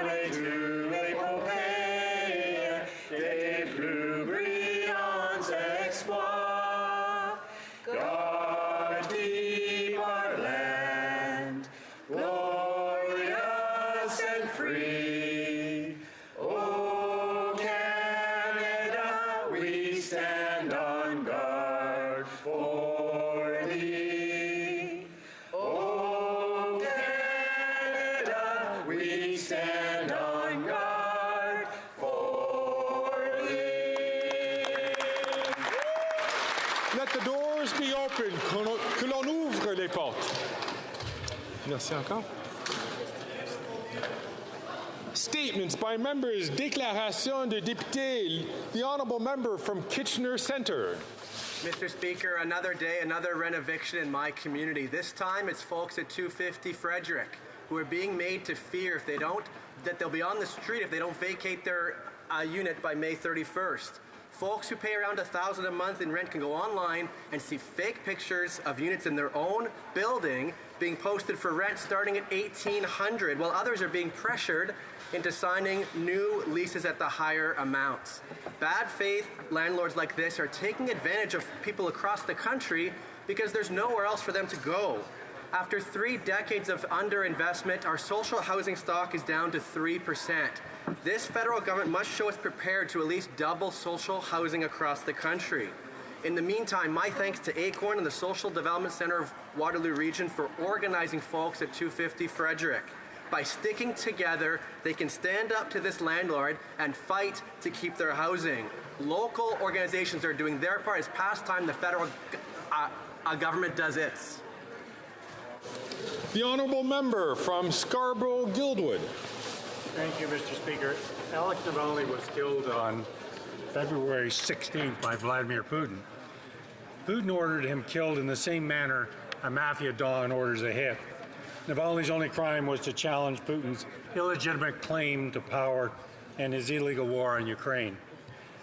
et tous les pompées, des plus brillants exploits. God keep our land, glorious and free. O Canada, we stand on guard for thee. O Canada, we stand on guard for thee. Let the doors be open, que l'on ouvre les portes. Merci encore. Statements by members. Déclaration de député. The honourable member from Kitchener Centre. Mr. Speaker, another day, another renoviction in my community. This time it's folks at 250 Frederick who are being made to fear that they'll be on the street if they don't vacate their unit by May 31st. Folks who pay around $1,000 a month in rent can go online and see fake pictures of units in their own building being posted for rent starting at $1,800, while others are being pressured into signing new leases at the higher amounts. Bad faith landlords like this are taking advantage of people across the country because there's nowhere else for them to go. After 3 decades of underinvestment, our social housing stock is down to 3%. This federal government must show it's prepared to at least double social housing across the country. In the meantime, my thanks to Acorn and the Social Development Centre of Waterloo Region for organizing folks at 250 Frederick. By sticking together, they can stand up to this landlord and fight to keep their housing. Local organizations are doing their part. It's past time the federal government does its. The honourable member from Scarborough-Guildwood. Thank you, Mr. Speaker. Alex Navalny was killed on February 16th by Vladimir Putin. Putin ordered him killed in the same manner a mafia don orders a hit. Navalny's only crime was to challenge Putin's illegitimate claim to power and his illegal war on Ukraine.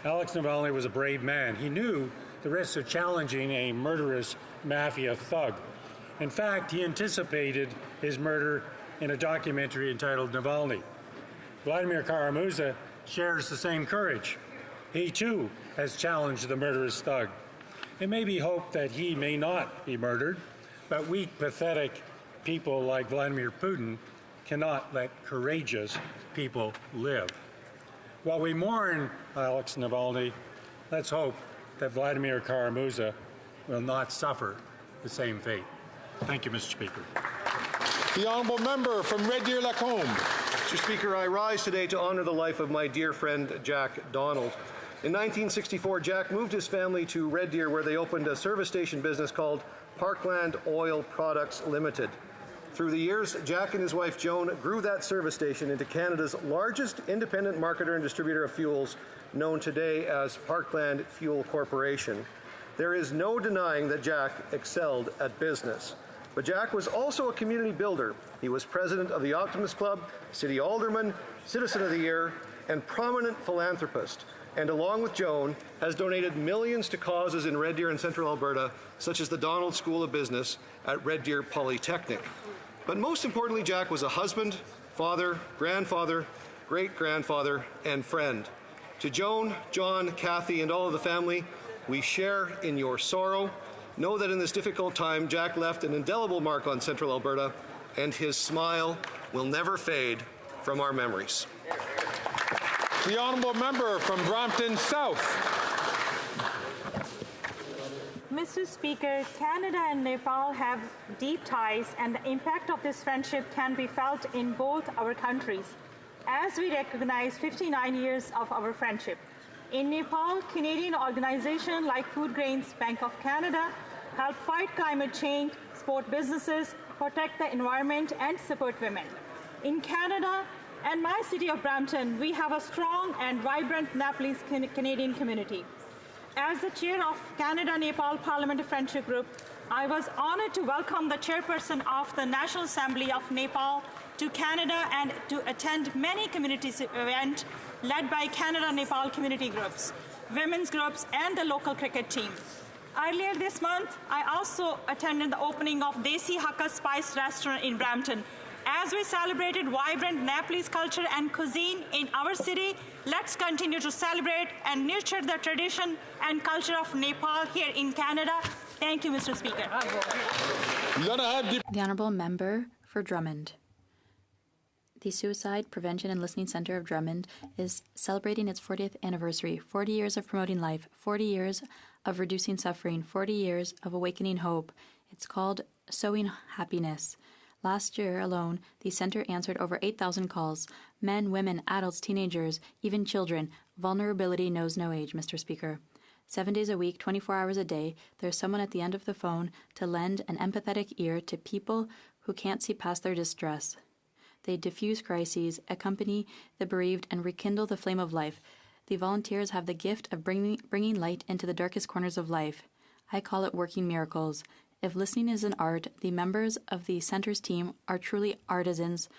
Alex Navalny was a brave man. He knew the risks of challenging a murderous mafia thug. In fact, he anticipated his murder in a documentary entitled Navalny. Vladimir Kara-Murza shares the same courage. He too has challenged the murderous thug. It may be hoped that he may not be murdered, but weak, pathetic people like Vladimir Putin cannot let courageous people live. While we mourn Alex Navalny, let's hope that Vladimir Kara-Murza will not suffer the same fate. Thank you, Mr. Speaker. The honourable member from Red Deer-Lacombe. Mr. Speaker, I rise today to honour the life of my dear friend Jack Donald. In 1964, Jack moved his family to Red Deer, where they opened a service station business called Parkland Oil Products Limited. Through the years, Jack and his wife Joan grew that service station into Canada's largest independent marketer and distributor of fuels, known today as Parkland Fuel Corporation. There is no denying that Jack excelled at business. But Jack was also a community builder. He was president of the Optimist Club, city alderman, citizen of the year, and prominent philanthropist. And along with Joan, has donated millions to causes in Red Deer and Central Alberta, such as the Donald School of Business at Red Deer Polytechnic. But most importantly, Jack was a husband, father, grandfather, great-grandfather, and friend. To Joan, John, Kathy, and all of the family, we share in your sorrow. Know that in this difficult time, Jack left an indelible mark on Central Alberta, and his smile will never fade from our memories. The honourable member from Brampton South. Mr. Speaker, Canada and Nepal have deep ties, and the impact of this friendship can be felt in both our countries as we recognize 59 years of our friendship. In Nepal, Canadian organizations like Food Grains Bank of Canada help fight climate change, support businesses, protect the environment, and support women. In Canada and my city of Brampton, we have a strong and vibrant Nepalese Canadian community. As the chair of Canada-Nepal Parliamentary Friendship Group, I was honored to welcome the chairperson of the National Assembly of Nepal to Canada and to attend many community events led by Canada-Nepal community groups, women's groups, and the local cricket team. Earlier this month, I also attended the opening of Desi Hakka Spice Restaurant in Brampton As we celebrated vibrant Nepalese culture and cuisine in our city, let's continue to celebrate and nurture the tradition and culture of Nepal here in Canada. Thank you, Mr. Speaker. The Honourable Member for Drummond. The Suicide Prevention and Listening Centre of Drummond is celebrating its 40th anniversary. 40 years of promoting life, 40 years of reducing suffering, 40 years of awakening hope. It's called Sowing Happiness. Last year alone, the centre answered over 8,000 calls. Men, women, adults, teenagers, even children. Vulnerability knows no age, Mr. Speaker. 7 days a week, 24 hours a day, there's someone at the end of the phone to lend an empathetic ear to people who can't see past their distress. They diffuse crises, accompany the bereaved, and rekindle the flame of life. The volunteers have the gift of bringing light into the darkest corners of life. I call it working miracles. If listening is an art, the members of the center's team are truly artisans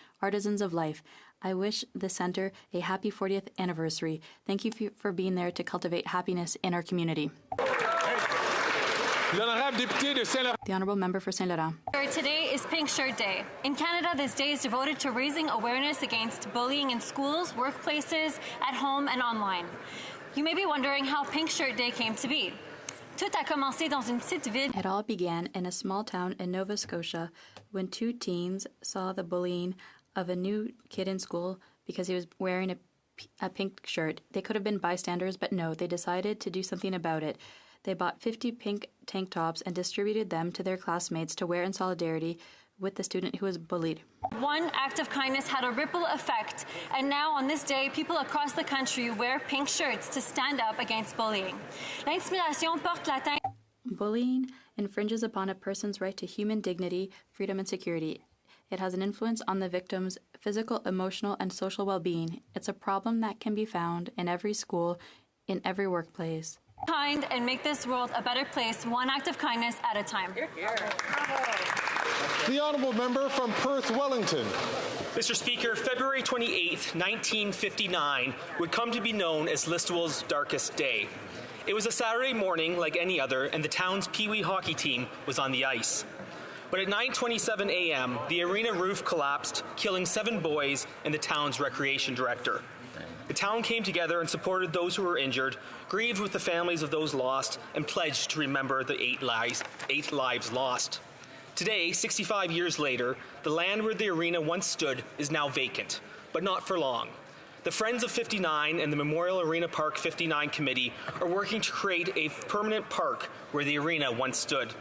of life. I wish the center a happy 40th anniversary. Thank you for being there to cultivate happiness in our community. The Honourable Member for Saint Laurent. Today is Pink Shirt Day. In Canada, this day is devoted to raising awareness against bullying in schools, workplaces, at home, and online. You may be wondering how Pink Shirt Day came to be. Tout a commencé dans une petite ville. It all began in a small town in Nova Scotia when two teens saw the bullying of a new kid in school because he was wearing a pink shirt. They could have been bystanders, but no, they decided to do something about it. They bought 50 pink tank tops and distributed them to their classmates to wear in solidarity with the student who was bullied. One act of kindness had a ripple effect, and now on this day, people across the country wear pink shirts to stand up against bullying. L'intimidation porte l'atteinte. Bullying infringes upon a person's right to human dignity, freedom, and security. It has an influence on the victim's physical, emotional, and social well-being. It's a problem that can be found in every school, in every workplace. Kind and make this world a better place, one act of kindness at a time. The Honourable Member from Perth Wellington. Mr. Speaker, February 28, 1959 would come to be known as Listowel's darkest day. It was a Saturday morning like any other, and the town's Pee-wee hockey team was on the ice. But at 9:27 a.m., the arena roof collapsed, killing 7 boys and the town's recreation director. The town came together and supported those who were injured, grieved with the families of those lost, and pledged to remember the 8 lives lost. Today, 65 years later, the land where the arena once stood is now vacant, but not for long. The Friends of 59 and the Memorial Arena Park 59 Committee are working to create a permanent park where the arena once stood.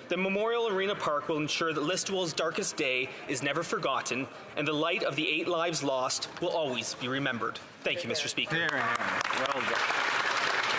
The Memorial Arena Park will ensure that Listowel's darkest day is never forgotten, and the light of the 8 lives lost will always be remembered. Thank you, Mr. Speaker. Well done.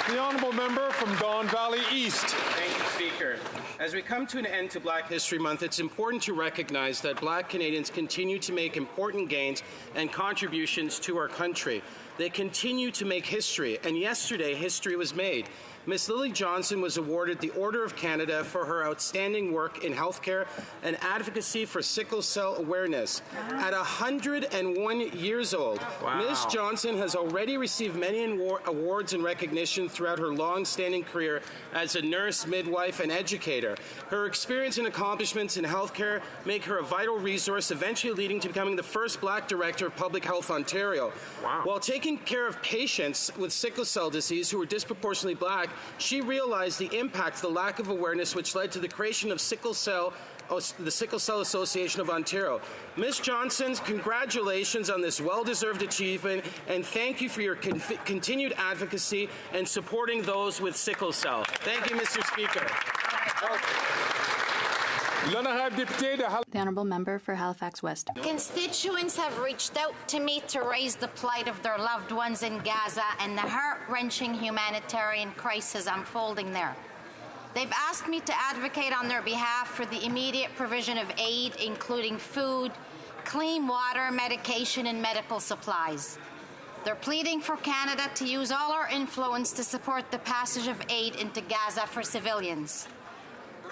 The Honourable Member from Don Valley East. Thank you, Speaker. As we come to an end to Black History Month, it's important to recognize that Black Canadians continue to make important gains and contributions to our country. They continue to make history, and yesterday history was made. Miss Lily Johnson was awarded the Order of Canada for her outstanding work in healthcare and advocacy for sickle cell awareness. At 101 years old, Ms. Johnson has already received many awards and recognition throughout her long-standing career as a nurse, midwife, and educator. Her experience and accomplishments in healthcare make her a vital resource, eventually leading to becoming the first Black Director of Public Health Ontario. While taking care of patients with sickle cell disease who were disproportionately Black, she realized the impact, the lack of awareness, which led to the creation of the Sickle Cell Association of Ontario. Ms. Johnson, congratulations on this well-deserved achievement, and thank you for your continued advocacy and supporting those with sickle cell. Thank you, Mr. Speaker. The Honourable Member for Halifax West. Constituents have reached out to me to raise the plight of their loved ones in Gaza and the heart-wrenching humanitarian crisis unfolding there. They've asked me to advocate on their behalf for the immediate provision of aid, including food, clean water, medication, and medical supplies. They're pleading for Canada to use all our influence to support the passage of aid into Gaza for civilians.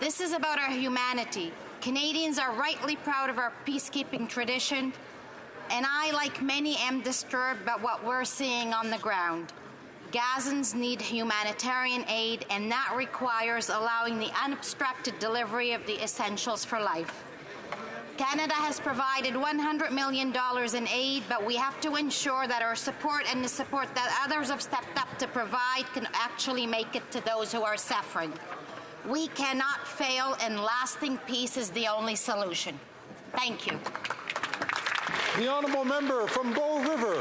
This is about our humanity. Canadians are rightly proud of our peacekeeping tradition, and I, like many, am disturbed by what we're seeing on the ground. Gazans need humanitarian aid, and that requires allowing the unobstructed delivery of the essentials for life. Canada has provided $100 million in aid, but we have to ensure that our support and the support that others have stepped up to provide can actually make it to those who are suffering. We cannot fail, and lasting peace is the only solution. Thank you. The honourable member from Bow River.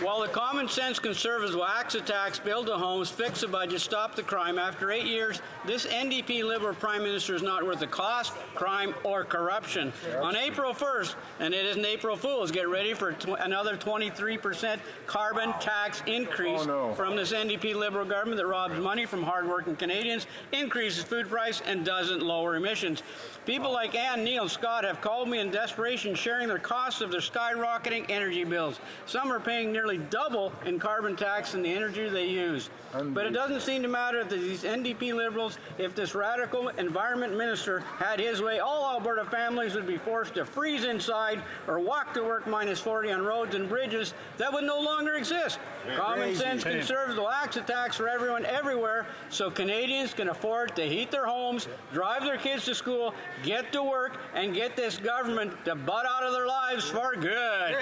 While the common sense Conservatives will axe the tax, build the homes, fix the budget, stop the crime, after 8 years, this NDP Liberal Prime Minister is not worth the cost, crime, or corruption. On April 1st, and it isn't April Fool's, get ready for another 23% carbon tax increase from this NDP Liberal government that robs money from hardworking Canadians, increases food price, and doesn't lower emissions. People like Ann, Neil, Scott have called me in desperation, sharing their costs of their skyrocketing energy bills. Some are paying nearly double in carbon tax than the energy they use. But it doesn't seem to matter to these NDP Liberals. If this radical environment minister had his way, all Alberta families would be forced to freeze inside or walk to work -40 on roads and bridges that would no longer exist. Common sense Conservatives will axe the tax for everyone everywhere so Canadians can afford to heat their homes, drive their kids to school, get to work, and get this government to butt out of their lives for good.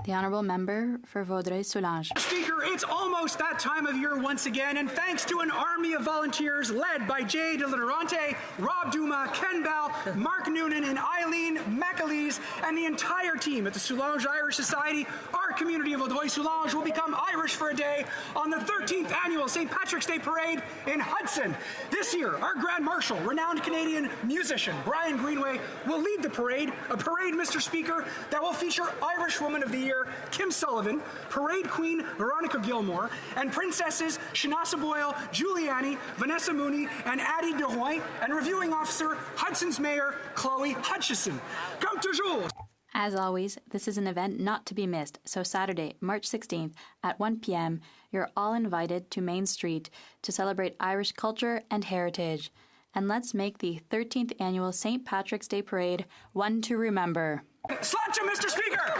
The honourable member for Vaudreuil-Soulanges. Speaker, it's almost that time of year once again, and thanks to an army of volunteers led by Jay DeLaurente, Rob Duma, Ken Bell, Mark Noonan, and Eileen McAleese, and the entire team at the Soulanges Irish Society, our community of Vaudreuil-Soulanges will become Irish for a day on the 13th annual St. Patrick's Day Parade in Hudson. This year, our Grand Marshal, renowned Canadian musician Brian Greenway, will lead the parade, a parade, Mr. Speaker, that will feature Irish Woman of the Year Kim Sullivan, Parade Queen Veronica Gilmore, and Princesses Shanasa Boyle, Giuliani, Vanessa Mooney, and Addie DeRoy, and Reviewing Officer Hudson's Mayor Chloe Hutchison. Come toujours! As always, this is an event not to be missed, so Saturday, March 16th at 1 p.m., you're all invited to Main Street to celebrate Irish culture and heritage. And let's make the 13th annual St. Patrick's Day Parade one to remember. Sláinte, Mr. Speaker!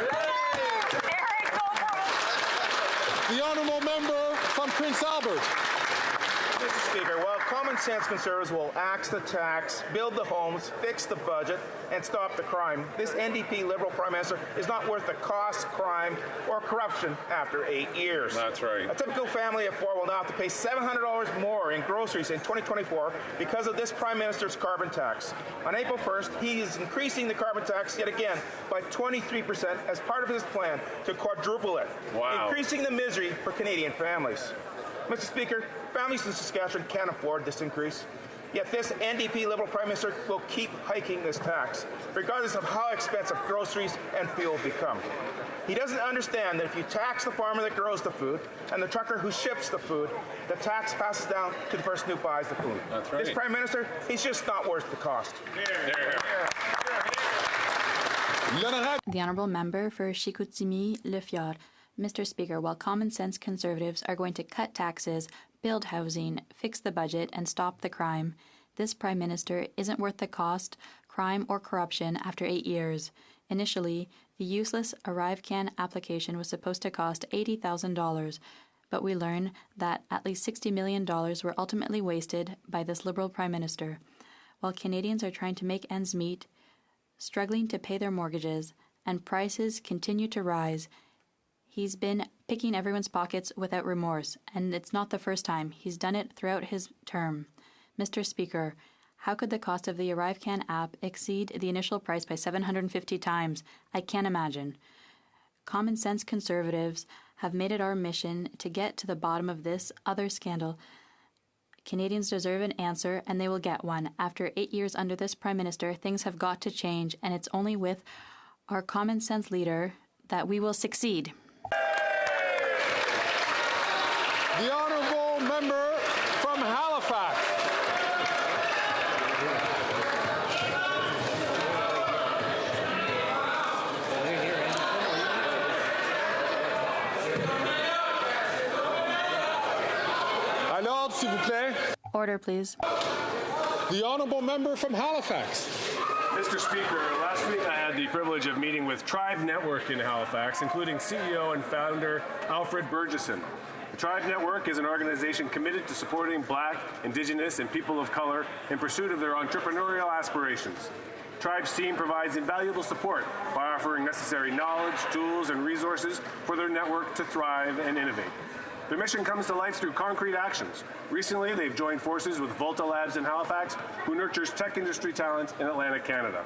The honourable member from Prince Albert. Mr. Speaker, while common sense Conservatives will axe the tax, build the homes, fix the budget, and stop the crime, this NDP Liberal Prime Minister is not worth the cost, crime, or corruption after 8 years. That's right. A typical family of four will now have to pay $700 more in groceries in 2024 because of this Prime Minister's carbon tax. On April 1st, he is increasing the carbon tax yet again by 23% as part of his plan to quadruple it, increasing the misery for Canadian families. Mr. Speaker, families in Saskatchewan can't afford this increase. Yet this NDP Liberal Prime Minister will keep hiking this tax, regardless of how expensive groceries and fuel become. He doesn't understand that if you tax the farmer that grows the food and the trucker who ships the food, the tax passes down to the person who buys the food. That's right. This Prime Minister, he's just not worth the cost. The honourable member for Chicoutimi-Le Fjord. Mr. Speaker, while common sense Conservatives are going to cut taxes, build housing, fix the budget, and stop the crime, this Prime Minister isn't worth the cost, crime, or corruption after 8 years. Initially, the useless ArriveCan application was supposed to cost $80,000, but we learn that at least $60 million were ultimately wasted by this Liberal Prime Minister. While Canadians are trying to make ends meet, struggling to pay their mortgages, and prices continue to rise, he's been picking everyone's pockets without remorse, and it's not the first time. He's done it throughout his term. Mr. Speaker, how could the cost of the ArriveCan app exceed the initial price by 750 times? I can't imagine. Common sense Conservatives have made it our mission to get to the bottom of this other scandal. Canadians deserve an answer, and they will get one. After 8 years under this Prime Minister, things have got to change, and it's only with our common sense leader that we will succeed. The honourable member from Halifax. À l'ordre, s'il vous plaît. Order, please. The honourable member from Halifax. Mr. Speaker, last week I had the privilege of meeting with Tribe Network in Halifax, including CEO and founder Alfred Burgesson. The Tribe Network is an organization committed to supporting Black, Indigenous, and people of color in pursuit of their entrepreneurial aspirations. Tribe's team provides invaluable support by offering necessary knowledge, tools, and resources for their network to thrive and innovate. Their mission comes to life through concrete actions. Recently, they've joined forces with Volta Labs in Halifax, who nurtures tech industry talent in Atlantic Canada.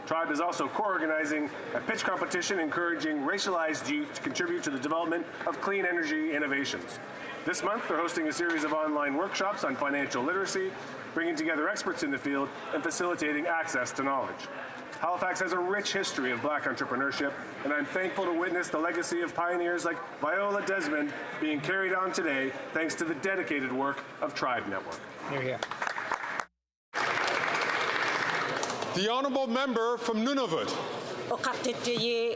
Tribe is also co-organizing a pitch competition encouraging racialized youth to contribute to the development of clean energy innovations. This month, they're hosting a series of online workshops on financial literacy, bringing together experts in the field and facilitating access to knowledge. Halifax has a rich history of Black entrepreneurship, and I'm thankful to witness the legacy of pioneers like Viola Desmond being carried on today thanks to the dedicated work of Tribe Network. Here, here. The honourable member from Nunavut.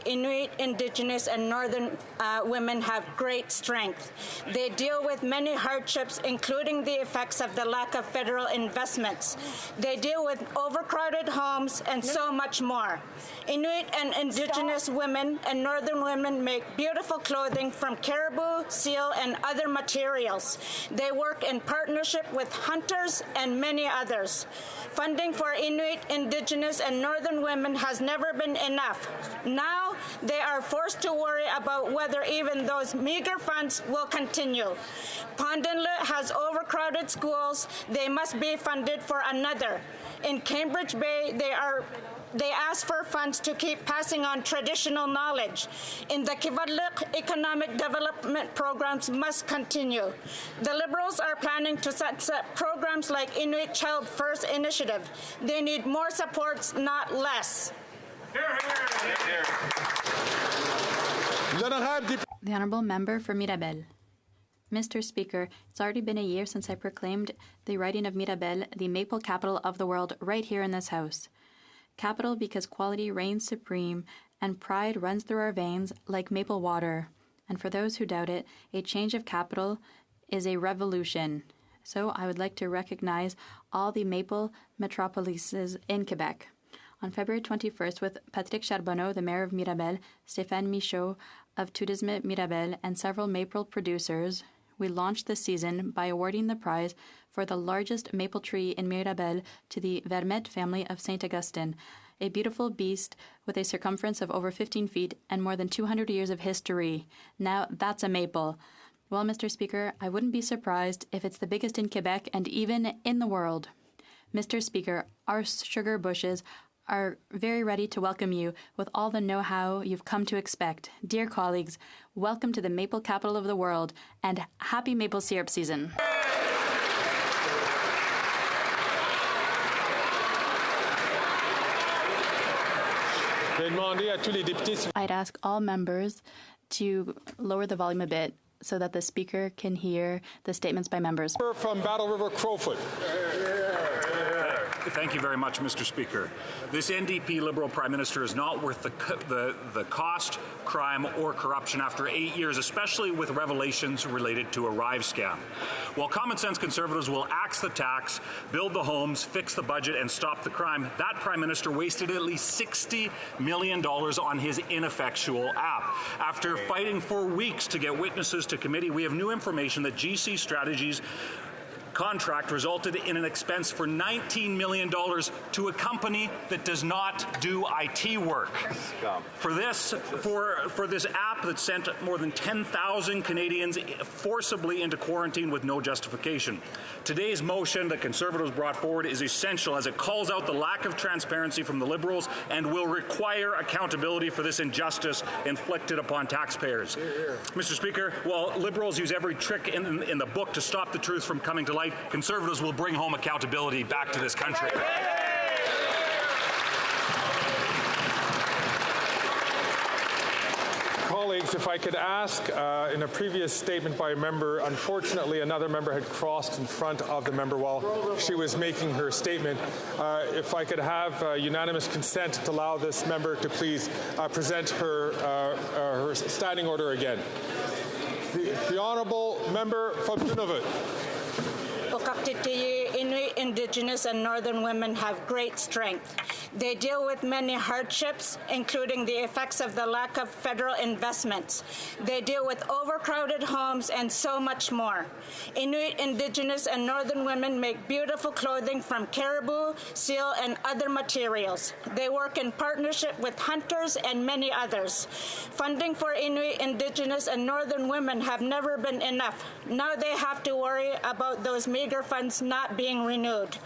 Inuit, Indigenous, and Northern women have great strength. They deal with many hardships, including the effects of the lack of federal investments. They deal with overcrowded homes and so much more. Inuit and Indigenous women and Northern women make beautiful clothing from caribou, seal, and other materials. They work in partnership with hunters and many others. Funding for Inuit, Indigenous, and Northern women has never been enough. Now they are forced to worry about whether even those meager funds will continue. Pond Inlet has overcrowded schools. They must be funded for another. In Cambridge Bay, they ask for funds to keep passing on traditional knowledge. In the Kivalliq, economic development programs must continue. The Liberals are planning to set programs like Inuit Child First Initiative. They need more supports, not less. The Honourable Member for Mirabel. Mr. Speaker, it's already been a year since I proclaimed the riding of Mirabel the maple capital of the world right here in this House. Capital because quality reigns supreme and pride runs through our veins like maple water. And for those who doubt it, a change of capital is a revolution. So I would like to recognize all the maple metropolises in Quebec. On February 21st, with Patrick Charbonneau, the mayor of Mirabel, Stéphane Michaud of Tourisme Mirabel, and several maple producers, we launched the season by awarding the prize for the largest maple tree in Mirabel to the Vermette family of St. Augustine, a beautiful beast with a circumference of over 15 feet and more than 200 years of history. Now, that's a maple. Well, Mr. Speaker, I wouldn't be surprised if it's the biggest in Quebec and even in the world. Mr. Speaker, our sugar bushes are very ready to welcome you with all the know-how you've come to expect. Dear colleagues, welcome to the maple capital of the world, and happy maple syrup season. I'd ask all members to lower the volume a bit so that the Speaker can hear the statements by members. From Battle River Crowfoot. Thank you very much, Mr. Speaker. This NDP Liberal Prime Minister is not worth the cost, crime, or corruption after 8 years, especially with revelations related to a Rive scam. While common sense Conservatives will axe the tax, build the homes, fix the budget, and stop the crime, that Prime Minister wasted at least $60 million on his ineffectual app. After fighting for weeks to get witnesses to committee, we have new information that GC Strategies contract resulted in an expense for $19 million to a company that does not do IT work. For this app that sent more than 10,000 Canadians forcibly into quarantine with no justification. Today's motion that Conservatives brought forward is essential as it calls out the lack of transparency from the Liberals and will require accountability for this injustice inflicted upon taxpayers. Mr. Speaker, while Liberals use every trick in the book to stop the truth from coming to light, Conservatives will bring home accountability back to this country. Colleagues, if I could ask, in a previous statement by a member, unfortunately another member had crossed in front of the member while she was making her statement. If I could have unanimous consent to allow this member to please present her standing order again. The honourable member from Nunavut. Inuit, Indigenous, and Northern women have great strength. They deal with many hardships, including the effects of the lack of federal investments. They deal with overcrowded homes and so much more. Inuit, Indigenous, and Northern women make beautiful clothing from caribou, seal, and other materials. They work in partnership with hunters and many others. Funding for Inuit, Indigenous, and Northern women have never been enough. Now they have to worry about those meager funds not being renewed.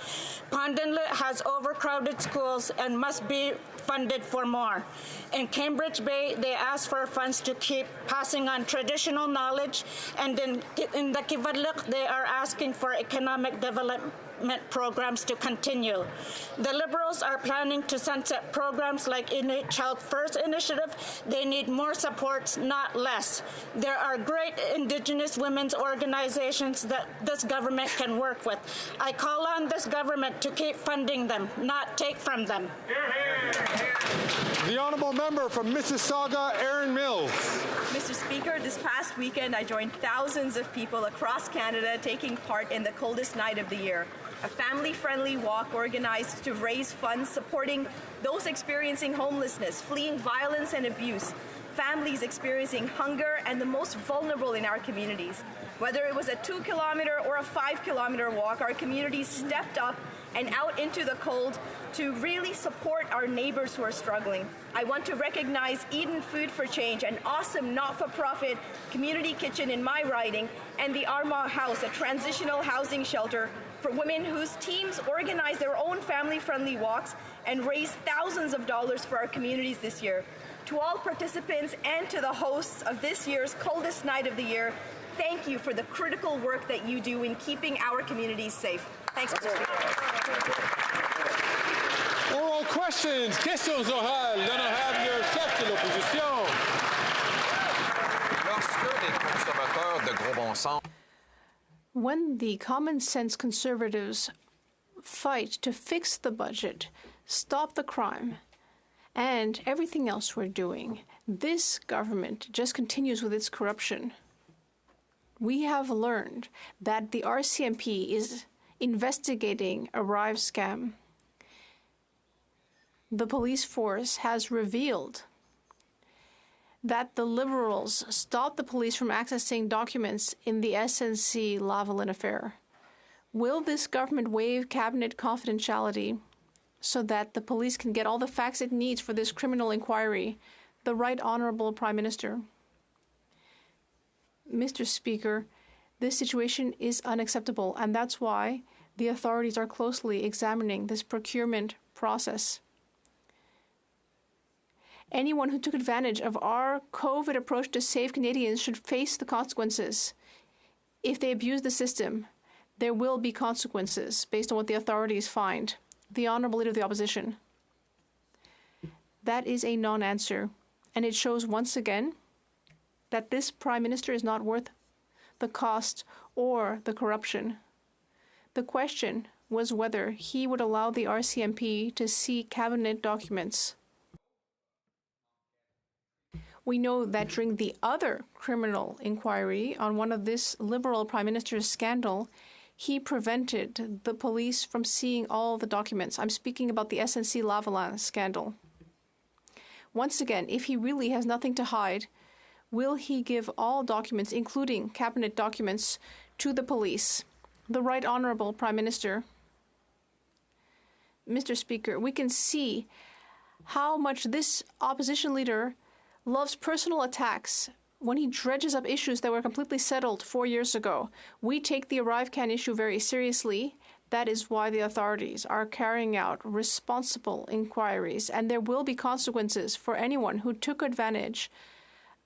Pond Inlet has overcrowded schools and must be funded for more. In Cambridge Bay, they ask for funds to keep passing on traditional knowledge, and in the Kivalliq, they are asking for economic development programs to continue. The Liberals are planning to sunset programs like Inuit Child First Initiative. They need more supports, not less. There are great Indigenous women's organizations that this government can work with. I call on this government to keep funding them, not take from them. The honourable member from Mississauga, Erin Mills. Mr. Speaker, this past weekend I joined thousands of people across Canada taking part in the coldest night of the year, a family-friendly walk organized to raise funds supporting those experiencing homelessness, fleeing violence and abuse, families experiencing hunger, and the most vulnerable in our communities. Whether it was a 2-kilometer or a 5-kilometer walk, our communities stepped up and out into the cold to really support our neighbors who are struggling. I want to recognize Eden Food for Change, an awesome not-for-profit community kitchen in my riding, and the Armagh House, a transitional housing shelter for women whose teams organize their own family-friendly walks and raise thousands of dollars for our communities this year. To all participants and to the hosts of this year's coldest night of the year, thank you for the critical work that you do in keeping our communities safe. Thanks, Mr. Speaker. Oral questions, questions orales, l'honorable chef de l'opposition. Lorsque les conservateurs de gros bon sens. When the common sense conservatives fight to fix the budget, stop the crime, and everything else we're doing, this government just continues with its corruption. We have learned that the RCMP is investigating a Rive scam. The police force has revealed that the Liberals stopped the police from accessing documents in the SNC-Lavalin affair. Will this government waive cabinet confidentiality so that the police can get all the facts it needs for this criminal inquiry? The Right Honourable Prime Minister. Mr. Speaker, this situation is unacceptable, and that's why the authorities are closely examining this procurement process. Anyone who took advantage of our COVID approach to save Canadians should face the consequences. If they abuse the system, there will be consequences based on what the authorities find. The Honourable Leader of the Opposition. That is a non-answer, and it shows once again that this Prime Minister is not worth the cost or the corruption. The question was whether he would allow the RCMP to see cabinet documents. We know that during the other criminal inquiry on one of this Liberal Prime Minister's scandal, he prevented the police from seeing all the documents. I'm speaking about the SNC-Lavalin scandal. Once again, if he really has nothing to hide, will he give all documents, including cabinet documents, to the police? The Right Honourable Prime Minister. Mr. Speaker, we can see how much this opposition leader loves personal attacks when he dredges up issues that were completely settled 4 years ago. We take the ArriveCAN issue very seriously. That is why the authorities are carrying out responsible inquiries, and there will be consequences for anyone who took advantage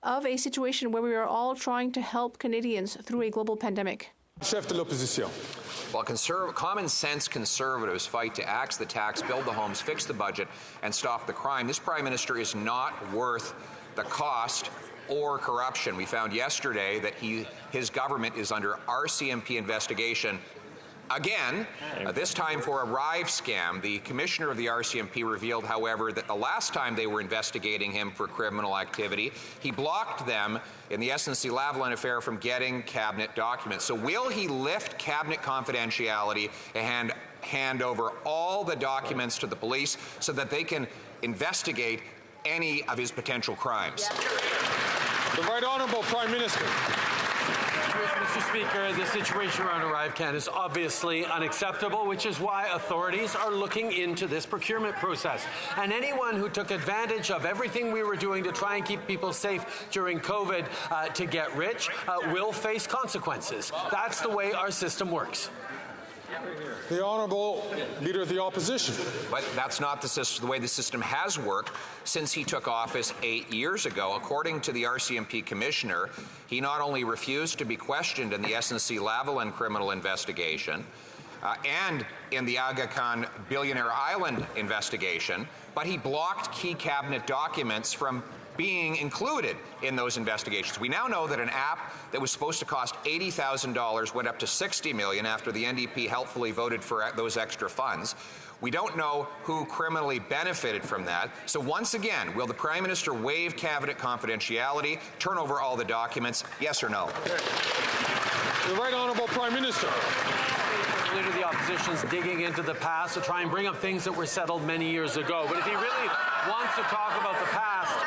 of a situation where we are all trying to help Canadians through a global pandemic. Chef de l'opposition. While common sense conservatives fight to axe the tax, build the homes, fix the budget, and stop the crime, this Prime Minister is not worth the cost or corruption. We found yesterday that his government is under RCMP investigation again, this time for a Rive scam. The commissioner of the RCMP revealed, however, that the last time they were investigating him for criminal activity, he blocked them in the SNC-Lavalin affair from getting cabinet documents. So will he lift cabinet confidentiality and hand over all the documents to the police so that they can investigate any of his potential crimes? The Right Honourable Prime Minister. Mr. Speaker, the situation around ArriveCan is obviously unacceptable, which is why authorities are looking into this procurement process. And anyone who took advantage of everything we were doing to try and keep people safe during COVID to get rich will face consequences. That's the way our system works. The Honourable Leader of the Opposition. But that's not the way the system has worked since he took office 8 years ago. According to the RCMP Commissioner, he not only refused to be questioned in the SNC-Lavalin criminal investigation and in the Aga Khan Billionaire Island investigation, but he blocked key cabinet documents from being included in those investigations. We now know that an app that was supposed to cost $80,000 went up to $60 million after the NDP helpfully voted for those extra funds. We don't know who criminally benefited from that. So once again, will the Prime Minister waive cabinet confidentiality, turn over all the documents, yes or no? The Right Honourable Prime Minister. The Leader of the Opposition is digging into the past to try and bring up things that were settled many years ago. But if he really wants to talk about the past,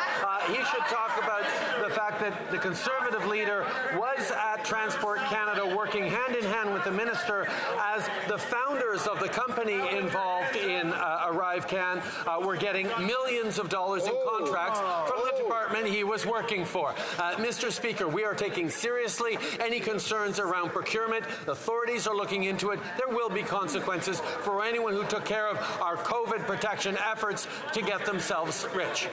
he should talk about the fact that the Conservative leader was at Transport Canada working hand in hand with the minister as the founders of the company involved in ArriveCan were getting millions of dollars in contracts from the department he was working for. Mr. Speaker, we are taking seriously any concerns around procurement. Authorities are looking into it. There will be consequences for anyone who took care of our COVID protection efforts to get themselves rich.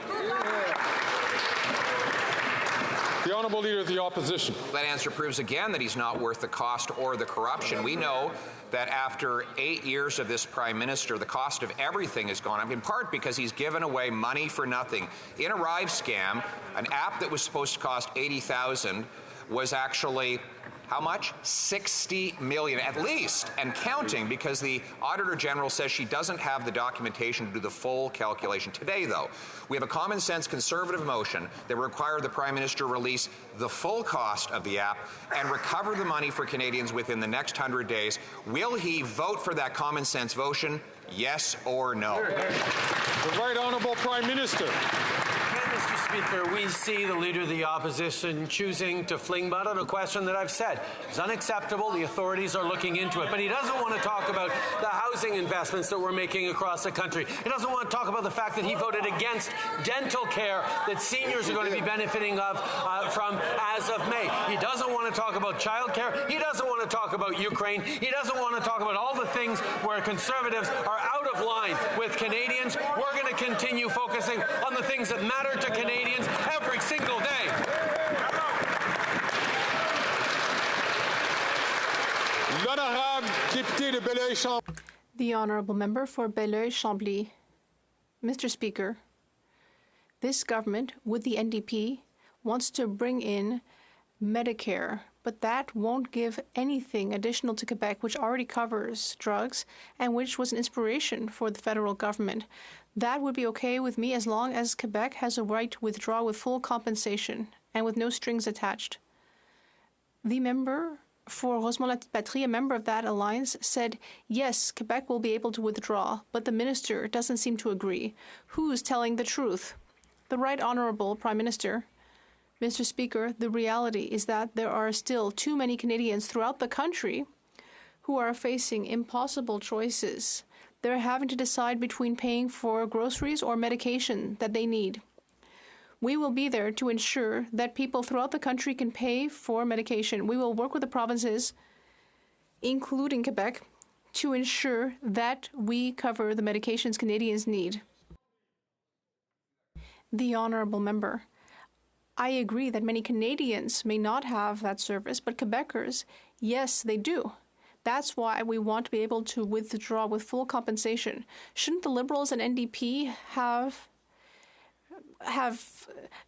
The Honourable Leader of the Opposition. That answer proves again that he's not worth the cost or the corruption. We know that after 8 years of this Prime Minister, the cost of everything has gone up, in part because he's given away money for nothing. In a Rive scam, an app that was supposed to cost $80,000 was actually how much? $60 million at least, and counting, because the Auditor General says she doesn't have the documentation to do the full calculation. Today, though, we have a common sense Conservative motion that will require the Prime Minister release the full cost of the app and recover the money for Canadians within the next 100 days. Will he vote for that common sense motion? Yes or no? The Right Honourable Prime Minister. Mr. Speaker, we see the Leader of the Opposition choosing to fling mud on a question that I've said is unacceptable. The authorities are looking into it. But he doesn't want to talk about the housing investments that we're making across the country. He doesn't want to talk about the fact that he voted against dental care that seniors are going to be benefiting from as of May. He doesn't want to talk about child care. He doesn't want to talk about Ukraine. He doesn't want to talk about all the things where Conservatives are out of line with Canadians. We're going to continue focusing on the things that matter to Canadians every single day. The Honourable Member for Belleuil-Chambly. Mr. Speaker, this government, with the NDP, wants to bring in Medicare, but that won't give anything additional to Quebec, which already covers drugs and which was an inspiration for the federal government. That would be okay with me as long as Quebec has a right to withdraw with full compensation and with no strings attached. The member for Rosemont-la-Petite-Patrie, a member of that alliance, said, yes, Quebec will be able to withdraw, but the minister doesn't seem to agree. Who's telling the truth? The Right Honourable Prime Minister. Mr. Speaker, the reality is that there are still too many Canadians throughout the country who are facing impossible choices. They're having to decide between paying for groceries or medication that they need. We will be there to ensure that people throughout the country can pay for medication. We will work with the provinces, including Quebec, to ensure that we cover the medications Canadians need. The Honourable Member. I agree that many Canadians may not have that service, but Quebecers, yes, they do. That's why we want to be able to withdraw with full compensation. Shouldn't the Liberals and NDP have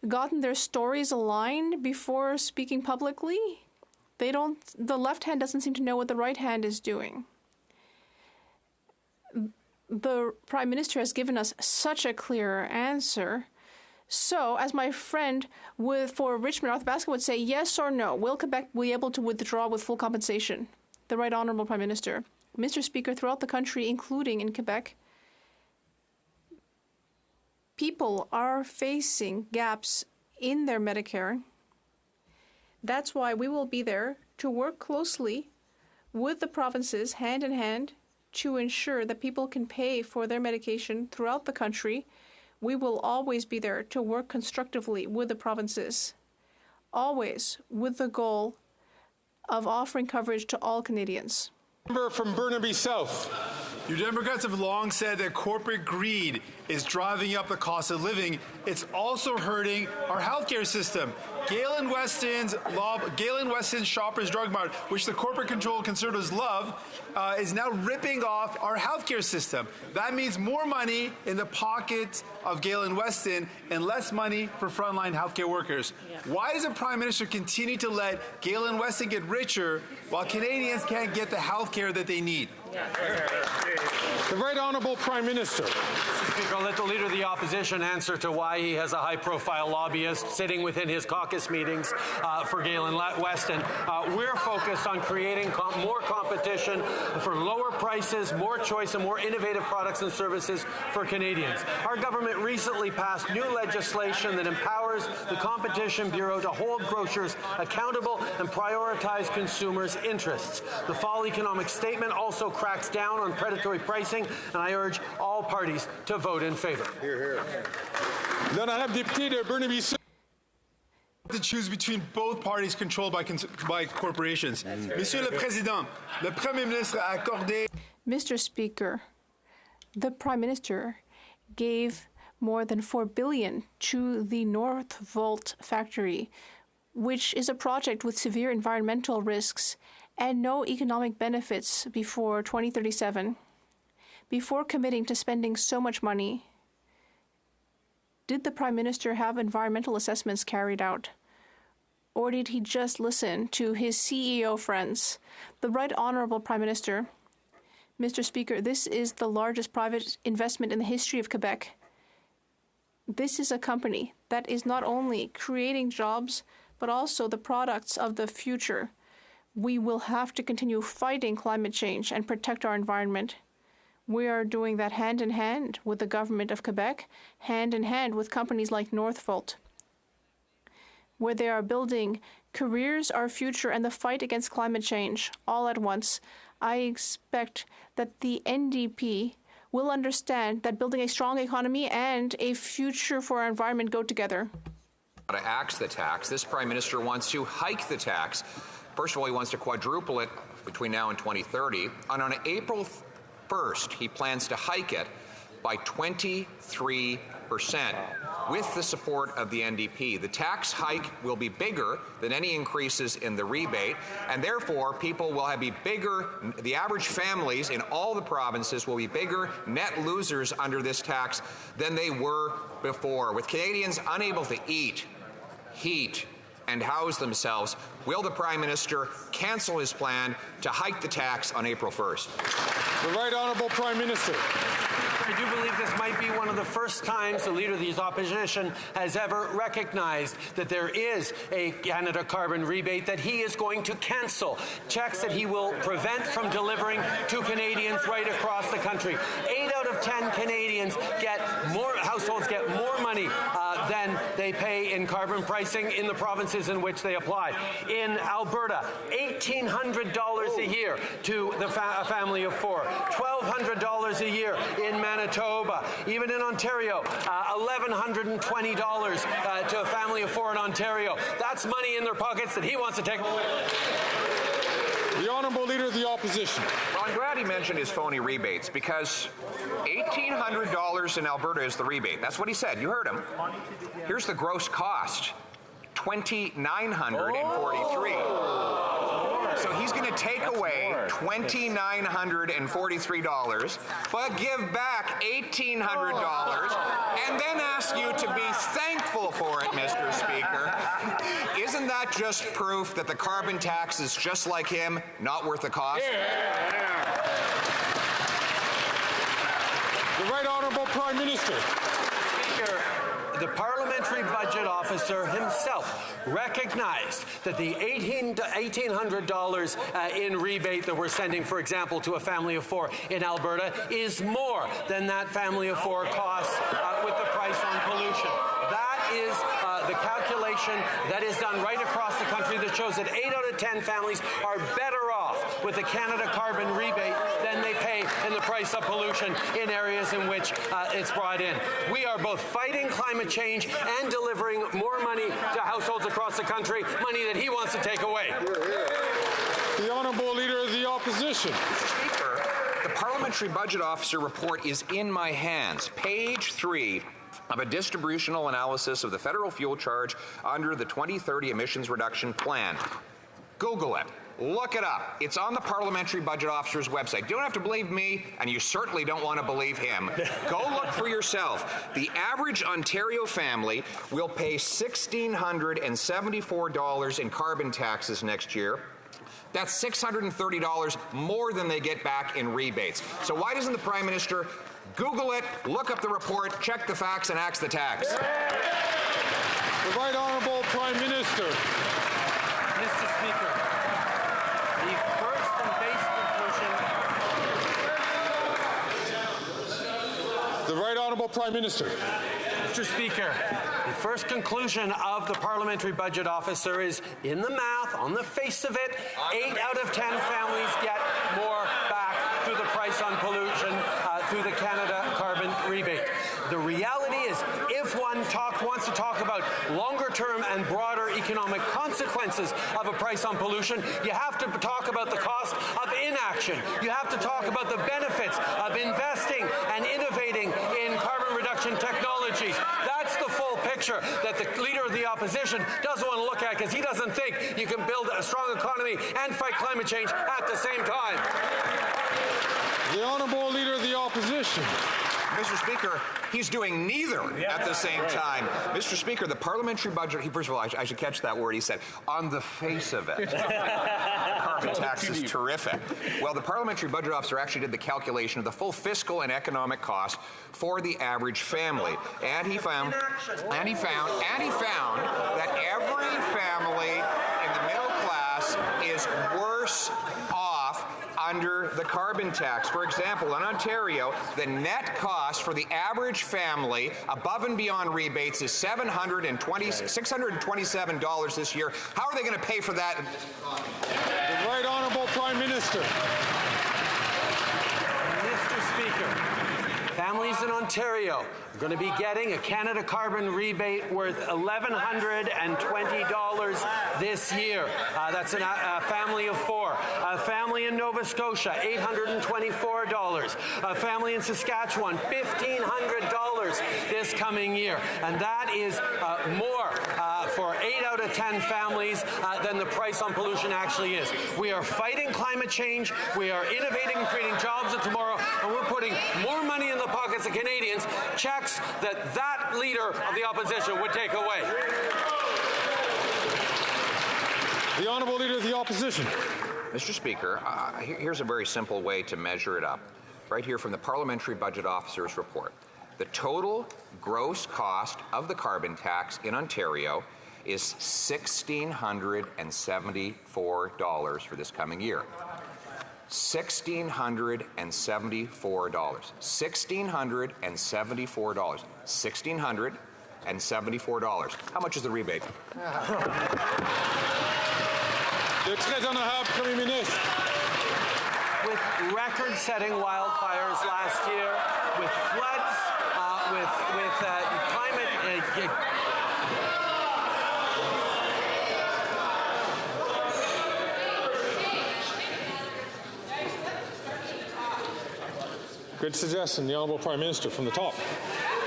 gotten their stories aligned before speaking publicly? They don't. The left hand doesn't seem to know what the right hand is doing. the Prime Minister has given us such a clear answer. So, as my friend for Richmond, Arthur Baskin, would say, yes or no, will Quebec be able to withdraw with full compensation? The Right Honourable Prime Minister. Mr. Speaker, throughout the country, including in Quebec, people are facing gaps in their Medicare. That's why we will be there to work closely with the provinces, hand in hand, to ensure that people can pay for their medication throughout the country. We will always be there to work constructively with the provinces, always with the goal of offering coverage to all Canadians. Member from Burnaby South. You Democrats have long said that corporate greed is driving up the cost of living. It's also hurting our healthcare system. Galen Weston's Shoppers Drug Mart, which the corporate-controlled Conservatives love, is now ripping off our healthcare system. That means more money in the pockets of Galen Weston and less money for frontline healthcare workers. Yeah. Why does the Prime Minister continue to let Galen Weston get richer while Canadians can't get the healthcare that they need? The Right Honourable Prime Minister. Mr. Speaker, I'll let the Leader of the Opposition answer to why he has a high-profile lobbyist sitting within his caucus meetings for Galen Weston. We're focused on creating more competition for lower prices, more choice, and more innovative products and services for Canadians. Our government recently passed new legislation that empowers the Competition Bureau to hold grocers accountable and prioritize consumers' interests. The Fall Economic Statement also cracks down on predatory pricing, and I urge all parties to vote in favour. Hear, hear. L'honorable député de Burnaby South. To choose between both parties controlled by corporations. Monsieur le Président, le Premier ministre a accordé. Mr. Speaker, the Prime Minister gave more than $4 billion to the Northvolt factory, which is a project with severe environmental risks and no economic benefits before 2037. Before committing to spending so much money, did the Prime Minister have environmental assessments carried out? Or did he just listen to his CEO friends? The Right Honourable Prime Minister. Mr. Speaker, this is the largest private investment in the history of Quebec. This is a company that is not only creating jobs, but also the products of the future. We will have to continue fighting climate change and protect our environment. We are doing that hand in hand with the government of Quebec, hand in hand with companies like Northvolt, where they are building careers, our future, and the fight against climate change all at once. I expect that the NDP will understand that building a strong economy and a future for our environment go together. To axe the tax, this Prime Minister wants to hike the tax. First of all, he wants to quadruple it between now and 2030. And on April 1st, he plans to hike it by 23% with the support of the NDP. The tax hike will be bigger than any increases in the rebate, and therefore people will be bigger, the average families in all the provinces will be bigger net losers under this tax than they were before. With Canadians unable to eat, heat, and house themselves, will the Prime Minister cancel his plan to hike the tax on April 1st? The Right Honourable Prime Minister. I do believe this might be one of the first times the Leader of the Opposition has ever recognized that there is a Canada carbon rebate that he is going to cancel. Checks that he will prevent from delivering to Canadians right across the country. 8 out of 10 Canadians households get more money than they pay in carbon pricing in the provinces in which they apply. In Alberta, $1,800 a year to a family of 4, $1,200 a year in Manitoba. Even in Ontario, $1,120 to a family of 4 in Ontario. That's money in their pockets that he wants to take away. The Honourable Leader of the Opposition. Well, I'm glad he mentioned his phony rebates, because $1,800 in Alberta is the rebate. That's what he said. You heard him. Here's the gross cost, $2,943. So he's going to take away $2,943, but give back $1,800, and then ask you to be thankful for it, Mr. Speaker. Isn't that just proof that the carbon tax is just like him, not worth the cost? Yeah. The Right Honourable Prime Minister. Mr. Speaker, the Prime Minister has long said that corporate greed is driving up the cost of living. It's also hurting our healthcare system. Isn't that just proof that the carbon tax is just like him, not worth the cost? Yeah. The Right Honourable Prime Minister. Speaker, the Parliamentary Budget Officer himself recognized that the $1,800 in rebate that we're sending, for example, to a family of four in Alberta is more than that family of four costs with the price on pollution. That is the calculation that is done right across the country that shows that 8 out of 10 families are better off with the Canada Carbon rebate than they pay in the price of pollution in areas in which it's brought in. We are both fighting climate change and delivering more money to households across the country, money that he wants to take away. The Honourable Leader of the Opposition. Mr. Speaker, the Parliamentary Budget Officer report is in my hands. Page 3 of a distributional analysis of the federal fuel charge under the 2030 Emissions Reduction Plan. Google it. Look it up. It's on the Parliamentary Budget Officer's website. You don't have to believe me, and you certainly don't want to believe him. Go look for yourself. The average Ontario family will pay $1,674 in carbon taxes next year. That's $630 more than they get back in rebates. So why doesn't the Prime Minister Google it, look up the report, check the facts, and axe the tax? The Right Honourable Prime Minister. Mr. Speaker, the first and base conclusion. The Right Honourable Prime Minister. Mr. Speaker, the first conclusion of the Parliamentary Budget Officer is, in the math, on the face of it, 8 out of 10 families get more back through the price on pollution, through the Canada Carbon rebate. The reality is, if one wants to talk about longer-term and broader economic consequences of a price on pollution, you have to talk about the cost of inaction. You have to talk about the benefits of investing and innovating in carbon reduction technologies. That's the full picture that the Leader of the Opposition doesn't want to look at, because he doesn't think you can build a strong economy and fight climate change at the same time. The Honourable Leader of the Opposition. Mr. Speaker, he's doing neither at the same time. Mr. Speaker, the Parliamentary Budget, first of all, I should catch that word. He said, on the face of it. Carbon tax is terrific. Well, the Parliamentary Budget Officer actually did the calculation of the full fiscal and economic cost for the average family. And he found that every family in the middle class is worse off under the carbon tax. For example, in Ontario, the net cost for the average family above and beyond rebates is $627 this year. How are they going to pay for that? The Right Honourable Prime Minister. Mr. Speaker, families in Ontario are going to be getting a Canada Carbon rebate worth $1,120 this year. That's a family of four. A family in Nova Scotia, $824. A family in Saskatchewan, $1,500 this coming year. And that is more for 8 out of 10 families than the price on pollution actually is. We are fighting climate change. We are innovating and creating jobs of tomorrow. And we're putting more money in the pockets of Canadians, checks that Leader of the Opposition would take away. The Honourable Leader of the Opposition. Mr. Speaker, here's a very simple way to measure it up. Right here from the Parliamentary Budget Officer's report. The total gross cost of the carbon tax in Ontario is $1,674 for this coming year. $1,674. $1,674. $1,674. How much is the rebate? With record-setting wildfires last year, with floods, with climate... Good suggestion, the Honourable Prime Minister from the top.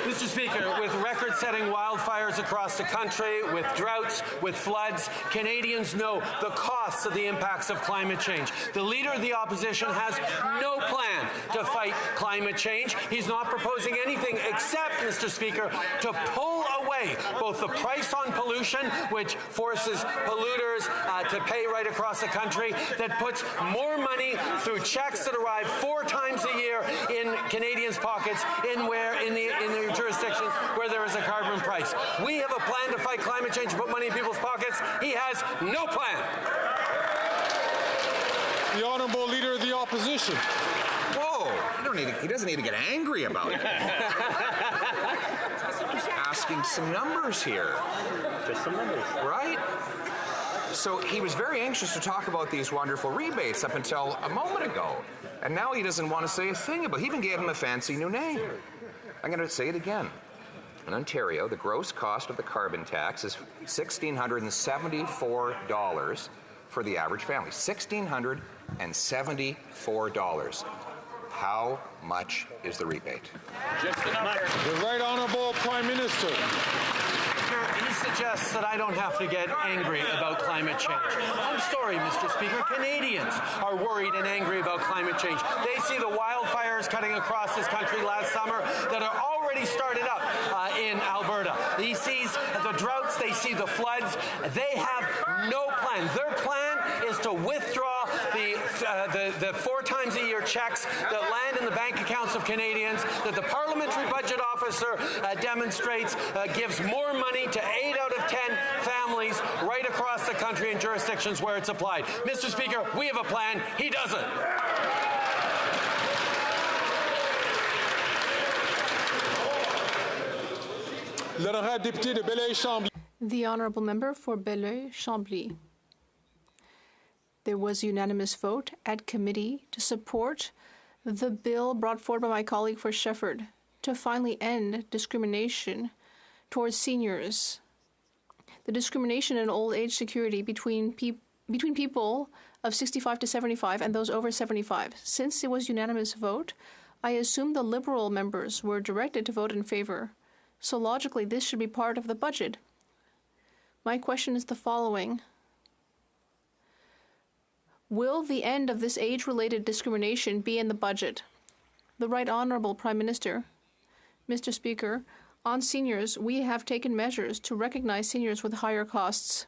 Mr. Speaker, with record-setting wildfires across the country, with droughts, with floods, Canadians know the costs of the impacts of climate change. The Leader of the Opposition has no plan to fight climate change. He's not proposing anything except, Mr. Speaker, to pull away way, both the price on pollution, which forces polluters to pay right across the country, that puts more money through checks that arrive 4 times a year in Canadians' pockets in the jurisdictions where there is a carbon price. We have a plan to fight climate change and put money in people's pockets. He has no plan. The Honourable Leader of the Opposition. Whoa, he doesn't need to get angry about it. Just asking some numbers here. Just some numbers. Right? So he was very anxious to talk about these wonderful rebates up until a moment ago. And now he doesn't want to say a thing about it. He even gave him a fancy new name. I'm going to say it again. In Ontario, the gross cost of the carbon tax is $1,674 for the average family. $1,674. How much is the rebate? Just the number. The Right Honourable Prime Minister. He suggests that I don't have to get angry about climate change. I'm sorry, Mr. Speaker. Canadians are worried and angry about climate change. They see the wildfires cutting across this country last summer that are already started up in Alberta. He sees the droughts. They see the floods. They have no plan. Their plan is to withdraw the 4 times a year checks that land in the bank accounts of Canadians, that the Parliamentary Budget Officer demonstrates gives more money to 8 out of 10 families right across the country in jurisdictions where it's applied. Mr. Speaker, we have a plan. He doesn't. The Honourable Member for Belleuil-Chambly. There was a unanimous vote at committee to support the bill brought forward by my colleague for Shefford to finally end discrimination towards seniors. The discrimination in old age security between people of 65 to 75 and those over 75. Since it was unanimous vote, I assume the Liberal members were directed to vote in favour. So logically, this should be part of the budget. My question is the following. Will the end of this age-related discrimination be in the budget? The Right Honourable Prime Minister. Mr. Speaker, on seniors, we have taken measures to recognize seniors with higher costs.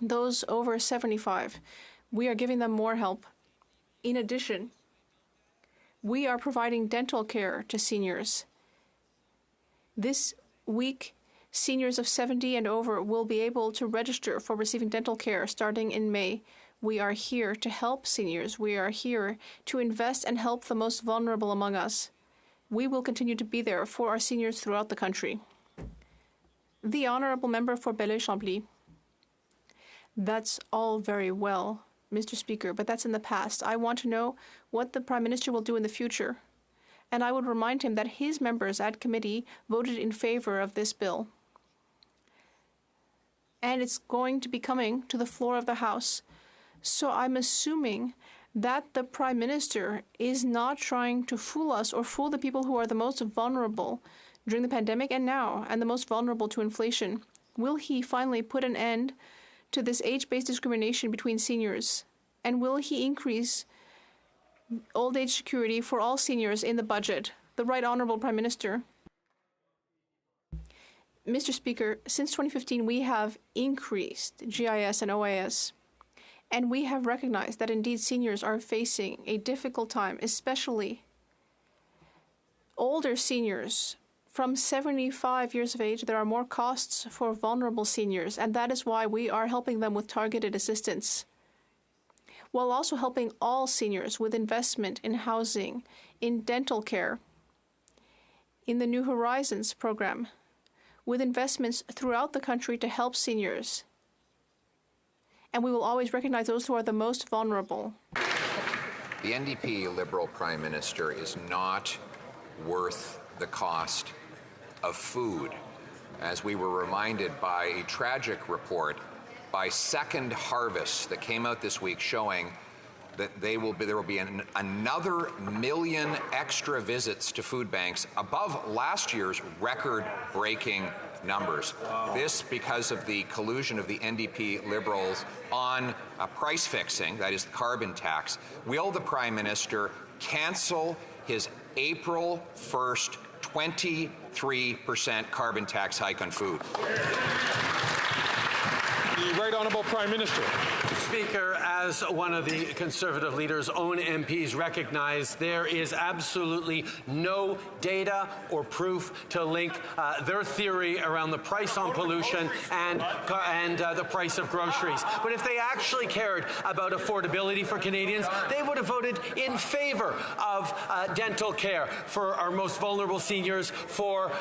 Those over 75, we are giving them more help. In addition, we are providing dental care to seniors. This week, seniors of 70 and over will be able to register for receiving dental care starting in May. We are here to help seniors. We are here to invest and help the most vulnerable among us. We will continue to be there for our seniors throughout the country. The Honourable Member for Belleuil-Chambly. That's all very well, Mr. Speaker, but that's in the past. I want to know what the Prime Minister will do in the future. And I would remind him that his members at committee voted in favour of this bill. And it's going to be coming to the floor of the House. So I'm assuming that the Prime Minister is not trying to fool us or fool the people who are the most vulnerable during the pandemic and now, and the most vulnerable to inflation. Will he finally put an end to this age-based discrimination between seniors? And will he increase old age security for all seniors in the budget? The Right Honourable Prime Minister. Mr. Speaker, since 2015 we have increased GIS and OAS. And we have recognized that indeed seniors are facing a difficult time, especially older seniors. From 75 years of age, there are more costs for vulnerable seniors, and that is why we are helping them with targeted assistance, while also helping all seniors with investment in housing, in dental care, in the New Horizons program, with investments throughout the country to help seniors. And we will always recognize those who are the most vulnerable. The NDP Liberal Prime Minister is not worth the cost of food, as we were reminded by a tragic report by Second Harvest that came out this week showing that there will be another million extra visits to food banks above last year's record-breaking numbers. This because of the collusion of the NDP Liberals on price fixing, that is the carbon tax. Will the Prime Minister cancel his April 1st 23% carbon tax hike on food. The Right Honourable Prime Minister. Speaker, as one of the Conservative leader's own MPs recognized, there is absolutely no data or proof to link their theory around the price on pollution and the price of groceries. But if they actually cared about affordability for Canadians, they would have voted in favor of dental care for our most vulnerable seniors, for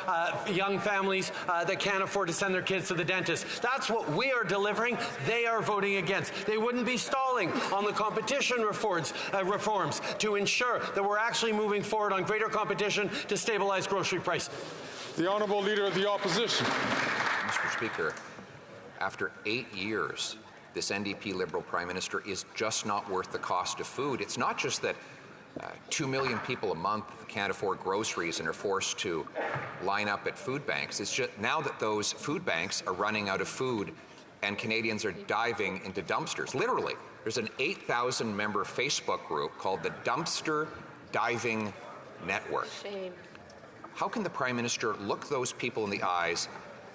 young families that can't afford to send their kids to the dentist. That's what we are delivering. They are voting against. They wouldn't be stalling on the competition reforms to ensure that we're actually moving forward on greater competition to stabilize grocery prices. The Honourable Leader of the Opposition. Mr. Speaker, after 8 years, this NDP Liberal Prime Minister is just not worth the cost of food. It's not just that 2 million people a month can't afford groceries and are forced to line up at food banks. It's just now that those food banks are running out of food and Canadians are diving into dumpsters. Literally, there's an 8,000-member Facebook group called the Dumpster Diving Network. Shame. How can the Prime Minister look those people in the eyes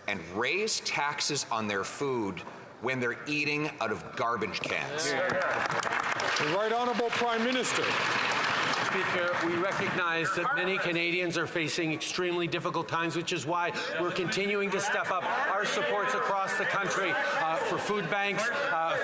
and raise taxes on their food when they're eating out of garbage cans? The Right Honourable Prime Minister. Speaker, we recognize that many Canadians are facing extremely difficult times, which is why we're continuing to step up our supports across the country for food banks,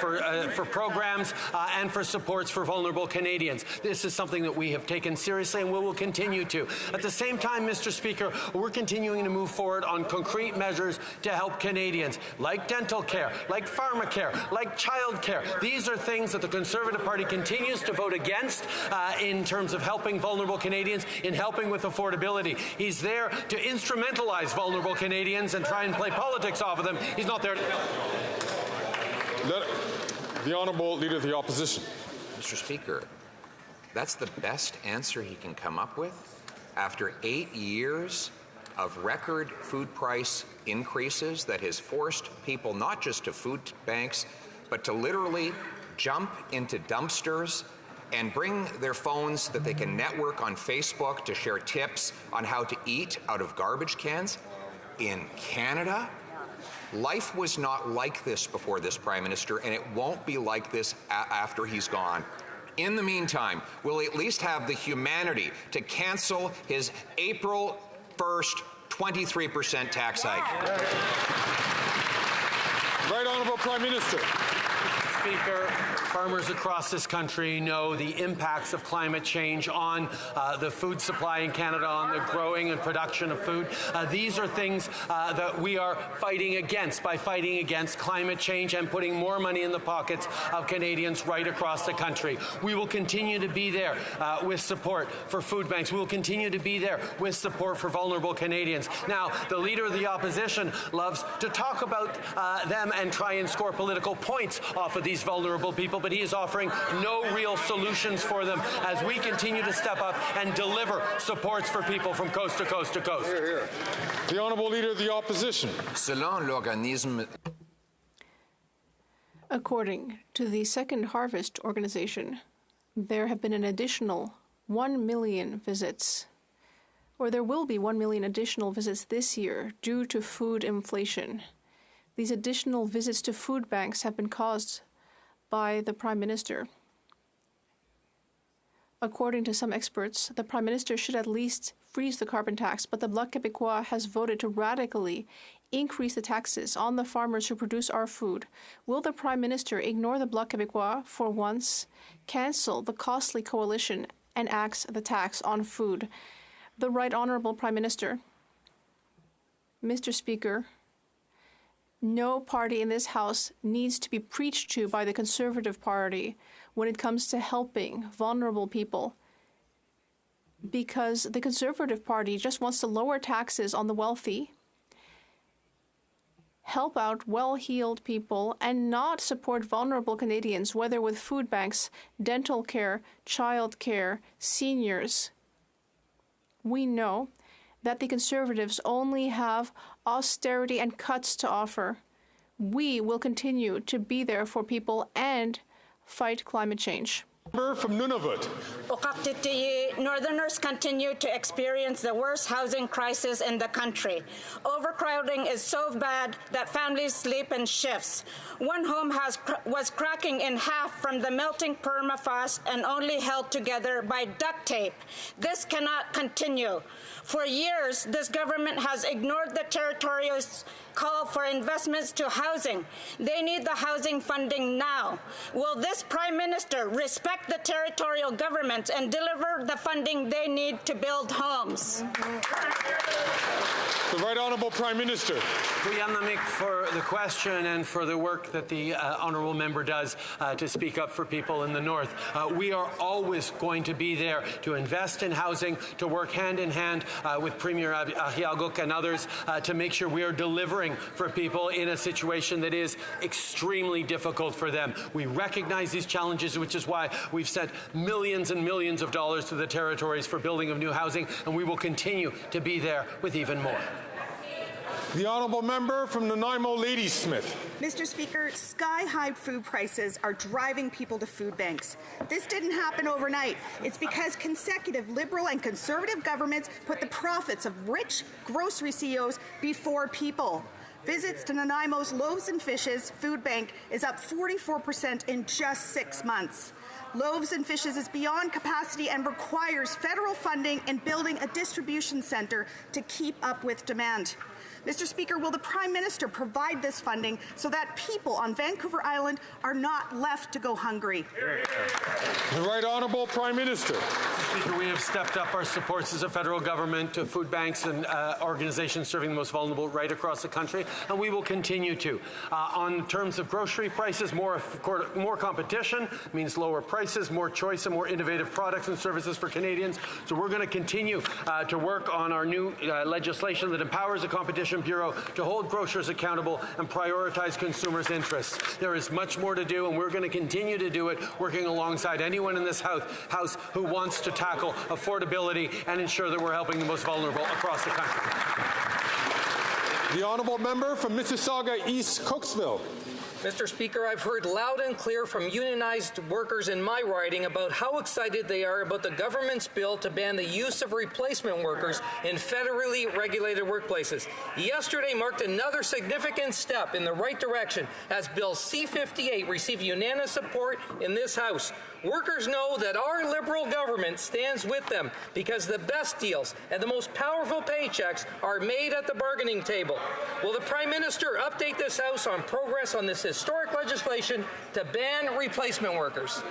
for programs, and for supports for vulnerable Canadians. This is something that we have taken seriously and we will continue to. At the same time, Mr. Speaker, we're continuing to move forward on concrete measures to help Canadians, like dental care, like pharmacare, like child care. These are things that the Conservative Party continues to vote against in terms of helping vulnerable Canadians, in helping with affordability. He's there to instrumentalize vulnerable Canadians and try and play politics off of them. He's not there to... The Honourable Leader of the Opposition. Mr. Speaker, that's the best answer he can come up with after 8 years of record food price increases that has forced people not just to food banks, but to literally jump into dumpsters and bring their phones that they can network on Facebook to share tips on how to eat out of garbage cans. In Canada, life was not like this before this Prime Minister, and it won't be like this after he's gone. In the meantime, we'll at least have the humanity to cancel his April 1st 23% tax hike. Right Honourable Prime Minister. Speaker, farmers across this country know the impacts of climate change on the food supply in Canada, on the growing and production of food. These are things that we are fighting against by fighting against climate change and putting more money in the pockets of Canadians right across the country. We will continue to be there with support for food banks. We will continue to be there with support for vulnerable Canadians. Now, the Leader of the Opposition loves to talk about them and try and score political points off of these vulnerable people, but he is offering no real solutions for them as we continue to step up and deliver supports for people from coast to coast to coast. The Honourable Leader of the Opposition. Selon l'organisme... According to the Second Harvest organization, there have been an additional 1 million visits, or there will be 1 million additional visits this year due to food inflation. These additional visits to food banks have been caused by the Prime Minister. According to some experts, the Prime Minister should at least freeze the carbon tax, but the Bloc Québécois has voted to radically increase the taxes on the farmers who produce our food. Will the Prime Minister ignore the Bloc Québécois for once, cancel the costly coalition, and axe the tax on food? The Right Honourable Prime Minister. Mr. Speaker, no party in this House needs to be preached to by the Conservative Party when it comes to helping vulnerable people, because the Conservative Party just wants to lower taxes on the wealthy, help out well-heeled people, and not support vulnerable Canadians, whether with food banks, dental care, child care, seniors. We know that the Conservatives only have austerity and cuts to offer. We will continue to be there for people and fight climate change. Member from Nunavut. Uqaqtitiyi, Northerners continue to experience the worst housing crisis in the country. Overcrowding is so bad that families sleep in shifts. One home was cracking in half from the melting permafrost and only held together by duct tape. This cannot continue. For years, this government has ignored the territorial's call for investments to housing. They need the housing funding now. Will this Prime Minister respect the territorial governments and deliver the funding they need to build homes? The Right Honourable Prime Minister. Kuyanamik for the question and for the work that the honourable member does to speak up for people in the north. We are always going to be there to invest in housing, to work hand in hand with Premier Ahiaguk and others to make sure we are delivering for people in a situation that is extremely difficult for them. We recognize these challenges, which is why we've sent millions and millions of dollars to the territories for building of new housing, and we will continue to be there with even more. The Honourable Member from Nanaimo Ladysmith. Mr. Speaker, sky-high food prices are driving people to food banks. This didn't happen overnight. It's because consecutive Liberal and Conservative governments put the profits of rich grocery CEOs before people. Visits to Nanaimo's Loaves and Fishes food bank is up 44% in just 6 months. Loaves and Fishes is beyond capacity and requires federal funding in building a distribution centre to keep up with demand. Mr. Speaker, will the Prime Minister provide this funding so that people on Vancouver Island are not left to go hungry? The Right Honourable Prime Minister. Mr. Speaker, we have stepped up our supports as a federal government to food banks and organizations serving the most vulnerable right across the country, and we will continue to. On terms of grocery prices, more competition means lower prices, more choice, and more innovative products and services for Canadians. So we're going to continue to work on our new legislation that empowers the Competition Bureau to hold grocers accountable and prioritize consumers' interests. There is much more to do, and we're going to continue to do it, working alongside anyone in this house who wants to tackle affordability and ensure that we're helping the most vulnerable across the country. The Honourable Member from Mississauga East Cooksville. Mr. Speaker, I've heard loud and clear from unionized workers in my riding about how excited they are about the government's bill to ban the use of replacement workers in federally regulated workplaces. Yesterday marked another significant step in the right direction as Bill C-58 received unanimous support in this House. Workers know that our Liberal government stands with them because the best deals and the most powerful paychecks are made at the bargaining table. Will the Prime Minister update this House on progress on this historic legislation to ban replacement workers?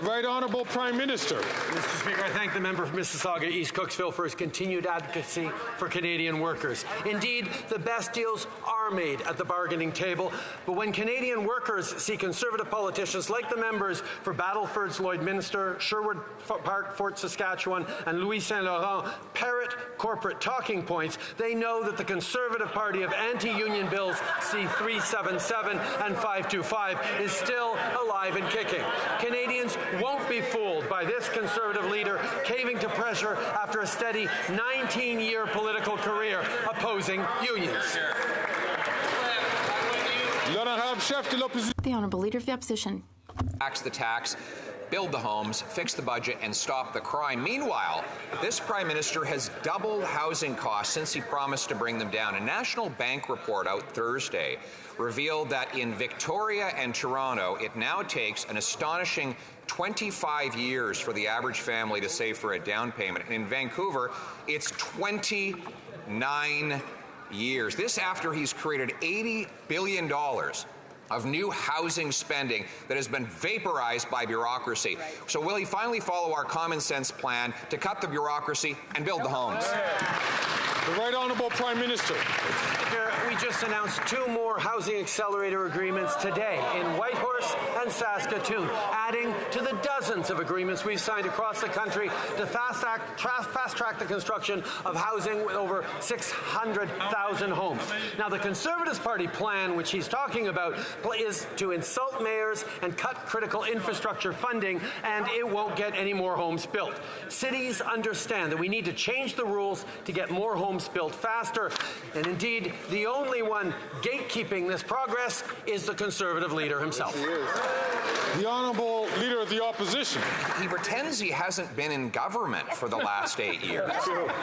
Right Honourable Prime Minister. Mr. Speaker, I thank the member from Mississauga East Cooksville for his continued advocacy for Canadian workers. Indeed, the best deals are made at the bargaining table, but when Canadian workers see Conservative politicians like the members for Battleford's Lloydminster, Sherwood Park, Fort Saskatchewan, and Louis Saint Laurent parrot corporate talking points, they know that the Conservative Party of anti-union bills C-377 and 525 is still alive and kicking. Canadians won't be fooled by this Conservative leader caving to pressure after a steady 19-year political career opposing unions. The Honourable Leader of the Opposition. Tax the tax, build the homes, fix the budget, and stop the crime. Meanwhile, this Prime Minister has doubled housing costs since he promised to bring them down. A National Bank report out Thursday revealed that in Victoria and Toronto, it now takes an astonishing 25 years for the average family to save for a down payment. And in Vancouver, it's 29 years. This after he's created $80 billion of new housing spending that has been vaporized by bureaucracy. So will he finally follow our common sense plan to cut the bureaucracy and build the homes? The Right Honourable Prime Minister. We just announced 2 more housing accelerator agreements today in Whitehorse and Saskatoon, adding to the dozens of agreements we've signed across the country to fast-track the construction of housing with over 600,000 homes. Now, the Conservatives Party plan, which he's talking about, is to insult mayors and cut critical infrastructure funding, and it won't get any more homes built. Cities understand that we need to change the rules to get more homes built faster, and indeed, the only only one gatekeeping this progress is the Conservative leader himself. The Honourable Leader of the Opposition. He pretends he hasn't been in government for the last 8 years.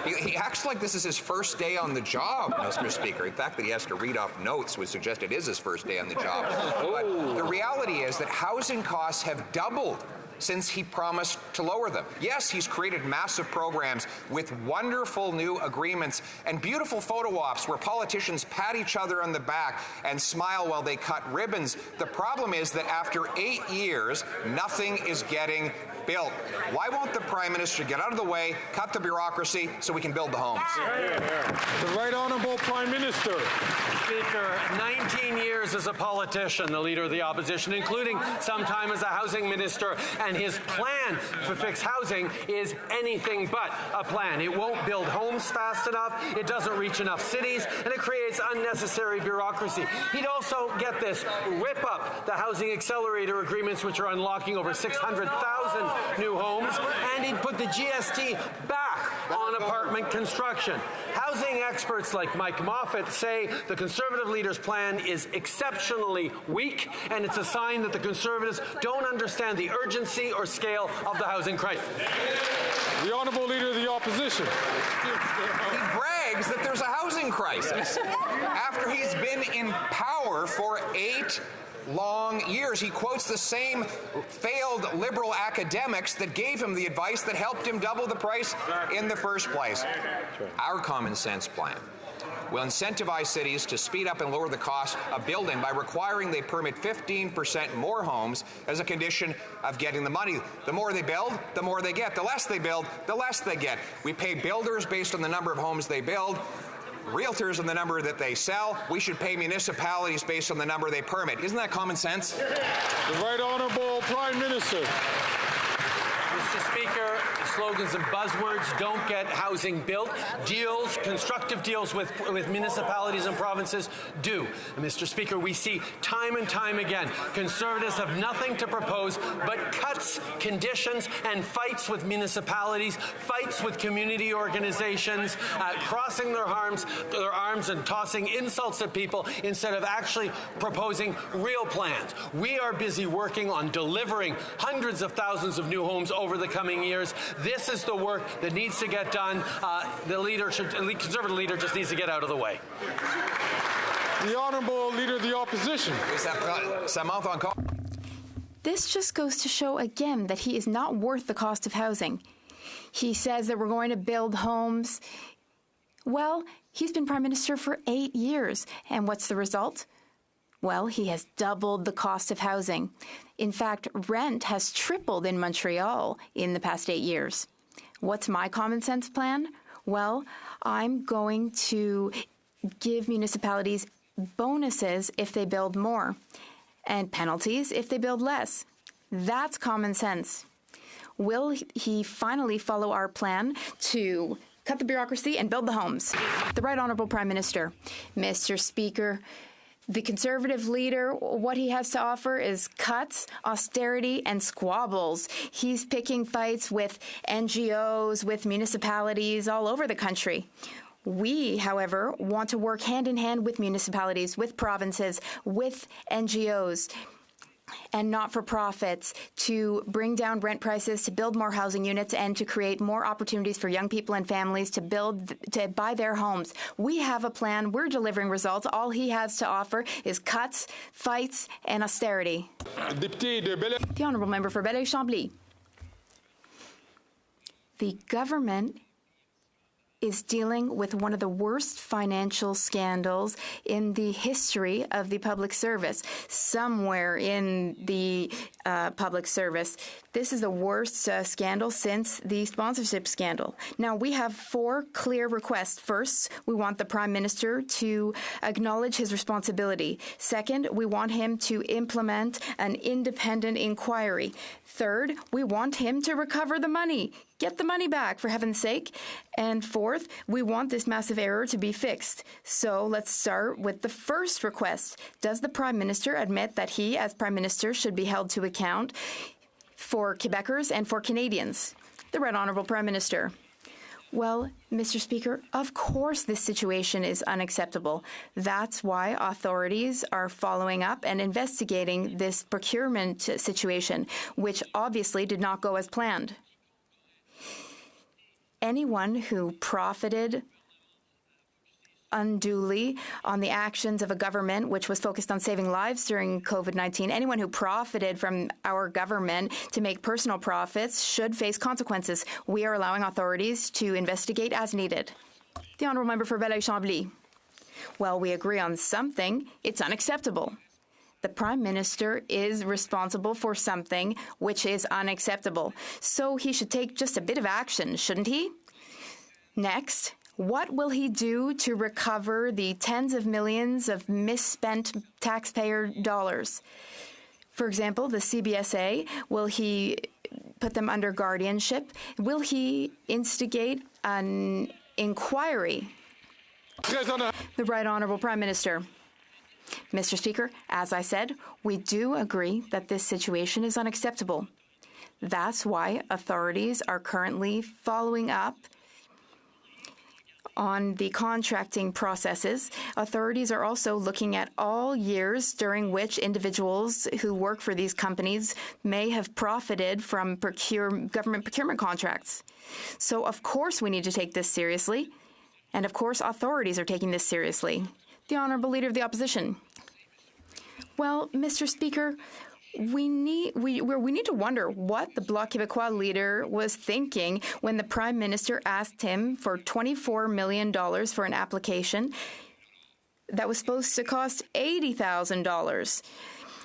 He acts like this is his first day on the job, Mr. Speaker. In fact, that he has to read off notes would suggest it is his first day on the job. But the reality is that housing costs have doubled since he promised to lower them. Yes, he's created massive programs with wonderful new agreements and beautiful photo ops where politicians pat each other on the back and smile while they cut ribbons. The problem is that after 8 years, nothing is getting built. Why won't the Prime Minister get out of the way, cut the bureaucracy, so we can build the homes? The Right Honourable Prime Minister. Speaker, 19 years as a politician, the Leader of the Opposition, including some time as a housing minister, and his plan to fix housing is anything but a plan. It won't build homes fast enough, it doesn't reach enough cities, and it creates unnecessary bureaucracy. He'd also, get this, rip up the housing accelerator agreements, which are unlocking over 600,000 new homes, and he'd put the GST back on apartment construction. Housing experts like Mike Moffat say the Conservative leader's plan is exceptionally weak, and it's a sign that the Conservatives don't understand the urgency or scale of the housing crisis. The Honourable Leader of the Opposition. He brags that there's a housing crisis after he's been in power for 8 long years. He quotes the same failed liberal academics that gave him the advice that helped him double the price in the first place. Our common sense plan will incentivize cities to speed up and lower the cost of building by requiring they permit 15% more homes as a condition of getting the money. The more they build, the more they get. The less they build, the less they get. We pay builders based on the number of homes they build, realtors on the number that they sell. We should pay municipalities based on the number they permit. Isn't that common sense? The Right Honourable Prime Minister. Mr. Speaker, slogans and buzzwords don't get housing built. Deals, constructive deals with municipalities and provinces do. And Mr. Speaker, we see time and time again, Conservatives have nothing to propose but cuts, conditions, and fights with municipalities, fights with community organizations, crossing their arms and tossing insults at people instead of actually proposing real plans. We are busy working on delivering hundreds of thousands of new homes over the coming years. This is the work that needs to get done. The Conservative leader just needs to get out of the way. The Honourable Leader of the Opposition. This just goes to show again that he is not worth the cost of housing. He says that we're going to build homes. Well, he's been Prime Minister for 8 years. And what's the result? Well, he has doubled the cost of housing. In fact, rent has tripled in Montreal in the past 8 years. What's my common sense plan? Well, I'm going to give municipalities bonuses if they build more and penalties if they build less. That's common sense. Will he finally follow our plan to cut the bureaucracy and build the homes? The Right Honourable Prime Minister. Mr. Speaker, the Conservative leader, what he has to offer is cuts, austerity, and squabbles. He's picking fights with NGOs, with municipalities all over the country. We, however, want to work hand in hand with municipalities, with provinces, with NGOs and not-for-profits to bring down rent prices, to build more housing units, and to create more opportunities for young people and families to buy their homes. We have a plan. We're delivering results. All he has to offer is cuts, fights, and austerity. The Honourable Member for Belleuil-Chambly. The government is dealing with one of the worst financial scandals in the history of the public service, somewhere in the public service. This is the worst scandal since the sponsorship scandal. Now, we have 4 clear requests. First, we want the Prime Minister to acknowledge his responsibility. Second, we want him to implement an independent inquiry. Third, we want him to recover the money. Get the money back, for heaven's sake. And fourth, we want this massive error to be fixed. So let's start with the first request. Does the Prime Minister admit that he, as Prime Minister, should be held to account for Quebecers and for Canadians? The Right Honourable Prime Minister. Well, Mr. Speaker, of course this situation is unacceptable. That's why authorities are following up and investigating this procurement situation, which obviously did not go as planned. Anyone who profited unduly on the actions of a government which was focused on saving lives during COVID-19, anyone who profited from our government to make personal profits should face consequences. We are allowing authorities to investigate as needed. The Honourable Member for Belleuil-Chambly. Well, we agree on something. It's unacceptable. The Prime Minister is responsible for something which is unacceptable. So he should take just a bit of action, shouldn't he? Next, what will he do to recover the tens of millions of misspent taxpayer dollars? For example, the CBSA, will he put them under guardianship? Will he instigate an inquiry? The Right Honourable Prime Minister. Mr. Speaker, as I said, we do agree that this situation is unacceptable. That's why authorities are currently following up on the contracting processes. Authorities are also looking at all years during which individuals who work for these companies may have profited from government procurement contracts. So, of course, we need to take this seriously. And, of course, authorities are taking this seriously. The Honourable Leader of the Opposition. Well, Mr. Speaker, we need to wonder what the Bloc Québécois leader was thinking when the Prime Minister asked him for $24 million for an application that was supposed to cost $80,000.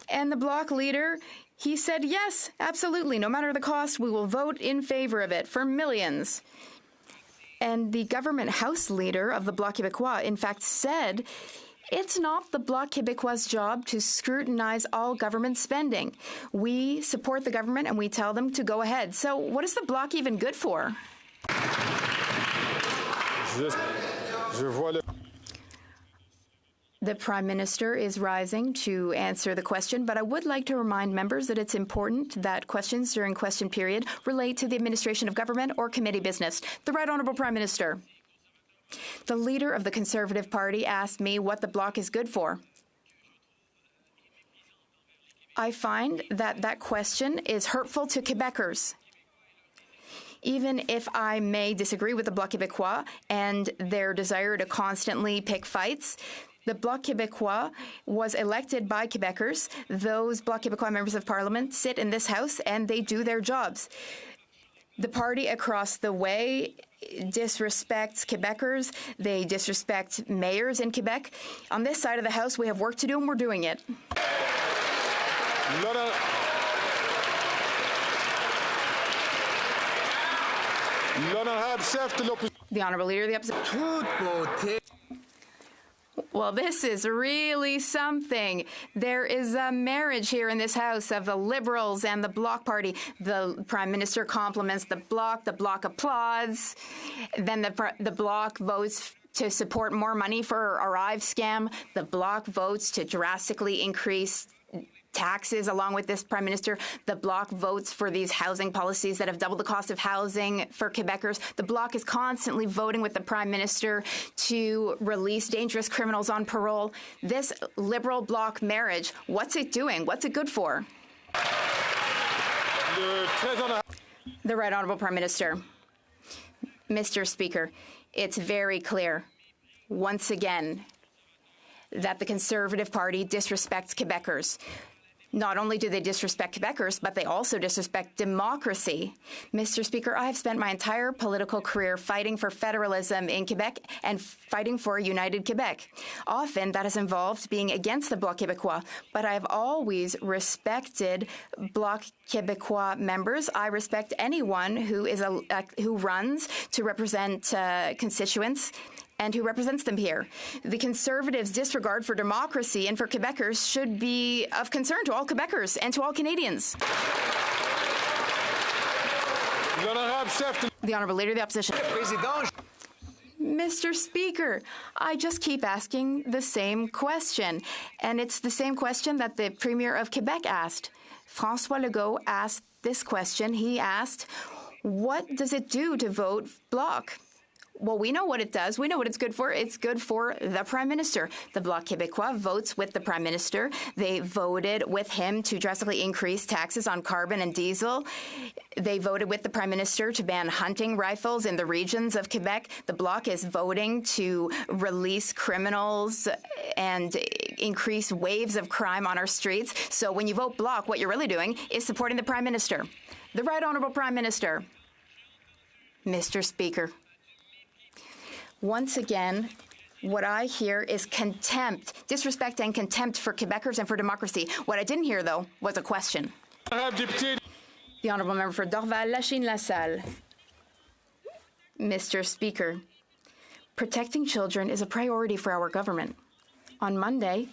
And the Bloc leader, he said, yes, absolutely, no matter the cost, we will vote in favor of it for millions. And the government House leader of the Bloc Québécois, in fact, said it's not the Bloc Québécois' job to scrutinize all government spending. We support the government and we tell them to go ahead. So what is the Bloc even good for? The Prime Minister is rising to answer the question, but I would like to remind members that it's important that questions during question period relate to the administration of government or committee business. The Right Honourable Prime Minister. The leader of the Conservative Party asked me what the Bloc is good for. I find that that question is hurtful to Quebecers. Even if I may disagree with the Bloc Québécois and their desire to constantly pick fights, the Bloc Québécois was elected by Quebecers. Those Bloc Québécois members of Parliament sit in this House and they do their jobs. The party across the way disrespects Quebecers. They disrespect mayors in Quebec. On this side of the House, we have work to do, and we're doing it. The Honourable Leader of the Opposition. Well, this is really something. There is a marriage here in this House of the Liberals and the Bloc Party. The Prime Minister compliments the Bloc applauds, then the Bloc votes to support more money for Arrive scam. The Bloc votes to drastically increase taxes along with this Prime Minister. The Bloc votes for these housing policies that have doubled the cost of housing for Quebecers. The Bloc is constantly voting with the Prime Minister to release dangerous criminals on parole. This Liberal Bloc marriage, what's it doing? What's it good for? The Right Honourable Prime Minister. Mr. Speaker, it's very clear, once again, that the Conservative Party disrespects Quebecers. Not only do they disrespect Quebecers, but they also disrespect democracy. Mr. Speaker, I have spent my entire political career fighting for federalism in Quebec and fighting for a united Quebec. Often that has involved being against the Bloc Québécois, but I have always respected Bloc Québécois members. I respect anyone who runs to represent constituents and who represents them here. The Conservatives' disregard for democracy and for Quebecers should be of concern to all Quebecers and to all Canadians. The Honourable Leader of the Opposition. Mr. Speaker, I just keep asking the same question, and it's the same question that the Premier of Quebec asked. François Legault asked this question. He asked, what does it do to vote Bloc? Well, we know what it does. We know what it's good for. It's good for the Prime Minister. The Bloc Québécois votes with the Prime Minister. They voted with him to drastically increase taxes on carbon and diesel. They voted with the Prime Minister to ban hunting rifles in the regions of Quebec. The Bloc is voting to release criminals and increase waves of crime on our streets. So when you vote Bloc, what you're really doing is supporting the Prime Minister. The Right Honourable Prime Minister. Mr. Speaker. Once again, what I hear is contempt, disrespect and contempt for Quebecers and for democracy. What I didn't hear, though, was a question. The Honourable Member for Dorval-Lachine-LaSalle. Mr. Speaker, protecting children is a priority for our government. On Monday,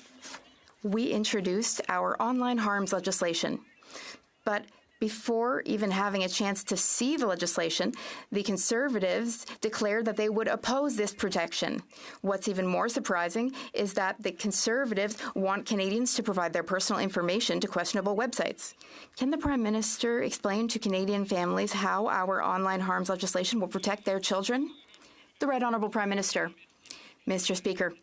we introduced our online harms legislation. But before even having a chance to see the legislation, the Conservatives declared that they would oppose this protection. What's even more surprising is that the Conservatives want Canadians to provide their personal information to questionable websites. Can the Prime Minister explain to Canadian families how our online harms legislation will protect their children? The Right Honourable Prime Minister. Mr. Speaker,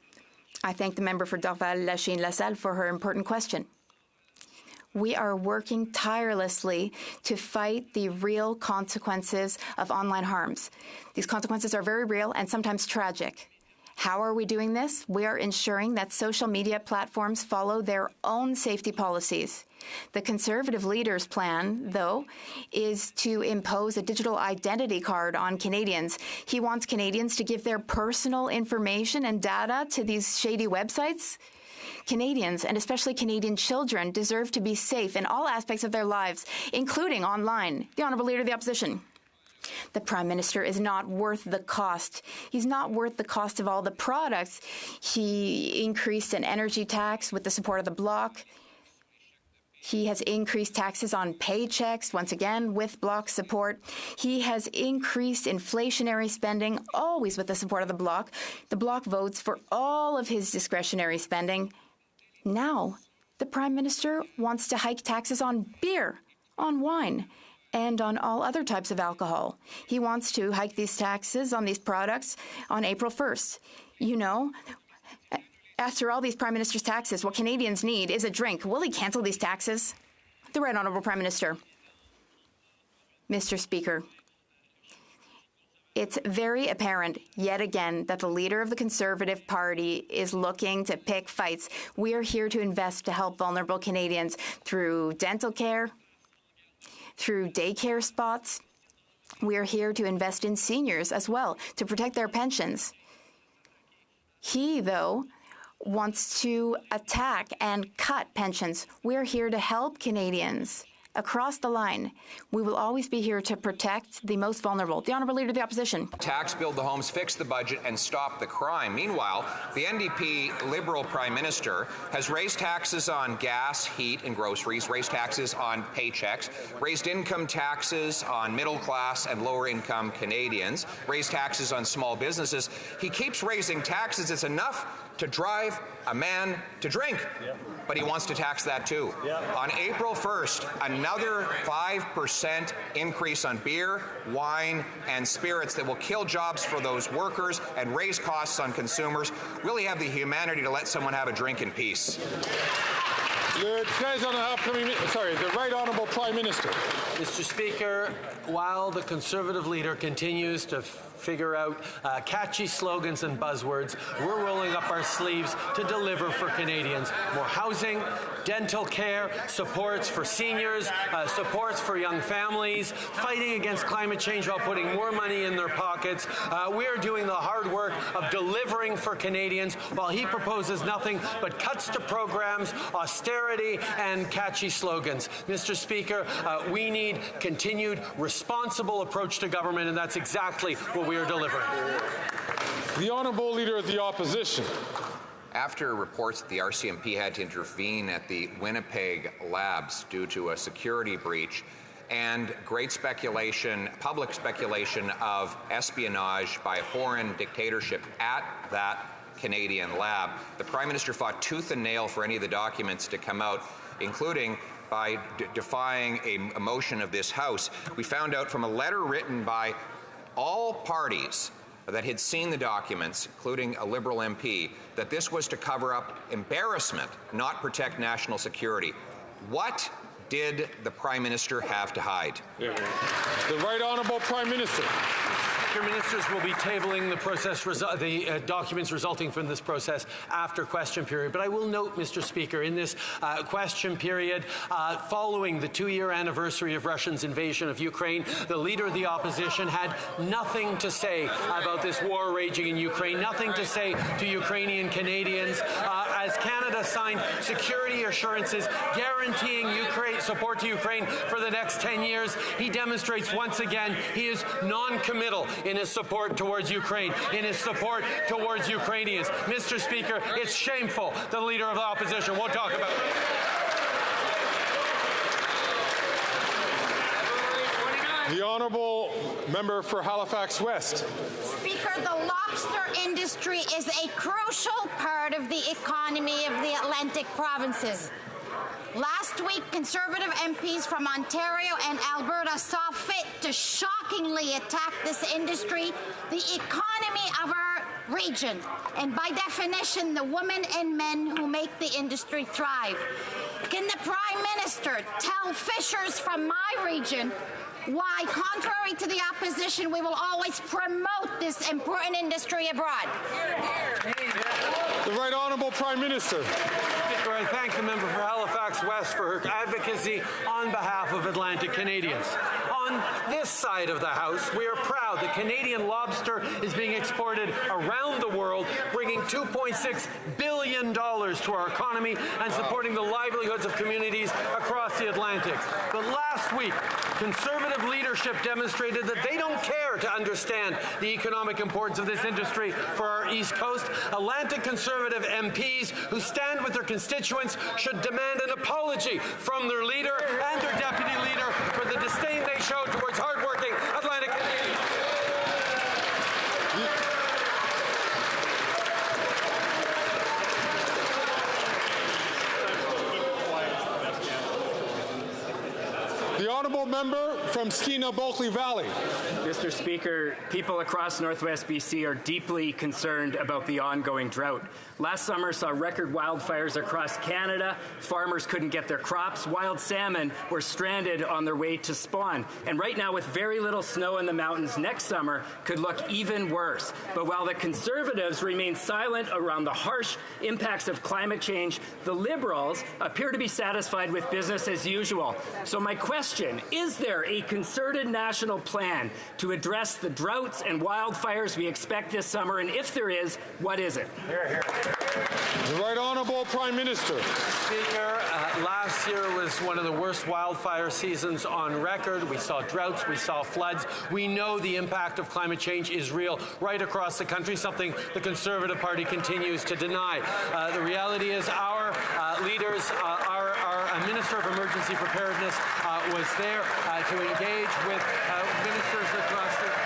I thank the member for Dorval-Lachine-LaSalle for her important question. We are working tirelessly to fight the real consequences of online harms. These consequences are very real and sometimes tragic. How are we doing this? We are ensuring that social media platforms follow their own safety policies. The Conservative leader's plan, though, is to impose a digital identity card on Canadians. He wants Canadians to give their personal information and data to these shady websites. Canadians, and especially Canadian children, deserve to be safe in all aspects of their lives, including online. The Honourable Leader of the Opposition. The Prime Minister is not worth the cost. He's not worth the cost of all the products. He increased an energy tax with the support of the Bloc. He has increased taxes on paychecks, once again, with Bloc support. He has increased inflationary spending, always with the support of the Bloc. The Bloc votes for all of his discretionary spending. Now, the Prime Minister wants to hike taxes on beer, on wine, and on all other types of alcohol. He wants to hike these taxes on these products on April 1st. You know, after all these Prime Minister's taxes, what Canadians need is a drink. Will he cancel these taxes? The Right Honourable Prime Minister. Mr. Speaker, it's very apparent, yet again, that the leader of the Conservative Party is looking to pick fights. We are here to invest to help vulnerable Canadians through dental care, through daycare spots. We are here to invest in seniors as well, to protect their pensions. He, though, wants to attack and cut pensions. We are here to help Canadians across the line. We will always be here to protect the most vulnerable. The Honourable Leader of the Opposition. Tax, build the homes, fix the budget, and stop the crime. Meanwhile, the NDP Liberal Prime Minister has raised taxes on gas, heat, and groceries, raised taxes on paychecks, raised income taxes on middle-class and lower-income Canadians, raised taxes on small businesses. He keeps raising taxes. It's enough to drive a man to drink. But he wants to tax that too. On April 1st, another 5% increase on beer, wine, and spirits that will kill jobs for those workers and raise costs on consumers. Will he have the humanity to let someone have a drink in peace? The Right Honourable Prime Minister. Mr. Speaker, while the Conservative leader continues to figure out catchy slogans and buzzwords, we're rolling up our sleeves to deliver for Canadians. More housing, dental care, supports for seniors, supports for young families, fighting against climate change while putting more money in their pockets. We are doing the hard work of delivering for Canadians while he proposes nothing but cuts to programs, austerity, and catchy slogans. Mr. Speaker, we need continued responsible approach to government, and that's exactly what we are delivering. The Honourable Leader of the Opposition. After reports that the RCMP had to intervene at the Winnipeg labs due to a security breach and great speculation, public speculation of espionage by a foreign dictatorship at that Canadian lab, the Prime Minister fought tooth and nail for any of the documents to come out, including by defying a motion of this House. We found out from a letter written by all parties that had seen the documents, including a Liberal MP, that this was to cover up embarrassment, not protect national security. What did the Prime Minister have to hide? The Right Honourable Prime Minister. Ministers will be tabling the documents resulting from this process after question period. But I will note, Mr. Speaker, in this question period, following the 2-year anniversary of Russia's invasion of Ukraine, the Leader of the Opposition had nothing to say about this war raging in Ukraine, nothing to say to Ukrainian Canadians, as Canada signed security assurances guaranteeing support to Ukraine for the next 10 years. He demonstrates once again he is non-committal in his support towards Ukraine, in his support towards Ukrainians. Mr. Speaker, it's shameful the Leader of the Opposition won't talk about it. The Honourable Member for Halifax West. Speaker, the lobster industry is a crucial part of the economy of the Atlantic provinces. Last week, Conservative MPs from Ontario and Alberta saw fit to shockingly attack this industry, the economy of our region, and by definition, the women and men who make the industry thrive. Can the Prime Minister tell fishers from my region why, contrary to the opposition, we will always promote this important industry abroad? The Right Honourable Prime Minister. Speaker, I thank the member for Halifax West for her advocacy on behalf of Atlantic Canadians. On this side of the House, we are proud that Canadian lobster is being exported around the world, bringing $2.6 billion to our economy and supporting the livelihoods of communities across the Atlantic. But last week, Conservative leadership demonstrated that they don't care to understand the economic importance of this industry for our East Coast. Atlantic Conservative MPs who stand with their constituents should demand an apology from their leader and their deputy leader for the disdain they showed towards hardworking Atlantic Canadians. The Honourable Member from Skeena-Bulkley Valley. Mr. Speaker, people across Northwest BC are deeply concerned about the ongoing drought. Last summer saw record wildfires across Canada. Farmers couldn't get their crops. Wild salmon were stranded on their way to spawn. And right now, with very little snow in the mountains, next summer could look even worse. But while the Conservatives remain silent around the harsh impacts of climate change, the Liberals appear to be satisfied with business as usual. So my question, is there a concerted national plan to address the droughts and wildfires we expect this summer? And if there is, what is it? The Right Honourable Prime Minister. Speaker, last year was one of the worst wildfire seasons on record. We saw droughts, we saw floods. We know the impact of climate change is real right across the country, something the Conservative Party continues to deny. The reality is our leaders, our Minister of Emergency Preparedness was there to engage with ministers across the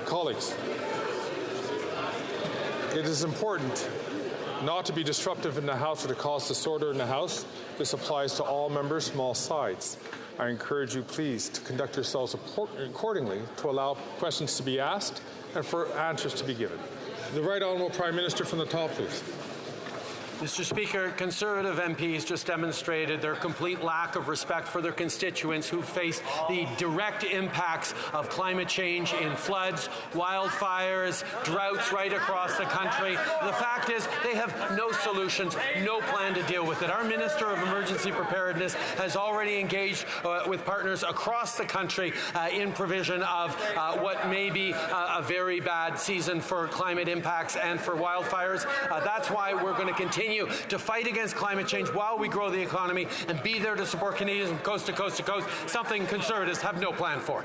Colleagues, it is important not to be disruptive in the House or to cause disorder in the House. This applies to all members from all sides. I encourage you, please, to conduct yourselves accordingly to allow questions to be asked and for answers to be given. The Right Honourable Prime Minister from the top, please. Mr. Speaker, Conservative MPs just demonstrated their complete lack of respect for their constituents who face the direct impacts of climate change in floods, wildfires, droughts right across the country. The fact is they have no solutions, no plan to deal with it. Our Minister of Emergency Preparedness has already engaged with partners across the country in provision of what may be a very bad season for climate impacts and for wildfires. That's why we're going to continue to fight against climate change while we grow the economy and be there to support Canadians from coast to coast to coast, something Conservatives have no plan for.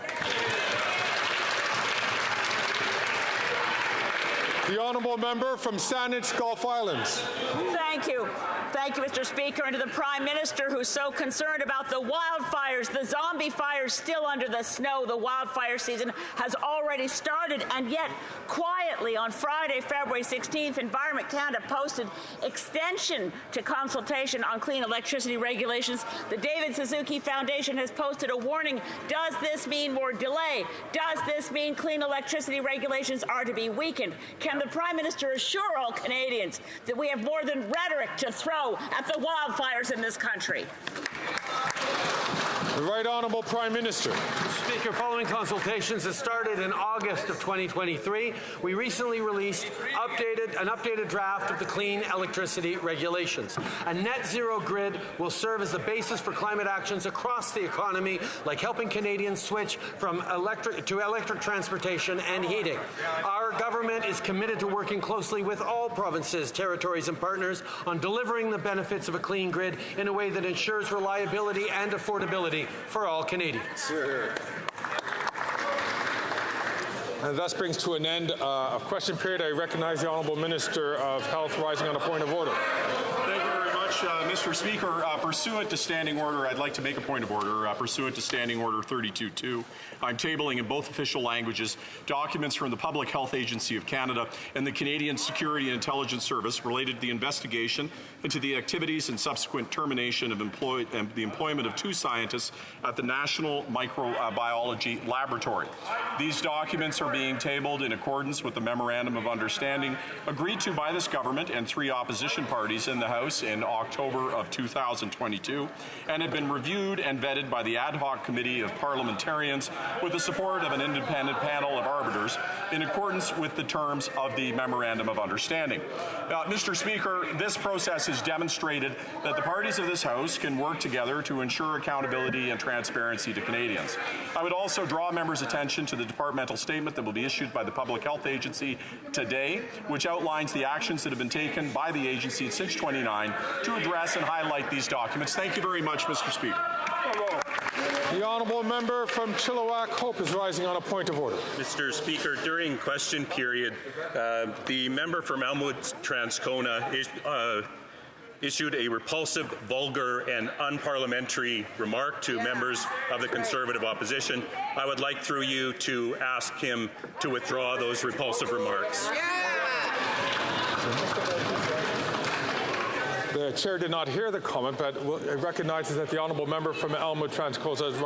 The honourable member from Saanich, Gulf Islands. Thank you. Thank you, Mr. Speaker, and to the Prime Minister, who's so concerned about the wildfires, the zombie fires still under the snow. The wildfire season has already started, and yet, quietly, on Friday, February 16th, Environment Canada posted extension to consultation on clean electricity regulations. The David Suzuki Foundation has posted a warning. Does this mean more delay? Does this mean clean electricity regulations are to be weakened? Can the Prime Minister assure all Canadians that we have more than rhetoric to throw at the wildfires in this country? The Right Honourable Prime Minister. Mr. Speaker, following consultations that started in August of 2023, we recently released an updated draft of the clean electricity regulations. A net zero grid will serve as the basis for climate actions across the economy, like helping Canadians switch from electric transportation and heating. Our government is committed to working closely with all provinces, territories and partners on delivering the benefits of a clean grid in a way that ensures reliability and affordability for all Canadians. And thus brings to an end a question period. I recognize the Honourable Minister of Health rising on a point of order. Thank you very much, Mr. Speaker. Pursuant to standing order, I'd like to make a point of order. Pursuant to standing order 32.2, I'm tabling in both official languages documents from the Public Health Agency of Canada and the Canadian Security and Intelligence Service related to the investigation into the activities and subsequent termination of the employment of 2 scientists at the National Microbiology Laboratory. These documents are being tabled in accordance with the Memorandum of Understanding agreed to by this government and 3 opposition parties in the House in October of 2022 and have been reviewed and vetted by the Ad Hoc Committee of Parliamentarians with the support of an independent panel of arbiters in accordance with the terms of the Memorandum of Understanding. Mr. Speaker, this process has demonstrated that the parties of this House can work together to ensure accountability and transparency to Canadians. I would also draw members' attention to the departmental statement that will be issued by the Public Health Agency today, which outlines the actions that have been taken by the agency since 2009 to address and highlight these documents. Thank you very much, Mr. Speaker. The honourable member from Chilliwack Hope is rising on a point of order. Mr. Speaker, during question period, the member from Elmwood Transcona issued a repulsive, vulgar, and unparliamentary remark to members of the Conservative opposition. I would like, through you, to ask him to withdraw those repulsive remarks. The chair did not hear the comment, but recognizes that the honourable member from Elmwood Transcona is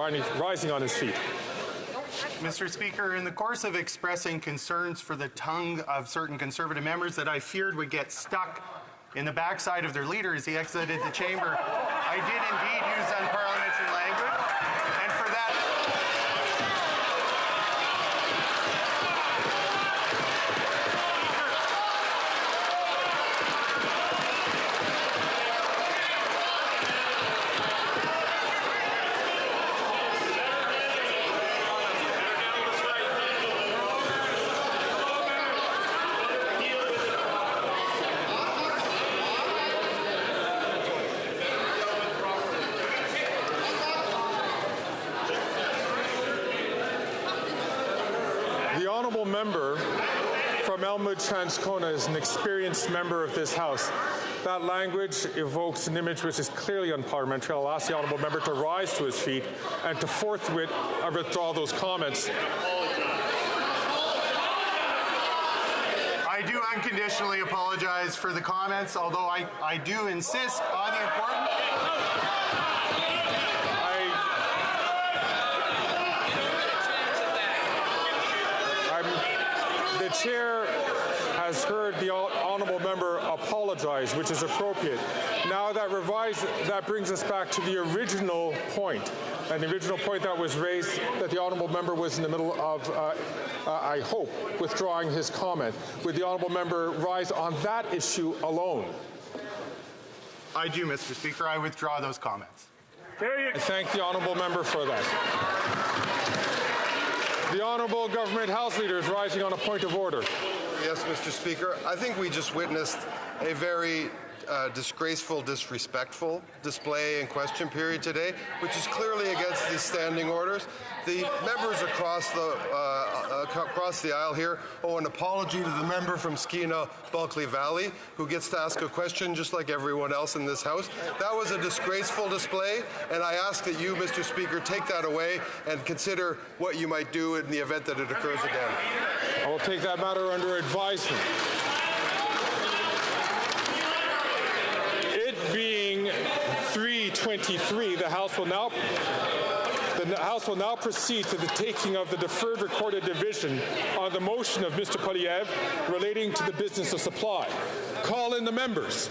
rising on his feet. Mr. Speaker, in the course of expressing concerns for the tongue of certain Conservative members that I feared would get stuck in the backside of their leader as he exited the chamber, I did indeed use unparliamentary language, and for that, The honourable member from Elmwood Transcona is an experienced member of this House. That language evokes an image which is clearly unparliamentary. I'll ask the honourable member to rise to his feet and to forthwith withdraw those comments. I do unconditionally apologize for the comments, although I do insist on the importance. The chair has heard the honourable honourable member apologize, which is appropriate. Now that brings us back to the original point. And the original point that was raised, that the honourable member was in the middle of, I hope, withdrawing his comment. Would the honourable member rise on that issue alone? I do, Mr. Speaker. I withdraw those comments. I thank the honourable member for that. The Honourable Government House Leader is rising on a point of order. Yes, Mr. Speaker. I think we just witnessed a very disgraceful, disrespectful display and question period today, which is clearly against the standing orders. The members across the aisle here owe an apology to the member from Skeena Bulkley Valley, who gets to ask a question just like everyone else in this House. That was a disgraceful display, and I ask that you, Mr. Speaker, take that away and consider what you might do in the event that it occurs again. I will take that matter under advisement. It being 3:23, the House will now proceed to the taking of the deferred recorded division on the motion of Mr. Poilievre relating to the business of supply. Call in the members.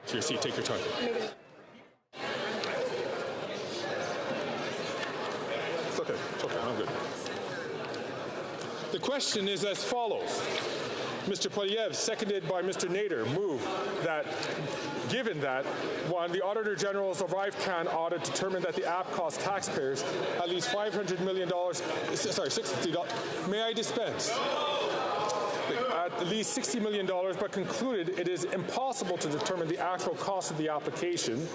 To your seat, take your time. It's okay, I'm good. The question is as follows. Mr. Poilievre, seconded by Mr. Nader, move that, given that, one, the Auditor General's ArriveCAN audit determined that the app cost taxpayers at least $500 million, $650, may I dispense? At least $60 million, but concluded it is impossible to determine the actual cost of the application.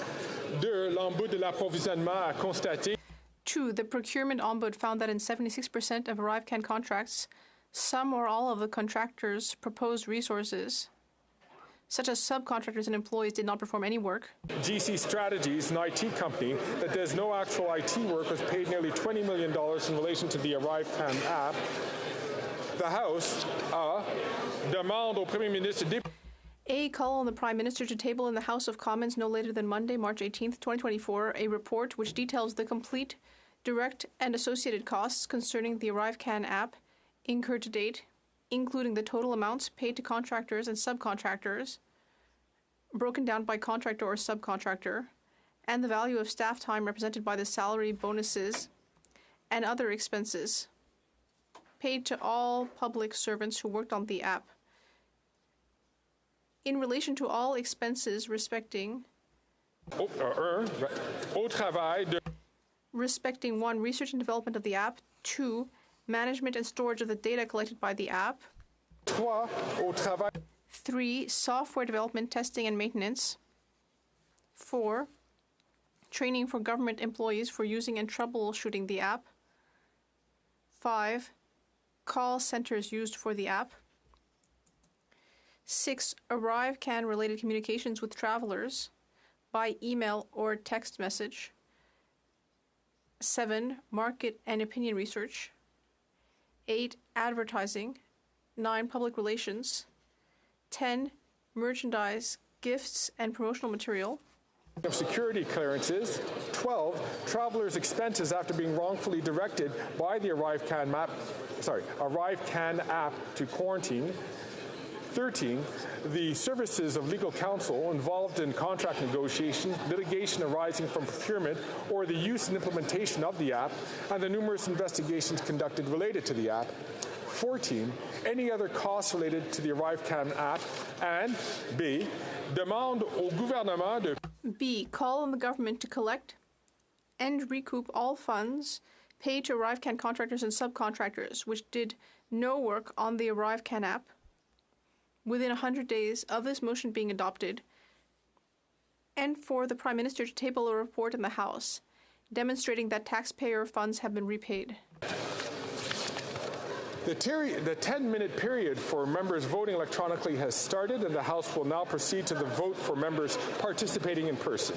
Deux, l'Ombudsman de l'approvisionnement a constaté. Two, the procurement ombud found that in 76% of ArriveCAN contracts, some or all of the contractors' proposed resources, such as subcontractors and employees, did not perform any work. GC Strategies, an IT company that does no actual IT work, was paid nearly $20 million in relation to the ArriveCAN app. The House demande au Premier ministre. A call on the Prime Minister to table in the House of Commons no later than Monday, March 18th, 2024, a report which details the complete, direct, and associated costs concerning the ArriveCAN app incurred to date, including the total amounts paid to contractors and subcontractors, broken down by contractor or subcontractor, and the value of staff time represented by the salary, bonuses, and other expenses paid to all public servants who worked on the app. In relation to all expenses respecting respecting 1, research and development of the app, 2, management and storage of the data collected by the app, 3, software development, testing, and maintenance, 4, training for government employees for using and troubleshooting the app, 5, call centers used for the app, 6, ArriveCAN related communications with travelers by email or text message, 7, market and opinion research, 8, advertising, 9, public relations, 10, merchandise, gifts, and promotional material, of security clearances. 12, travelers' expenses after being wrongfully directed by the ArriveCAN app to quarantine. 13, the services of legal counsel involved in contract negotiation, litigation arising from procurement, or the use and implementation of the app, and the numerous investigations conducted related to the app. 14, any other costs related to the ArriveCAN app. And B, demande au gouvernement de... B, call on the government to collect and recoup all funds paid to ArriveCAN contractors and subcontractors which did no work on the ArriveCAN app within 100 days of this motion being adopted, and for the Prime Minister to table a report in the House demonstrating that taxpayer funds have been repaid. The 10-minute period for members voting electronically has started, and the House will now proceed to the vote for members participating in person.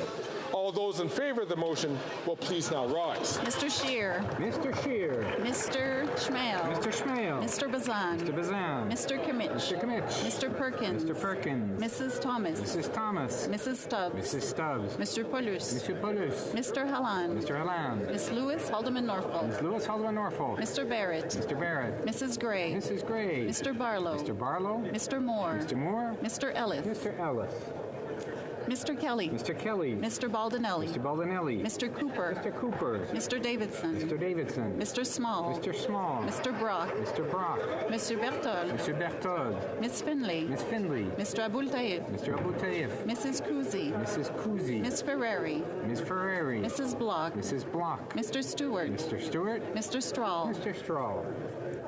All those in favor of the motion will please now rise. Mr. Scheer. Mr. Scheer. Mr. Schmale. Mr. Schmale. Mr. Bazan. Mr. Bazan. Mr. Kimmich. Mr. Kimmich. Mr. Perkins. Mr. Perkins. Mrs. Thomas. Mrs. Thomas. Mrs. Stubbs. Mrs. Stubbs. Mr. Paulus. Mr. Paulus. Mr. Halland. Mr. Halland. Miss Lewis, Haldeman Norfolk. Ms. Lewis, Haldeman Norfolk. Mr. Barrett. Mr. Barrett. Mrs. Gray. Mrs. Gray. Mr. Barlow. Mr. Barlow. Mr. Moore. Mr. Moore. Mr. Ellis. Mr. Ellis. Mr. Kelly. Mr. Kelly. Mr. Baldinelli. Mr. Baldinelli. Mr. Cooper. Mr. Cooper. Mr. Davidson. Mr. Davidson. Mr. Small. Mr. Small. Mr. Brock. Mr. Brock. Mr. Berthold. Mr. Berthold. Miss Finley. Miss Finley. Mr. Abul Taib. Mr. Abul Taib. Mrs. Kuzi. Mrs. Kuzi. Miss Ferrari. Ms. Ferrari. Mrs. Block. Mrs. Block. Mr. Stewart. Mr. Stewart. Mr. Strahl. Mr. Strahl.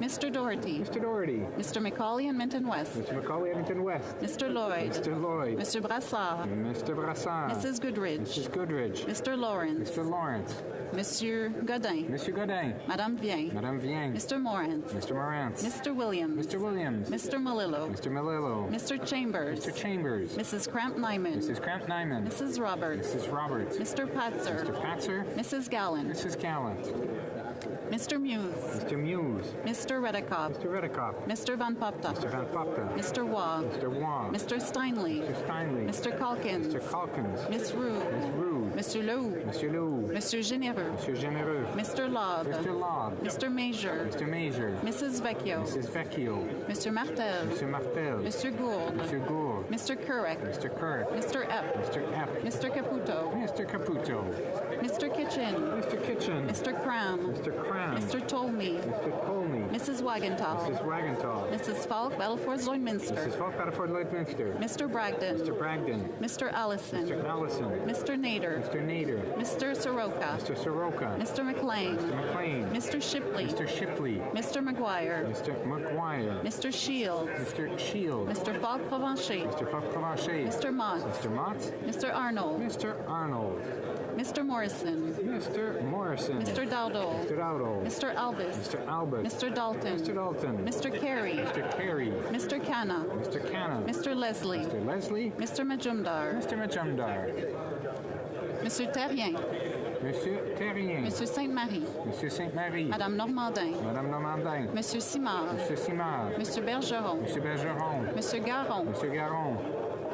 Mr. Doherty. Mr. Doherty. Mr. Macaulay and Minton West. Mr. Macaulay, Edmonton West. Mr. Lloyd. Mr. Lloyd. Mr. Brassard. Mr. Brassard. Mrs. Goodridge. Mrs. Goodridge. Mr. Lawrence. Mr. Lawrence. Monsieur Godin. Monsieur Godin. Madame Vien. Madame Vien. Mr. Morantz. Mr. Morantz. Mr. Williams. Mr. Williams. Mr. Malillo. Mr. Malillo. Mr. Chambers. Mr. Chambers. Mrs. Cramp-Nyman. Mrs. Cramp-Nyman. Mrs. Roberts. Mrs. Roberts. Mr. Patzer. Mr. Patzer. Mrs. Gallant. Mrs. Gallant. Mr. Muse. Mr. Muse. Mr. Redekop. Mr. Redekop. Mr. Van Popta. Mr. Van Popta. Mr. Waugh. Mr. Waugh. Mr. Steinley. Mr. Steinley. Mr. Calkins. Mr. Calkins. Miss Roux. Miss Roux. Monsieur Lehoux. Monsieur Lehoux. Monsieur Généreux. Monsieur Généreux. Mr. Lobb. Mr. Lobb. Mr. Major. Mr. Major. Mrs. Vecchio. Mrs. Vecchio. Mr. Martel. Mr. Martel. Mr. Gould. Mr. Gould. Mr. Kurek. Mr. Kurek. Mr. Epp. Mr. Epp. Mr. Caputo. Mr. Caputo. Mr. Kitchen. Mr. Kitchen. Mr. Cram. Mr. Cram. Mr. Tolmie. Mr. Tolmie. Mrs. Wagenthal. Mrs. Wagenthal. Mrs. Falk, Battleford Lloydminster. Mrs. Falk, Battleford Lloydminster. Mr. Bragdon. Mr. Bragdon. Mr. Allison. Mr. Allison. Mr. Nader. Mr. Nader. Mr. Soroka. Mr. Soroka. Mr. McLean. Mr. McLean. Mr. Shipley. Mr. Shipley. Mr. McGuire. Mr. McGuire. Mr. Shields. Mr. Shields. Mr. Falk Provencher. Mr. Falk Provencher. Mr. Mott. Mr. Mott. Mr. Arnold. Mr. Arnold. Mr. Morrison. Mr. Morrison. Mr. Dowdle. Mr. Dowdle. Mr. Albus. Mr. Albus. Mr. Dalton. Mr. Dalton. Mr. Carey. Mr. Carey. Mr. Canna. Mr. Canna. Mr. Leslie. Mr. Leslie. Mr. Majumdar. Mr. Majumdar. Monsieur Terrien. Monsieur Terrien. Monsieur Sainte-Marie. Monsieur Sainte-Marie. Madame Normandin. Madame Normandin. Monsieur Simard. Monsieur Simard. Monsieur Bergeron. Monsieur Bergeron. Monsieur Garon. Monsieur Garon.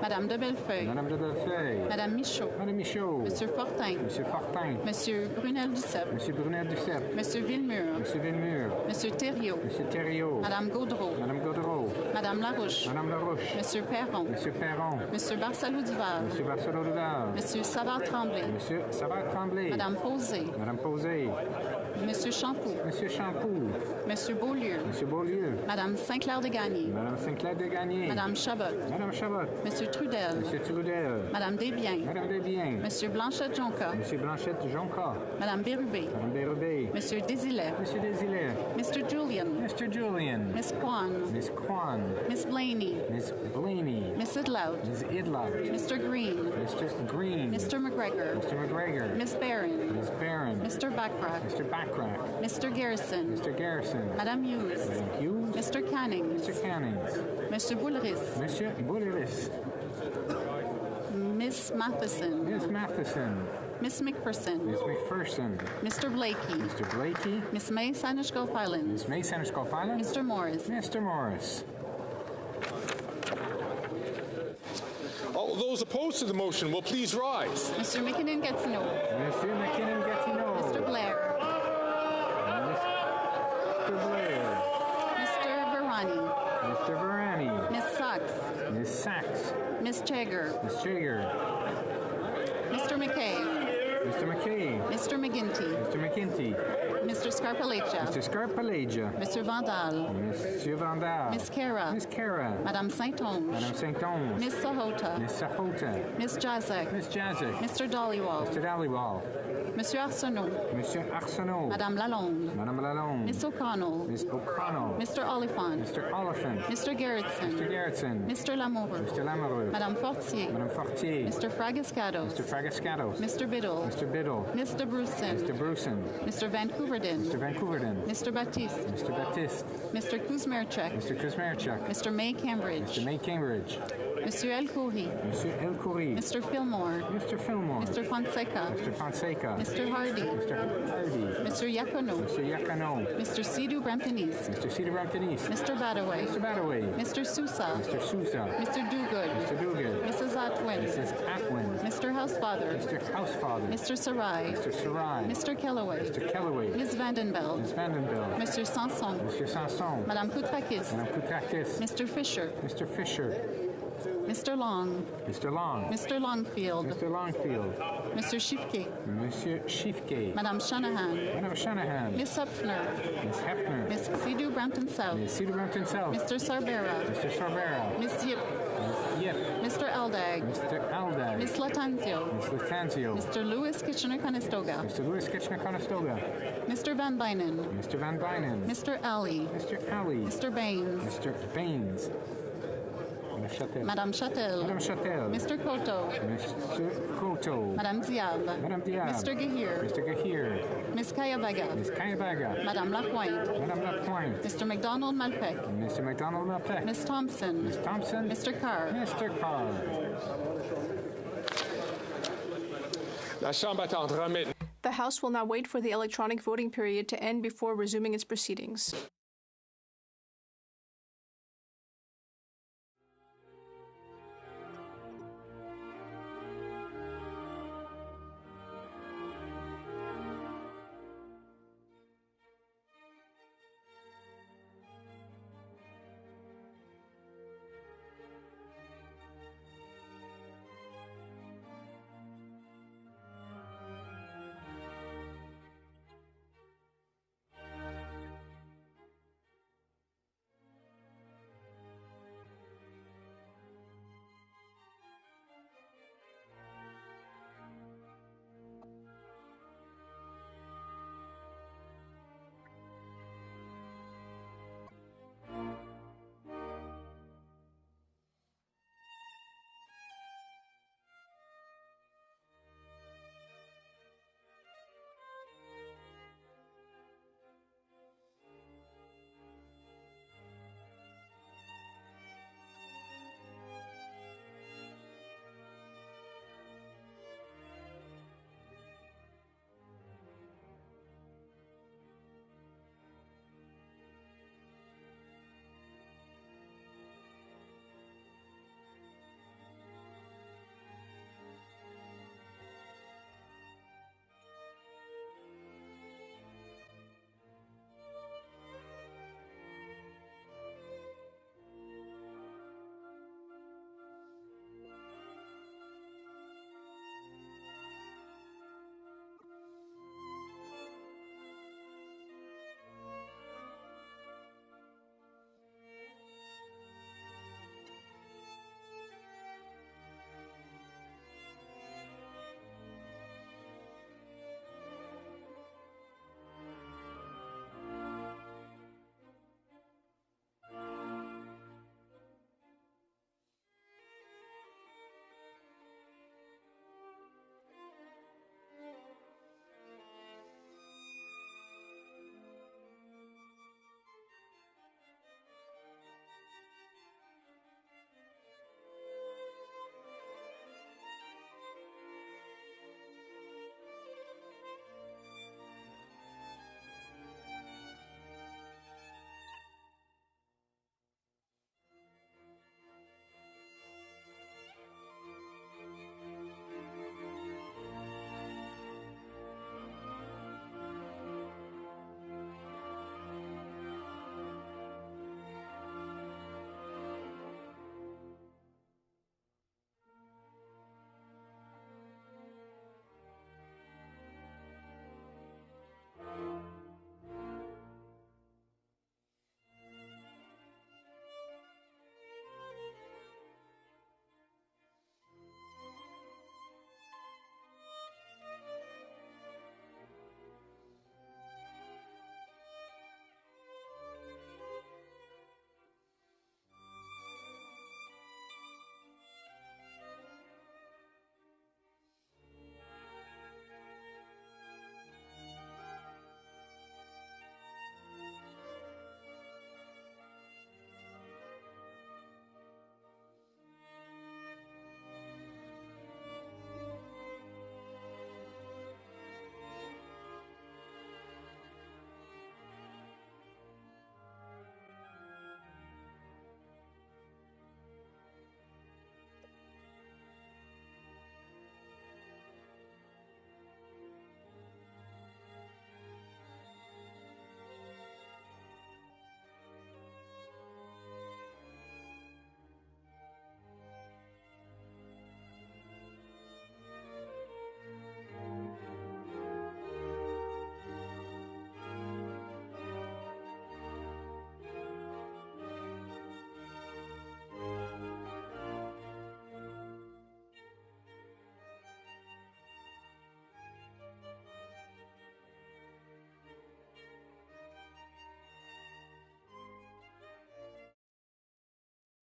Madame de Bellefeuille. Madame de Bellefeuille. Madame Michaud. Madame Michaud. Monsieur Fortin. Monsieur Fortin. Monsieur Brunel-Duceppe. Monsieur Brunel-Duceppe. Monsieur Villemur. Monsieur Villemur. Monsieur Thériault. Monsieur Thériault. Madame Gaudreau. Madame Gaudreau. Madame Larouche. Madame Larouche. Monsieur Perron. Monsieur Perron. Monsieur Barcelot-Duval. Monsieur Barcelot-Duval. Monsieur Savard-Tremblay. Monsieur Savard-Tremblay. Madame Posé. Madame Posé. Monsieur Champoux. Monsieur Champoux. Monsieur Beaulieu. Monsieur Beaulieu. Madame Saint-Clair-de-Gagny. Madame Saint-Clair-de-Gagny. Madame Chabot. Madame Chabot. Monsieur Trudel. Monsieur Trudel. Madame Desbiens. Madame Desbiens. Monsieur Blanchette-Jonca. Monsieur Blanchette-Jonca. Madame Bérubé. Madame Bérubé. Monsieur Désilet. Monsieur Désilet. Mr. Julian. Mr. Julian. Miss Kwan. Miss Kwan. Miss Blaney. Miss Blaney. Miss Idlout. Miss Idlout. Mr. Green. Mr. Green. Mr. McGregor. Mr. McGregor. Miss Barron. Miss Barron. Mr. Backrack. Mr. Backrack. Mr. Garrison. Mr. Garrison. Madame Hughes. Madame Hughes. Mr. Cannings. Mr. Cannings. Monsieur Boulris. Monsieur Boulris. Miss Matheson. Miss Matheson. Miss McPherson. Miss McPherson. Mr. Blakey. Mr. Blakey. Miss May Sanish Gulf Islands. Miss May Sanish Gulf Islands. Mr. Morris. Mr. Morris. those opposed to the motion will please rise. Mr. McKinnon gets no. Monsieur McKinnon gets no. Mr. Blair. Mr. Blair. Mr. Varani. Mr. Varani. Ms. Sachs. Ms. Sachs. Ms. Chager. Ms. Chager. Mr. McKay. Mr. McKay. Mr. McGinty. Mr. McGinty. Mr. Scarpalegia. Mr. Scarpalegia. Mr. Vandal. Monsieur Vandal. Ms. Kara. Miss Kara. Madame Saint-Onge. Madame Saint-Onge. Ms. Sahota. Miss Sahota. Ms. Jazek. Miss Jazek. Mr. Dollywall. Mr. Dollywall. Monsieur Arsenault. Monsieur Arsenault. Madame Lalonde. Madame Lalonde. Miss O'Connell. Miss O'Connell. Mr. Oliphant. Mr. Oliphant. Mr. Gerritsen. Mr. Gerritsen. Mr. Lamoureux. Mr. Lamoureux. Madame Fortier. Madame Fortier. Mr. Fragascados. Mr. Fragascados. Mr. Biddle. Mr. Biddle. Mr. Bruson. Mr. Bruson. Mr. Vancouverdin. Mr. Vancouverdin. Mr. Baptiste. Mr. Baptiste. Mr. Kuzmerchek. Mr. Kuzmerchuk. Mr. May Cambridge. Mr. May Cambridge. Monsieur El Khoury. Monsieur El Khoury. Mr. Fillmore. Mr. Fillmore. Mr. Fonseca. Mr. Fonseca. Mr. Hardy. Mr. Hardy. Mr. Yacono. Mr. Yacono. Mr. Sidhu Bramptonese. Mr. Cedar Bramptonese. Mr. Badaway. Mr. Badaway. Mr. Sousa. Mr. Sousa. Mr. Duguid. Mr. Duguid. Mrs. Atwin. Mrs. Atwin. Mr. Housefather. Mr. Housefather. Mr. Sarai. Mr. Sarai. Mr. Kellaway. Mr. Kellaway. Ms. Vandenbeld. Ms. Vandenbeld. Monsieur Sanson. Monsieur Sanson. Madame Koutrakis. Madame Koutrakis. Mr. Fisher. Mr. Fisher. Mr. Long. Mr. Long. Mr. Longfield. Mr. Longfield. Mr. Shifke. Monsieur Shifke. Madame Shanahan. Madame Shanahan. Miss Hupfner. Miss Hefner. Miss Sidhu Brampton South. Miss Cedar Brampton South. Mr. Sarbera. Mr. Sarbera. Miss Yip. Yep. Mr. Aldag. Mr. Aldag. Miss Latanzio. Miss Latanzio. Mr. Lewis Kitchener-Conestoga. Mr. Lewis Kitchener-Conestoga. Mr. Van Bynen. Mr. Van Bynen. Mr. Ali. Mr. Ali. Mr. Baines. Mr. Baines. Madame Chatel. Madame Chatel. Mr. Koto. Mr. Koto. Madame Diab. Madame Diab. Mr. Gahir. Mr. Gahir. Miss Kayabaga. Miss Kayabaga. Madame Lapointe. Madame Lapointe. Mr. McDonald Malpec. Mr. McDonald Malpec. Miss Thompson. Miss Thompson. Mr. Carr. Mr. Carr. La Chambre attend remettre. The House will now wait for the electronic voting period to end before resuming its proceedings.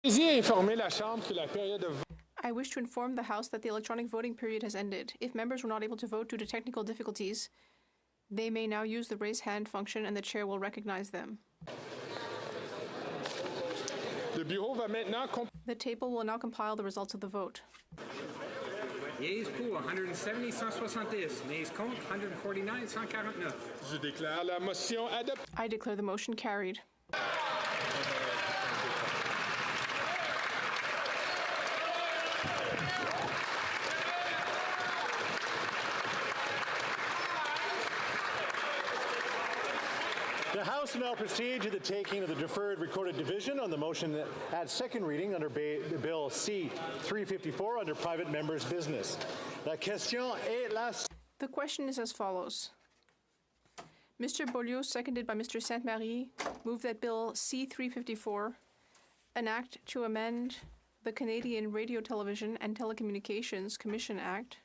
I wish to inform the House that the electronic voting period has ended. If members were not able to vote due to technical difficulties, they may now use the raise hand function and the chair will recognize them. The table will now compile the results of the vote. Yeas pour 170, 170. Nays contre 149, 149. Je déclare la motion adoptée. I declare the motion carried. The House will now proceed to the taking of the deferred recorded division on the motion at second reading under Bill C-354 under private members' business. La question est la... The question is as follows. Mr. Beaulieu, seconded by Mr. Sainte-Marie, moved that Bill C-354, an act to amend the Canadian Radio, Television and Telecommunications Commission Act,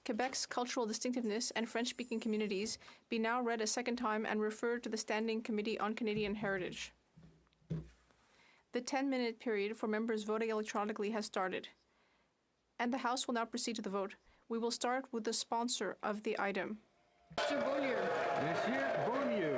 Quebec's cultural distinctiveness and French-speaking communities, be now read a second time and referred to the Standing Committee on Canadian Heritage. The 10-minute period for members voting electronically has started, and the House will now proceed to the vote. We will start with the sponsor of the item. Mr. Beaulieu. Monsieur Beaulieu.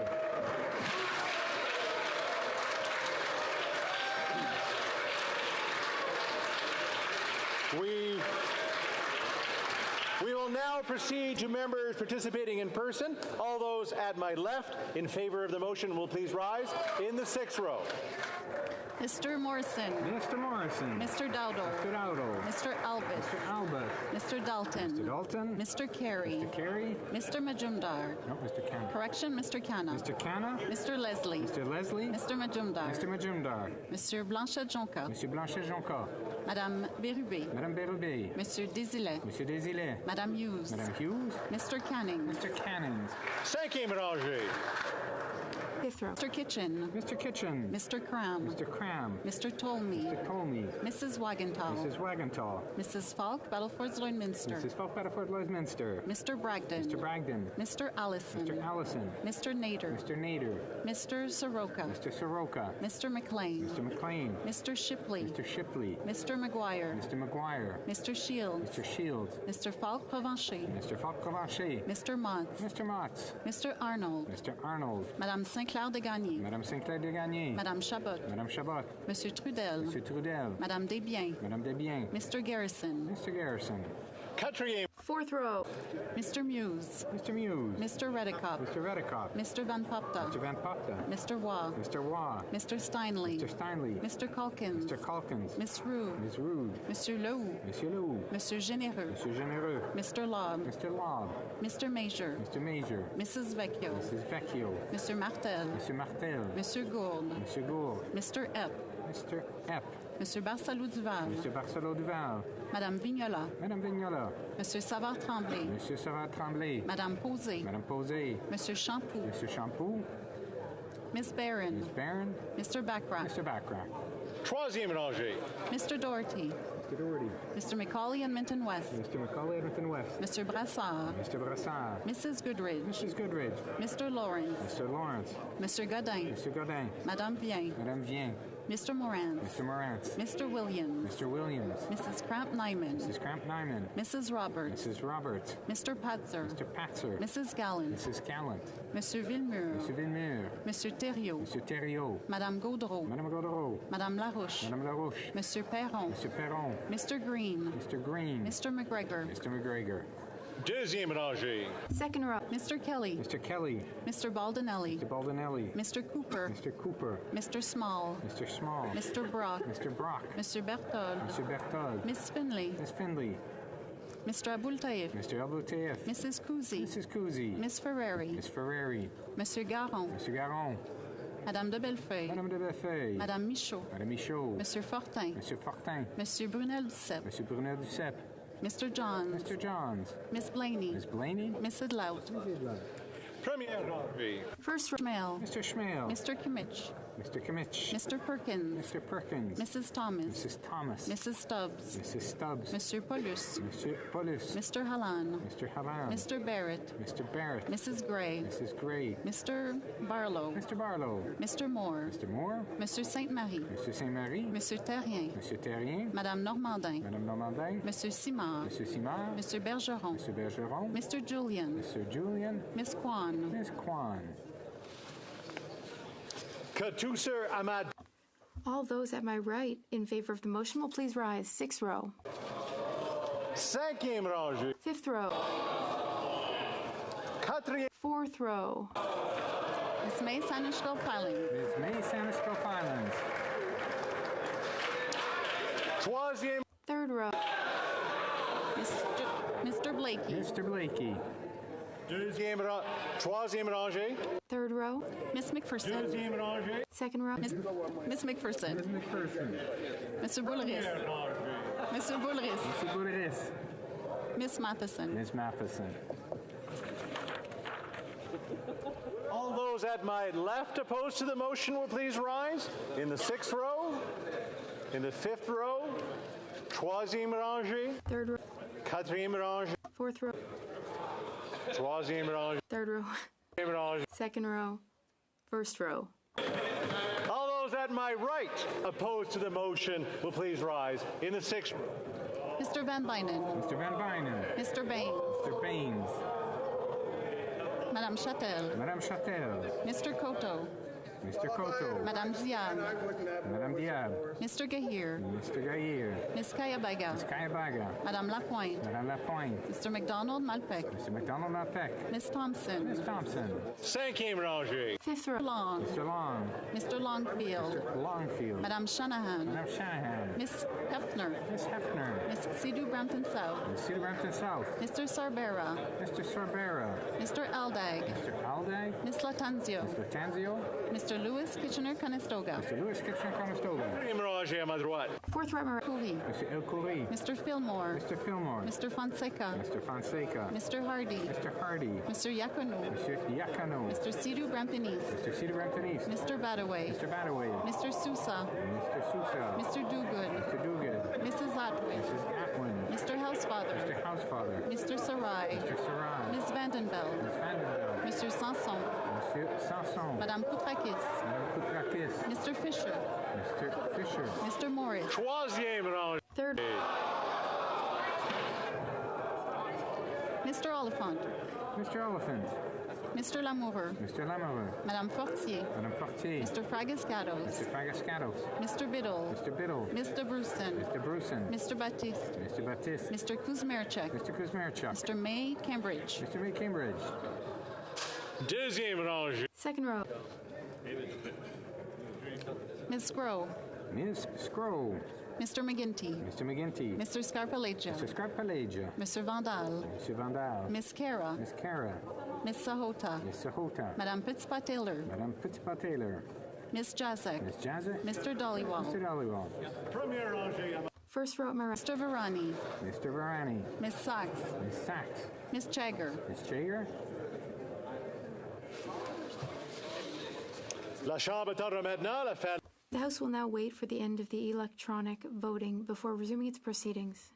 We will now proceed to members participating in person. All those at my left in favor of the motion will please rise in the sixth row. Mr. Morrison. Mr. Morrison. Mr. Dowdle. Mr. Dowdle. Mr. Albert. Mr. Albert. Mr. Dalton. Mr. Dalton. Mr. Carey. Mr. Carey. Mr. Majumdar. No, Mr. Canna. Correction, Mr. Canna. Mr. Canna. Mr. Leslie. Mr. Leslie. Mr. Majumdar. Mr. Majumdar. Monsieur Blanchet-Jonca. Monsieur Blanchet-Jonca. Madame Bérubé. Madame Bérubé. Monsieur Désilet. Monsieur Désilet. Madame Hughes. Madame Hughes. Mr. Canning. Mr. Canning. Cinquième rangée. Fifth row. Mr. Kitchen. Mr. Kitchen. Mr. Cram. Mr. Cram. Mr. Tolmie. Mr. Tolmie. Mrs. Wagenthal. Mrs. Wagenthal. Mrs. Falk, Battleford-Lloydminster. Mrs. Falk, Battleford-Lloydminster. Mr. Bragdon. Mr. Bragdon. Mr. Allison. Mr. Allison. Mr. Nader. Mr. Nader. Mr. Soroka. Mr. Soroka. Mr. McLean. Mr. McLean. Mr. Shipley. Mr. Shipley. Mr. McGuire. Mr. McGuire. Mr. Shields. Mr. Shields. Mr. Falk Provencher. Mr. Falk Provencher. Mr. Motts. Mr. Motts. Mr. Arnold. Mr. Arnold. Madame Sinclair de Gagné. Madame Sinclair de Gagné. Madame Chabot. Madame Chabot. Monsieur Trudel. Monsieur Trudel. Madame Desbiens. Madame Desbiens. Mr. Garrison. Mr. Garrison. Quatrième. Fourth row. Mr. Muse. Mr. Muse. Mr. Redicott. Mr. Redicott. Mr. Van Popta. Mr. Van Popta. Mr. Waugh. Mr. Waugh. Mr. Steinley. Mr. Steinley. Mr. Calkins. Mr. Calkins. Miss Roux. Ms. Roux. Monsieur Lehoux. Monsieur Lehoux. Monsieur Généreux. Monsieur Généreux. Mr. Lobb. Mr. Lobb. Mr. Major. Mr. Major. Mrs. Vecchio. Mrs. Vecchio. Mr. Martel. Monsieur Martel. Monsieur Gourde. Monsieur Gourde. Mr. Epp. Mr. Epp. Monsieur Barcelou Duval. Monsieur Barcelot Duval. Madame Vignola. Madame Vignola. Monsieur Savard Tremblay. Monsieur Savard Tremblay. Madame Posé. Madame Posé. Monsieur Champoux. Monsieur Champoux. Miss Barron. Miss Barron. Mr. Backrack. Mr. Backrack. Troisième rangée. Mr. Doherty. Mr. Doherty. Mr. McCauley and Minton West. Mr. McCauley, Edmonton West. Mr. Brassard. Mr. Brassard. Mrs. Goodridge. Mrs. Goodridge. Mr. Lawrence. Mr. Lawrence. Mr. Godin. Mr. Godin. Madame Vien. Madame Vien. Mr. Morantz. Mr. Morantz. Mr. Williams. Mr. Williams. Mrs. Cramp Nyman. Mrs. Cramp Nyman. Mrs. Roberts. Mrs. Roberts. Mr. Patzer. Mr. Patzer. Mrs. Gallant. Mrs. Gallant. Monsieur Villemur. Monsieur Villemur. Monsieur Thériault. Monsieur Thériault. Madame Gaudreau. Madame Gaudreau. Madame Larouche. Madame Larouche. Monsieur Perron. Monsieur Perron. Mr. Green. Mr. Green. Mr. McGregor. Mr. McGregor. Deuxième rangée. Second row. Mr. Kelly. Mr. Kelly. Mr. Baldinelli. Mr. Baldinelli. Mr. Cooper. Mr. Cooper. Mr. Small. Mr. Small. Mr. Brock. Mr. Brock. Monsieur Berthold. Mr. Berthold. Miss Finley. Miss Finley. Mr. Aboultaïf. Mr. Aboultaïf. Mrs. Cousy. Mrs. Cousy. Miss Ferrari. Miss Ferrari. Monsieur Garon. Monsieur Garon. Madame de Bellefeuille. Madame de Bellefeuille. Madame Michaud. Madame Michaud. Monsieur Fortin. Monsieur Fortin. Monsieur Brunel Duceppe. Monsieur Brunel Duceppe. Mr. Johns. Mr. Johns. Miss Blaney. Miss Blaney. Miss Idlout. Première rangée. First row. Schmale. Mr. Schmale. Mr. Kimmich. Mr. Kimmich. Mr. Perkins. Mr. Perkins. Mrs. Thomas. Mrs. Thomas. Mrs. Stubbs. Mrs. Stubbs. Mr. Paulus. Mr. Paulus. Mr. Halan. Mr. Halan. Mr. Barrett. Mr. Barrett. Mrs. Gray. Mrs. Gray. Mr. Barlow. Mr. Barlow. Mr. Moore. Mr. Moore. Mr. Sainte-Marie. Mr. Saint-Marie. Monsieur Terrien. Monsieur Terrien. Madame Normandin. Madame Normandin. Monsieur Simard. Monsieur Simard. Mr. Bergeron. Mr. Bergeron. Mr. Julian. Mr. Julian. Miss Kwan. Miss Kwan. Katusar Ahmad. All those at my right in favor of the motion will please rise. 6th row. Cinquième rangée. 5th row. Quatrième. 4th row. Miss May Sanishko Filings. Ms. May Sanishko Filings. Troisième. 3rd row. Mr. Blakey. Mr. Blakey. Troisième rangée. 3rd row. Miss McPherson. Deuxième rangée. 2nd row. Miss McPherson. Ms. McPherson. Mr. Boulris. Mr. Boulris. Mr. Boulris. Miss Matheson. Ms. Matheson. All those at my left opposed to the motion will please rise. In the 6th row. In the 5th row. Troisième rangée. 3rd row. Quatrième rangée. 4th row. Troisième rangée. 3rd row. Quatrième rangée. 2nd row. 1st row. All those at my right opposed to the motion will please rise. In the 6th row. Mr. Van Bynen. Mr. Van Bynen. Mr. Baines. Mr. Baines. Madame Châtel. Madame Châtel. Mr. Koto. Mr. Koto. Madame Diab. Madame Diab. Mr. Gahir. Mr. Gahir. Miss Kayabaga. Ms. Kayabaga. Madame Lapointe. Madame Lapointe. Mr. McDonald Malpec. Mr. McDonald Malpec. Miss Thompson. Ms. Thompson. Cinquième rangée. 5th row. Long. Mr. Long. Mr. Longfield. Mr. Longfield. Madame Shanahan. Madame Shanahan. Miss Hefner. Miss Hefner. Miss Sidhu Brampton South. Miss Cedar Brampton South. Mr. Sarbera. Mr. Sorbera. Mr. Aldag. Mr. Aldag. Miss Latanzio. Mr. Tanzio. Mr. Lewis Kitchener-Conestoga. Mr. Lewis Kitchener-Conestoga. Quatrième rangée à ma droite. 4th row at my right. Cooley. Mr. El Khoury. Mr. Fillmore. Mr. Fillmore. Mr. Fonseca. Mr. Fonseca. Mr. Hardy. Mr. Hardy. Mr. Yakonu. Mr. Yakano. Mr. Sidhu Brampton East. Mr. Cedar Brampton East. Mr. Badaway. Mr. Badaway. Mr. Sousa. Mr. Sousa. Mr. Dogood. Mr. Duguid. Mrs. Atwood. Mrs. Atwin. Mr. Housefather. Mr. Housefather. Mr. Sarai. Mr. Sarai. Miss Vandenbell. Ms. Vanderbilt. Mr. Sanson. Monsieur Sanson. Madame Koutrakis. Madame Koutrakis. Mr. Fisher. Mr. Fisher. Mr. Morris. Troisième rangée. 3rd. Mr. Oliphant. Mr. Elephant. Mr. Lamoureux. Mr. Lamoureux. Madame Fortier. Madame Fortier. Mr. Fragascatos. Mr. Fragascatos. Mr. Biddle. Mr. Biddle. Mr. Bruson. Mr. Bruson. Mr. Baptiste. Mr. Baptiste. Mr. Kuzmerchuk. Mr. Kuzmerchuk. Mr. May Cambridge. Mr. May Cambridge. Deuxième rangée. 2nd row. Ms. Scrow. Ms. Scrow. Mr. McGinty. Mr. McGinty. Mr. Scarpalegia. Mr. Scarpalegia. Mr. Vandal. Mr. Vandal. Miss Cara. Miss Cara. Miss Sahota. Miss Sahota. Madame Pittspa-Taylor. Madame Pittspa-Taylor. Miss Jacek. Miss Jazza. Mr. Dollywall. Mr. Dollywall. Première rangée à ma 1st row at my right. Mr. Varani. Mr. Varani. Miss Sachs. Miss Sachs. Miss Chagger. Miss Chager. La Chambre attendra maintenant la fin. The House will now wait for the end of the electronic voting before resuming its proceedings.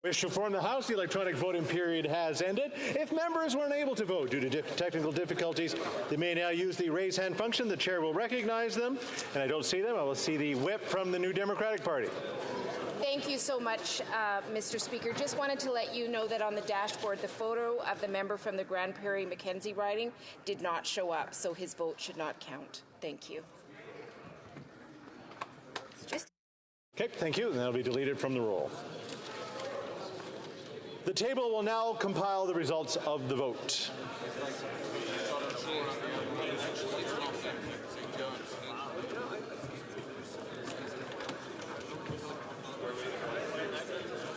Wish to inform the House the electronic voting period has ended. If members were unable to vote due to technical difficulties, they may now use the raise hand function. The chair will recognize them, and I don't see them. I will see the whip from the New Democratic Party. Thank you so much, Mr. Speaker. Just wanted to let you know that on the dashboard, the photo of the member from the Grand Prairie Mackenzie riding did not show up, so his vote should not count. Thank you. Okay, thank you. And that'll be deleted from the roll. The table will now compile the results of the vote.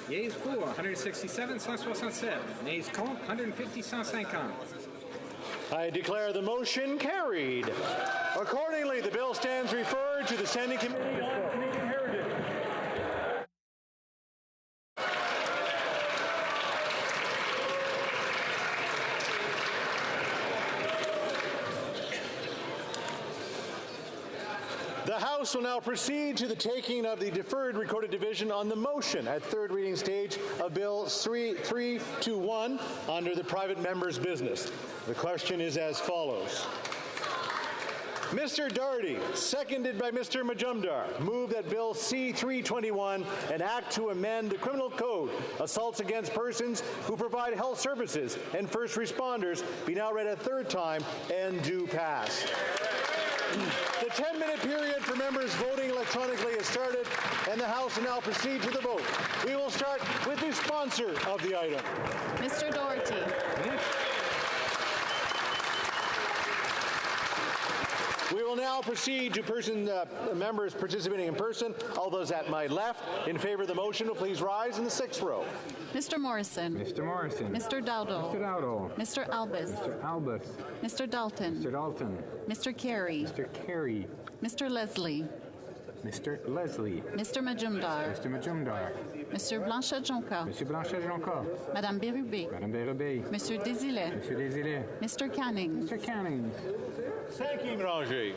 Yeas pour 167, 167. Nays contre 150, 150. I declare the motion carried. Accordingly, the bill stands referred to the Standing Committee on Canadian Heritage. The House will now proceed to the taking of the deferred recorded division on the motion at third reading stage of Bill 321 under the private member's business. The question is as follows. Mr. Darty, seconded by Mr. Majumdar, move that Bill C-321, an act to amend the Criminal Code, assaults against persons who provide health services and first responders, be now read a third time and do pass. The 10-minute period for members voting electronically has started, and the House will now proceed to the vote. We will start with the sponsor of the item. Mr. Doherty. We will now proceed to members participating in person. All those at my left in favor of the motion will please rise in the sixth row. Mr. Morrison. Mr. Morrison. Mr. Dowdall. Mr. Dowdall. Mr. Albus. Mr. Albus. Mr. Dalton. Mr. Dalton. Mr. Carey. Mr. Carey. Mr. Leslie. Mr. Leslie. Mr. Majumdar. Mr. Majumdar. Monsieur Blanchet-Jonca. Monsieur Blanchet-Jonca. Madame Bérubé. Madame Bérubé. Monsieur Désilet. Monsieur Désilet. Mr. Canning. Mr. Canning. Thank you, Ranger.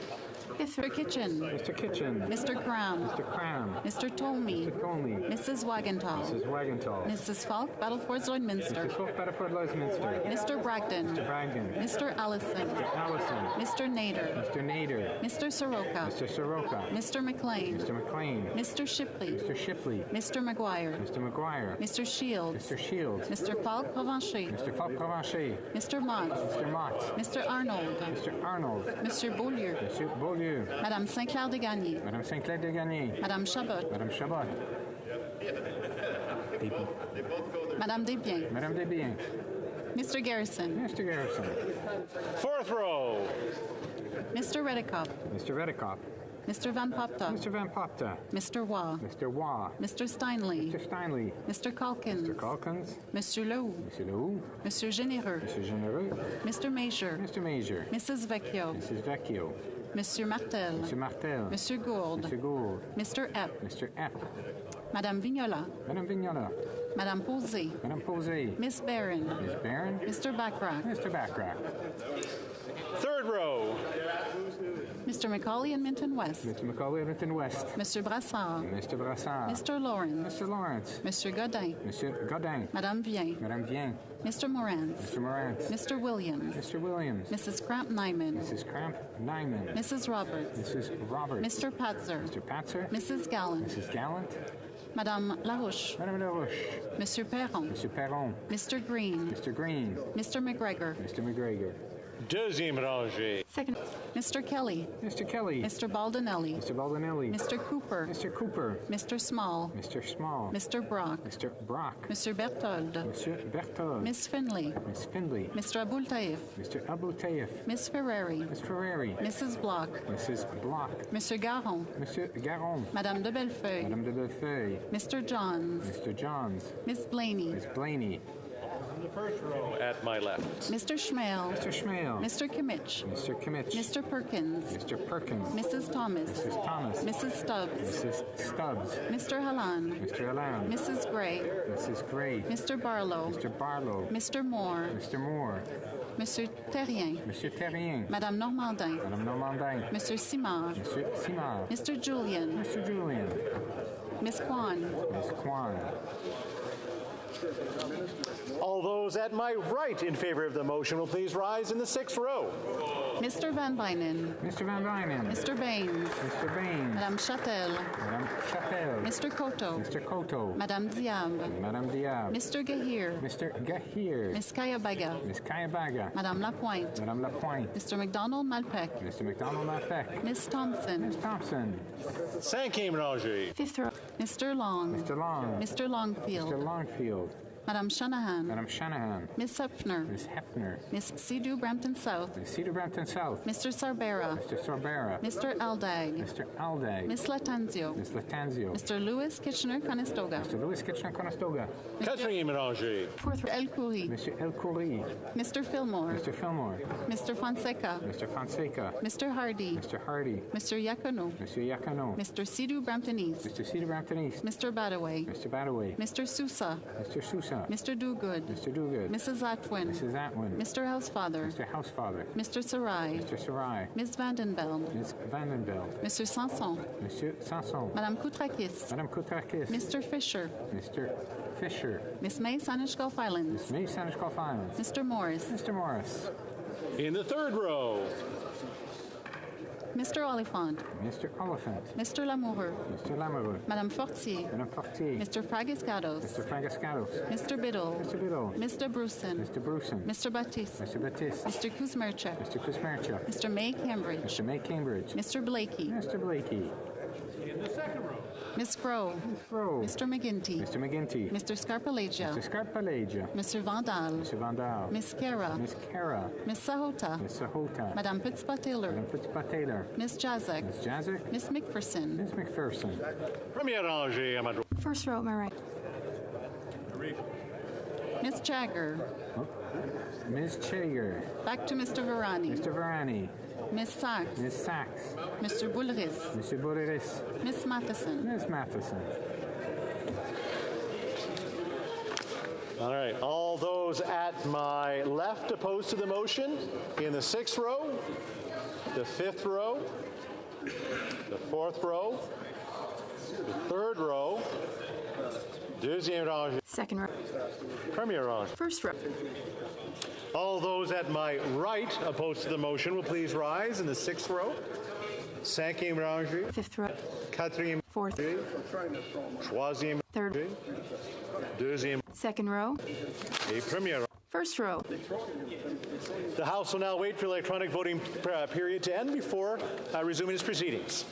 Mr. Kitchen. Mr. Kitchen. Mr. Cram. Mr. Cram. Mr. Tolmie. Mr. Tolmie. Mrs. Wagenthal. Mrs. Wagenthal. Mrs. Falk, Battleford Lloydminster. Mrs. Falk, Battleford Lloydminster. Mr. Bragdon. Mr. Bragdon. Mr. Allison. Mr. Allison. Mr. Nader. Mr. Nader. Mr. Soroka. Mr. Soroka. Mr. McLean. Mr. McLean. Mr. Shipley. Mr. Shipley. Mr. McGuire. Mr. McGuire. Mr. Shields. Mr. Shields. Mr. Falk Provencher. Mr. Falk Provencher. Mr. Mott. Mr. Mott. Mr. Arnold. Mr. Arnold. Monsieur Beaulieu. Monsieur Beaulieu. Madame Sinclair de Gagné. Madame Sinclair de Gagné. Madame Chabot. Madame Chabot. Madame Desbiens. Madame Desbiens. Mr. Garrison. Mr. Garrison. Fourth row. Mr. Redekop. Mr. Redekop. Mr. Van Popta. Mr. Van Popta. Mr. Waugh. Mr. Waugh. Mr. Steinley. Mr. Steinley. Mr. Calkins. Mr. Calkins. Monsieur Lehoux. Monsieur Lehoux. Monsieur Généreux. Monsieur Généreux. Mr. Major. Mr. Major. Mrs. Vecchio. Mrs. Vecchio. Monsieur Martel. Monsieur Martel. Monsieur Gould. Monsieur Gould. Mr. Epp. Mr. Epp. Madame Vignola. Madame Vignola. Madame Posey. Madame Posey. Miss Barron. Miss Barron. Mr. Backrack. Mr. Backrack. Third row. Mr. Macaulay and Minton West. Mr. Macaulay and Minton West. Mr. Brassard. Mr. Brassard. Mr. Lawrence. Mr. Lawrence. Monsieur Godin. Monsieur Godin. Madame Vien. Madame Vien. Mr. Morantz. Mr. Morantz. Mr. Williams. Mr. Williams. Mrs. Cramp Nyman. Mrs. Cramp Nyman. Mrs. Roberts. Mrs. Roberts. Mr. Patzer. Mr. Patzer. Mrs. Gallant. Mrs. Gallant. Madame Larouche. Madame Larouche. Monsieur Perron. Monsieur Perron. Mr. Green. Mr. Green. Mr. McGregor. Mr. McGregor. Deuxième rangée. Second. Mr. Kelly. Mr. Kelly. Mr. Baldinelli. Mr. Baldinelli. Mr. Cooper. Mr. Cooper. Mr. Small. Mr. Small. Mr. Brock. Mr. Brock. Monsieur Berthold. Monsieur Berthold. Miss Finley. Miss Findley. Mr. Abultaif. Mr. Abultaif. Miss Ferrari. Miss Ferrari. Mrs. Block. Mrs. Block. Monsieur Garon. Monsieur Garon. Madame de Bellefeuille. Madame de Bellefeuille. Mr. Johns. Mr. Johns. Miss Blaney. Miss Blaney. The first row at my left. Mr. Schmale. Mr. Schmale. Mr. Kimmich. Mr. Kimmich. Mr. Perkins. Mr. Perkins. Mrs. Thomas. Mrs. Thomas. Mrs. Stubbs. Mrs. Stubbs. Mr. Halland. Mr. Halland. Mrs. Gray. Mrs. Gray. Mr. Barlow. Mr. Barlow. Mr. Moore. Mr. Moore. Monsieur Terrien. Monsieur Terrien. Madame Normandin. Madame Normandin. Monsieur Simard. Monsieur Simard. Mr. Julian. Mr. Julian. Miss Kwan. Miss Kwan. All those at my right in favor of the motion will please rise in the 6th row. Mr. Van Bynen. Mr. Van Bynen. Mr. Baines. Mr. Baines. Madame Châtel. Madame Châtel. Mr. Koto. Mr. Koto. Madame Diab. Madame Diab. Mr. Gahir. Mr. Gahir. Ms. Kayabaga. Ms. Kayabaga. Madame Lapointe. Madame Lapointe. Mr. McDonald Malpec. Mr. McDonald Malpec. Ms. Thompson. Ms. Thompson. Cinquième 5th row. Mr. Long. Mr. Long. Mr. Longfield. Mr. Longfield. Madame Shanahan. Madame Shanahan. Ms. Hepfner. Ms. Hefner. Ms. Sidhu Brampton South. Ms. Cedar Brampton South. Mr. Sarbera. Mr. Sorbera. Mr. Aldag. Mr. Aldag. Ms. Latanzio. Ms. Latanzio. Mr. Lewis Kitchener-Conestoga. Mr. Louis Kitchener-Conestoga. Catherine Mélanger. 4th row. El Khoury. Mr. El Khoury. Mr. Fillmore. Mr. Fillmore. Mr. Fonseca. Mr. Fonseca. Mr. Hardy. Mr. Hardy. Mr. Yacono. Mr. Yakano. Mr. Sidhu Brampton East. Mr. Cedar Brampton East. Mr. Badaway. Mr. Badaway. Mr. Sousa. Mr. Sousa. Mr. Dogood. Mr. Dogood. Mrs. Atwin. Mrs. Atwin. Mr. Housefather. Mr. Housefather. Mr. Sarai. Mr. Sarai. Ms. Vandenbeld. Ms. Vandenbeld. Mr. Sanson. Monsieur Sanson. Madame Koutrakis. Madame Koutrakis. Mr. Fisher. Mr. Fisher. Miss May, Sanish Gulf Islands. Miss May, Sanish Gulf Islands. Mr. Morris. Mr. Morris. In the 3rd row. Mr. Oliphant. Mr. Oliphant. Mr. Lamoureux. Mr. Lamoureux. Madame Fortier. Madame Fortier. Mr. Fragiscados. Mr. Fragascados. Mr. Biddle. Mr. Biddle. Mr. Bruson. Mr. Bruson. Mr. Baptiste. Mr. Baptiste. Mr. Kuzmerchuk. Mr. Kuzmerchuk. Mr. May Cambridge. Mr. May Cambridge. Mr. Blakey. Mr. Blakey. In the 2nd row. Miss Groh. Rowe. Mr. McGinty. Mr. McGinty. Mr. Scarpalagia. Mr. Scarpalagia. Mr. Vandal. Mr. Vandal. Miss Kara. Miss Kara. Miss Sahota. Miss Sahota. Madame Fitzpatrick. Madame Fitzpatrick. Miss Jazek. Miss Jazek. Miss McPherson. Miss McPherson. Premier rangée à ma droite. 1st row at my right. Miss Jagger. Ms. Chager. Back to Mr. Varani. Mr. Varani. Miss Sachs. Ms. Sachs. Mr. Bulris. Mr. Boreris. Miss Matheson. Ms. Matheson. All right. All those at my left opposed to the motion in the 6th row, the 5th row, the 4th row, the 3rd row, deuxième rangée, 2nd row. première rangée. 1st row. All those at my right opposed to the motion will please rise in the 6th row, cinquième rangée, 5th row. quatrième 4th. rangée, troisième 3rd. rangée, deuxième 2nd row. et première. 1st row. The House will now wait for the electronic voting period to end before resuming its proceedings.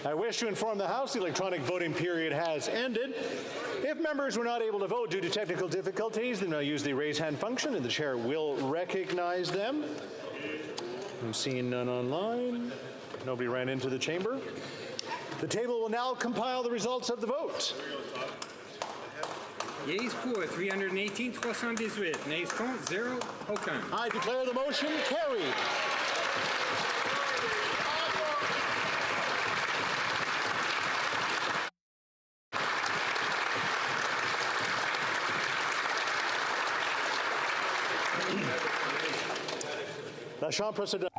I wish to inform the House the electronic voting period has ended. If members were not able to vote due to technical difficulties, then they'll use the raise hand function and the chair will recognize them. I'm seeing none online. Nobody ran into the chamber. The table will now compile the results of the vote. Yeas pour 318, 318. Nays contre, 0, aucun. I declare the motion carried.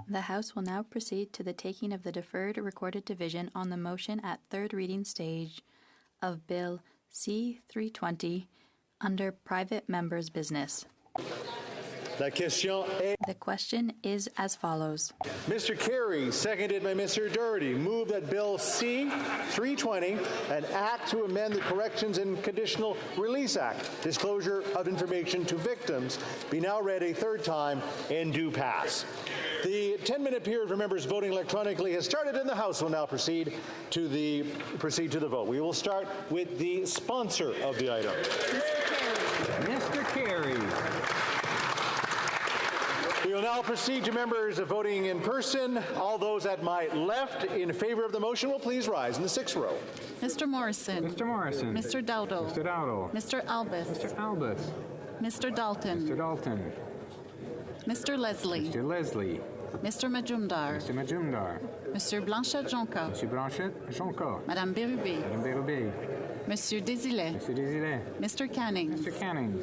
The House will now proceed to the taking of the deferred recorded division on the motion at third reading stage of Bill C-320 under private members' business. The question is as follows. Mr. Carey, seconded by Mr. Doherty, move that Bill C-320, an act to amend the Corrections and Conditional Release Act, disclosure of information to victims, be now read a third time and do pass. The 10-minute period for members voting electronically has started, and the House will now proceed to the vote. We will start with the sponsor of the item. Mr. Carey. We will now proceed to members voting in person. All those at my left in favor of the motion will please rise in the sixth row. Mr. Morrison. Mr. Morrison. Mr. Dowdle. Mr. Dowdle. Mr. Albus. Mr. Albus. Mr. Dalton. Mr. Dalton. Mr. Leslie. Mr. Leslie. Mr. Majumdar. Mr. Majumdar. Monsieur Blanchet-Jonca. Monsieur Blanchet-Jonca. Madame Bérubé. Madame Bérubé. Monsieur Désilet. Monsieur Désilet. Mr. Canning. Mr. Canning.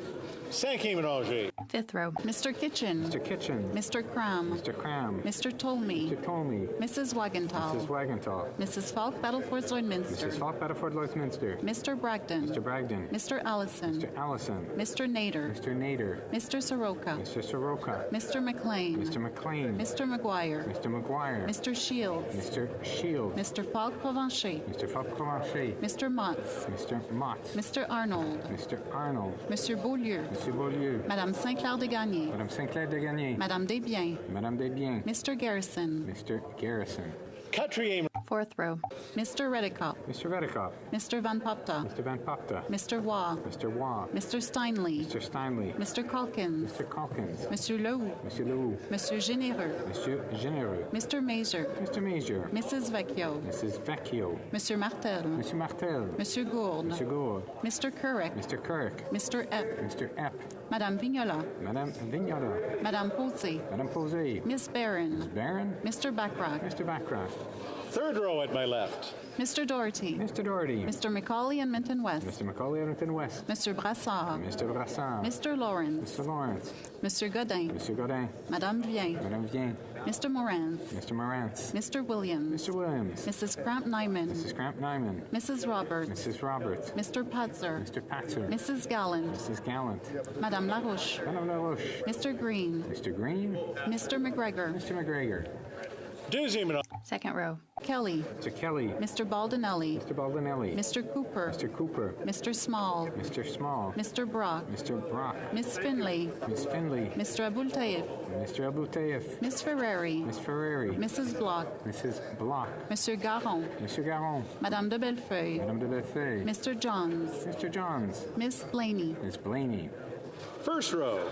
Fifth row. Mr. Kitchen. Mr. Kitchen. Mr. Cram. Mr. Cram. Mr. Tolmie. Mr. Tolmie. Mrs. Wagenthal. Mrs. Wagenthal. Mrs. Falk, Battleford, Lloydminster. Mrs. Falk, Battleford, Lloydminster. Mr. Bragdon. Mr. Bragdon. Mr. Allison. Mr. Allison. Mr. Nader. Mr. Nader. Mr. Soroka. Mr. Soroka. Mr. McLean. Mr. McLean. Mr. McGuire. Mr. McGuire. Mr. Shields. Mr. Shields. Mr. Falk Provencher. Mr. Falk Provencher. Mr. Motts. Mr. Motts. Mr. Arnold. Mr. Arnold. Monsieur Beaulieu. Monsieur Beaulieu. Madame Sinclair de Gagné. Madame Sinclair de Gagné. Madame Desbiens. Madame Desbiens. Mr. Garrison. Mr. Garrison. Fourth row. Mr. Redekop. Mr. Redekop. Mr. Van Popta. Mr. Van Popta. Mr. Waugh. Mr. Waugh. Mr. Steinley. Mr. Steinley. Mr. Calkins. Mr. Calkins. Monsieur Lehoux. Monsieur Lehoux. Monsieur Généreux. Monsieur Généreux. Mr. Major. Mr. Major. Mrs. Vecchio. Mrs. Vecchio. Monsieur Martel. Monsieur Martel. Monsieur Gourde. Monsieur Gourde. Mr. Kurek. Mr. Kirk. Mr. Epp. Mr. Epp. Madame Vignola. Madame Vignola. Madame Posey. Madame Posey. Miss Barron. Miss Barron. Mr. Backrack. Mr. Backrack. Third row at my left. Mr. Doherty. Mr. Doherty. Mr. Macaulay and Minton West. Mr. Macaulay Minton West. Mr. Brassard. Mr. Brassard. Mr. Lawrence. Mr. Lawrence. Monsieur Godin. Monsieur Godin. Madame Vien. Madame Vien. Mr. Morantz. Mr. Morantz. Mr. Williams. Mr. Williams. Mrs. Cramp Nyman. Mrs. Cramp Nyman. Mrs. Roberts. Mrs. Roberts. Mr. Patzer. Mr. Patzer. Mrs. Gallant. Mrs. Gallant. Madame Larouche. Madame Larouche. Mr. Green. Mr. Green. Mr. McGregor. Mr. McGregor. Second row. Kelly. Mr. Kelly. Mr. Baldinelli. Mr. Baldinelli. Mr. Cooper. Mr. Cooper. Mr. Small. Mr. Small. Mr. Brock. Mr. Brock. Miss Finley. Miss Finley. Mr. Abul Taif. Mr. Abou Taif. Miss Ferrari. Miss Ferrari. Mrs. Block. Mrs. Block. Monsieur Garon. Monsieur Garon. Madame de Bellefeuille. Madame de Bellefeuille. Mr. Johns. Mr. Johns. Miss Blaney. Miss Blaney. First row.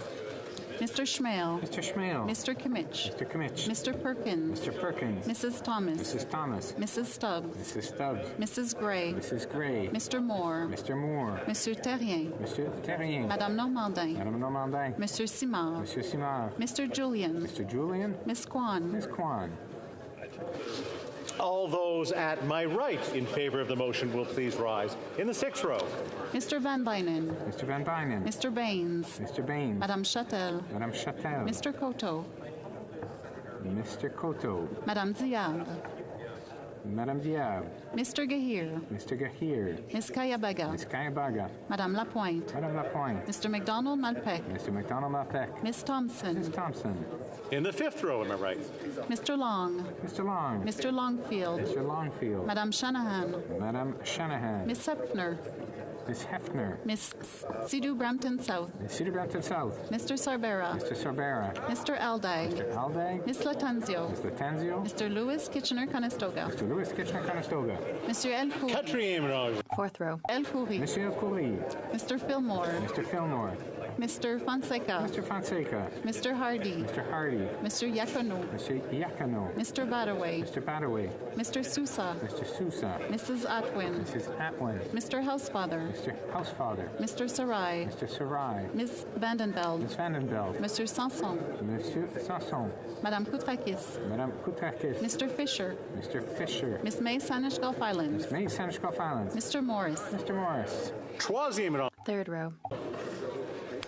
Mr. Schmale. Mr. Schmale. Mr. Kimmich. Mr. Kimmich. Mr. Perkins. Mr. Perkins. Mrs. Thomas. Mrs. Thomas. Mrs. Stubbs. Mrs. Stubbs. Mrs. Gray. Mrs. Gray. Mr. Moore. Mr. Moore. Monsieur Terrien. Monsieur Terrien. Madame Normandin. Madame Normandin. Monsieur Simard. Monsieur Simard. Mr. Julian. Mr. Julian. Miss Kwan. Miss Kwan. All those at my right in favor of the motion will please rise in the sixth row. Mr. Van Bynen. Mr. Van Bynen. Mr. Baines. Mr. Baines. Madame Châtel. Madame Châtel. Mr. Coteau. Mr. Coteau. Madame Diab. Madame Diab. Mr. Gahir. Mr. Gahir. Miss Kayabaga. Miss Kayabaga. Madame Lapointe. Madame Lapointe. Mr. McDonald Malpec. Mr. McDonald Malpec. Miss Thompson. Miss Thompson. In the fifth row, am I right? Mr. Long. Mr. Long. Mr. Longfield. Mr. Longfield. Madame Shanahan. Madame Shanahan. Miss Hepner. Ms. Hefner. Miss Sidhu Brampton South. Ms. Cedar Brampton South. Mr. Sarbera. Mr. Sorbera. Mr. Alday. Mr. Alday. Miss Latanzio. Ms. Latanzio. Mr. Lewis Kitchener-Conestoga. Mr. Lewis Kitchener-Conestoga. Monsieur El Khoury. Fourth row. El Khoury. Monsieur El Khoury. Mr. Fillmore. Mr. Fillmore. Mr. Fonseca. Mr. Fonseca. Mr. Hardy. Mr. Hardy. Mr. Yakano. Mr. Iacano. Mr. Badaway. Mr. Badaway. Mr. Sousa. Mr. Sousa. Mrs. Atwin. Mrs. Atwin. Mr. Housefather. Mr. Housefather. Mr. Sarai. Mr. Sarai. Ms. Vandenveld. Ms. Vandenveld. Mr. Sanson. Monsieur Sanson. Madame Koutrakis. Madame Koutrakis. Mr. Fisher. Mr. Fisher. Miss May Sanish Gulf Islands. Ms. May Sanish Gulf Islands. Mr. Morris. Mr. Morris. Troisième. Third row.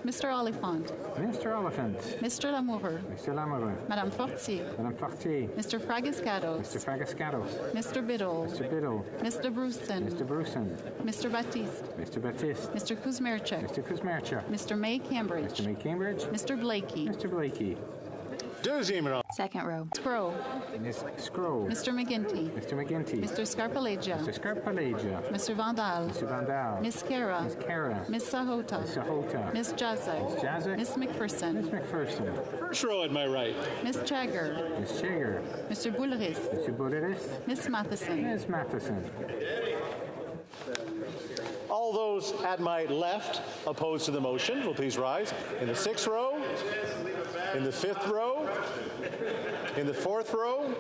Mr. Oliphant. Mr. Oliphant. Mr. Lamoureux. Mr. Lamoureux. Madame Fortier. Madame Fortier. Mr. Fragiscados. Mr. Fragascados. Mr. Biddle. Mr. Biddle. Mr. Brewston. Mr. Brewson. Mr. Baptiste. Mr. Baptiste. Mr. Kuzmerchuk. Mr. Kuzmerchuk. Mr. May Cambridge. Mr. May Cambridge. Mr. Blakey. Mr. Blakey. Deuxième. Second row. Scrow. Ms. Scrow. Mr. McGinty. Mr. McGinty. Mr. Scarpalagia. Mr. Scarpalagia. Mr. Vandal. Mr. Vandal. Miss Kara. Ms. Kara. Miss Sahota. Ms. Sahota. Miss Jazek. Ms. Jazek. Miss McPherson. Ms. McPherson. First row at my right. Miss Chagger. Ms. Chager. Mr. Bouleris. Mr. Boderis. Miss Matheson. Ms. Matheson. All those at my left opposed to the motion will please rise. In the sixth row, in the fifth row, in the fourth row,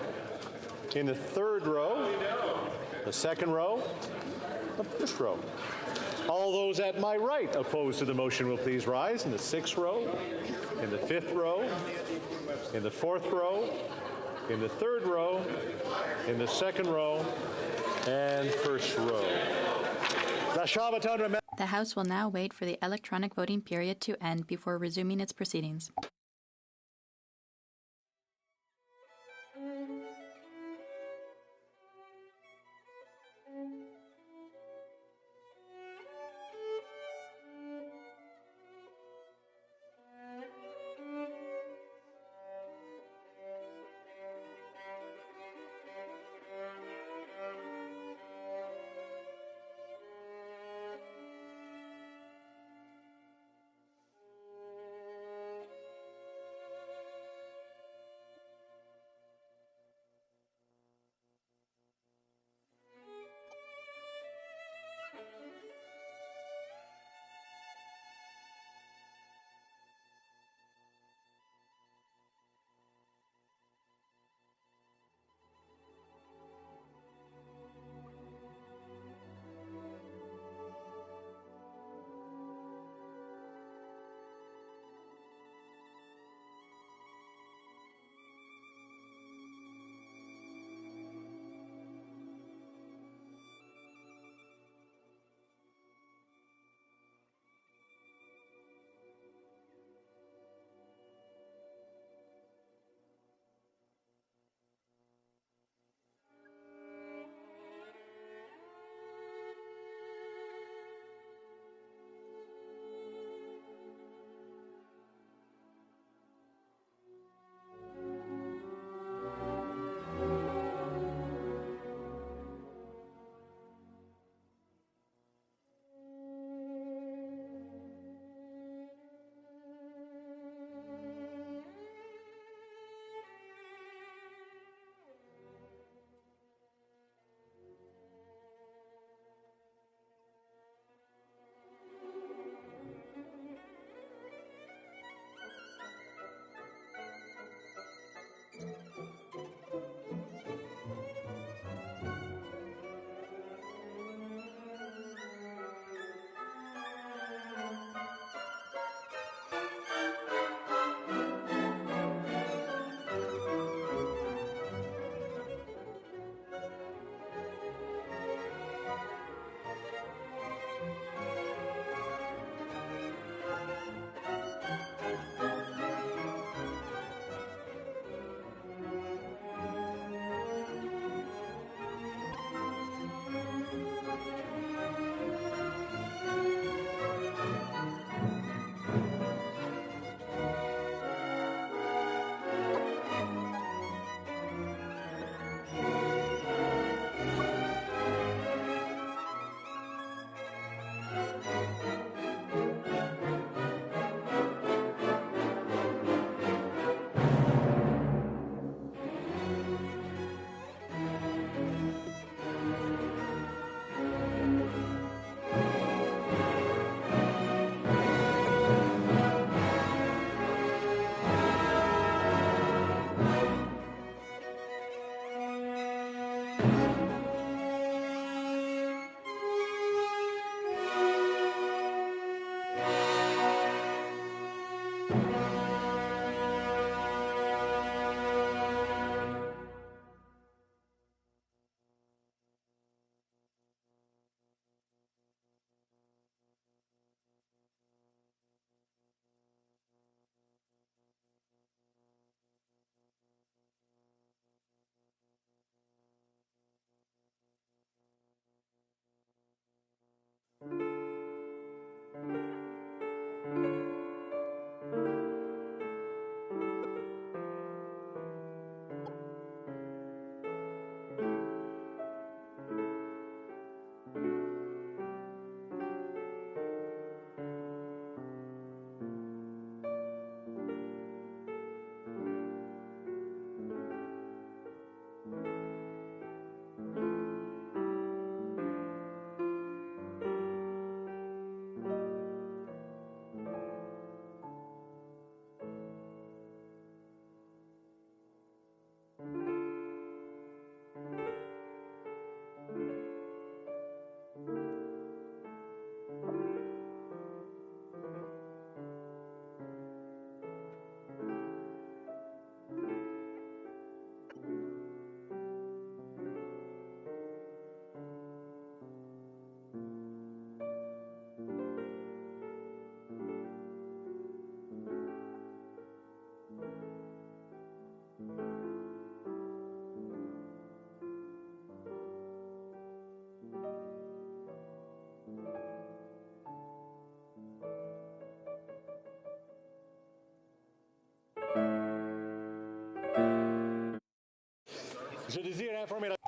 in the third row, the second row, the first row. All those at my right opposed to the motion will please rise. In the sixth row, in the fifth row, in the fourth row, in the third row, in the second row, and first row. The House will now wait for the electronic voting period to end before resuming its proceedings.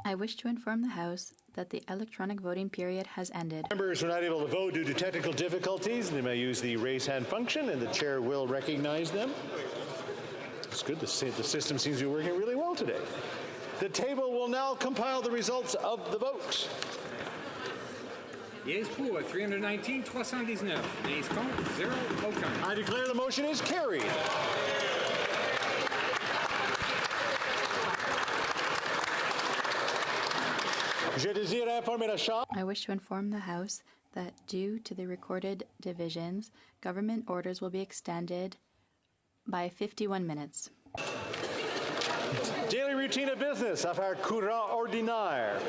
I wish to inform the House that the electronic voting period has ended. Members who are not able to vote due to technical difficulties, they may use the raise hand function, and the chair will recognize them. It's good. The system seems to be working really well today. The table will now compile the results of the vote. Yes pour 319, 319. Nays contre, 0, aucun. I declare the motion is carried. I wish to inform the House that due to the recorded divisions, government orders will be extended by 51 minutes. Daily routine of business, affaire courant ordinaire.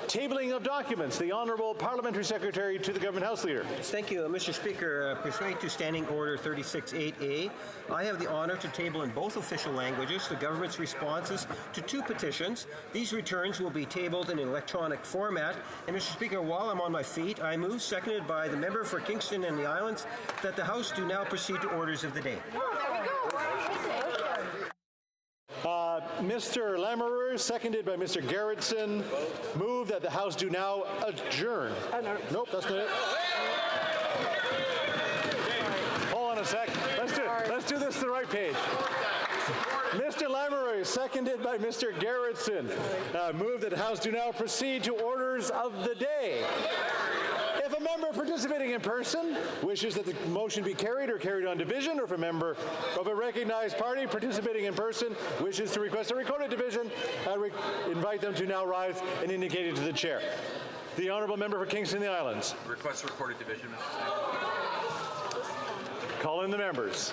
Tabling of documents. The Honourable Parliamentary Secretary to the Government House Leader. Thank you, Mr. Speaker. Pursuant to Standing Order 36.8a, I have the honour to table in both official languages the government's responses to two petitions. These returns will be tabled in electronic format. And Mr. Speaker, while I'm on my feet, I move, seconded by the member for Kingston and the Islands, that the House do now proceed to orders of the day. Mr. Lamoureux, seconded by Mr. Gerritsen, move that the House do now adjourn. Nope, that's not it. Hold on a sec. Let's do this to the right page. Mr. Lamoureux, seconded by Mr. Gerritsen, move that the House do now proceed to orders of the day. If a member participating in person wishes that the motion be carried or carried on division, or if a member of a recognized party participating in person wishes to request a recorded division, I invite them to now rise and indicate it to the chair. The Honourable Member for Kingston and the Islands. Request a recorded division, Mr. Speaker. Call in the members.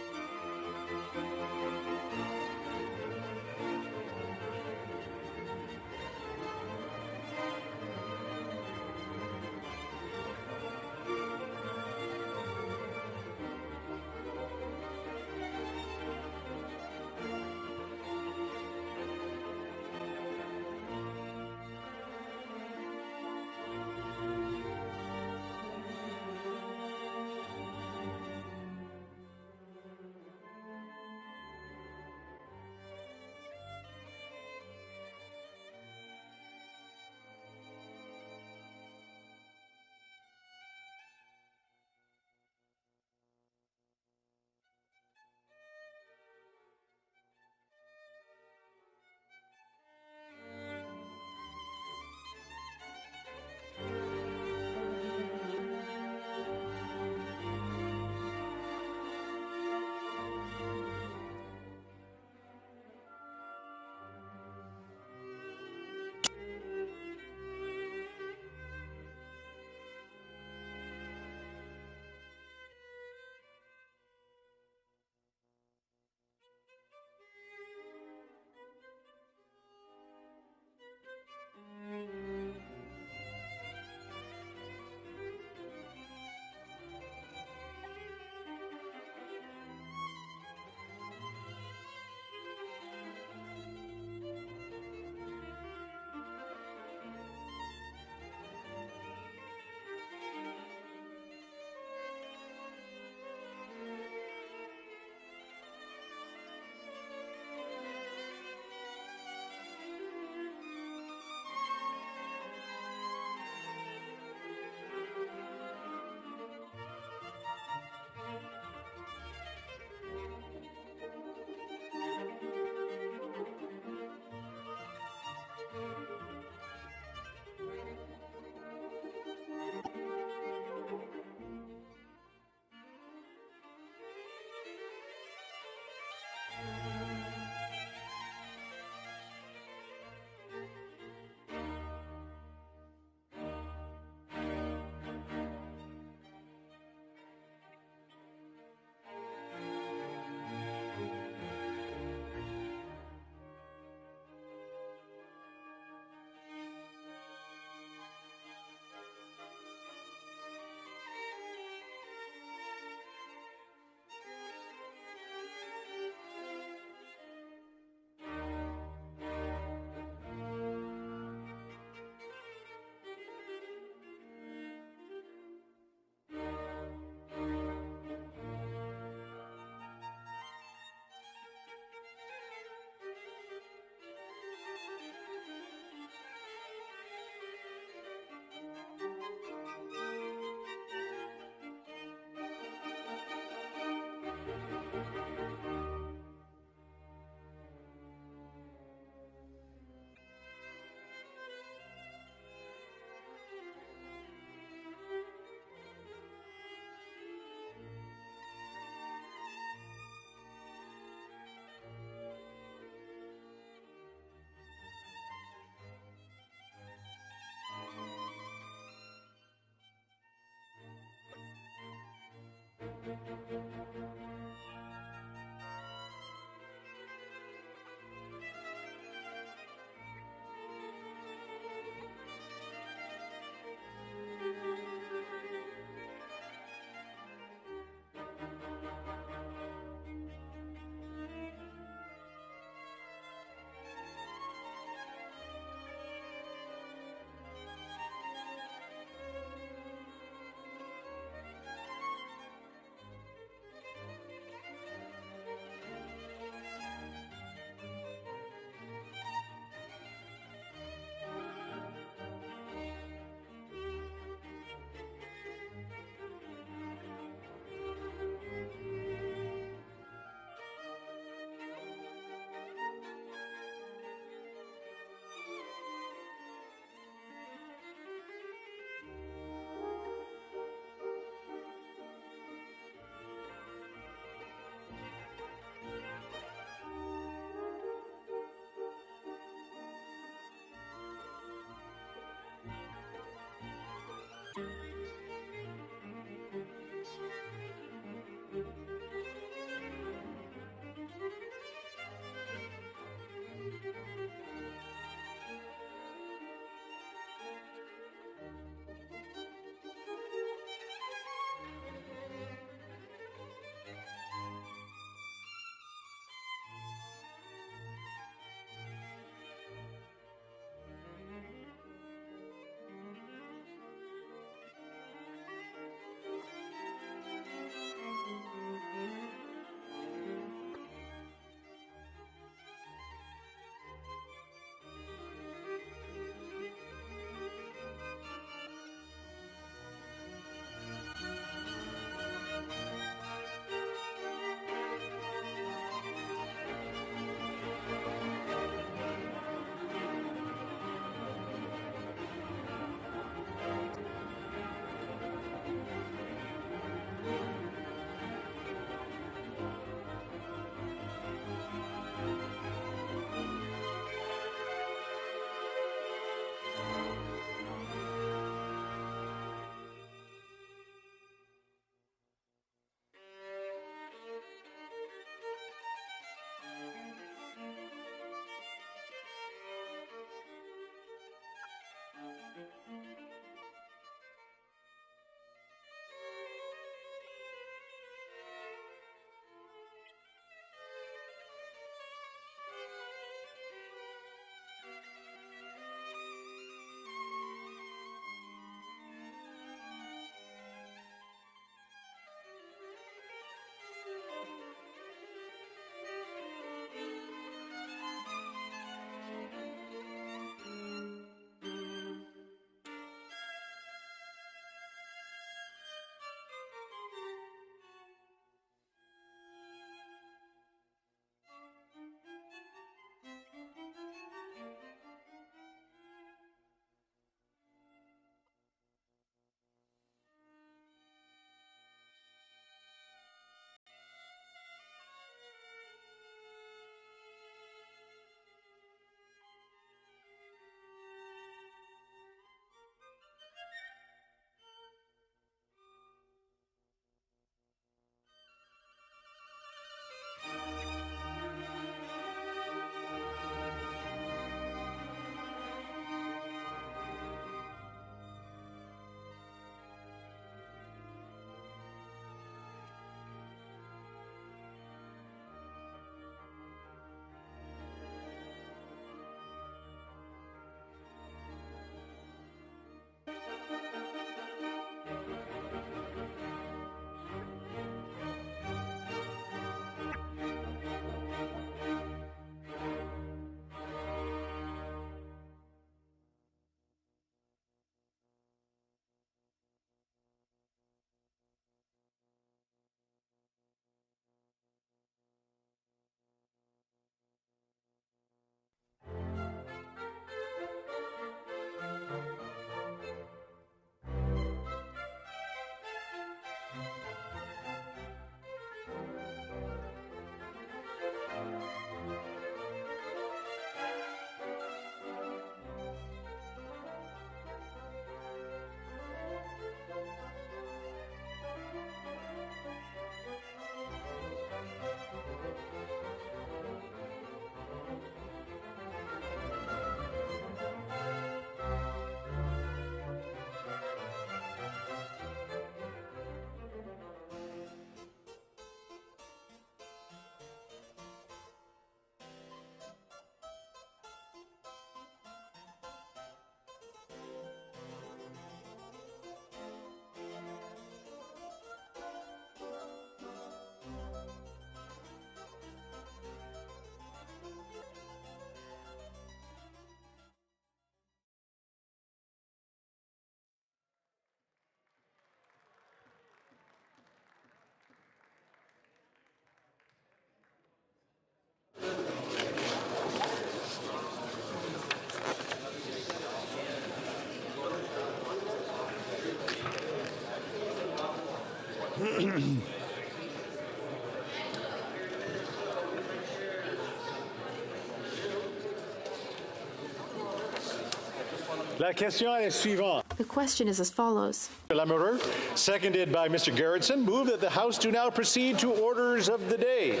La question est suivante. The question is as follows. Lamoureux, seconded by Mr. Gerritsen, move that the House do now proceed to orders of the day.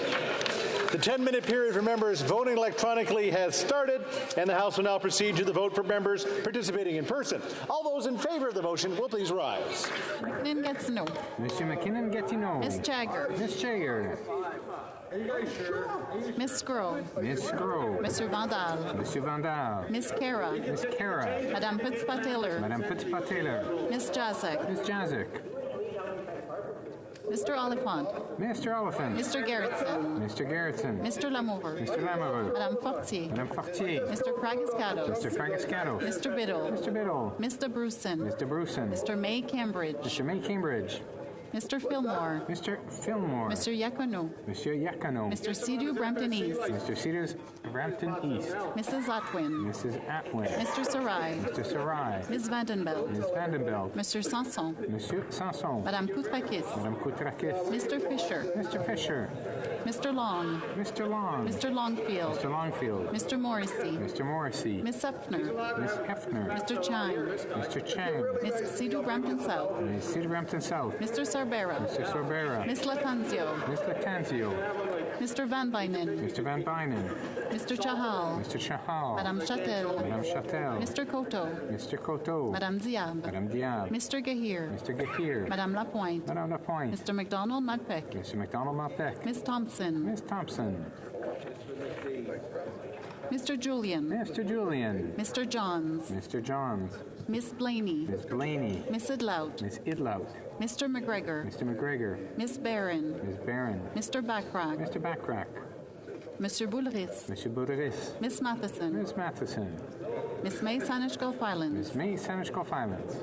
The 10-minute period for members voting electronically has started, and the House will now proceed to the vote for members participating in person. All those in favor of the motion will please rise. McKinnon Gatineau. Monsieur McKinnon Gatineau. Miss Jagger. Miss Jagger. Miss Scroll. Miss Scroll. Monsieur Vandal. Monsieur Vandal. Miss Kara. Miss Kara. Madame Putzpah-Taylor. Madame Putzpah-Taylor. Miss Jacek. Miss Jacek. Mr. Oliphant. Mr. Oliphant. Mr. Gerritsen. Mr. Gerritsen. Mr. Lamoureux. Mr. Lamoureux. Madame Fortier. Madame Fortier. Mr. Fragiscatos. Mr. Fragiscatos. Mr. Biddle. Mr. Biddle. Mr. Bruson. Mr. Bruson. Mr. May Cambridge. Mr. May Cambridge. Mr. Fillmore. Mr. Fillmore. Mr. Yacono. Monsieur Yacono. Mr. Sea-Doo Brampton East. Mr. Cedars Brampton East. Mrs. Atwin. Mrs. Atwin. Mr. Sarai. Mr. Sarai. Ms. Vandenbelt. Ms. Vandenbelt. Mr. Sanson. Monsieur Sanson. Madame Koutrakis. Madame Koutrakis. Mr. Fisher. Mr. Fisher. Mr. Long. Mr. Long. Mr. Longfield. Mr. Longfield. Mr. Morrissey. Mr. Morrissey. Miss Hefner. Miss Hefner. Mr. Chang. Mr. Chang. Miss Sea-Doo Brampton South. Miss Cedar Brampton South. Mr. Sarbera. Mr. Sorbera. Miss Latanzio. Miss Latanzio. Mr. Van Bynen. Mr. Van Bynen. Mr. Chahal. Mr. Chahal. Madame Chatel. Madame Chatel. Mr. Koto. Mr. Coteau. Madame Diab. Madame Diab. Mr. Gahir. Mr. Gahir. Madame Lapointe. Madame Lapointe. Mr. McDonald Malpeck. Mr. McDonald Malpeck. Miss Thompson. Miss Thompson. Mr. Julian. Mr. Julian. Mr. Johns. Mr. Johns. Miss Blaney. Miss Blaney. Miss Idlout. Miss Idlout. Mr. McGregor. Mr. McGregor. Miss Barron. Miss Barron. Mr. Backrack. Mr. Backrack. Monsieur Boulris. Monsieur Boudris. Miss Matheson. Miss Matheson. Miss May Saanich Gulf Islands. Miss May Saanich Gulf Islands.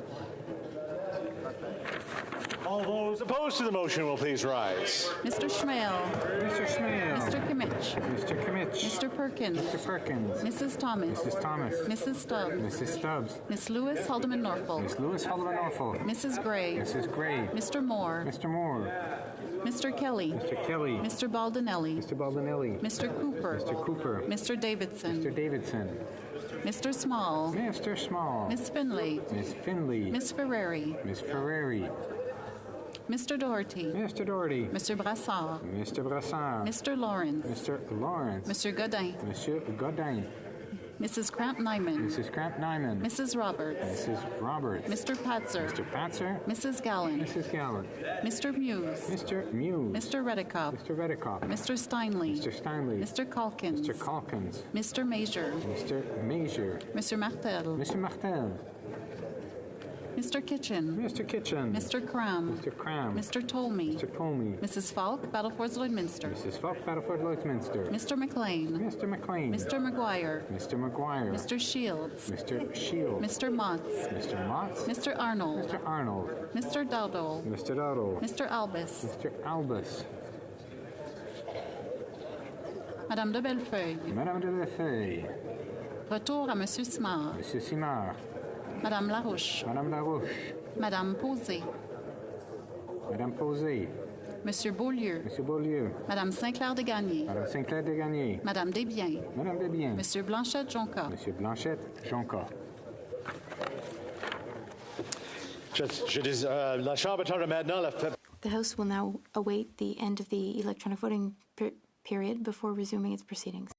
All those opposed to the motion will please rise. Mr. Schmale. Mr. Schmale. Mr. Kimmich. Mr. Kimmich. Mr. Perkins. Mr. Perkins. Mrs. Thomas. Mrs. Thomas. Mrs. Stubbs. Mrs. Stubbs. Miss Lewis Haldeman Norfolk. Miss Lewis Haldeman Norfolk. Mrs. Gray. Mrs. Gray. Mr. Moore. Mr. Moore. Mr. Kelly. Mr. Kelly. Mr. Baldinelli. Mr. Baldinelli. Mr. Cooper. Mr. Cooper. Mr. Davidson. Mr. Davidson. Mr. Small. Mr. Small. Miss Finley. Miss Finley. Miss Ferrari. Miss Ferrari. Mr. Doherty. Mr. Doherty. Mr. Brassard. Mr. Brassard. Mr. Lawrence. Mr. Lawrence. Monsieur Godin. Monsieur Godin. Mrs. Cramp Nyman. Mrs. Cramp Nyman. Mrs. Roberts. Mrs. Roberts. Mr. Patzer. Mr. Patzer. Mrs. Gallant. Mrs. Gallant. Mr. Muse. Mr. Muse. Mr. Redikoff. Mr. Redikoff. Mr. Steinley. Mr. Steinley. Mr. Calkins. Mr. Calkins. Mr. Major. Mr. Major. Monsieur Martel. Mr. Martel. Mr. Kitchen. Mr. Kitchen. Mr. Cram. Mr. Cram. Mr. Tolmie. Mr. Tolmie. Mrs. Falk, Battleford Lloydminster. Mrs. Falk, Battleford Lloydminster. Mr. McLean. Mr. McLean. Mr. McGuire. Mr. McGuire. Mr. Shields. Mr. Shields. Mr. Motts. Mr. Motts. Mr. Arnold. Mr. Arnold. Mr. Dowdle. Mr. Dowdle. Mr. Albus. Mr. Albus. Madame de Bellefeuille. Madame de Bellefeuille. Retour à Monsieur Simard. Monsieur Simard. Madame Larouche. Madame Larouche. Madame Posé. Madame Posé. Monsieur Beaulieu. Monsieur Beaulieu. Madame Sinclair de Gagné. Madame Sinclair de Gagné. Madame Desbiens. Madame Desbiens. Monsieur Blanchette Jonca. Monsieur Blanchette Jonca. La Chambre attendra maintenant la... The House will now await the end of the electronic voting period before resuming its proceedings.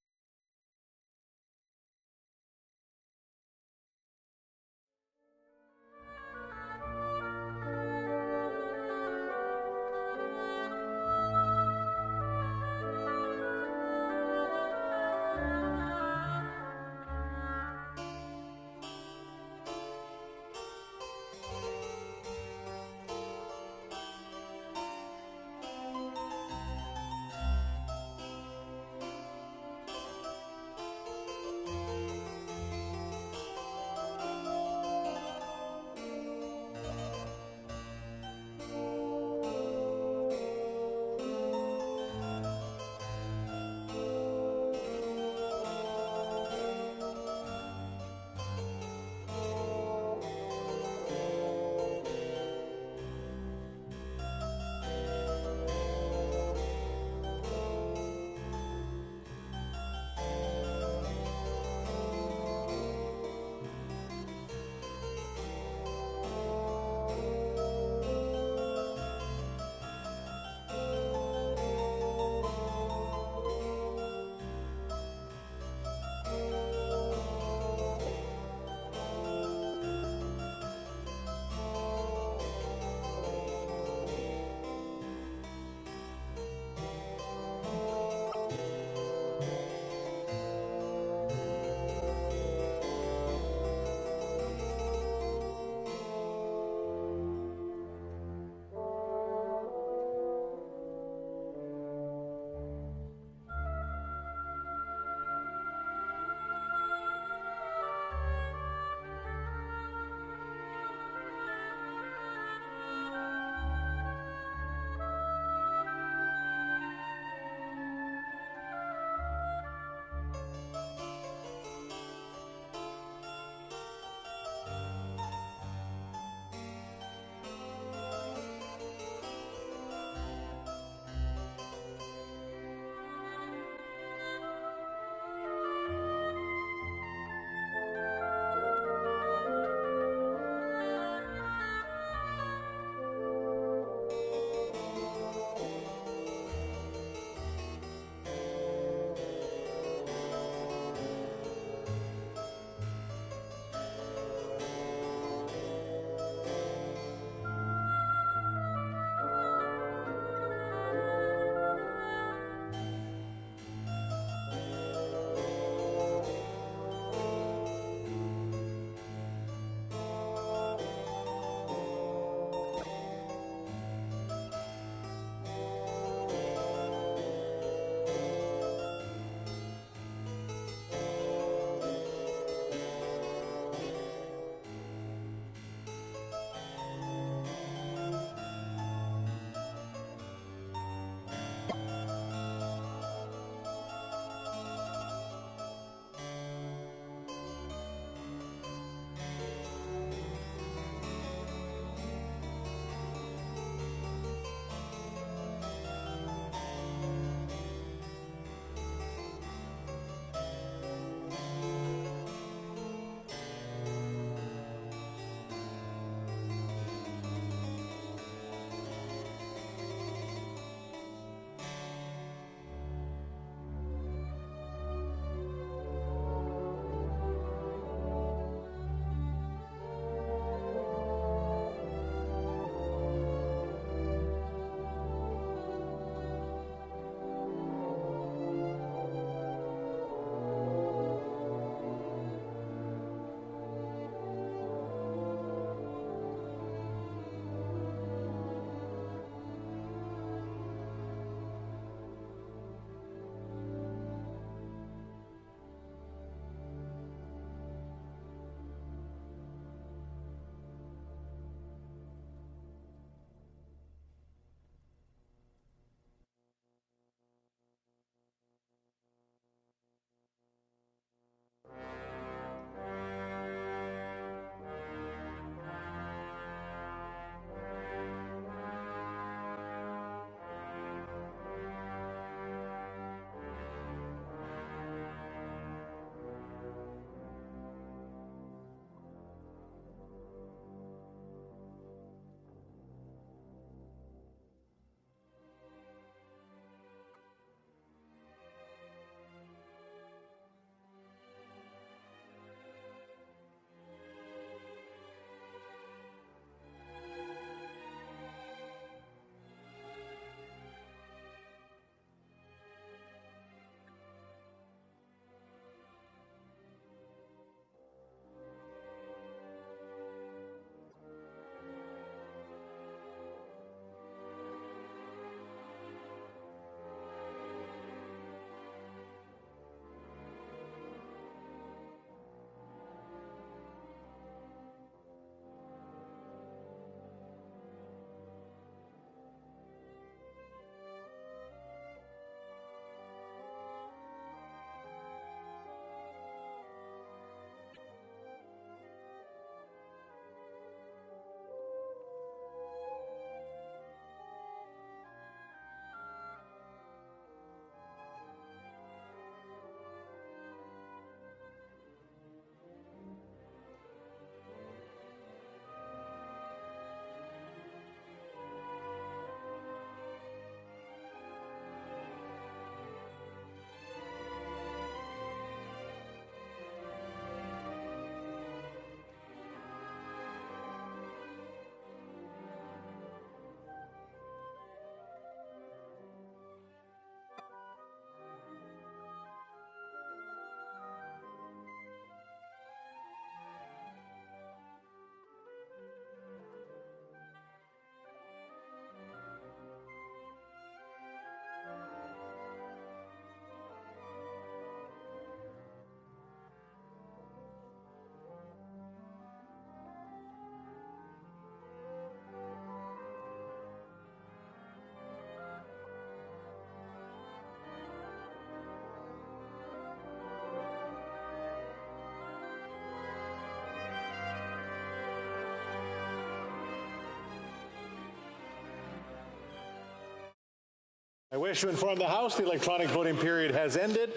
I wish to inform the House the electronic voting period has ended.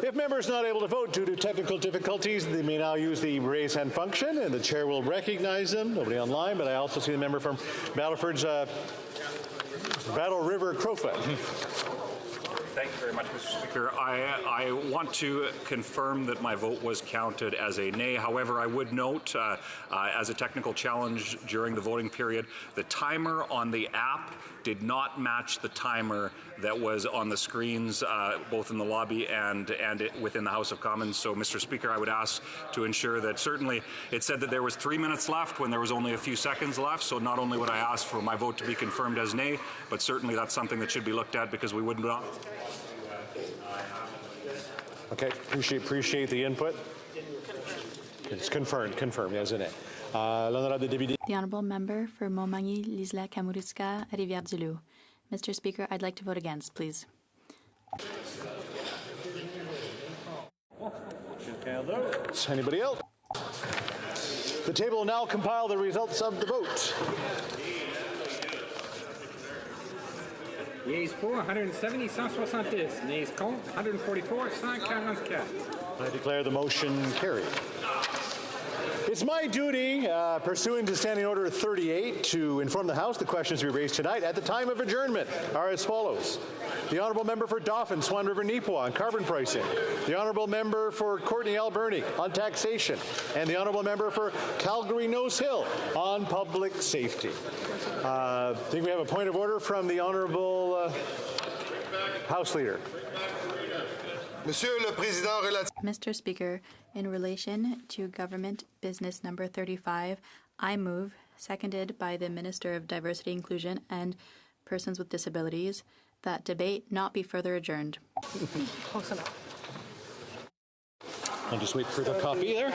If members not able to vote due to technical difficulties, they may now use the raise hand function, and the chair will recognize them. Nobody online, but I also see the member from Battleford's Battle River Crowfoot. Thank you very much, Mr. Speaker. I want to confirm that my vote was counted as a nay. However, I would note, as a technical challenge during the voting period, the timer on the app did not match the timer that was on the screens, both in the lobby and within the House of Commons. So, Mr. Speaker, I would ask to ensure that certainly it said that there was 3 minutes left when there was only a few seconds left. So not only would I ask for my vote to be confirmed as nay, but certainly that's something that should be looked at because we would not. Okay, appreciate the input. It's confirmed as a nay. The Honourable Member for Montmagny, Lisla, Kamouraska, Rivière-du-Loup. Mr. Speaker, I'd like to vote against, please. Anybody else? The table will now compile the results of the vote. Yeas pour 170, 170. Nays contre 144, 144. I declare the motion carried. It's my duty, pursuant to Standing Order 38, to inform the House the questions to be raised tonight at the time of adjournment are as follows. The Honourable Member for Dauphin, Swan River, Neepawa on carbon pricing. The Honourable Member for Courtenay Alberni on taxation. And the Honourable Member for Calgary Nose Hill on public safety. I think we have a point of order from the Honourable House Leader. Mr. Speaker, in relation to Government Business Number 35, I move, seconded by the Minister of Diversity, Inclusion and Persons with Disabilities, that debate not be further adjourned. Close enough. I'll just wait for the copy there.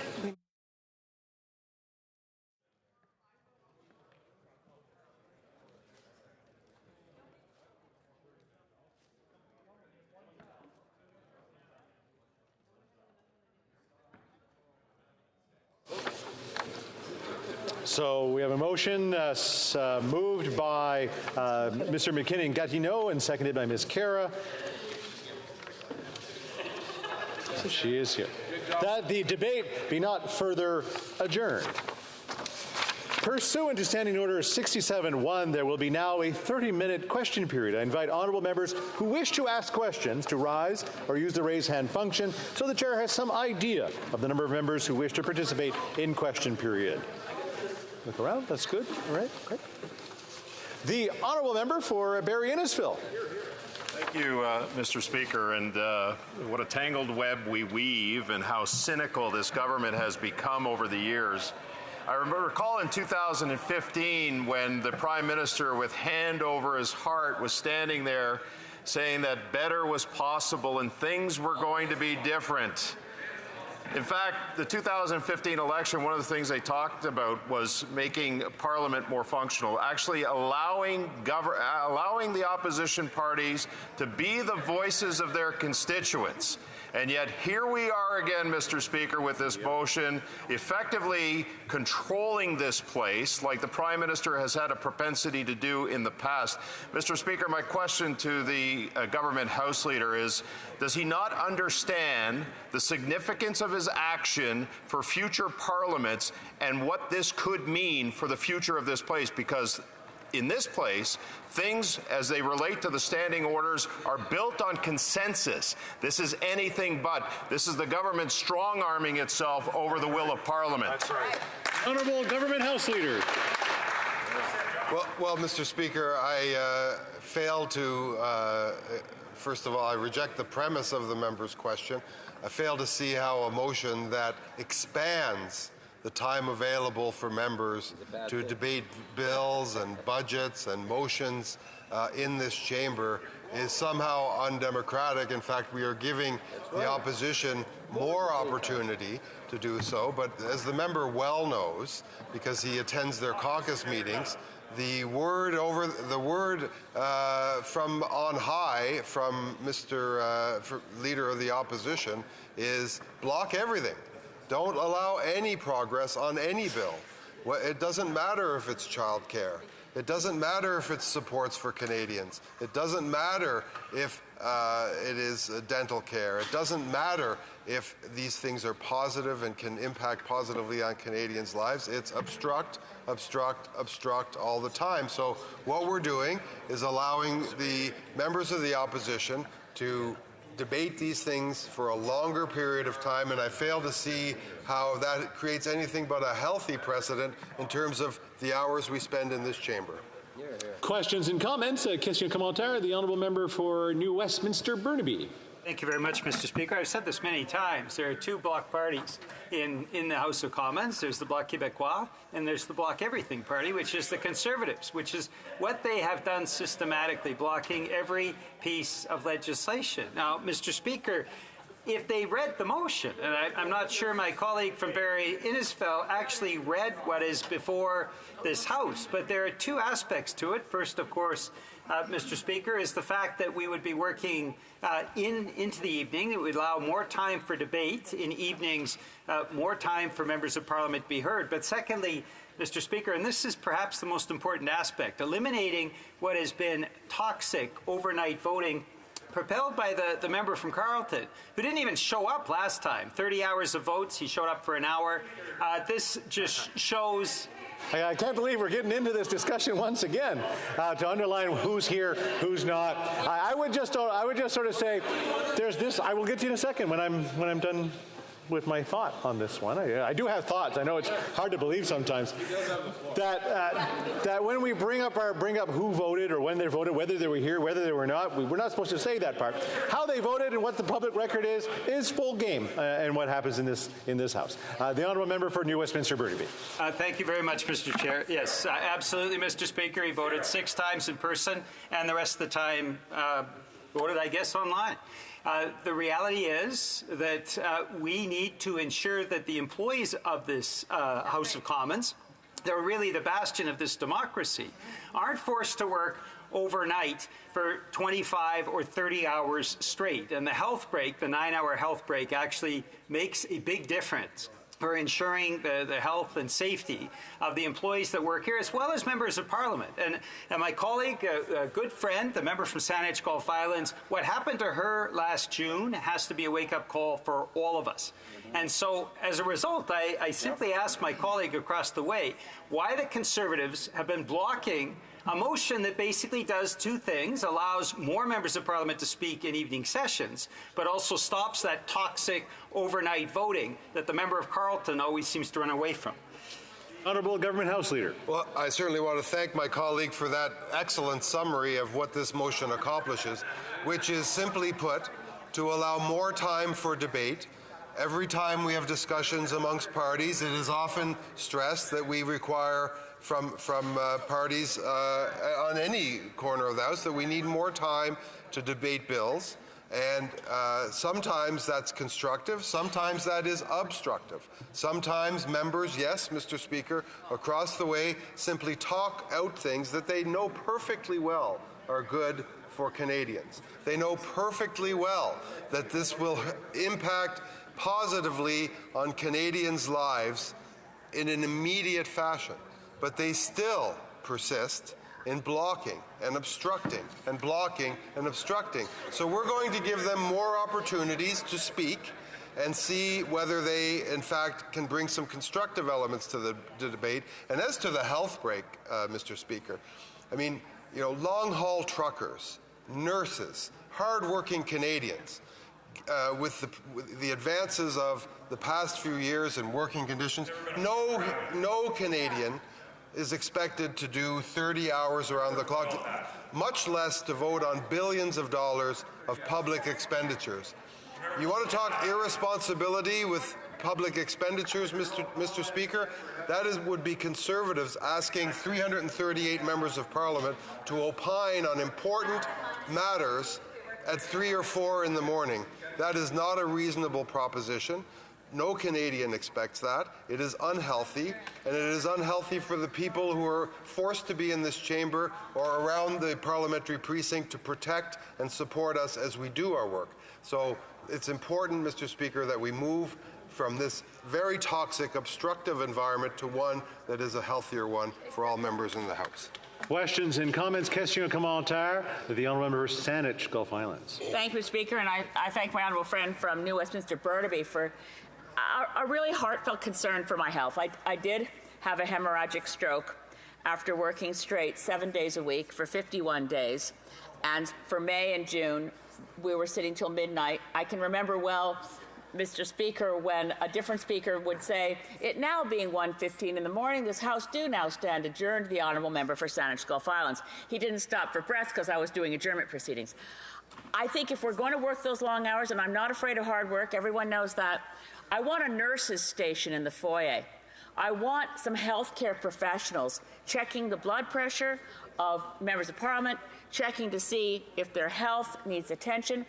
So we have a motion moved by Mr. McKinnon-Gatineau and seconded by Ms. Kara. So she is here. That the debate be not further adjourned. Pursuant to Standing Order 67-1, there will be now a 30-minute question period. I invite honourable members who wish to ask questions to rise or use the raise hand function so the chair has some idea of the number of members who wish to participate in question period. Look around. That's good. All right. Great. The honourable member for Barrie Innisfil. Thank you, Mr. Speaker. And what a tangled web we weave and how cynical this government has become over the years. I recall in 2015 when the Prime Minister, with hand over his heart, was standing there saying that better was possible and things were going to be different. In fact, the 2015 election, one of the things they talked about was making Parliament more functional, actually allowing the opposition parties to be the voices of their constituents. And yet here we are again, Mr. Speaker, with this motion effectively controlling this place like the Prime Minister has had a propensity to do in the past. Mr. Speaker, my question to the government House Leader is, does he not understand the significance of his action for future parliaments and what this could mean for the future of this place? Because in this place, things as they relate to the standing orders are built on consensus. This is anything but. This is the government strong-arming itself over the will of Parliament. That's right. Honourable Government House Leader. Well, Mr. Speaker, I fail to, first of all, I reject the premise of the member's question. I fail to see how a motion that expands the time available for members to debate bills and budgets and motions in this chamber is somehow undemocratic. In fact, we are giving the opposition more opportunity to do so. But as the member well knows, because he attends their caucus meetings, the word from on high from Mr. Leader of the Opposition is block everything. Don't allow any progress on any bill. It doesn't matter if it's child care. It doesn't matter if it's supports for Canadians. It doesn't matter if it is dental care. It doesn't matter if these things are positive and can impact positively on Canadians' lives. It's obstruct, obstruct, obstruct all the time. So what we're doing is allowing the members of the opposition to debate these things for a longer period of time, and I fail to see how that creates anything but a healthy precedent in terms of the hours we spend in this chamber. Questions and comments? Question commentaire, the Honourable Member for New Westminster Burnaby. Thank you very much, Mr. Speaker. I've said this many times. There are two bloc parties in the House of Commons. There's the Bloc Québécois and there's the Bloc Everything Party, which is the Conservatives, which is what they have done systematically, blocking every piece of legislation. Now, Mr. Speaker, if they read the motion, and I'm not sure my colleague from Barrie Innisfil actually read what is before this House, but there are two aspects to it. First, of course, Mr. Speaker, is the fact that we would be working into the evening. It would allow more time for debate in evenings, more time for members of Parliament to be heard. But secondly, Mr. Speaker, and this is perhaps the most important aspect, eliminating what has been toxic overnight voting propelled by the member from Carleton, who didn't even show up last time. 30 hours of votes, he showed up for an hour. This just shows... I can't believe we're getting into this discussion once again to underline who's here, who's not. I would just sort of say, there's this. I will get to you in a second when I'm done with my thought on this one. I do have thoughts. I know it's hard to believe sometimes that when we bring up who voted or when they voted, whether they were here, whether they were not, we're not supposed to say that part. How they voted and what the public record is full game, and what happens in this House. The Honourable Member for New Westminster Burnaby. Thank you very much, Mr. Chair. Yes, absolutely, Mr. Speaker. He voted 6 times in person, and the rest of the time voted, I guess, online. The reality is that we need to ensure that the employees of this House of Commons, they're really the bastion of this democracy, aren't forced to work overnight for 25 or 30 hours straight. And the health break, the 9-hour health break, actually makes a big difference for ensuring the health and safety of the employees that work here, as well as members of Parliament. And my colleague, a good friend, the member from Saanich Gulf Islands, what happened to her last June has to be a wake-up call for all of us. And so, as a result, I simply asked my colleague across the way why the Conservatives have been blocking a motion that basically does two things: allows more members of Parliament to speak in evening sessions, but also stops that toxic overnight voting that the member of Carleton always seems to run away from. Honourable Government House Leader. Well, I certainly want to thank my colleague for that excellent summary of what this motion accomplishes, which is, simply put, to allow more time for debate. Every time we have discussions amongst parties, it is often stressed that we require from parties on any corner of the House that we need more time to debate bills. And sometimes that's constructive, sometimes that is obstructive. Sometimes members, yes, Mr. Speaker, across the way simply talk out things that they know perfectly well are good for Canadians. They know perfectly well that this will impact positively on Canadians' lives in an immediate fashion. But they still persist in blocking and obstructing and blocking and obstructing. So we're going to give them more opportunities to speak and see whether they, in fact, can bring some constructive elements to the debate. And as to the health break, Mr. Speaker, I mean, you know, long-haul truckers, nurses, hard-working Canadians, with the advances of the past few years in working conditions, no Canadian is expected to do 30 hours around the clock, much less to vote on billions of dollars of public expenditures. You want to talk irresponsibility with public expenditures, Mr. Speaker? That would be Conservatives asking 338 members of Parliament to opine on important matters at 3 or 4 in the morning. That is not a reasonable proposition. No Canadian expects that. It is unhealthy, and it is unhealthy for the people who are forced to be in this chamber or around the parliamentary precinct to protect and support us as we do our work. So it's important, Mr. Speaker, that we move from this very toxic, obstructive environment to one that is a healthier one for all members in the House. Questions and comments? Question commentaire. The honourable member for Saanich, Gulf Islands. Thank you, Speaker, and I thank my honourable friend from New Westminster Burnaby for a really heartfelt concern for my health. I did have a hemorrhagic stroke after working straight 7 days a week for 51 days, and for May and June, we were sitting till midnight. I can remember well, Mr. Speaker, when a different speaker would say, it now being 1:15 in the morning, this House do now stand adjourned, the honourable member for Saanich Gulf Islands. He didn't stop for breath because I was doing adjournment proceedings. I think if we're going to work those long hours, and I'm not afraid of hard work, everyone knows that, I want a nurse's station in the foyer. I want some healthcare professionals checking the blood pressure of members of Parliament, checking to see if their health needs attention,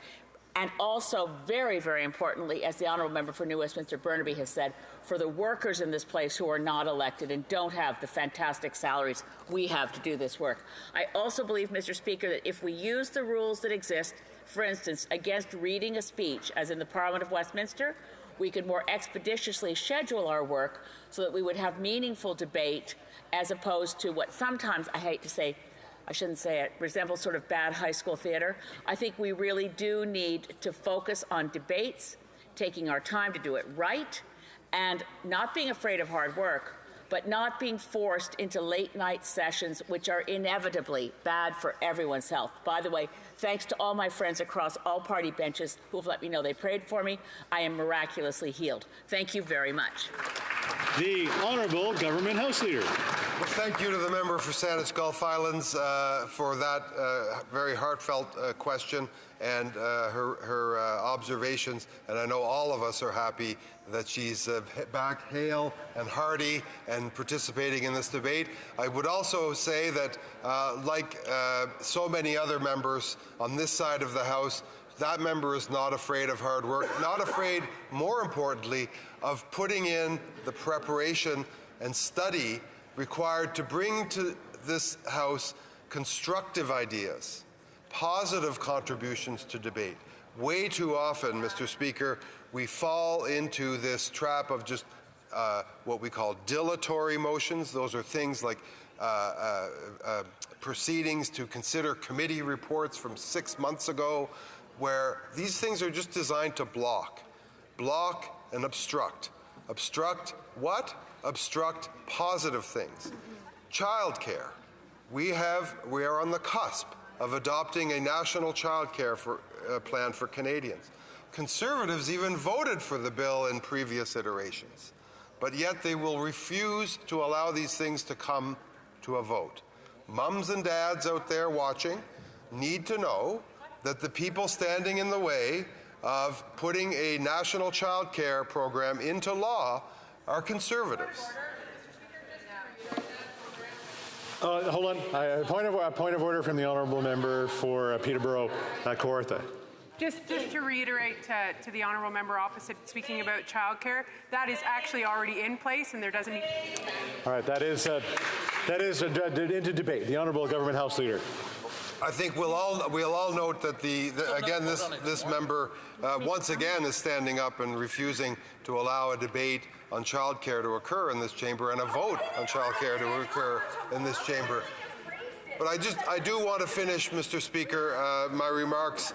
and also, very, very importantly, as the honourable member for New Westminster Burnaby has said, for the workers in this place who are not elected and don't have the fantastic salaries we have to do this work. I also believe, Mr. Speaker, that if we use the rules that exist, for instance, against reading a speech, as in the Parliament of Westminster, we could more expeditiously schedule our work so that we would have meaningful debate as opposed to what sometimes, I hate to say, I shouldn't say it, resembles sort of bad high school theater. I think we really do need to focus on debates, taking our time to do it right, and not being afraid of hard work, but not being forced into late-night sessions, which are inevitably bad for everyone's health. By the way, thanks to all my friends across all party benches who have let me know they prayed for me, I am miraculously healed. Thank you very much. The Honourable Government House Leader. Well, thank you to the member for Saanich Gulf Islands for that very heartfelt question and her observations. And I know all of us are happy that she's back hale and hearty and participating in this debate. I would also say that, like so many other members on this side of the House, that member is not afraid of hard work, not afraid, more importantly, of putting in the preparation and study required to bring to this House constructive ideas, positive contributions to debate. Way too often, Mr. Speaker, we fall into this trap of just what we call dilatory motions. Those are things like proceedings to consider committee reports from 6 months ago, where these things are just designed to block and obstruct. Obstruct what? Obstruct positive things. Childcare. We are on the cusp of adopting a national childcare plan for Canadians. Conservatives even voted for the bill in previous iterations, but yet they will refuse to allow these things to come to a vote. Mums and dads out there watching need to know that the people standing in the way of putting a national child care program into law are Conservatives. Hold on. A point of order from the honourable member for Peterborough, Kawartha. Just to reiterate to the honourable member opposite, speaking about childcare, that is actually already in place, and there doesn't need. All right, that is into debate. The honourable Government House Leader. I think we'll all note that this member once again is standing up and refusing to allow a debate on childcare to occur in this chamber and a vote on childcare to occur in this chamber. But I do want to finish, Mr. Speaker, my remarks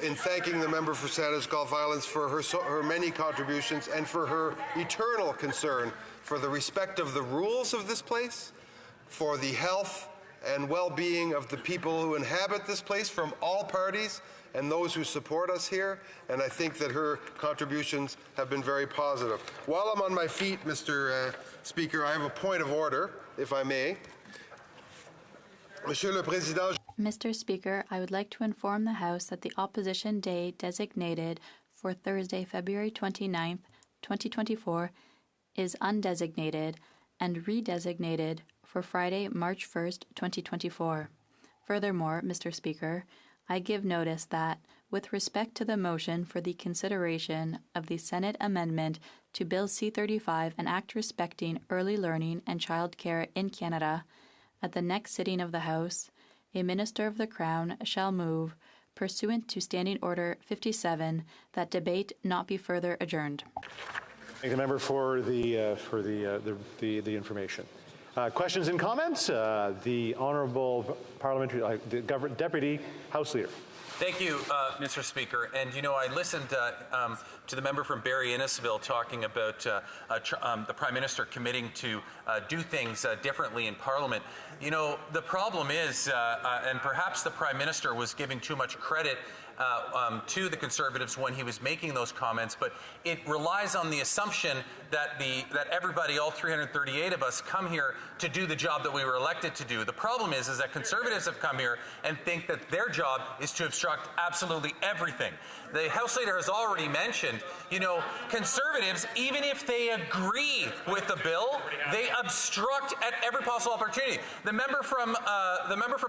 in thanking the member for Saanich Gulf Islands for her many contributions and for her eternal concern for the respect of the rules of this place, for the health and well-being of the people who inhabit this place from all parties and those who support us here, and I think that her contributions have been very positive. While I'm on my feet, Mr. Speaker, I have a point of order, if I may. Monsieur le Président. Mr. Speaker, I would like to inform the House that the Opposition Day designated for Thursday, February 29th, 2024, is undesignated and redesignated for Friday, March 1st, 2024. Furthermore, Mr. Speaker, I give notice that, with respect to the motion for the consideration of the Senate amendment to Bill C-35, an act respecting early learning and child care in Canada, at the next sitting of the House, a Minister of the Crown shall move, pursuant to Standing Order 57, that debate not be further adjourned. Thank the member for the information. Questions and comments? The Honourable Parliamentary Deputy House Leader. Thank you, Mr. Speaker. And you know, I listened to the member from Barrie Innisfil talking about the Prime Minister committing to do things differently in Parliament. You know, the problem is, and perhaps the Prime Minister was giving too much credit to the Conservatives when he was making those comments, but it relies on the assumption that everybody, all 338 of us, come here to do the job that we were elected to do. The problem is that Conservatives have come here and think that their job is to obstruct absolutely everything. The House Leader has already mentioned, you know, Conservatives, even if they agree with the bill, they obstruct at every possible opportunity. The member from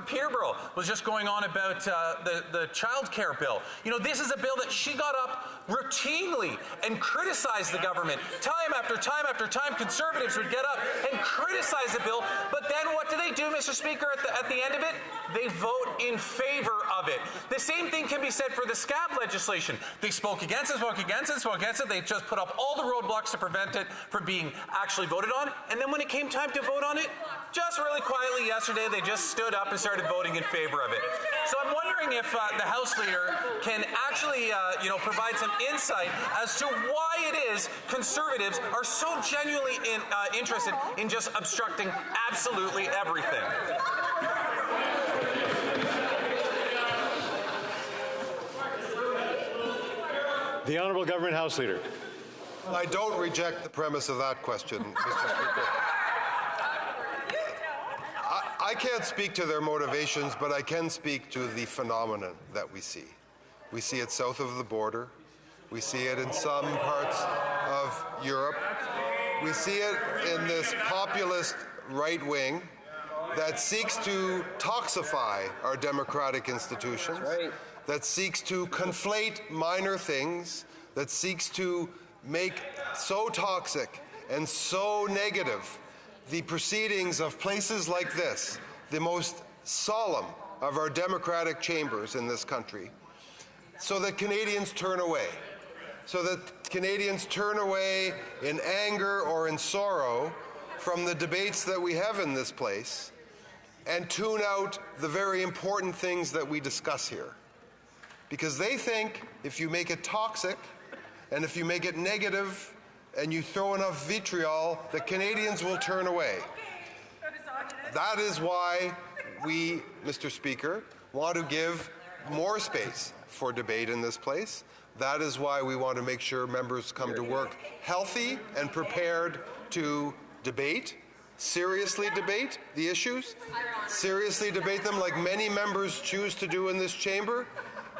Peterborough was just going on about the child care bill. You know, this is a bill that she got up routinely and criticized the government. Time after time after time, Conservatives would get up and criticize the bill, but then what do, Mr. Speaker, at the end of it? They vote in favor of it. The same thing can be said for the SCAP legislation. They spoke against it, spoke against it, spoke against it. They just put up all the roadblocks to prevent it from being actually voted on, and then when it came time to vote on it, just really quietly yesterday, they just stood up and started voting in favor of it. So I'm wondering if the House Leader can actually, provide some insight as to why it is Conservatives are so genuinely interested in just obstructing absolutely everything. The Honourable Government House Leader. I don't reject the premise of that question, Mr. Speaker. I can't speak to their motivations, but I can speak to the phenomenon that we see. We see it south of the border. We see it in some parts of Europe. We see it in this populist right wing that seeks to toxify our democratic institutions, that seeks to conflate minor things, that seeks to make so toxic and so negative the proceedings of places like this, the most solemn of our democratic chambers in this country, so that Canadians turn away. So that Canadians turn away in anger or in sorrow from the debates that we have in this place and tune out the very important things that we discuss here. Because they think if you make it toxic and if you make it negative and you throw enough vitriol, the Canadians will turn away. That is why we, Mr. Speaker, want to give more space for debate in this place. That is why we want to make sure members come to work healthy and prepared to debate, seriously debate the issues, seriously debate them like many members choose to do in this chamber.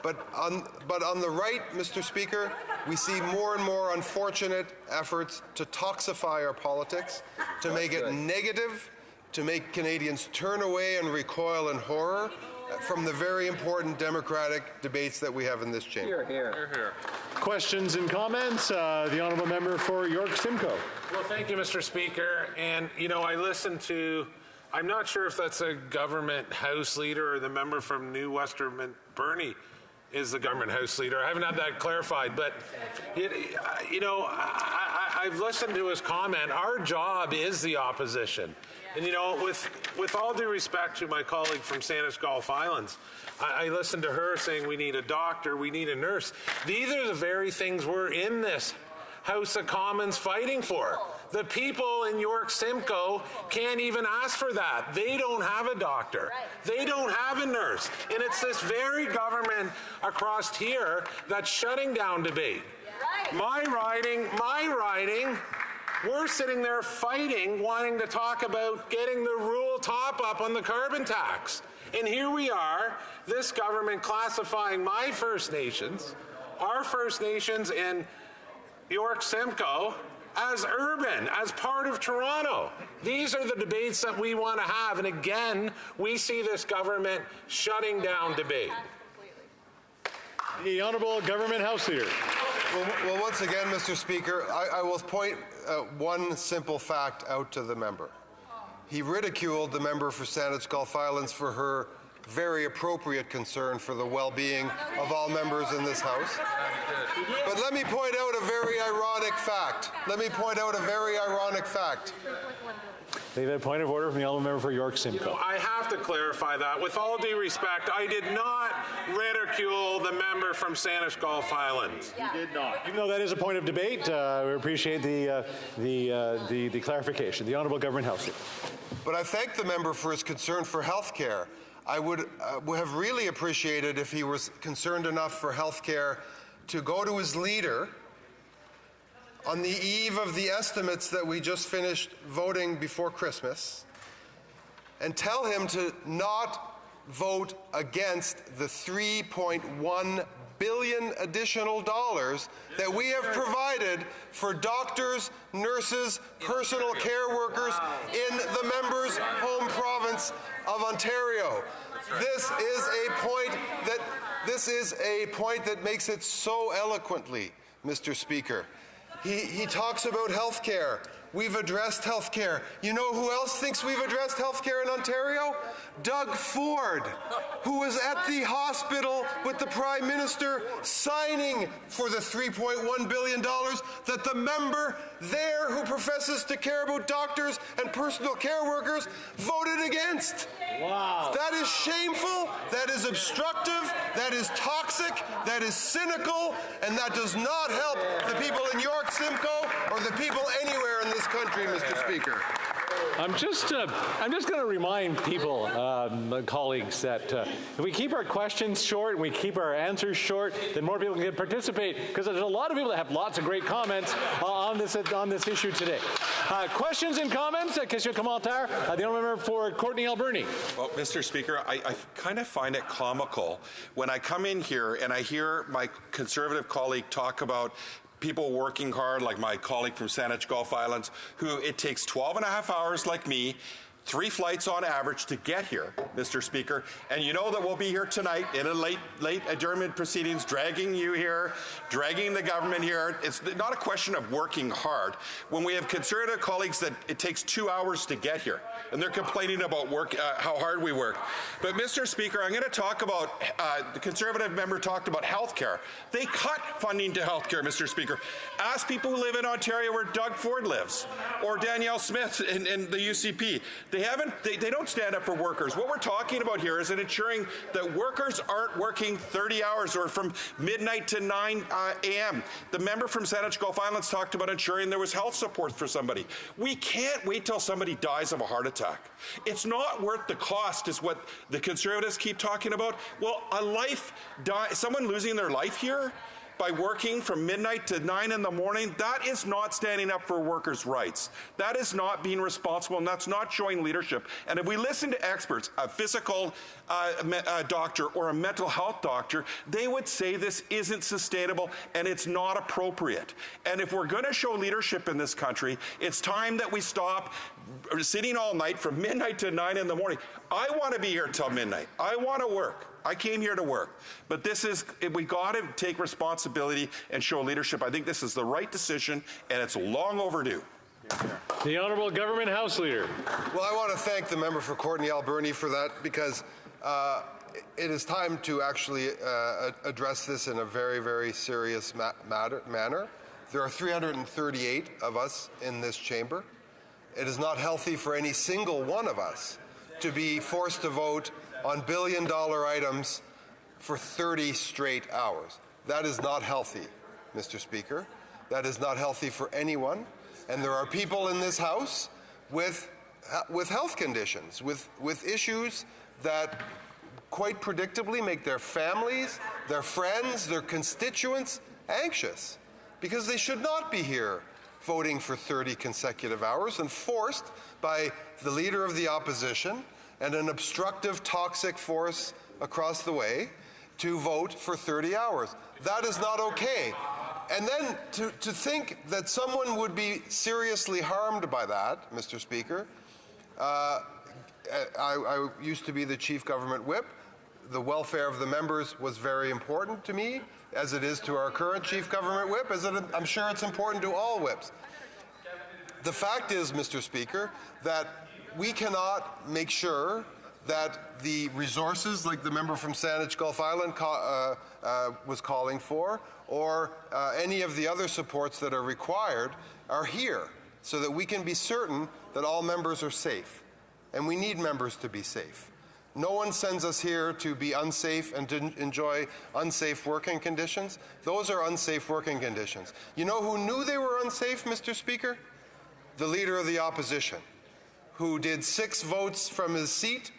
But on the right, Mr. Speaker, we see more and more unfortunate efforts to toxify our politics, to make it negative, to make Canadians turn away and recoil in horror from the very important democratic debates that we have in this chamber. Hear, hear. Hear, hear. Questions and comments? The Honourable Member for York Simcoe. Well, thank you, Mr. Speaker. And, you know, I listened to, I'm not sure if that's a government House Leader or the member from New Western Burnie is the government House Leader. I haven't had that clarified, but, you know, I've listened to his comment. Our job is the opposition. And, you know, with all due respect to my colleague from Saanich Gulf Islands, I listened to her saying we need a doctor, we need a nurse. These are the very things we're in this House of Commons fighting for. The people in York Simcoe can't even ask for that. They don't have a doctor. They don't have a nurse. And it's this very government across here that's shutting down debate. My riding, we're sitting there fighting, wanting to talk about getting the rural top-up on the carbon tax. And here we are, this government classifying my First Nations, our First Nations in York Simcoe, as urban, as part of Toronto. These are the debates that we want to have. And again, we see this government shutting down debate. The Honourable Government House Leader. Well, once again, Mr. Speaker, I will point one simple fact out to the member. He ridiculed the member for Saanich Gulf Islands for her very appropriate concern for the well-being of all members in this House. But let me point out a very ironic fact. They've had a point of order from the honourable member for York Simcoe. I have to clarify that. With all due respect, I did not ridicule the member from Saanich Gulf Islands. You did not. Even though that is a point of debate, we appreciate the clarification. The Honourable Government House Leader. But I thank the member for his concern for health care. I would have really appreciated if he was concerned enough for health care to go to his leader on the eve of the estimates that we just finished voting before Christmas and tell him to not vote against the $3.1 billion additional dollars that we have provided for doctors, nurses, personal care workers in the member's home province of Ontario. This is a point that makes it so eloquently, Mr. Speaker. He talks about health care. We've addressed health care. You know who else thinks we've addressed health care in Ontario? Doug Ford, who was at the hospital with the Prime Minister signing for the $3.1 billion that the member there who professes to care about doctors and personal care workers voted against. Wow. That is shameful, that is obstructive, that is toxic, that is cynical, and that does not help the people in York Simcoe or the people anywhere in this country, Mr. Speaker. I'm just going to remind people, colleagues, that if we keep our questions short and we keep our answers short, then more people can participate, because there's a lot of people that have lots of great comments on this issue today. Questions and comments? Question commentaire. The honourable member for Courtney Alberni. Well, Mr. Speaker, I kind of find it comical when I come in here and I hear my Conservative colleague talk about people working hard, like my colleague from Saanich Gulf Islands, who it takes 12 and a half hours like me, 3 flights on average to get here, Mr. Speaker. And you know that we'll be here tonight in a late adjournment proceedings, dragging you here, dragging the government here. It's not a question of working hard. When we have Conservative colleagues that it takes 2 hours to get here, and they're complaining about how hard we work. But Mr. Speaker, I'm going to talk about, the Conservative member talked about health care. They cut funding to health care, Mr. Speaker. Ask people who live in Ontario where Doug Ford lives, or Danielle Smith in the UCP. They don't stand up for workers. What we're talking about here is ensuring that workers aren't working 30 hours or from midnight to 9 a.m. The member from Saanich Gulf Islands talked about ensuring there was health support for somebody. We can't wait till somebody dies of a heart attack. It's not worth the cost, is what the Conservatives keep talking about. Well, someone losing their life here by working from midnight to 9 in the morning, that is not standing up for workers' rights. That is not being responsible, and that's not showing leadership. And if we listen to experts, a physical doctor or a mental health doctor, they would say this isn't sustainable and it's not appropriate. And if we're going to show leadership in this country, it's time that we stop sitting all night from midnight to 9 in the morning. I want to be here till midnight. I want to work. I came here to work. But we got to take responsibility and show leadership. I think this is the right decision, and it's long overdue. The Honourable Government House Leader. Well, I want to thank the member for Courtney Alberni for that, because it is time to actually address this in a very, very serious manner. There are 338 of us in this chamber. It is not healthy for any single one of us to be forced to vote on billion-dollar items for 30 straight hours. That is not healthy, Mr. Speaker. That is not healthy for anyone. And there are people in this House with health conditions, with issues that quite predictably make their families, their friends, their constituents anxious, because they should not be here voting for 30 consecutive hours and forced by the Leader of the Opposition and an obstructive, toxic force across the way to vote for 30 hours. That is not okay. And then to think that someone would be seriously harmed by that, Mr. Speaker, I used to be the Chief Government Whip. The welfare of the members was very important to me, as it is to our current Chief Government Whip, as I'm sure it's important to all whips. The fact is, Mr. Speaker, that we cannot make sure that the resources, like the member from Saanich Gulf Island was calling for, or any of the other supports that are required, are here, so that we can be certain that all members are safe. And we need members to be safe. No one sends us here to be unsafe and to enjoy unsafe working conditions. Those are unsafe working conditions. You know who knew they were unsafe, Mr. Speaker? The Leader of the Opposition, who did 6 votes from his seat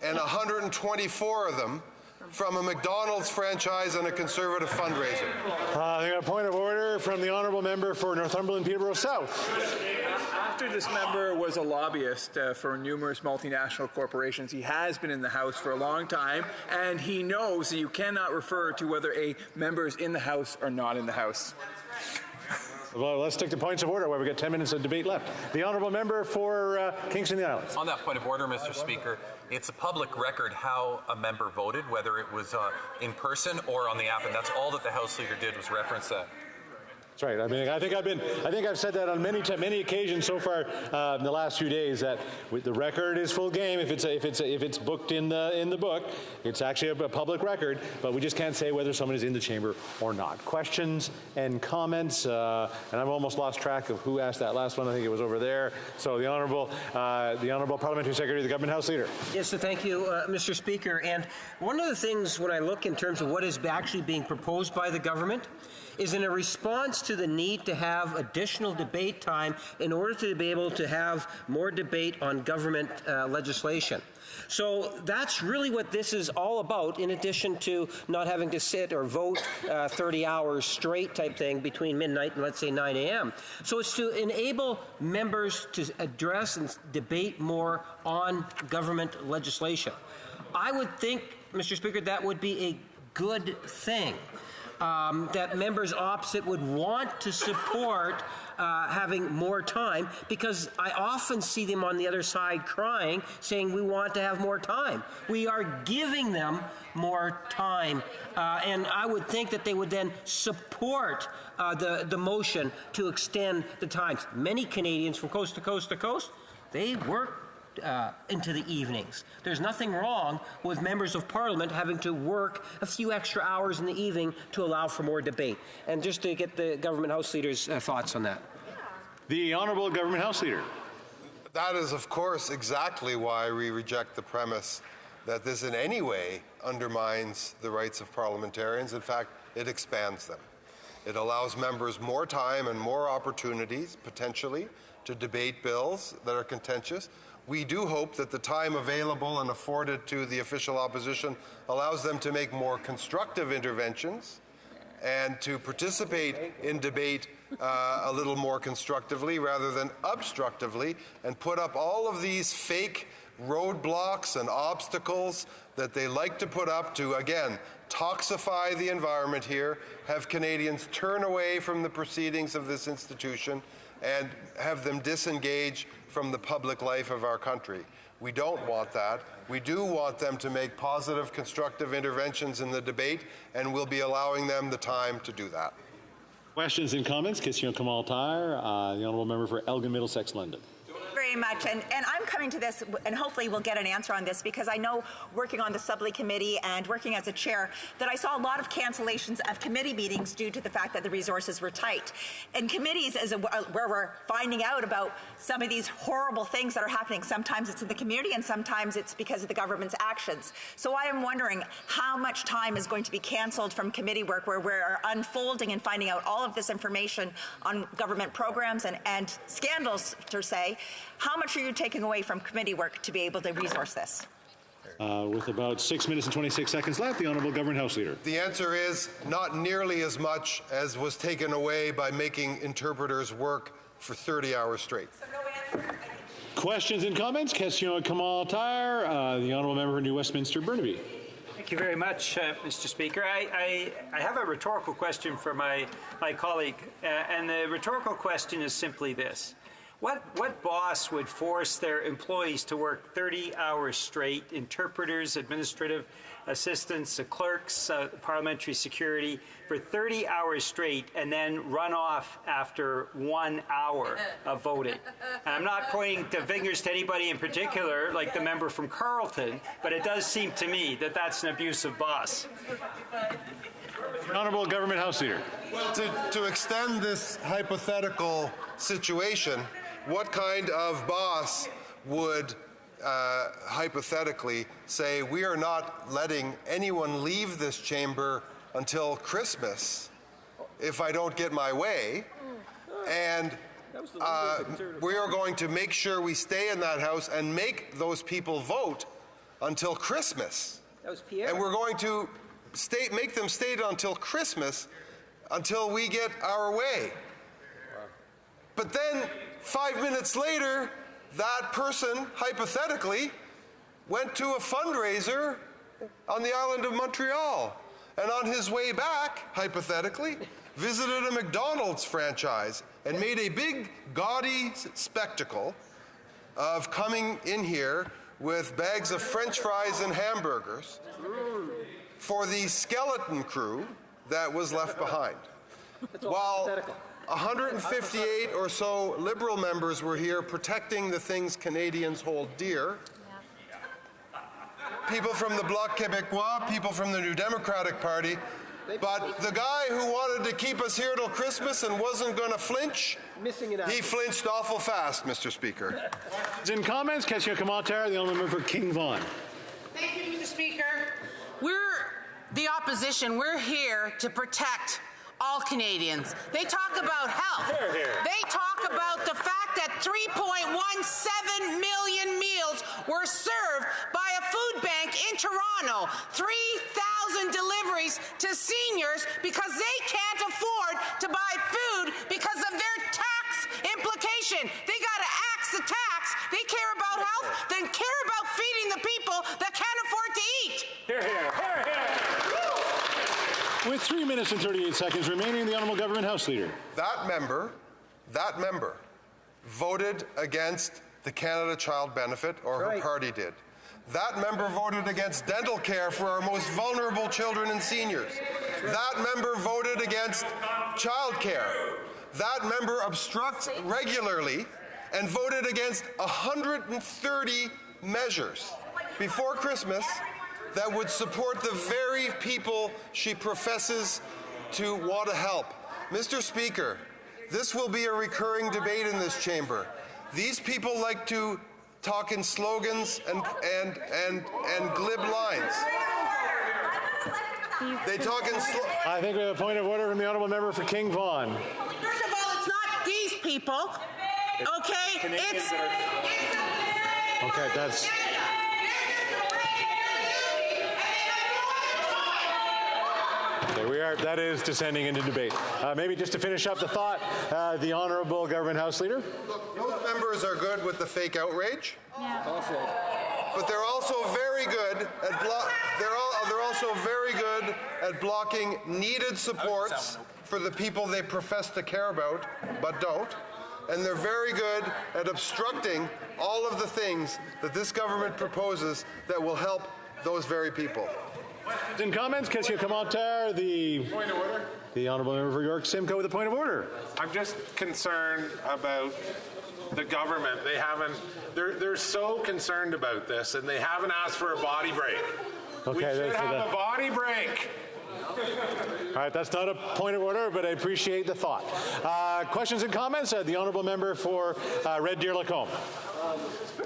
and 124 of them from a McDonald's franchise and a Conservative fundraiser. I got a point of order from the honourable member for Northumberland Peterborough South. After this member was a lobbyist for numerous multinational corporations, he has been in the House for a long time, and he knows that you cannot refer to whether a member is in the House or not in the House. Well, let's stick to points of order while we've got 10 minutes of debate left. The honourable member for Kingston the Islands. On that point of order, Mr. Speaker, it's a public record how a member voted, whether it was in person or on the app, and that's all that the House Leader did was reference that. That's right. I mean, I think I've said that on many occasions so far in the last few days, that the record is full game. If it's booked in the book, it's actually a public record. But we just can't say whether someone is in the chamber or not. Questions and comments, and I've almost lost track of who asked that last one. I think it was over there. So the honourable Parliamentary Secretary, the Government House Leader. Yes, so thank you, Mr. Speaker. And one of the things when I look in terms of what is actually being proposed by the government is in a response to the need to have additional debate time in order to be able to have more debate on government legislation. So that's really what this is all about, in addition to not having to sit or vote 30 hours straight type thing between midnight and, let's say, 9 a.m. So it's to enable members to address and debate more on government legislation. I would think, Mr. Speaker, that would be a good thing. That members opposite would want to support having more time, because I often see them on the other side crying, saying we want to have more time. We are giving them more time, and I would think that they would then support the motion to extend the times. Many Canadians from coast to coast to coast, they work into the evenings. There's nothing wrong with members of Parliament having to work a few extra hours in the evening to allow for more debate. And just to get the Government House Leader's thoughts on that. The Honourable Government House Leader. That is, of course, exactly why we reject the premise that this in any way undermines the rights of parliamentarians. In fact, it expands them. It allows members more time and more opportunities, potentially, to debate bills that are contentious. We do hope that the time available and afforded to the official opposition allows them to make more constructive interventions and to participate in debate a little more constructively rather than obstructively, and put up all of these fake roadblocks and obstacles that they like to put up to, again, toxify the environment here, have Canadians turn away from the proceedings of this institution, and have them disengage from the public life of our country. We don't want that. We do want them to make positive, constructive interventions in the debate, and we'll be allowing them the time to do that. Questions and comments? Question Kamal Tyre, the Honourable Member for Elgin Middlesex London. Very much, and I'm coming to this, and hopefully we'll get an answer on this, because I know, working on the Subley Committee and working as a chair, that I saw a lot of cancellations of committee meetings due to the fact that the resources were tight. And committees is where we're finding out about some of these horrible things that are happening. Sometimes it's in the community, and sometimes it's because of the government's actions. So I am wondering how much time is going to be cancelled from committee work, where we're unfolding and finding out all of this information on government programs and scandals, per se. How much are you taking away from committee work to be able to resource this? With about 6 minutes and 26 seconds left, the Honourable Government House Leader. The answer is not nearly as much as was taken away by making interpreters work for 30 hours straight. So no answer. Questions and comments? Question Kamal Tyre, the Honourable Member for New Westminster Burnaby. Thank you very much, Mr. Speaker. I have a rhetorical question for my colleague, and the rhetorical question is simply this. What boss would force their employees to work 30 hours straight, interpreters, administrative assistants, clerks, parliamentary security, for 30 hours straight and then run off after 1 hour of voting? And I'm not pointing the fingers to anybody in particular, like the member from Carleton, but it does seem to me that that's an abusive boss. Honourable Government House Leader. Well, to extend this hypothetical situation, what kind of boss would hypothetically say, we are not letting anyone leave this chamber until Christmas if I don't get my way, and we are going to make sure we stay in that house and make those people vote until Christmas. That was Pierre. And we're going to make them stay until Christmas until we get our way. But then 5 minutes later, that person, hypothetically, went to a fundraiser on the island of Montreal. And on his way back, hypothetically, visited a McDonald's franchise and made a big, gaudy spectacle of coming in here with bags of French fries and hamburgers for the skeleton crew that was left behind. While 158 or so Liberal members were here protecting the things Canadians hold dear. People from the Bloc Québécois, people from the New Democratic Party, but the guy who wanted to keep us here till Christmas and wasn't going to flinch, he flinched awful fast, Mr. Speaker. In comments, question commentaire, the honourable member for King Vaughan. Thank you, Mr. Speaker. We're the opposition. We're here to protect all Canadians. They talk about health. They talk about the fact that 3.17 million meals were served by a food bank in Toronto. 3,000 deliveries to seniors because they can't afford to buy food because of their tax implication. They got to axe the tax. They care about health, then care about feeding the people that can't afford to eat. Hear, hear, hear, hear. With 3 minutes and 38 seconds remaining, the Honourable Government House Leader. That member voted against the Canada Child Benefit, or her party did. That member voted against dental care for our most vulnerable children and seniors. That member voted against child care. That member obstructs regularly and voted against 130 measures before Christmas that would support the very people she professes to want to help. Mr. Speaker, this will be a recurring debate in this chamber. These people like to talk in slogans and glib lines. They talk in I think we have a point of order from the honourable member for King Vaughan. First of all, it's not these people, okay? It's okay, that's... Okay, that is descending into debate. Maybe just to finish up the thought, the Honourable Government House Leader. Look, those members are good with the fake outrage. Yeah. But they're also very good at they're also very good at blocking needed supports for the people they profess to care about but don't. And they're very good at obstructing all of the things that this government proposes that will help those very people. In comments, question commentaire, Point of order. The Honourable Member for York Simcoe with a point of order. I'm just concerned about the government. They're so concerned about this, and they haven't asked for a body break. Okay, we should have a body break. All right, that's not a point of order, but I appreciate the thought. Questions and comments? The Honourable Member for Red Deer Lacombe.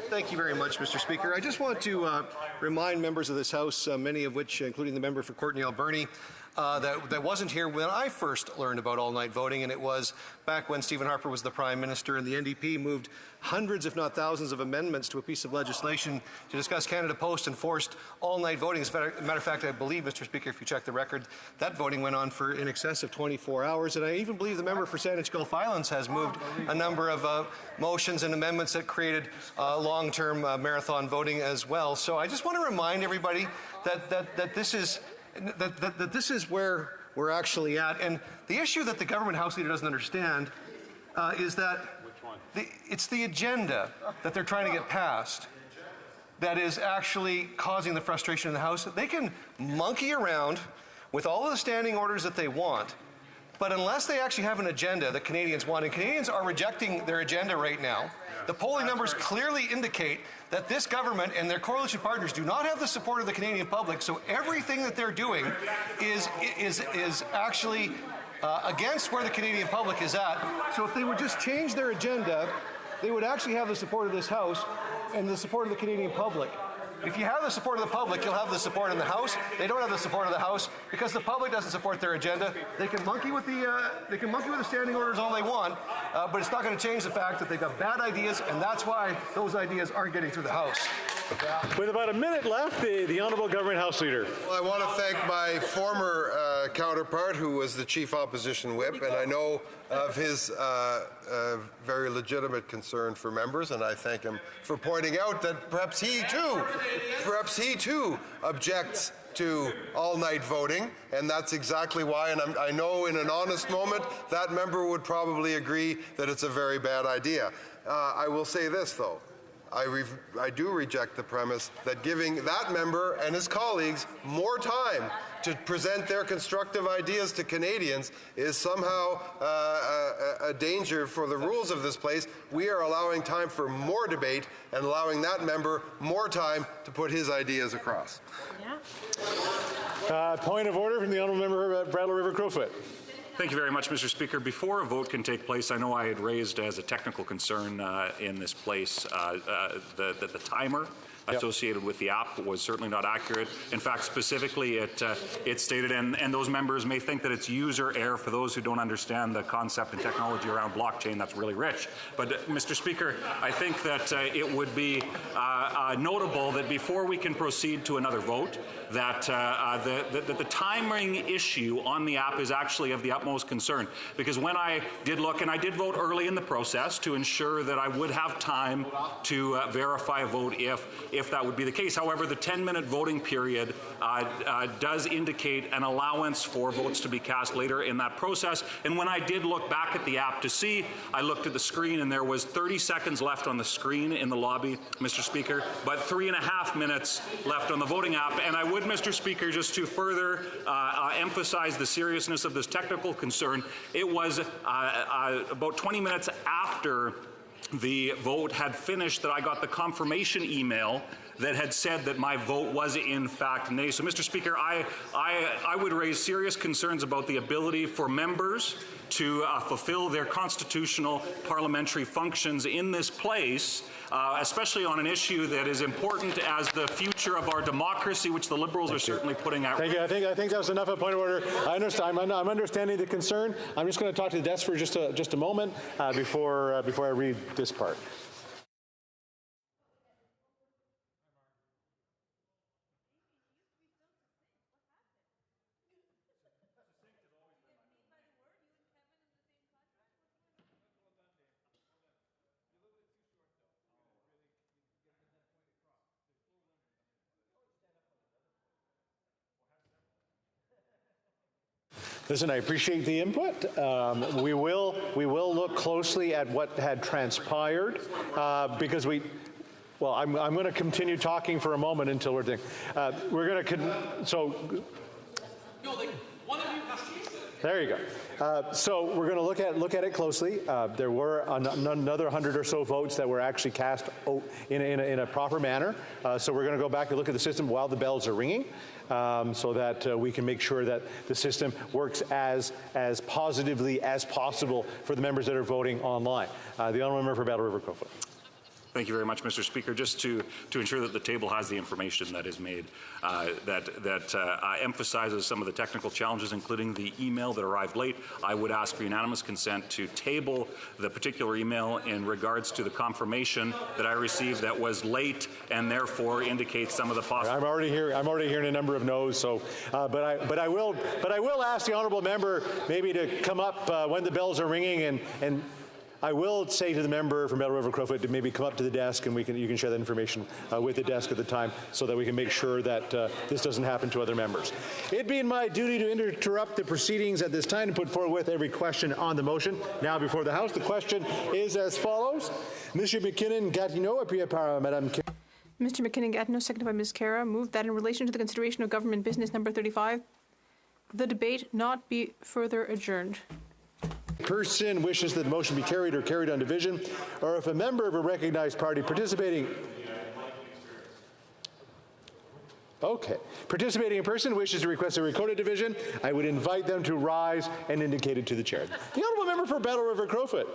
Thank you very much, Mr. Speaker. I just want to remind members of this House, many of which, including the member for Courtenay Alberni, that wasn't here when I first learned about all-night voting, and it was back when Stephen Harper was the Prime Minister and the NDP moved hundreds, if not thousands, of amendments to a piece of legislation to discuss Canada Post and forced all-night voting. As a matter of fact, I believe, Mr. Speaker, if you check the record, that voting went on for in excess of 24 hours, and I even believe the member for Saanich Gulf Islands has moved a number of motions and amendments that created long-term marathon voting as well. So I just want to remind everybody that this is where we're actually at. And the issue that the government House Leader doesn't understand is that It's the agenda that they're trying to get passed that is actually causing the frustration in the House. They can monkey around with all of the standing orders that they want, but unless they actually have an agenda that Canadians want, and Canadians are rejecting their agenda right now, the polling numbers clearly indicate that this government and their coalition partners do not have the support of the Canadian public, so everything that they're doing is actually against where the Canadian public is at. So if they would just change their agenda, they would actually have the support of this House and the support of the Canadian public. If you have the support of the public, you'll have the support in the House. They don't have the support of the House because the public doesn't support their agenda. They can monkey with the standing orders all they want, but it's not going to change the fact that they've got bad ideas, and that's why those ideas aren't getting through the House. With about a minute left, the Honourable Government House Leader. Well, I want to thank my former counterpart, who was the Chief Opposition Whip, and I know of his very legitimate concern for members, and I thank him for pointing out that perhaps he too objects to all-night voting, and that's exactly why, and I know in an honest moment that member would probably agree that it's a very bad idea. I will say this, though. I do reject the premise that giving that member and his colleagues more time to present their constructive ideas to Canadians is somehow a danger for the rules of this place. We are allowing time for more debate and allowing that member more time to put his ideas across. Point of order from the Honourable Member Brattle River Crowfoot. Thank you very much, Mr. Speaker. Before a vote can take place, I know I had raised as a technical concern in this place that the timer associated with the app was certainly not accurate. In fact, specifically, it stated, and those members may think that it's user error for those who don't understand the concept and technology around blockchain. That's really rich. But, Mr. Speaker, I think that it would be notable that before we can proceed to another vote, that the timing issue on the app is actually of the utmost concern. Because when I did look, and I did vote early in the process to ensure that I would have time to verify a vote if that would be the case. However, the 10-minute voting period does indicate an allowance for votes to be cast later in that process. And when I did look back at the app to see, I looked at the screen and there was 30 seconds left on the screen in the lobby, Mr. Speaker, but 3.5 minutes left on the voting app. And I would, Mr. Speaker, just to further emphasize the seriousness of this technical concern, it was about 20 minutes after the vote had finished that I got the confirmation email that had said that my vote was in fact nay. So, Mr. Speaker, I would raise serious concerns about the ability for members to fulfill their constitutional parliamentary functions in this place, especially on an issue that is important as the future of our democracy, which the Liberals are certainly putting out. Thank you. I think that was enough of a point of order. I understand. I'm understanding the concern. I'm just going to talk to the desk for just a moment before I read this part. Listen, I appreciate the input. We will look closely at what had transpired because well, I'm going to continue talking for a moment until we're going to there you go. So we're going to look at it closely. There were another 100 or so votes that were actually cast in a proper manner. So we're going to go back and look at the system while the bells are ringing, so that we can make sure that the system works as positively as possible for the members that are voting online. The Honourable Member for Battle River Crowfoot. Thank you very much, Mr. Speaker. Just to ensure that the table has the information that is made, that emphasizes some of the technical challenges, including the email that arrived late, I would ask for unanimous consent to table the particular email in regards to the confirmation that I received that was late and therefore indicates some of the possible. I'm already hearing a number of no's. So, but I will ask the honourable member maybe to come up when the bells are ringing and I will say to the member from Battle River Crowfoot to maybe come up to the desk and you can share that information with the desk at the time so that we can make sure that this doesn't happen to other members. It being my duty to interrupt the proceedings at this time and put forward every question on the motion. Now before the House, the question is as follows. Monsieur McKinnon-Gatineau, appuyé par Madame Mr. McKinnon-Gatineau, seconded by Ms. Kara, moved that in relation to the consideration of government business number 35, the debate not be further adjourned. Person wishes that the motion be carried or carried on division, or if a member of a recognized party participating in person wishes to request a recorded division, I would invite them to rise and indicate it to the chair. The honourable member for Battle River Crowfoot.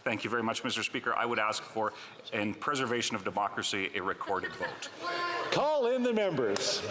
Thank you very much, Mr. Speaker. I would ask for, in preservation of democracy, a recorded vote. Call in the members.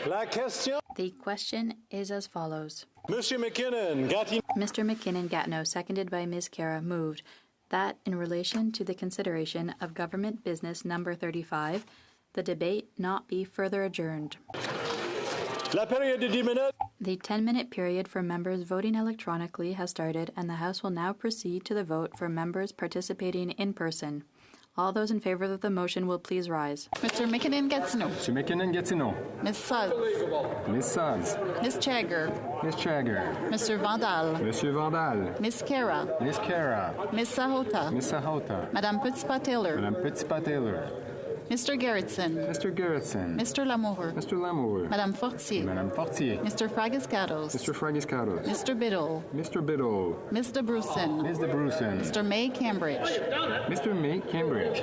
La question. The question is as follows. Monsieur McKinnon, Gatineau. Mr. McKinnon Gatineau, seconded by Ms. Kara, moved that in relation to the consideration of government business number 35, the debate not be further adjourned. La période de 10 minutes. The 10-minute period for members voting electronically has started, and the House will now proceed to the vote for members participating in person. All those in favor of the motion will please rise. Mr. McKinnon-Gatineau. Mr. McKinnon-Gatineau. Ms. Suggs. Ms. Suggs. Ms. Chagger. Ms. Chagger. Mr. Vandal. Monsieur Vandal. Ms. Kara. Ms. Kara. Ms. Sahota. Ms. Sahota. Madame Petitpas-Taylor. Madame Petitpas-Taylor. Mr. Gerritsen. Mr. Gerritsen. Mr. Lamour. Mr. Lamour. Madame Fortier. Madame Fortier. Mr. Fragiscatos. Mr. Fragiscatos. Mr. Biddle. Mr. Biddle. Ms. DeBrusen. Ms. DeBrusen. Mr. May Cambridge. Mr. May Cambridge.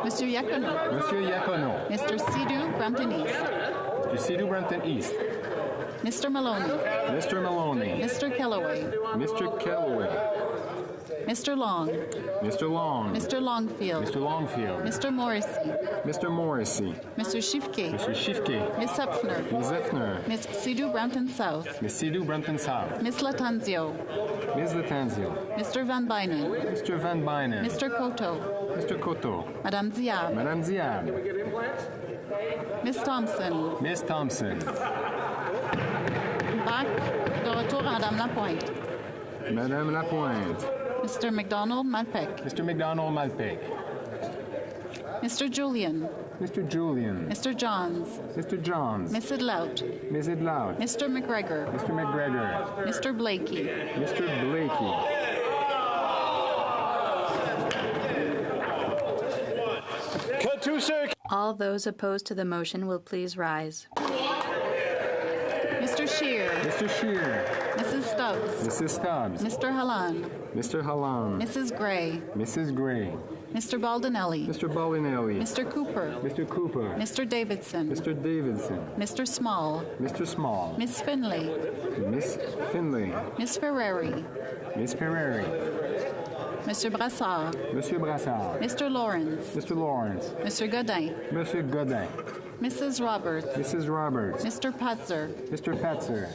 Mr. Yacono. Monsieur Yacono. Mr. Sidhu Brampton East. Mr. Sidhu Brampton East. Mr. Maloney. Mr. Maloney. Mr. Kellaway. Mr. Kellaway. Mr. Long. Mr. Long. Mr. Longfield. Mr. Longfield. Mr. Morrissey. Mr. Morrissey. Mr. Shifke. Mr. Shifke. Ms. Hepfner. Ms. Hepfner. Ms. Sidhu Brampton South. Ms. Sidhu Brampton South. Ms. Latanzio. Ms. Latanzio. Mr. Van Bynen. Mr. Van Bynen. Mr. Koto. Mr. Koto. Madame Diab. Madame Diab. Ms. Thompson. Ms. Thompson. Back de retour à Madame Lapointe. Madame Lapointe. Mr. McDonald Malpec. Mr. McDonald Malpec. Mr. Julian. Mr. Julian. Mr. Johns. Mr. Johns. Ms. Idlout. Ms. Idlout. Mr. McGregor. Mr. McGregor. Mr. Blakey. Mr. Blakey. All those opposed to the motion will please rise. Mr. Scheer. Mr. Scheer. Mrs. Stubbs. Mrs. Stubbs. Mr. Hallan. Mr. Hallam. Mrs. Gray. Mrs. Gray. Mr. Baldinelli. Mr. Baldinelli. Mr. Cooper. Mr. Cooper. Mr. Davidson. Mr. Davidson. Mr. Small. Mr. Small. Miss Finley. Miss Finley. Miss Ferreri. Miss Ferreri. Monsieur Brassard. Monsieur Brassard. Mr. Lawrence. Mr. Lawrence. Monsieur Godin. Monsieur Godin. Mrs. Roberts. Mrs. Roberts. Mr. Patzer. Mr. Patzer.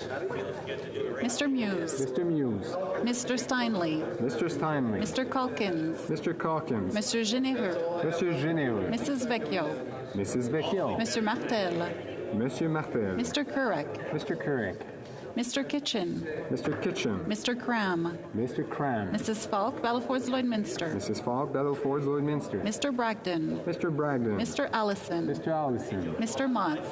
Mr. Muse. Mr. Muse. Mr. Steinley. Mr. Steinley. Mr. Calkins. Mr. Calkins. Monsieur Généreux. Monsieur Généreux. Mrs. Vecchio. Mrs. Vecchio. Monsieur Martel. Monsieur Martel. Mr. Kurek. Mr. Kurek. Mr. Kitchen. Mr. Kitchen. Mr. Cram. Mr. Cram. Mrs. Falk, Bellafords Lloydminster. Mrs. Falk, Bellafords Lloydminster. Mr. Bragdon. Mr. Bragdon. Mr. Allison. Mr. Allison. Mr. Motz.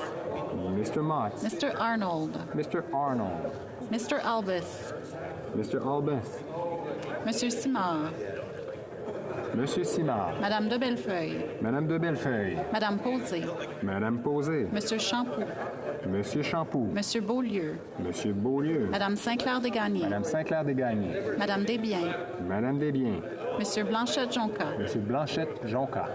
Mr. Motz. Mr. Arnold. Mr. Arnold. Mr. Albus. Mr. Albus. Monsieur Simard. Monsieur Simard. Madame de Bellefeuille. Madame de Bellefeuille. Madame Posé. Madame Posé. Monsieur Champoux. Monsieur Champoux. Monsieur Beaulieu. Monsieur Beaulieu. Madame Saint-Clair-Desgagnés. Madame Saint-Clair-Desgagnés. Madame Desbiens. Madame Desbiens. Monsieur Blanchette-Jonca. Monsieur Blanchette-Jonca.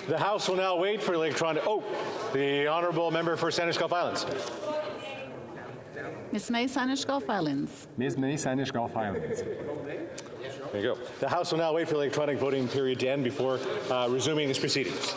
The House will now wait for electronic. Oh, the honourable member for Sandwich Gulf Islands. Miss May, Sandwich Gulf Islands. Ms. May, Sandwich Gulf Islands. There you go. The House will now wait for electronic voting period to end before resuming its proceedings.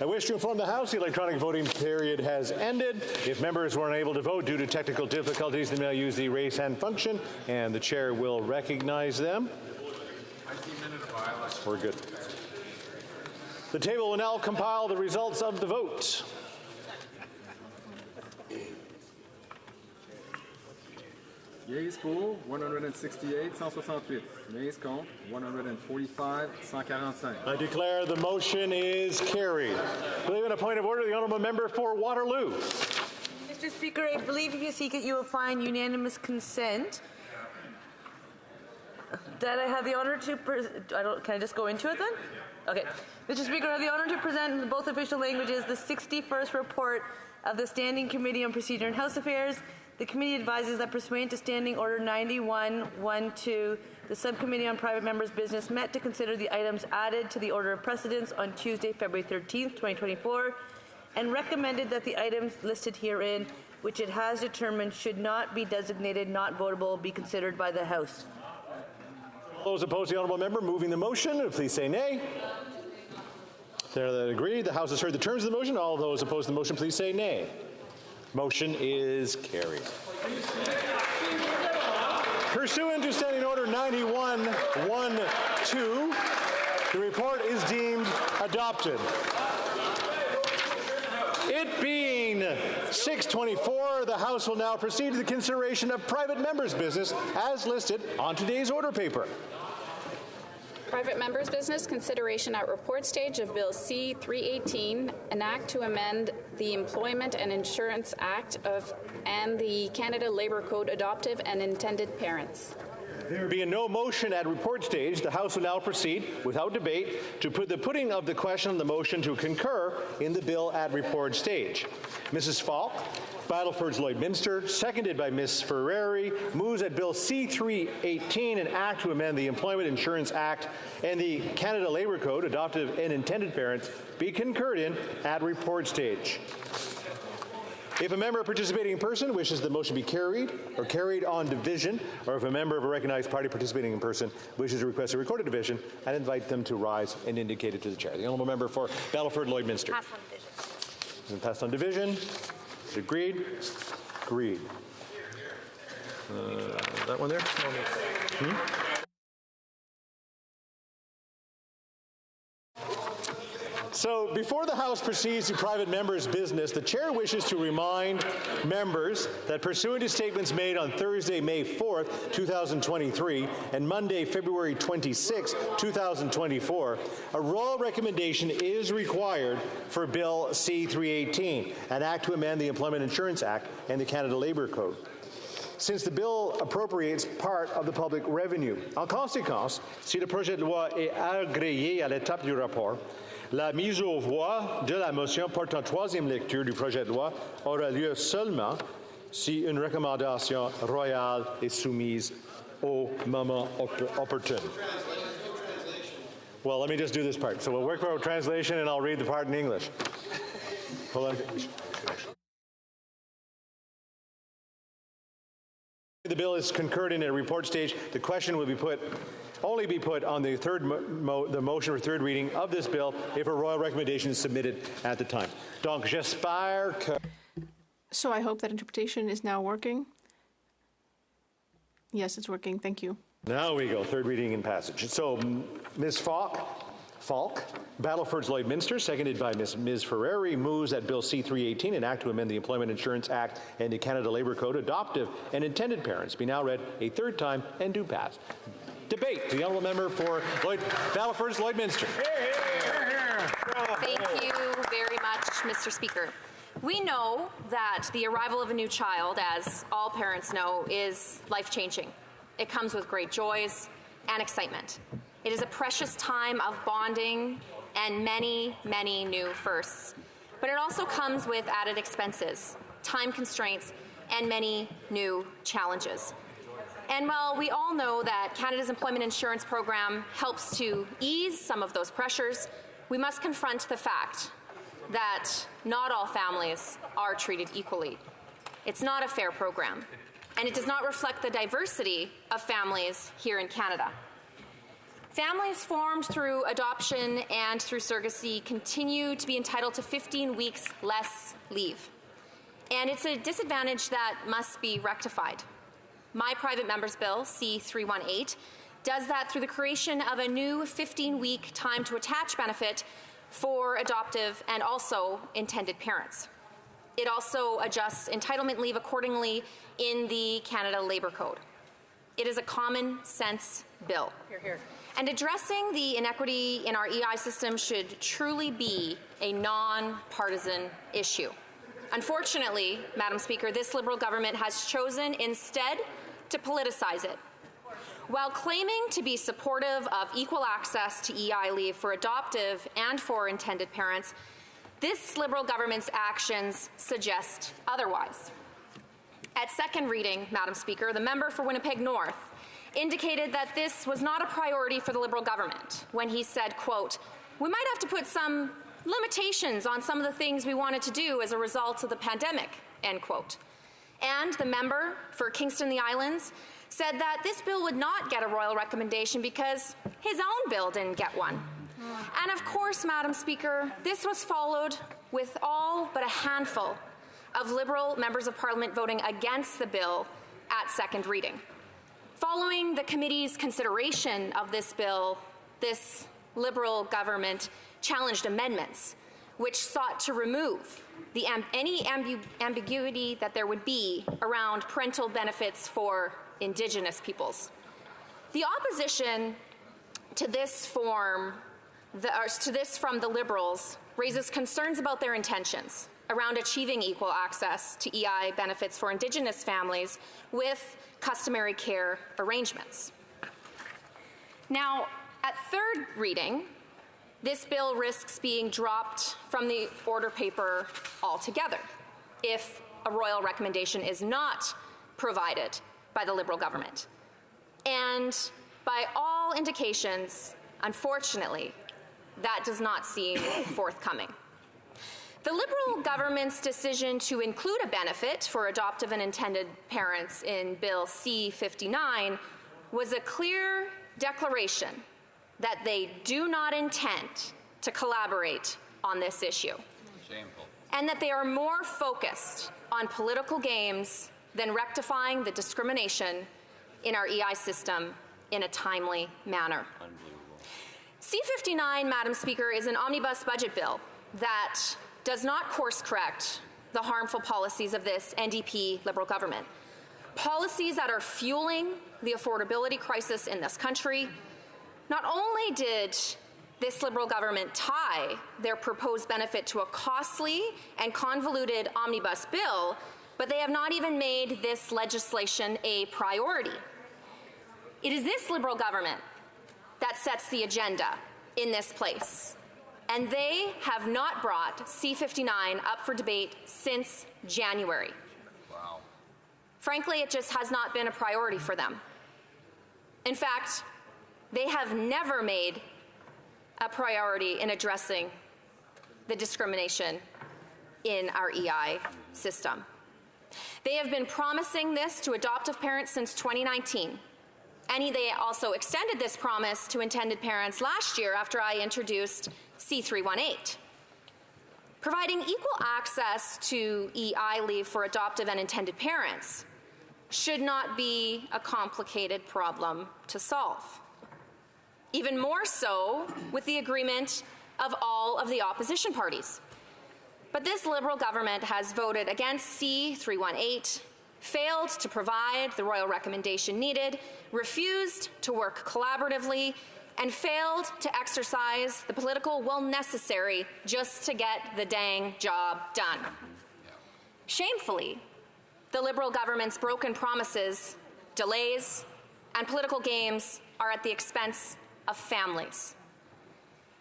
I wish to inform the House the electronic voting period has ended. If members were unable to vote due to technical difficulties, they may use the raise hand function, and the chair will recognize them. We're good. The table will now compile the results of the vote. Yeas pour 168, 168. Nays contre 145, 145. I declare the motion is carried. I believe in a point of order, the honourable member for Waterloo. Mr. Speaker, I believe if you seek it, you will find unanimous consent. That I have the honor to can I just go into it then? Okay. Mr. Speaker, I have the honor to present in both official languages the 61st report of the Standing Committee on Procedure and House Affairs. The committee advises that pursuant to Standing Order 91-12, the Subcommittee on Private Members' Business met to consider the items added to the order of precedence on Tuesday, February 13th, 2024, and recommended that the items listed herein, which it has determined should not be designated not votable, be considered by the House. Those opposed to the honourable member moving the motion, please say nay. There, that agreed. The House has heard the terms of the motion. All those opposed to the motion, please say nay. Motion is carried. Pursuant to Standing Order 91-12, the report is deemed adopted. It being 6:24, the House will now proceed to the consideration of private members' business as listed on today's order paper. Private members' business consideration at report stage of Bill C-318, an act to amend the Employment and Insurance Act and the Canada Labour Code adoptive and intended parents. There being no motion at report stage, the House will now proceed, without debate, to put the putting of the question on the motion to concur in the bill at report stage. Mrs. Falk, Battleford's Lloydminster, seconded by Ms. Ferrari, moves that Bill C-318, an act to amend the Employment Insurance Act and the Canada Labour Code, adoptive and intended parents, be concurred in at report stage. If a member participating in person wishes the motion be carried or carried on division, or if a member of a recognized party participating in person wishes to request a recorded division, I'd invite them to rise and indicate it to the chair. The honourable member for Battleford Lloydminster. Pass on division. Passed on division. Agreed? Agreed. That one there? So before the House proceeds to private members' business, the chair wishes to remind members that pursuant to statements made on Thursday, May 4th, 2023, and Monday, February 26, 2024, a royal recommendation is required for Bill C-318, an act to amend the Employment Insurance Act and the Canada Labour Code. Since the bill appropriates part of the public revenue. En conséquence, si le projet de loi est agréé à l'étape du rapport, la mise aux voix de la motion portant troisième lecture du projet de loi aura lieu seulement si une recommandation royale est soumise au moment opportun. Well, let me just do this part. So we'll work for a translation and I'll read the part in English. Hold on. The bill is concurred in a report stage. The question will only be put on the the motion for third reading of this bill if a royal recommendation is submitted at the time. Donc, j'espère que... So I hope that interpretation is now working. Yes, it's working. Thank you. Now we go. Third reading and passage. So, Ms. Falk, Battleford's Lloydminster, seconded by Ms. Ferrari, moves that Bill C-318, an act to amend the Employment Insurance Act and the Canada Labour Code, adoptive and intended parents, be now read a third time and do pass. Debate. The honourable member for Battleford's Lloydminster. Thank you very much, Mr. Speaker. We know that the arrival of a new child, as all parents know, is life-changing. It comes with great joys and excitement. It is a precious time of bonding and many, many new firsts. But it also comes with added expenses, time constraints, and many new challenges. And while we all know that Canada's Employment Insurance Program helps to ease some of those pressures, we must confront the fact that not all families are treated equally. It's not a fair program, and it does not reflect the diversity of families here in Canada. Families formed through adoption and through surrogacy continue to be entitled to 15 weeks less leave. And it's a disadvantage that must be rectified. My private member's bill, C318, does that through the creation of a new 15-week time to attach benefit for adoptive and also intended parents. It also adjusts entitlement leave accordingly in the Canada Labour Code. It is a common sense bill. Hear, hear. And addressing the inequity in our EI system should truly be a non-partisan issue. Unfortunately, Madam Speaker, this Liberal government has chosen instead to politicize it. While claiming to be supportive of equal access to EI leave for adoptive and for intended parents, this Liberal government's actions suggest otherwise. At second reading, Madam Speaker, the member for Winnipeg North indicated that this was not a priority for the Liberal government when he said, quote, "We might have to put some limitations on some of the things we wanted to do as a result of the pandemic," end quote. And the member for Kingston the Islands said that this bill would not get a royal recommendation because his own bill didn't get one. And of course, Madam Speaker, this was followed with all but a handful of Liberal members of Parliament voting against the bill at second reading. Following the committee's consideration of this bill, this Liberal government challenged amendments which sought to remove any ambiguity that there would be around parental benefits for Indigenous peoples. The opposition to this from the Liberals raises concerns about their intentions around achieving equal access to EI benefits for Indigenous families with customary care arrangements. Now, at third reading, this bill risks being dropped from the order paper altogether if a royal recommendation is not provided by the Liberal government. And by all indications, unfortunately, that does not seem forthcoming. The Liberal government's decision to include a benefit for adoptive and intended parents in Bill C-59 was a clear declaration that they do not intend to collaborate on this issue. Shameful. And that they are more focused on political games than rectifying the discrimination in our EI system in a timely manner. C-59, Madam Speaker, is an omnibus budget bill that does not course correct the harmful policies of this NDP Liberal government. Policies that are fueling the affordability crisis in this country. Not only did this Liberal government tie their proposed benefit to a costly and convoluted omnibus bill, but they have not even made this legislation a priority. It is this Liberal government that sets the agenda in this place, and they have not brought C-59 up for debate since January. Wow. Frankly, it just has not been a priority for them. In fact, they have never made a priority in addressing the discrimination in our EI system. They have been promising this to adoptive parents since 2019. And they also extended this promise to intended parents last year after I introduced C-318. Providing equal access to EI leave for adoptive and intended parents should not be a complicated problem to solve. Even more so with the agreement of all of the opposition parties. But this Liberal government has voted against C-318, failed to provide the royal recommendation needed, refused to work collaboratively, and failed to exercise the political will necessary just to get the dang job done. Shamefully, the Liberal government's broken promises, delays, and political games are at the expense of families.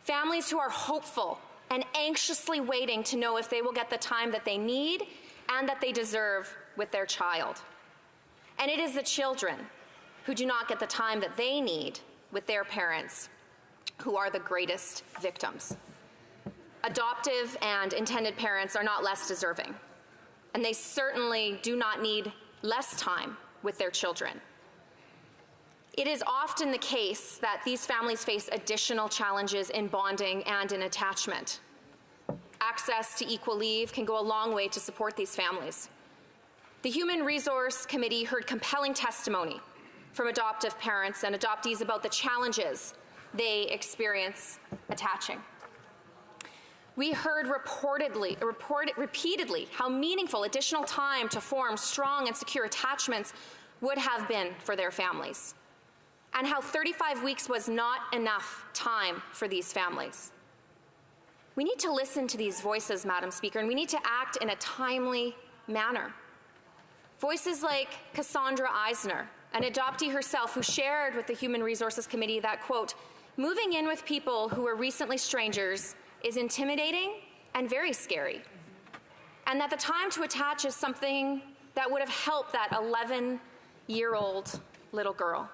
Families who are hopeful and anxiously waiting to know if they will get the time that they need and that they deserve with their child. And it is the children who do not get the time that they need with their parents who are the greatest victims. Adoptive and intended parents are not less deserving, and they certainly do not need less time with their children. It is often the case that these families face additional challenges in bonding and in attachment. Access to equal leave can go a long way to support these families. The Human Resource Committee heard compelling testimony from adoptive parents and adoptees about the challenges they experience attaching. We heard repeatedly how meaningful additional time to form strong and secure attachments would have been for their families, and how 35 weeks was not enough time for these families. We need to listen to these voices, Madam Speaker, and we need to act in a timely manner. Voices like Cassandra Eisner, an adoptee herself, who shared with the Human Resources Committee that, quote, moving in with people who were recently strangers is intimidating and very scary, and that the time to attach is something that would have helped that 11-year-old little girl.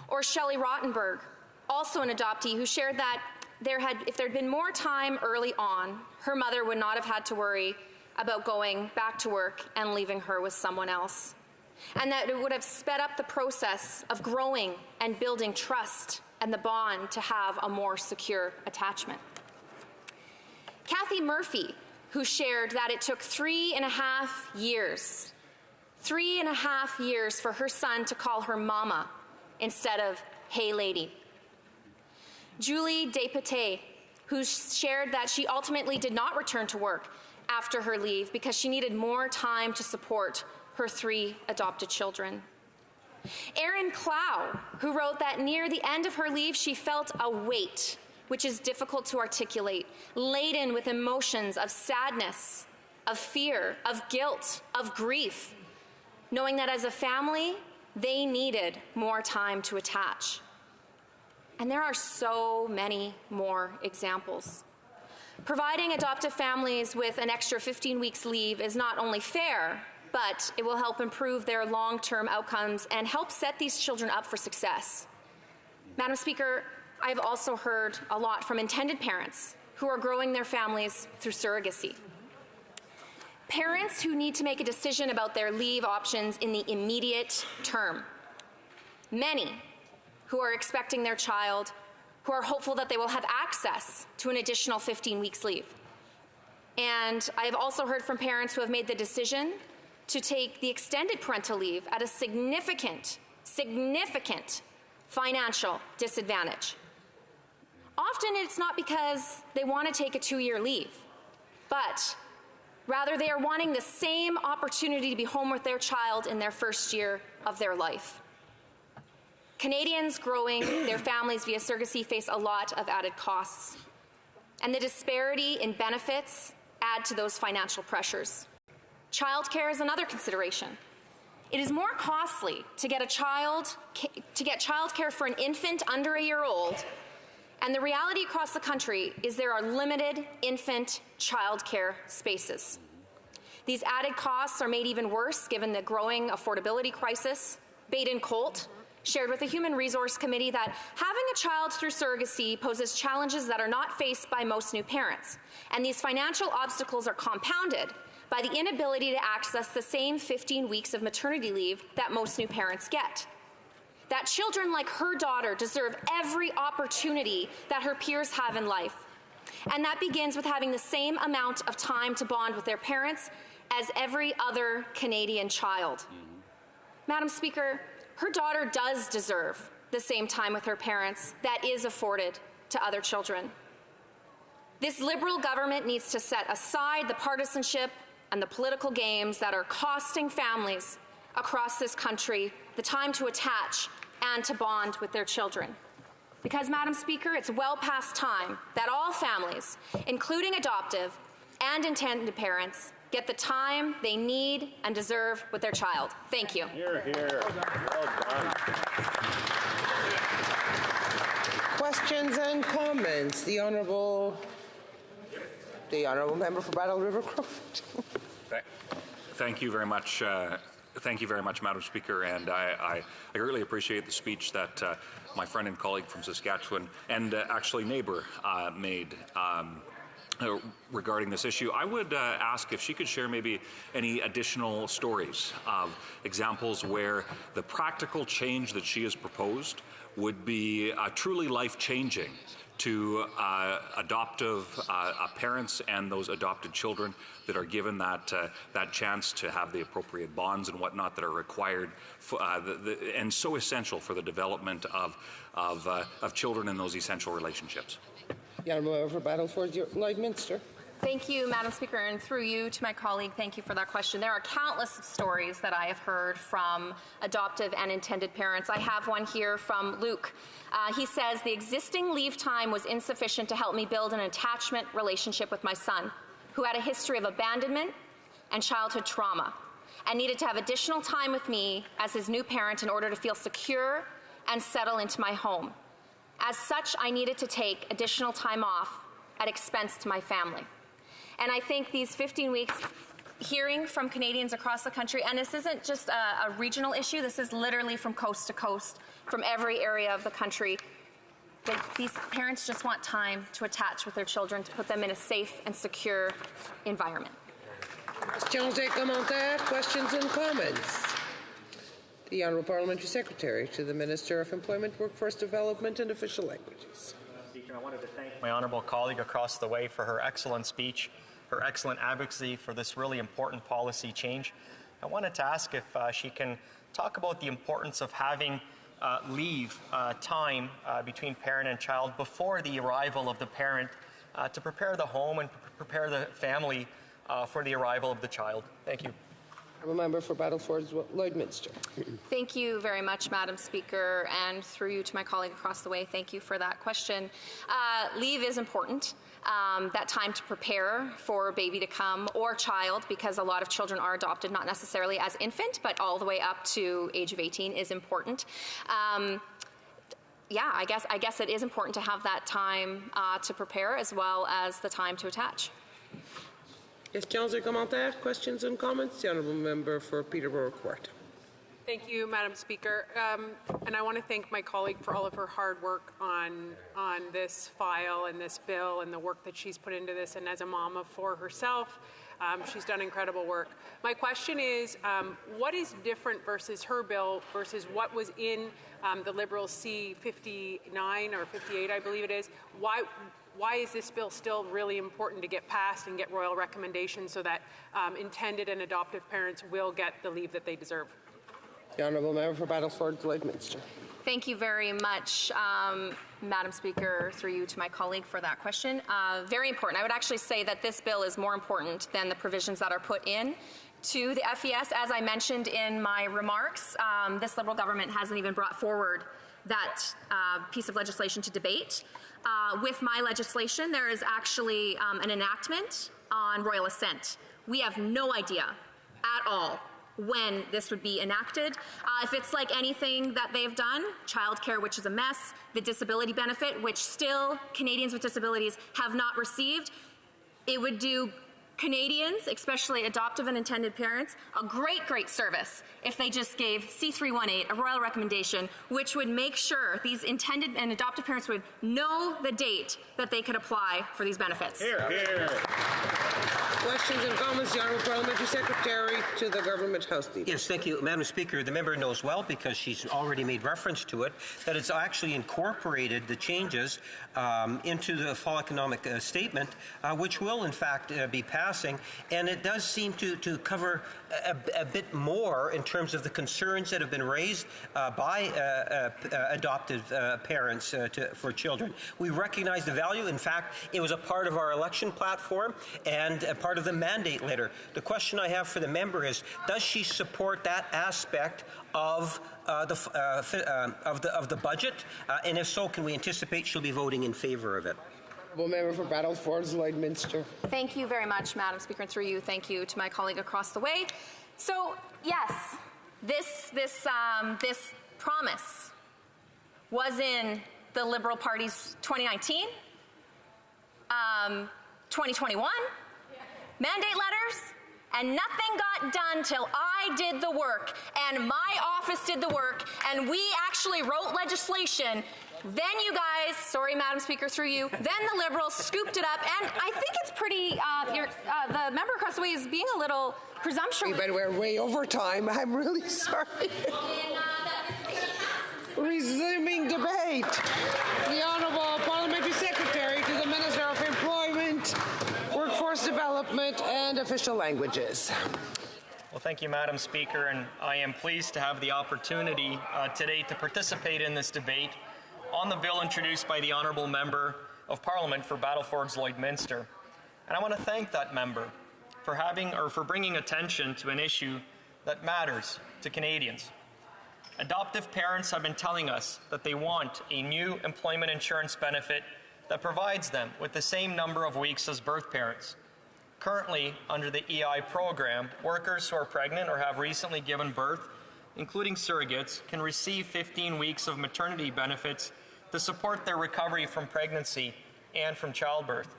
Or Shelley Rottenberg, also an adoptee, who shared that if there had been more time early on, her mother would not have had to worry about going back to work and leaving her with someone else, and that it would have sped up the process of growing and building trust and the bond to have a more secure attachment. Kathy Murphy, who shared that it took 3.5 years for her son to call her mama instead of hey lady. Julie Despatie, who shared that she ultimately did not return to work after her leave because she needed more time to support her 3 adopted children. Erin Clow, who wrote that near the end of her leave she felt a weight, which is difficult to articulate, laden with emotions of sadness, of fear, of guilt, of grief, knowing that as a family, they needed more time to attach. And there are so many more examples. Providing adoptive families with an extra 15 weeks leave is not only fair, but it will help improve their long-term outcomes and help set these children up for success. Madam Speaker, I've also heard a lot from intended parents who are growing their families through surrogacy. Parents who need to make a decision about their leave options in the immediate term. Many who are expecting their child, who are hopeful that they will have access to an additional 15 weeks leave. And I have also heard from parents who have made the decision to take the extended parental leave at a significant financial disadvantage. Often it's not because they want to take a 2-year leave, but rather they are wanting the same opportunity to be home with their child in their first year of their life. Canadians growing their families via surrogacy face a lot of added costs, and the disparity in benefits add to those financial pressures. Childcare is another consideration. It is more costly to get childcare for an infant under a year old, and the reality across the country is there are limited infant childcare spaces. These added costs are made even worse given the growing affordability crisis. Baden Colt shared with the Human Resource Committee that having a child through surrogacy poses challenges that are not faced by most new parents, and these financial obstacles are compounded by the inability to access the same 15 weeks of maternity leave that most new parents get. That children like her daughter deserve every opportunity that her peers have in life, and that begins with having the same amount of time to bond with their parents as every other Canadian child. Madam Speaker, her daughter does deserve the same time with her parents that is afforded to other children. This Liberal government needs to set aside the partisanship and the political games that are costing families across this country the time to attach and to bond with their children. Because, Madam Speaker, it's well past time that all families, including adoptive and intended parents, get the time they need and deserve with their child. Thank you. Hear, hear. Well done. Questions and comments? The honourable member for Battle River Crowfoot. Thank you very much. Thank you very much, Madam Speaker, and I greatly appreciate the speech that my friend and colleague from Saskatchewan and actually neighbour made. regarding this issue. I would ask if she could share maybe any additional stories of examples where the practical change that she has proposed would be truly life-changing to adoptive parents and those adopted children that are given that chance to have the appropriate bonds and whatnot that are required for, and so essential for the development of children in those essential relationships. The Honourable Member for Battleford Lloydminster. Thank you, Madam Speaker, and through you to my colleague, thank you for that question. There are countless stories that I have heard from adoptive and intended parents. I have one here from Luke. He says, the existing leave time was insufficient to help me build an attachment relationship with my son, who had a history of abandonment and childhood trauma, and needed to have additional time with me as his new parent in order to feel secure and settle into my home. As such, I needed to take additional time off at expense to my family. And I think these 15 weeks, hearing from Canadians across the country, and this isn't just a regional issue, this is literally from coast to coast, from every area of the country. These parents just want time to attach with their children, to put them in a safe and secure environment. Questions et commentaires, questions and comments. The Honourable Parliamentary Secretary to the Minister of Employment, Workforce Development and Official Languages. Speaker, I wanted to thank my honourable colleague across the way for her excellent speech, her excellent advocacy for this really important policy change. I wanted to ask if she can talk about the importance of having leave time between parent and child before the arrival of the parent to prepare the home and prepare the family for the arrival of the child. Thank you. I'm a member for Battleford Lloydminster. Thank you very much, Madam Speaker, and through you to my colleague across the way, thank you for that question. Leave is important. That time to prepare for baby to come or child, because a lot of children are adopted, not necessarily as infant, but all the way up to age of 18 is important. Yeah, I guess it is important to have that time to prepare as well as the time to attach. Questions et commentaires, questions and comments. The Honourable Member for Peterborough Court. Thank you, Madam Speaker. And I want to thank my colleague for all of her hard work on this file and this bill and the work that she's put into this. And as a mama for herself, she's done incredible work. My question is, what is different versus her bill versus what was in the Liberals C-59 or 58, I believe it is? Why is this bill still really important to get passed and get royal recommendations so that intended and adoptive parents will get the leave that they deserve? The Honourable Member for Battleford Lloydminster. Thank you very much, Madam Speaker, through you to my colleague for that question. Very important. I would actually say that this bill is more important than the provisions that are put in to the FES. As I mentioned in my remarks, this Liberal government hasn't even brought forward that piece of legislation to debate. With my legislation, there is actually an enactment on royal assent. We have no idea at all when this would be enacted. If it's like anything that they've done, childcare, which is a mess, the disability benefit, which still Canadians with disabilities have not received, it would do Canadians, especially adoptive and intended parents, a great service if they just gave C-318 a royal recommendation, which would make sure these intended and adoptive parents would know the date that they could apply for these benefits. Hear, hear. Questions and comments, the Honourable Parliamentary Secretary to the Government House Leader. Yes, thank you, Madam Speaker. The member knows well, because she's already made reference to it, that it's actually incorporated the changes into the fall economic statement, which will in fact be passing, and it does seem to cover a bit more in terms of the concerns that have been raised by adoptive parents for children. We recognize the value. In fact, it was a part of our election platform and a part of the mandate letter. The question I have for the member is, does she support that aspect of the budget? And if so, can we anticipate she'll be voting in favor of it? Honourable Member for Battleford Lloydminster. Thank you very much, Madam Speaker, and through you, thank you to my colleague across the way. So, yes, this promise was in the Liberal Party's 2019, 2021 mandate letters, and nothing got done till I did the work, and my office did the work, and we actually wrote legislation Then you guys, sorry, Madam Speaker, through you, then the Liberals scooped it up, and I think it's pretty, the member across the way is being a little presumptuous. But we're way over time. I'm really sorry. Resuming debate. The Honourable Parliamentary Secretary to the Minister of Employment, Workforce Development and Official Languages. Well, thank you, Madam Speaker, and I am pleased to have the opportunity today to participate in this debate on the bill introduced by the Honourable Member of Parliament for Battlefords Lloydminster. And I want to thank that member for bringing attention to an issue that matters to Canadians. Adoptive parents have been telling us that they want a new employment insurance benefit that provides them with the same number of weeks as birth parents. Currently, under the EI program, workers who are pregnant or have recently given birth, including surrogates, can receive 15 weeks of maternity benefits to support their recovery from pregnancy and from childbirth.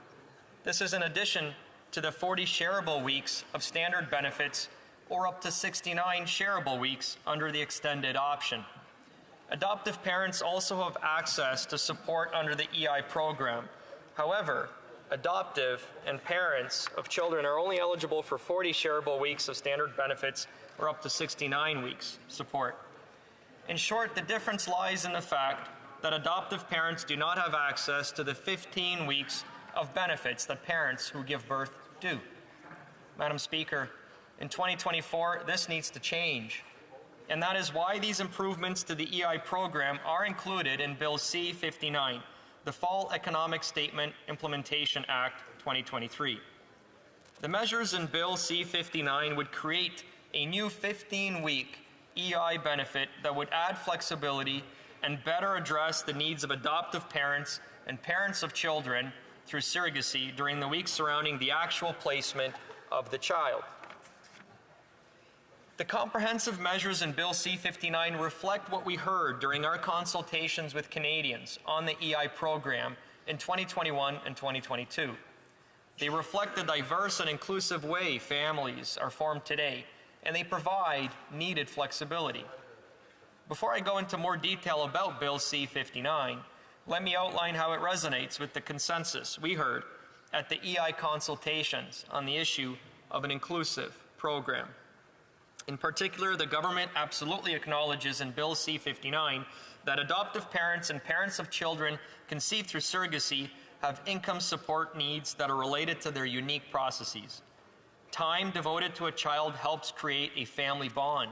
This is in addition to the 40 shareable weeks of standard benefits or up to 69 shareable weeks under the extended option. Adoptive parents also have access to support under the EI program. However, adoptive and parents of children are only eligible for 40 shareable weeks of standard benefits or up to 69 weeks support. In short, the difference lies in the fact that adoptive parents do not have access to the 15 weeks of benefits that parents who give birth do. Madam Speaker, in 2024, this needs to change. And that is why these improvements to the EI program are included in Bill C-59, the Fall Economic Statement Implementation Act 2023. The measures in Bill C-59 would create a new 15-week EI benefit that would add flexibility and better address the needs of adoptive parents and parents of children through surrogacy during the weeks surrounding the actual placement of the child. The comprehensive measures in Bill C-59 reflect what we heard during our consultations with Canadians on the EI program in 2021 and 2022. They reflect the diverse and inclusive way families are formed today, and they provide needed flexibility. Before I go into more detail about Bill C-59, let me outline how it resonates with the consensus we heard at the EI consultations on the issue of an inclusive program. In particular, the government absolutely acknowledges in Bill C-59 that adoptive parents and parents of children conceived through surrogacy have income support needs that are related to their unique processes. Time devoted to a child helps create a family bond.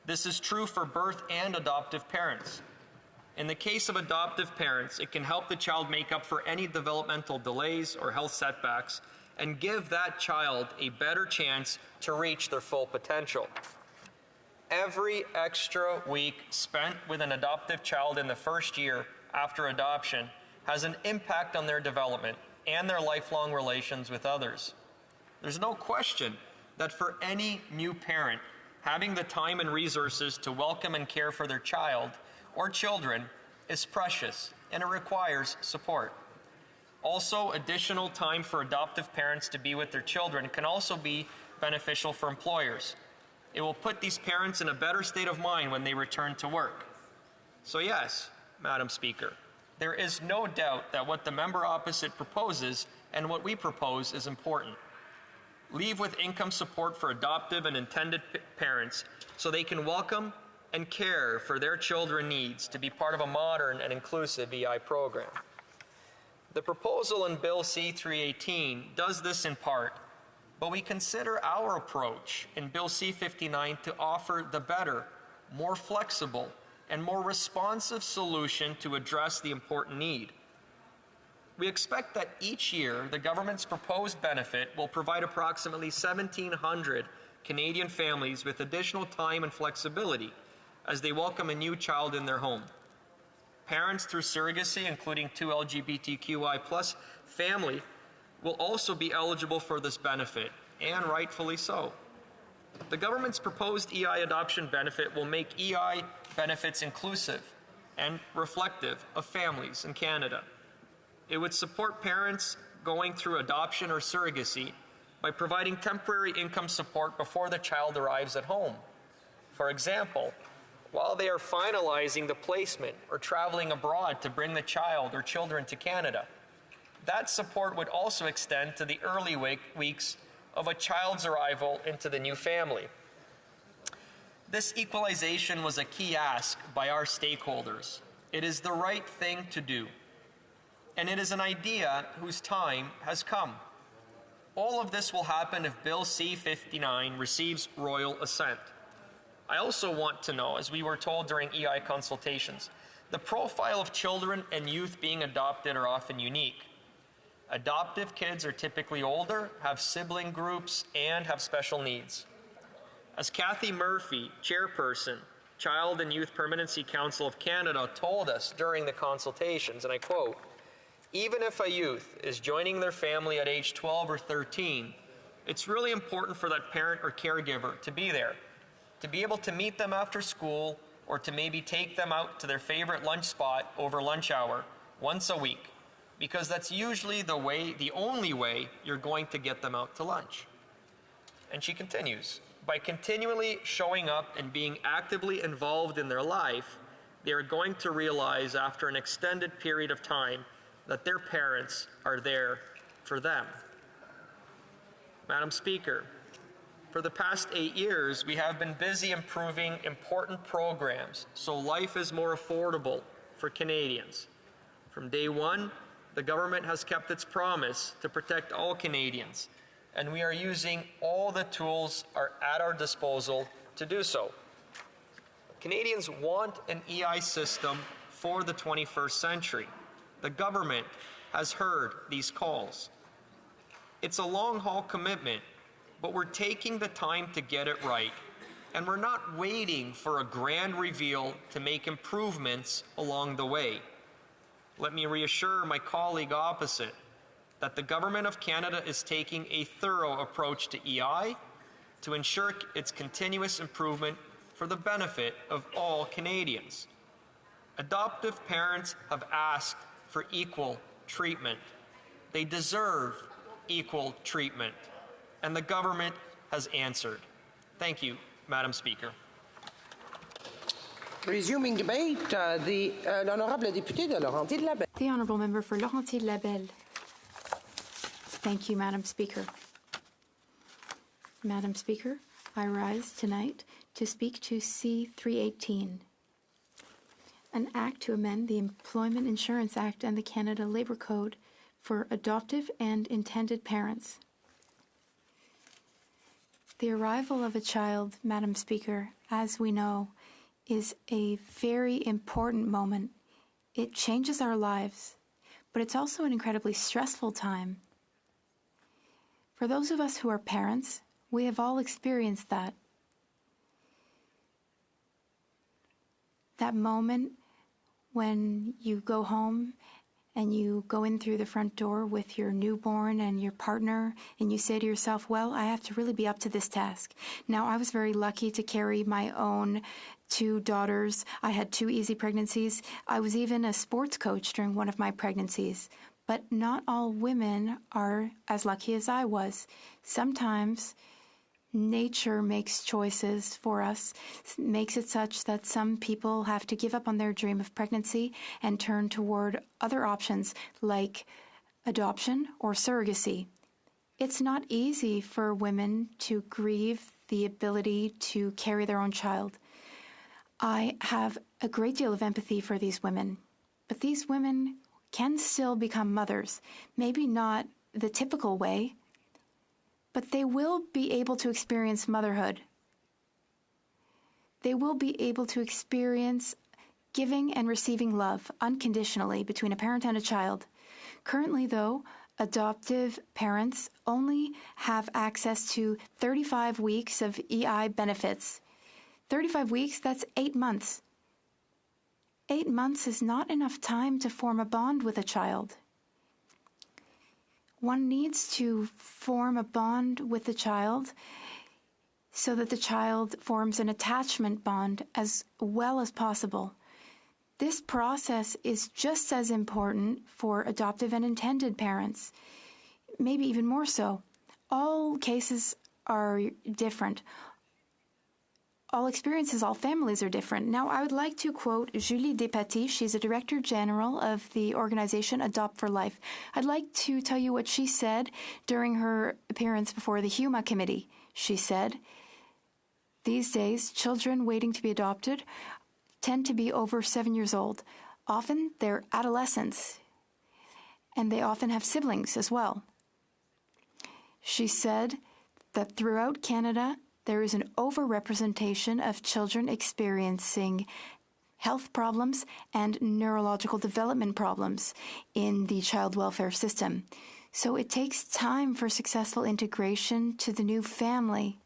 This is true for birth and adoptive parents. In the case of adoptive parents, it can help the child make up for any developmental delays or health setbacks and give that child a better chance to reach their full potential. Every extra week spent with an adoptive child in the first year after adoption has an impact on their development and their lifelong relations with others. There's no question that for any new parent, having the time and resources to welcome and care for their child or children is precious, and it requires support. Also, additional time for adoptive parents to be with their children can also be beneficial for employers. It will put these parents in a better state of mind when they return to work. So yes, Madam Speaker, there is no doubt that what the member opposite proposes and what we propose is important. Leave with income support for adoptive and intended parents so they can welcome and care for their children's needs to be part of a modern and inclusive EI program. The proposal in Bill C-318 does this in part, but we consider our approach in Bill C-59 to offer the better, more flexible, and more responsive solution to address the important need. We expect that each year the government's proposed benefit will provide approximately 1,700 Canadian families with additional time and flexibility as they welcome a new child in their home. Parents through surrogacy, including 2 LGBTQI+ family, will also be eligible for this benefit, and rightfully so. The government's proposed EI adoption benefit will make EI benefits inclusive and reflective of families in Canada. It would support parents going through adoption or surrogacy by providing temporary income support before the child arrives at home. For example, while they are finalizing the placement or traveling abroad to bring the child or children to Canada. That support would also extend to the early weeks of a child's arrival into the new family. This equalization was a key ask by our stakeholders. It is the right thing to do, and it is an idea whose time has come. All of this will happen if Bill C-59 receives royal assent. I also want to know, as we were told during EI consultations, the profile of children and youth being adopted are often unique. Adoptive kids are typically older, have sibling groups, and have special needs. As Kathy Murphy, chairperson, Child and Youth Permanency Council of Canada, told us during the consultations, and I quote, "Even if a youth is joining their family at age 12 or 13, it's really important for that parent or caregiver to be there, to be able to meet them after school or to maybe take them out to their favorite lunch spot over lunch hour once a week, because that's usually the only way you're going to get them out to lunch." And she continues, "By continually showing up and being actively involved in their life, they are going to realize after an extended period of time that their parents are there for them." Madam Speaker, for the past 8 years, we have been busy improving important programs so life is more affordable for Canadians. From day one, the government has kept its promise to protect all Canadians, and we are using all the tools at our disposal to do so. Canadians want an EI system for the 21st century. The government has heard these calls. It's a long-haul commitment, but we're taking the time to get it right, and we're not waiting for a grand reveal to make improvements along the way. Let me reassure my colleague opposite that the Government of Canada is taking a thorough approach to EI to ensure its continuous improvement for the benefit of all Canadians. Adoptive parents have asked for equal treatment. They deserve equal treatment, and the government has answered. Thank you, Madam Speaker. Resuming debate, l'honorable député de Laurentides-Labelle. The honourable member for Laurentides-Labelle. Thank you, Madam Speaker. Madam Speaker, I rise tonight to speak to C-318, an act to amend the Employment Insurance Act and the Canada Labour Code for adoptive and intended parents. The arrival of a child, Madam Speaker, as we know, is a very important moment. It changes our lives, but it's also an incredibly stressful time. For those of us who are parents, we have all experienced that. That moment when you go home and you go in through the front door with your newborn and your partner, and you say to yourself, well, I have to really be up to this task. Now, I was very lucky to carry my own 2 daughters. I had 2 easy pregnancies. I was even a sports coach during one of my pregnancies. But not all women are as lucky as I was. Sometimes nature makes choices for us, makes it such that some people have to give up on their dream of pregnancy and turn toward other options like adoption or surrogacy. It's not easy for women to grieve the ability to carry their own child. I have a great deal of empathy for these women, but these women can still become mothers, maybe not the typical way, but they will be able to experience motherhood. They will be able to experience giving and receiving love unconditionally between a parent and a child. Currently, though, adoptive parents only have access to 35 weeks of EI benefits. 35 weeks, that's 8 months. 8 months is not enough time to form a bond with a child. One needs to form a bond with the child so that the child forms an attachment bond as well as possible. This process is just as important for adoptive and intended parents, maybe even more so. All cases are different. all experiences, all families are different. Now, I would like to quote Julie Despatie. She's a Director General of the organization Adopt for Life. I'd like to tell you what she said during her appearance before the HUMA committee. She said, "These days, children waiting to be adopted tend to be over 7 years old. Often, they're adolescents, and they often have siblings as well." She said that throughout Canada, there is an overrepresentation of children experiencing health problems and neurological development problems in the child welfare system. So it takes time for successful integration to the new family.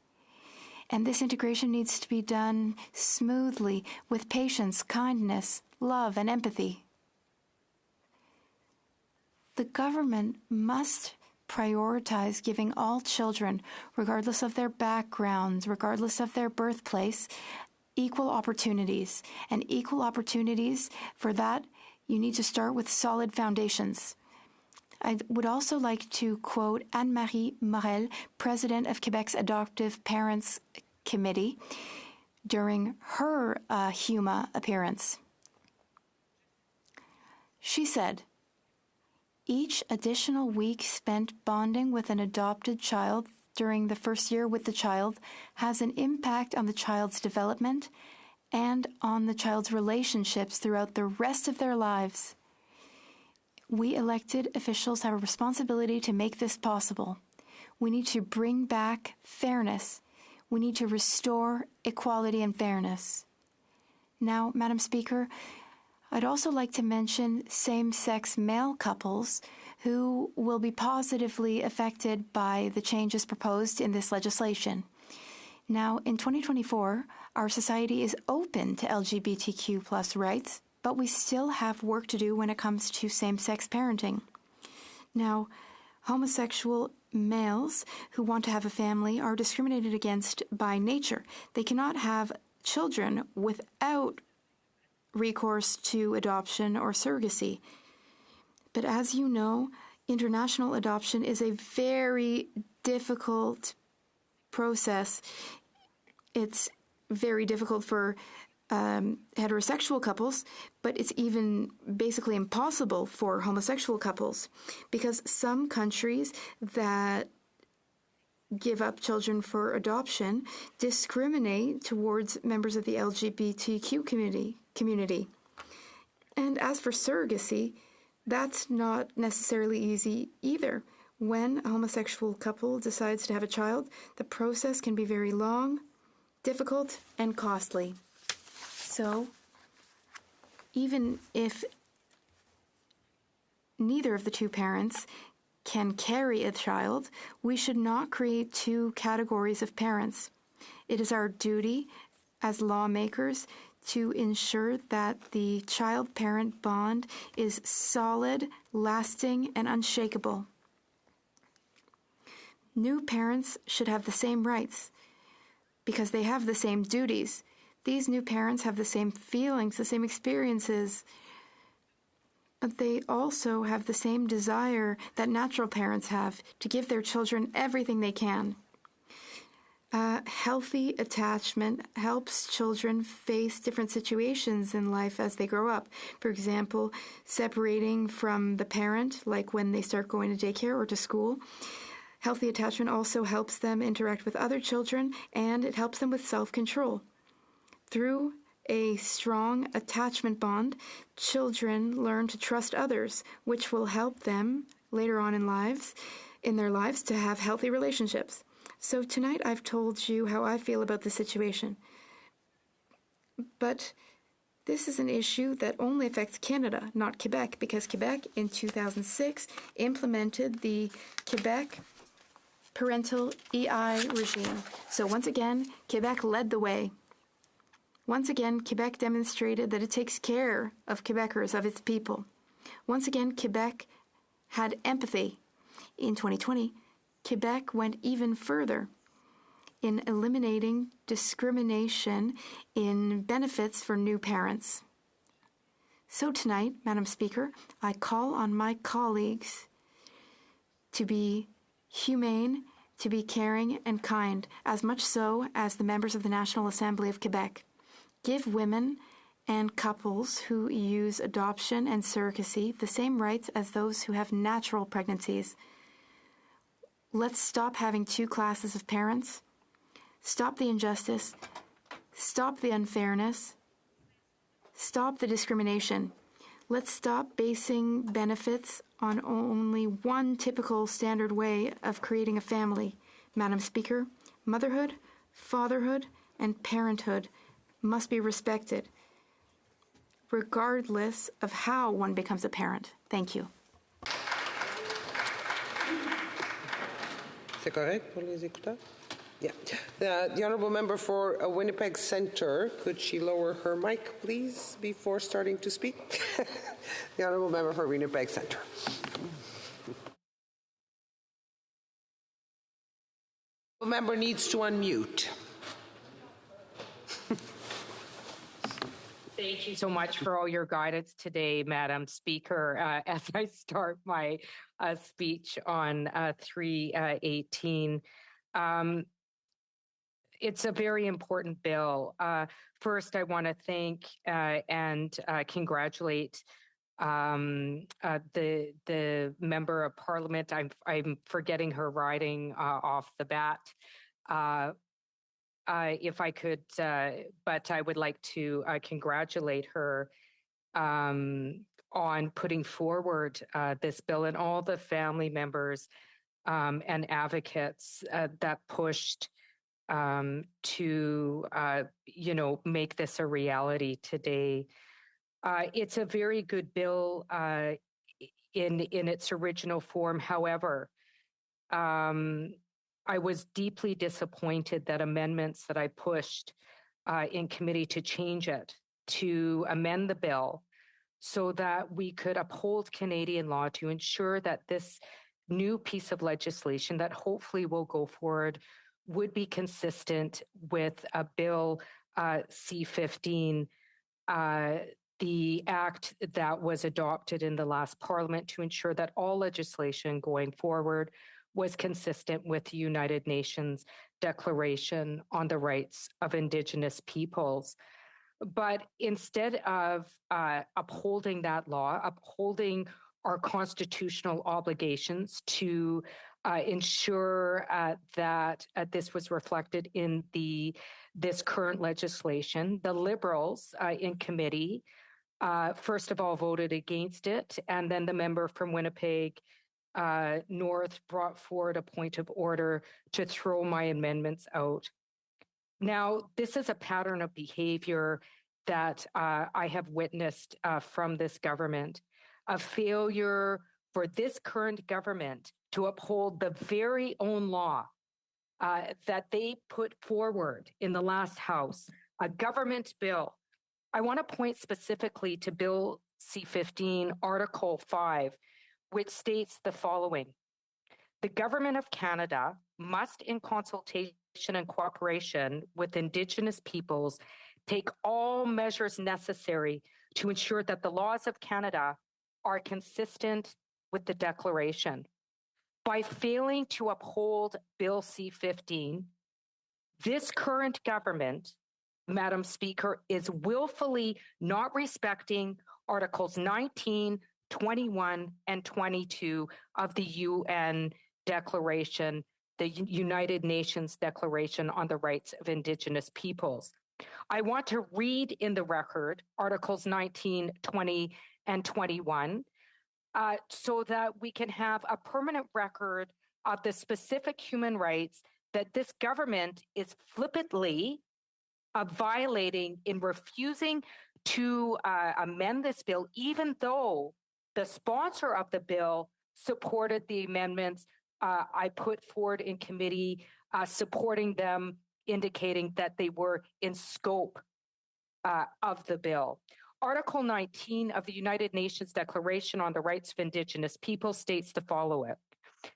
And this integration needs to be done smoothly with patience, kindness, love, and empathy. The government must prioritize giving all children, regardless of their backgrounds, regardless of their birthplace, equal opportunities. And equal opportunities, for that, you need to start with solid foundations. I would also like to quote Anne-Marie Morel, President of Quebec's Adoptive Parents Committee, during her HUMA appearance. She said, "Each additional week spent bonding with an adopted child during the first year with the child has an impact on the child's development and on the child's relationships throughout the rest of their lives. We elected officials have a responsibility to make this possible. We need to bring back fairness. We need to restore equality and fairness." Now, Madam Speaker, I'd also like to mention same-sex male couples who will be positively affected by the changes proposed in this legislation. Now, in 2024, our society is open to LGBTQ+ rights, but we still have work to do when it comes to same-sex parenting. Now, homosexual males who want to have a family are discriminated against by nature. They cannot have children without recourse to adoption or surrogacy. But as you know, international adoption is a very difficult process. It's very difficult for heterosexual couples, but it's even basically impossible for homosexual couples, because some countries that give up children for adoption discriminate towards members of the LGBTQ community. And as for surrogacy, that's not necessarily easy either. When a homosexual couple decides to have a child, the process can be very long, difficult, and costly. So, even if neither of the two parents can carry a child, we should not create two categories of parents. It is our duty as lawmakers to ensure that the child-parent bond is solid, lasting, and unshakable. New parents should have the same rights because they have the same duties. These new parents have the same feelings, the same experiences, but they also have the same desire that natural parents have to give their children everything they can. Healthy attachment helps children face different situations in life as they grow up. For example, separating from the parent, like when they start going to daycare or to school. Healthy attachment also helps them interact with other children, and it helps them with self-control. Through a strong attachment bond, children learn to trust others, which will help them later on in their lives to have healthy relationships. So tonight I've told you how I feel about the situation. But this is an issue that only affects Canada, not Quebec, because Quebec in 2006 implemented the Quebec parental EI regime. So once again, Quebec led the way. Once again, Quebec demonstrated that it takes care of Quebecers, of its people. Once again, Quebec had empathy. In 2020, Quebec went even further in eliminating discrimination in benefits for new parents. So tonight, Madam Speaker, I call on my colleagues to be humane to be caring and kind, as much so as the members of the National Assembly of Quebec. Give women and couples who use adoption and surrogacy the same rights as those who have natural pregnancies. Let's stop having two classes of parents. Stop the injustice. Stop the unfairness. Stop the discrimination. Let's stop basing benefits on only one typical standard way of creating a family. Madam Speaker, motherhood, fatherhood, and parenthood must be respected, regardless of how one becomes a parent. Thank you. C'est correct pour les écouteurs? Yeah. The honourable member for Winnipeg Centre, could she lower her mic, please, before starting to speak? The honourable member for Winnipeg Centre. The member needs to unmute. Thank you so much for all your guidance today, Madam Speaker. As I start my speech on 318, it's a very important bill. First, I want to thank and congratulate the member of Parliament. I'm forgetting her riding off the bat. If I could, but I would like to congratulate her on putting forward this bill and all the family members and advocates that pushed to, make this a reality today. It's a very good bill in its original form. However, I was deeply disappointed that amendments that I pushed in committee to change it, to amend the bill so that we could uphold Canadian law to ensure that this new piece of legislation that hopefully will go forward would be consistent with a Bill C-15, the act that was adopted in the last Parliament to ensure that all legislation going forward was consistent with the United Nations Declaration on the Rights of Indigenous Peoples. But instead of upholding that law, upholding our constitutional obligations to ensure that this was reflected in this current legislation, the Liberals in committee, first of all, voted against it, and then the member from Winnipeg North brought forward a point of order to throw my amendments out. Now, this is a pattern of behavior that I have witnessed from this government, a failure for this current government to uphold the very own law that they put forward in the last House, a government bill. I want to point specifically to Bill C-15, Article 5, which states the following: the Government of Canada must, in consultation and cooperation with Indigenous peoples, take all measures necessary to ensure that the laws of Canada are consistent with the Declaration. By failing to uphold Bill C-15, this current government, Madam Speaker, is willfully not respecting Articles 19, 21, and 22 of the UN Declaration, the United Nations Declaration on the Rights of Indigenous Peoples. I want to read in the record Articles 19, 20, and 21 so that we can have a permanent record of the specific human rights that this government is flippantly violating in refusing to amend this bill, even though the sponsor of the bill supported the amendments I put forward in committee, supporting them, indicating that they were in scope of the bill. Article 19 of the United Nations Declaration on the Rights of Indigenous Peoples states the following: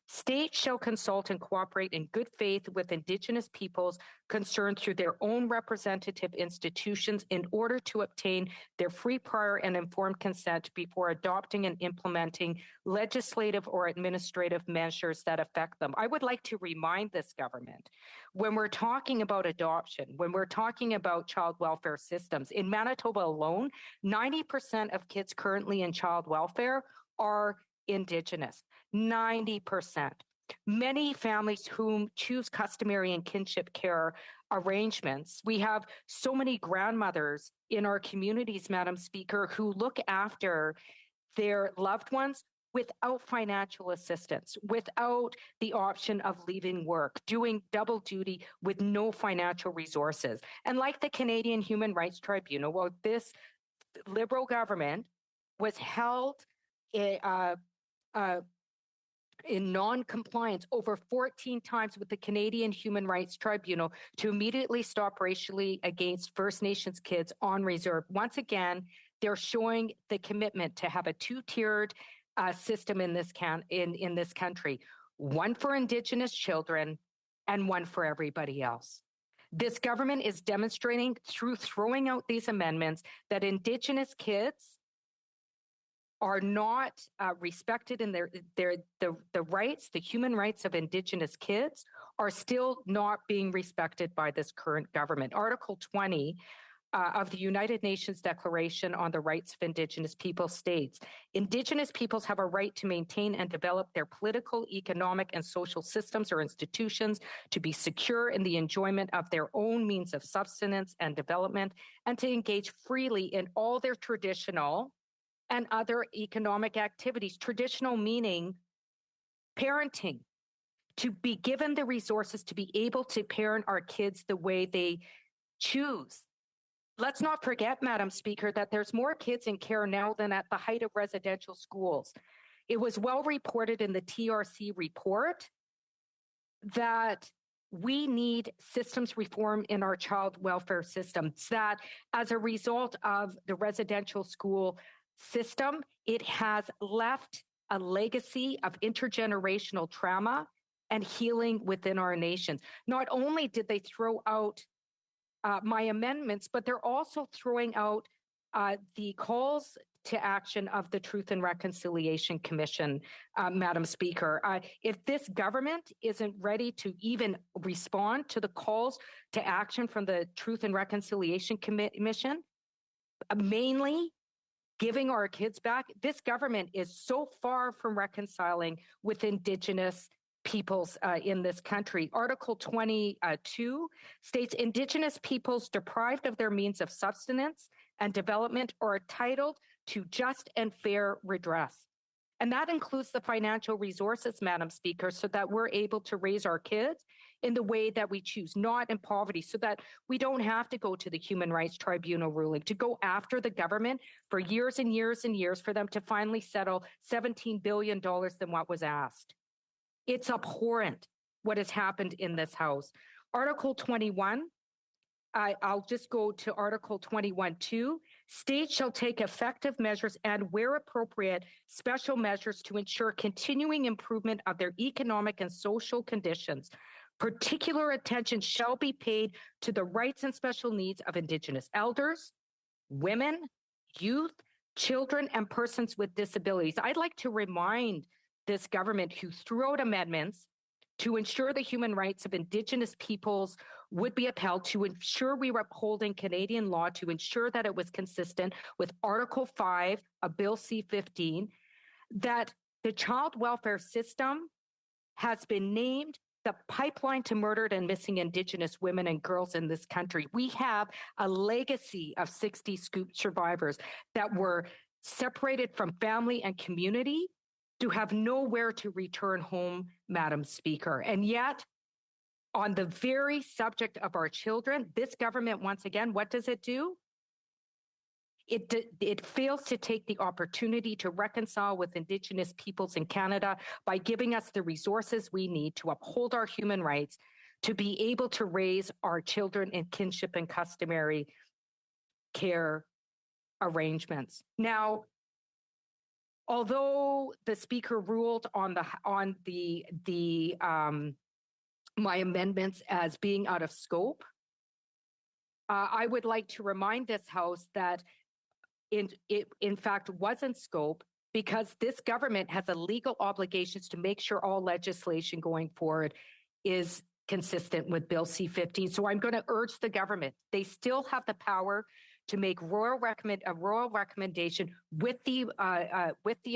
States shall consult and cooperate in good faith with Indigenous peoples concerned through their own representative institutions in order to obtain their free, prior, and informed consent before adopting and implementing legislative or administrative measures that affect them. I would like to remind this government, when we're talking about adoption, when we're talking about child welfare systems, in Manitoba alone, 90% of kids currently in child welfare are Indigenous. 90%. Many families whom choose customary and kinship care arrangements. We have so many grandmothers in our communities, Madam Speaker, who look after their loved ones without financial assistance, without the option of leaving work, doing double duty with no financial resources. And like the Canadian Human Rights Tribunal, well, this Liberal government was held in non-compliance over 14 times with the Canadian Human Rights Tribunal to immediately stop racially against First Nations kids on reserve. Once again, they're showing the commitment to have a two-tiered system in this country, one for Indigenous children and one for everybody else. This government is demonstrating through throwing out these amendments that Indigenous kids are not respected in the rights, the human rights of Indigenous kids are still not being respected by this current government. Article 20 of the United Nations Declaration on the Rights of Indigenous People states, Indigenous peoples have a right to maintain and develop their political, economic, and social systems or institutions to be secure in the enjoyment of their own means of subsistence and development, and to engage freely in all their traditional and other economic activities, traditional meaning parenting, to be given the resources to be able to parent our kids the way they choose. Let's not forget, Madam Speaker, that there's more kids in care now than at the height of residential schools. It was well reported in the TRC report that we need systems reform in our child welfare systems, that as a result of the residential school system, it has left a legacy of intergenerational trauma and healing within our nation. Not only did they throw out my amendments, but they're also throwing out the calls to action of the Truth and Reconciliation Commission, Madam Speaker. If this government isn't ready to even respond to the calls to action from the Truth and Reconciliation Commission, mainly giving our kids back, this government is so far from reconciling with Indigenous peoples in this country. Article 22 states Indigenous peoples deprived of their means of subsistence and development are entitled to just and fair redress. And that includes the financial resources, Madam Speaker, so that we're able to raise our kids in the way that we choose, not in poverty, so that we don't have to go to the Human Rights Tribunal ruling, to go after the government for years and years and years for them to finally settle $17 billion than what was asked. It's abhorrent what has happened in this House. Article 21, I'll just go to Article 21.2. States shall take effective measures and, where appropriate, special measures to ensure continuing improvement of their economic and social conditions. Particular attention shall be paid to the rights and special needs of Indigenous elders, women, youth, children, and persons with disabilities. I'd like to remind this government who threw out amendments to ensure the human rights of Indigenous peoples would be upheld, to ensure we were upholding Canadian law, to ensure that it was consistent with Article 5 of Bill C-15, that the child welfare system has been named the pipeline to murdered and missing Indigenous women and girls in this country. We have a legacy of 60 Scoop survivors that were separated from family and community to have nowhere to return home, Madam Speaker. And yet, on the very subject of our children, this government, once again, what does it do? It fails to take the opportunity to reconcile with Indigenous peoples in Canada by giving us the resources we need to uphold our human rights, to be able to raise our children in kinship and customary care arrangements. Now, although the speaker ruled on my amendments as being out of scope, I would like to remind this House that it in fact wasn't scope, because this government has a legal obligation to make sure all legislation going forward is consistent with Bill C-15. So I'm going to urge the government, they still have the power to make a royal recommendation with the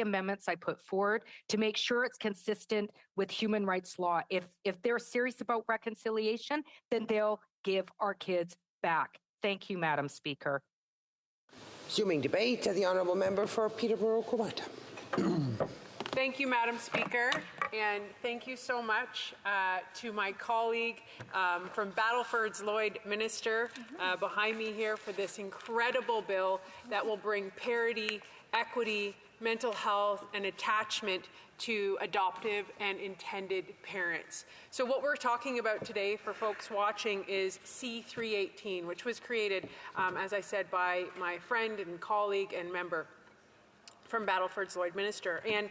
amendments I put forward to make sure it's consistent with human rights law. If they're serious about reconciliation, then they'll give our kids back. Thank you, Madam Speaker. Resuming debate, the honourable member for Peterborough-Coquitlam. Thank you, Madam Speaker, and thank you so much to my colleague from Battleford's Lloyd Minister behind me here for this incredible bill that will bring parity, equity, mental health, and attachment to adoptive and intended parents. So what we're talking about today for folks watching is C-318, which was created, as I said, by my friend and colleague and member from Battleford's Lloyd Minister. And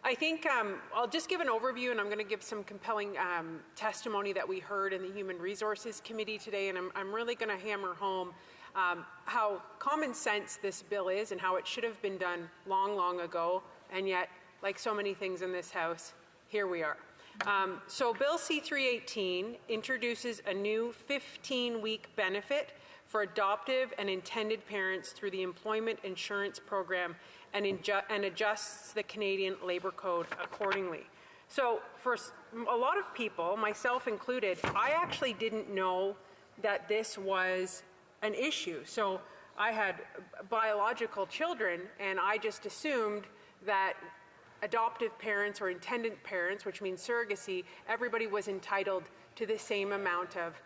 I think I'll just give an overview, and I'm going to give some compelling testimony that we heard in the Human Resources Committee today, and I'm really going to hammer home how common sense this bill is and how it should have been done long, long ago, and yet, like so many things in this House, here we are. So Bill C-318 introduces a new 15-week benefit for adoptive and intended parents through the Employment Insurance Program and adjusts the Canadian Labour Code accordingly. So for a lot of people, myself included, I actually didn't know that this was an issue. So I had biological children, and I just assumed that adoptive parents or intended parents, which means surrogacy, everybody was entitled to the same amount of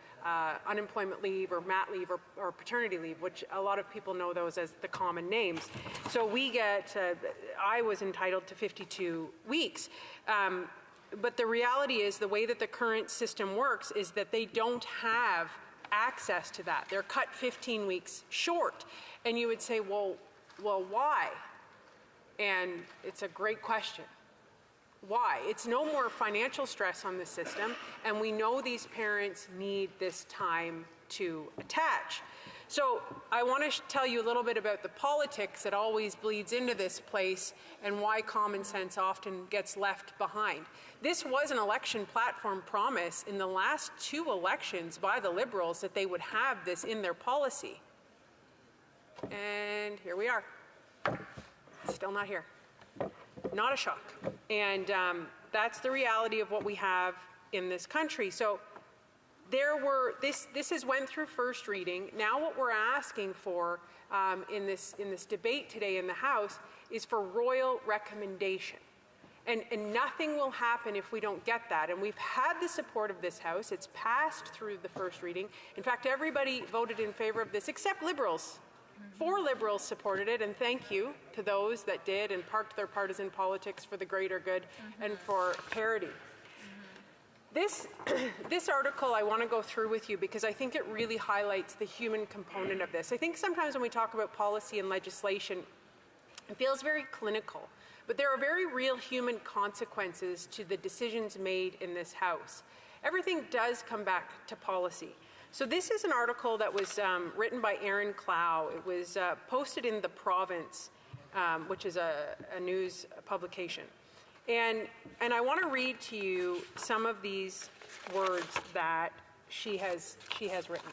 unemployment leave or mat leave or paternity leave, which a lot of people know those as the common names. So we get, I was entitled to 52 weeks. But the reality is the way that the current system works is that they don't have access to that. They're cut 15 weeks short. And you would say, well, why? And it's a great question. Why? It's no more financial stress on the system, and we know these parents need this time to attach. So I want to tell you a little bit about the politics that always bleeds into this place and why common sense often gets left behind. This was an election platform promise in the last 2 elections by the Liberals that they would have this in their policy. And here we are. Still not here. Not a shock. And that's the reality of what we have in this country. So this has went through first reading. Now what we're asking for in this debate today in the House is for royal recommendation. And nothing will happen if we don't get that. And we've had the support of this House. It's passed through the first reading. In fact, everybody voted in favor of this except Liberals. 4 Liberals supported it, and thank you to those that did and parked their partisan politics for the greater good and for parity. This article I want to go through with you because I think it really highlights the human component of this. I think sometimes when we talk about policy and legislation, it feels very clinical, but there are very real human consequences to the decisions made in this House. Everything does come back to policy. So this is an article that was written by Aaron Clow. It was posted in The Province, which is a news publication. And I want to read to you some of these words that she has written.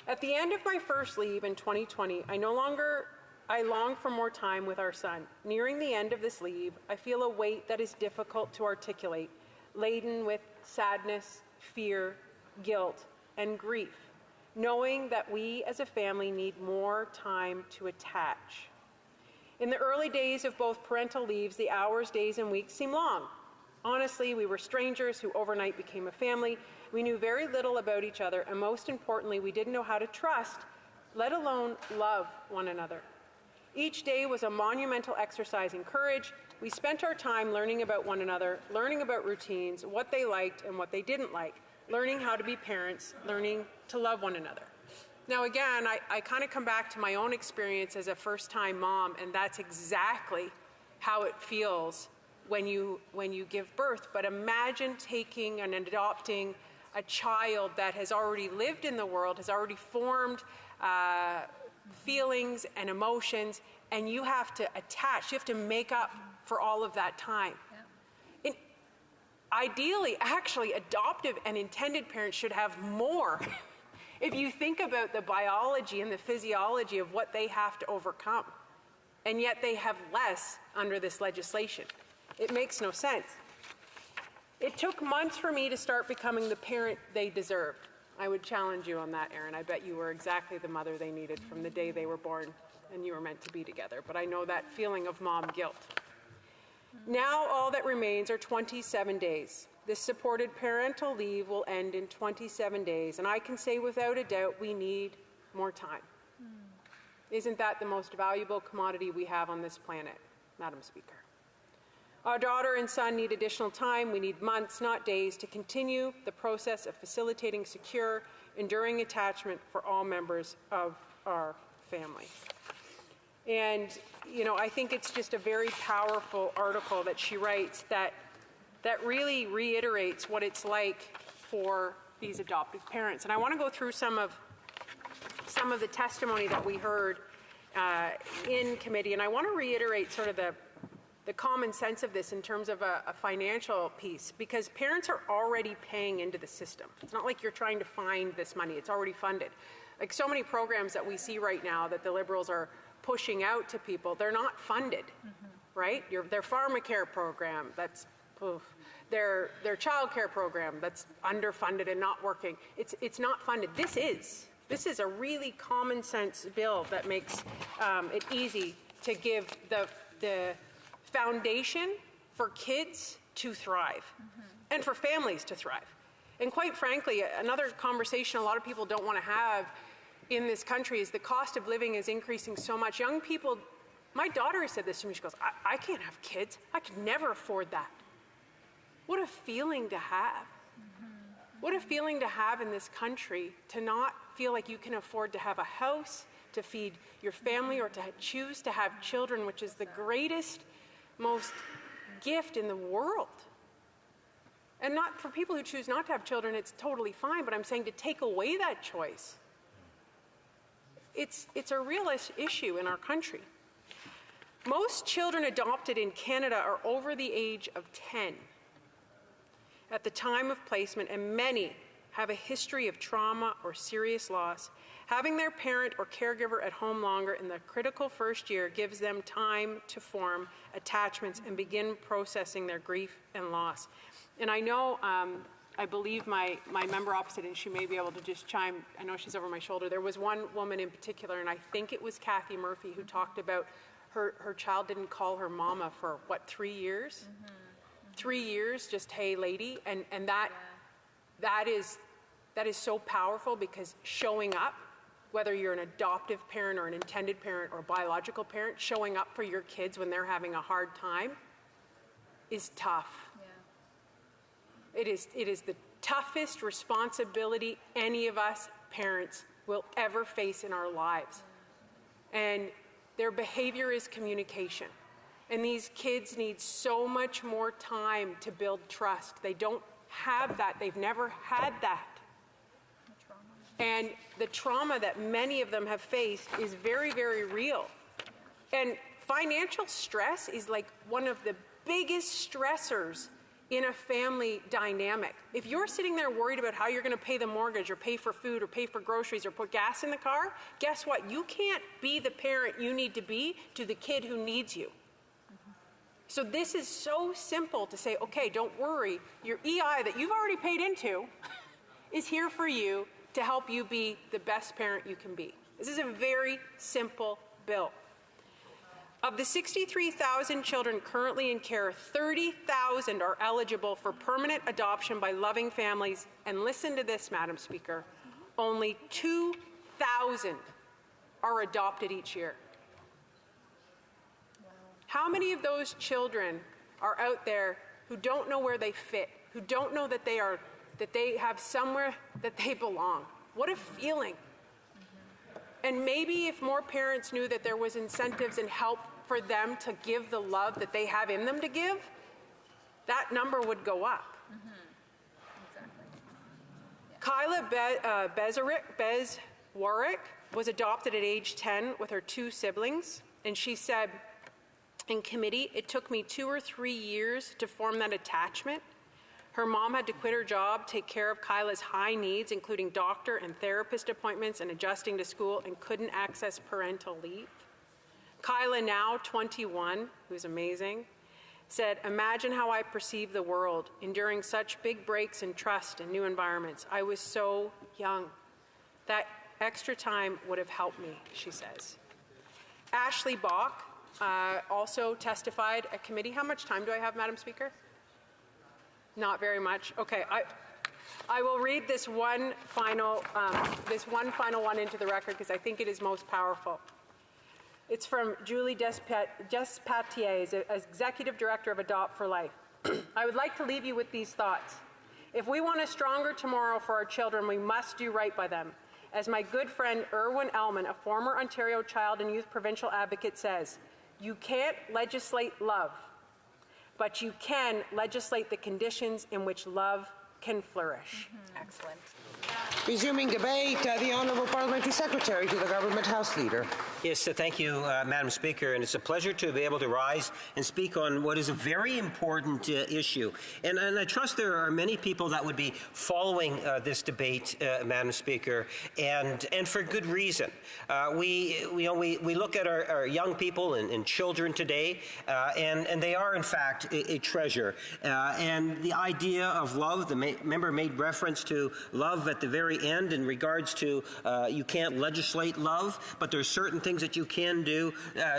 At the end of my first leave in 2020, I long for more time with our son. Nearing the end of this leave, I feel a weight that is difficult to articulate, laden with sadness, fear, guilt, and grief, knowing that we as a family need more time to attach. In the early days of both parental leaves, the hours, days, and weeks seem long. Honestly, we were strangers who overnight became a family. We knew very little about each other, and most importantly, we didn't know how to trust, let alone love one another. Each day was a monumental exercise in courage. We spent our time learning about one another, learning about routines, what they liked and what they didn't like, learning how to be parents, learning to love one another. Now, again, I kind of come back to my own experience as a first-time mom, and that's exactly how it feels when you give birth. But imagine taking and adopting a child that has already lived in the world, has already formed feelings and emotions, and you have to attach, you have to make up for all of that time. Yeah. Ideally, actually, adoptive and intended parents should have more. If you think about the biology and the physiology of what they have to overcome, and yet they have less under this legislation. It makes no sense. It took months for me to start becoming the parent they deserved. I would challenge you on that, Erin. I bet you were exactly the mother they needed from the day they were born and you were meant to be together. But I know that feeling of mom guilt. Now all that remains are 27 days. This supported parental leave will end in 27 days, and I can say without a doubt we need more time. Isn't that the most valuable commodity we have on this planet, Madam Speaker? Our daughter and son need additional time. We need months, not days, to continue the process of facilitating secure, enduring attachment for all members of our family. And, you know, I think it's just a very powerful article that she writes that really reiterates what it's like for these adoptive parents. And I want to go through some of the testimony that we heard in committee, and I want to reiterate sort of the common sense of this in terms of a financial piece, because parents are already paying into the system. It's not like you're trying to find this money. It's already funded. Like so many programs that we see right now that the Liberals are pushing out to people, they're not funded, right? Their pharmacare program, that's their child care program, that's underfunded and not working. It's not funded. This is a really common sense bill that makes it easy to give the foundation for kids to thrive and for families to thrive. And quite frankly, another conversation a lot of people don't want to have in this country is the cost of living is increasing so much. Young people, my daughter said this to me, she goes, I can't have kids. I could never afford that. What a feeling to have. What a feeling to have in this country to not feel like you can afford to have a house, to feed your family, or to choose to have children, which is the greatest, most gift in the world. And not for people who choose not to have children, it's totally fine, but I'm saying to take away that choice, it's a real issue in our country. Most children adopted in Canada are over the age of 10 at the time of placement, and many have a history of trauma or serious loss. Having their parent or caregiver at home longer in the critical first year gives them time to form attachments and begin processing their grief and loss. And I know, I believe my member opposite, and she may be able to just chime, I know she's over my shoulder. There was one woman in particular, and I think it was Kathy Murphy, who talked about her child didn't call her mama for, 3 years? 3 years, just, hey, lady. And that is so powerful, because showing up, whether you're an adoptive parent or an intended parent or a biological parent, showing up for your kids when they're having a hard time is tough. Yeah. It is the toughest responsibility any of us parents will ever face in our lives. And their behavior is communication. And these kids need so much more time to build trust. They don't have that. They've never had that. And the trauma that many of them have faced is very, very real. And financial stress is like one of the biggest stressors in a family dynamic. If you're sitting there worried about how you're going to pay the mortgage or pay for food or pay for groceries or put gas in the car, guess what? You can't be the parent you need to be to the kid who needs you. So this is so simple to say, okay, don't worry. Your EI that you've already paid into is here for you to help you be the best parent you can be. This is a very simple bill. Of the 63,000 children currently in care, 30,000 are eligible for permanent adoption by loving families. And listen to this, Madam Speaker, only 2,000 are adopted each year. How many of those children are out there who don't know where they fit, who don't know that they have somewhere that they belong? What a feeling. And maybe if more parents knew that there was incentives and help for them to give the love that they have in them to give, that number would go up. Kyla Bezwarek was adopted at age 10 with her 2 siblings, and she said in committee, it took me 2 or 3 years to form that attachment. Her mom had to quit her job, take care of Kyla's high needs, including doctor and therapist appointments and adjusting to school, and couldn't access parental leave. Kyla, now 21, who's amazing, said, imagine how I perceive the world, enduring such big breaks in trust and new environments. I was so young. That extra time would have helped me, she says. Ashley Bach also testified at committee. How much time do I have, Madam Speaker? Not very much. Okay, I will read this one final one into the record because I think it is most powerful. It's from Julie Despatier, as Executive Director of Adopt for Life. I would like to leave you with these thoughts. If we want a stronger tomorrow for our children, we must do right by them. As my good friend Irwin Ellman, a former Ontario Child and Youth Provincial Advocate, says, you can't legislate love, but you can legislate the conditions in which love can flourish. Excellent. Resuming debate, the Honourable Parliamentary Secretary to the Government House Leader. Yes, thank you, Madam Speaker, and it's a pleasure to be able to rise and speak on what is a very important issue. And I trust there are many people that would be following this debate, Madam Speaker, and for good reason. We look at our young people and children today, and they are in fact a treasure. And the idea of love, the member made reference to love at the very end in regards to you can't legislate love, but there's certain things that you can do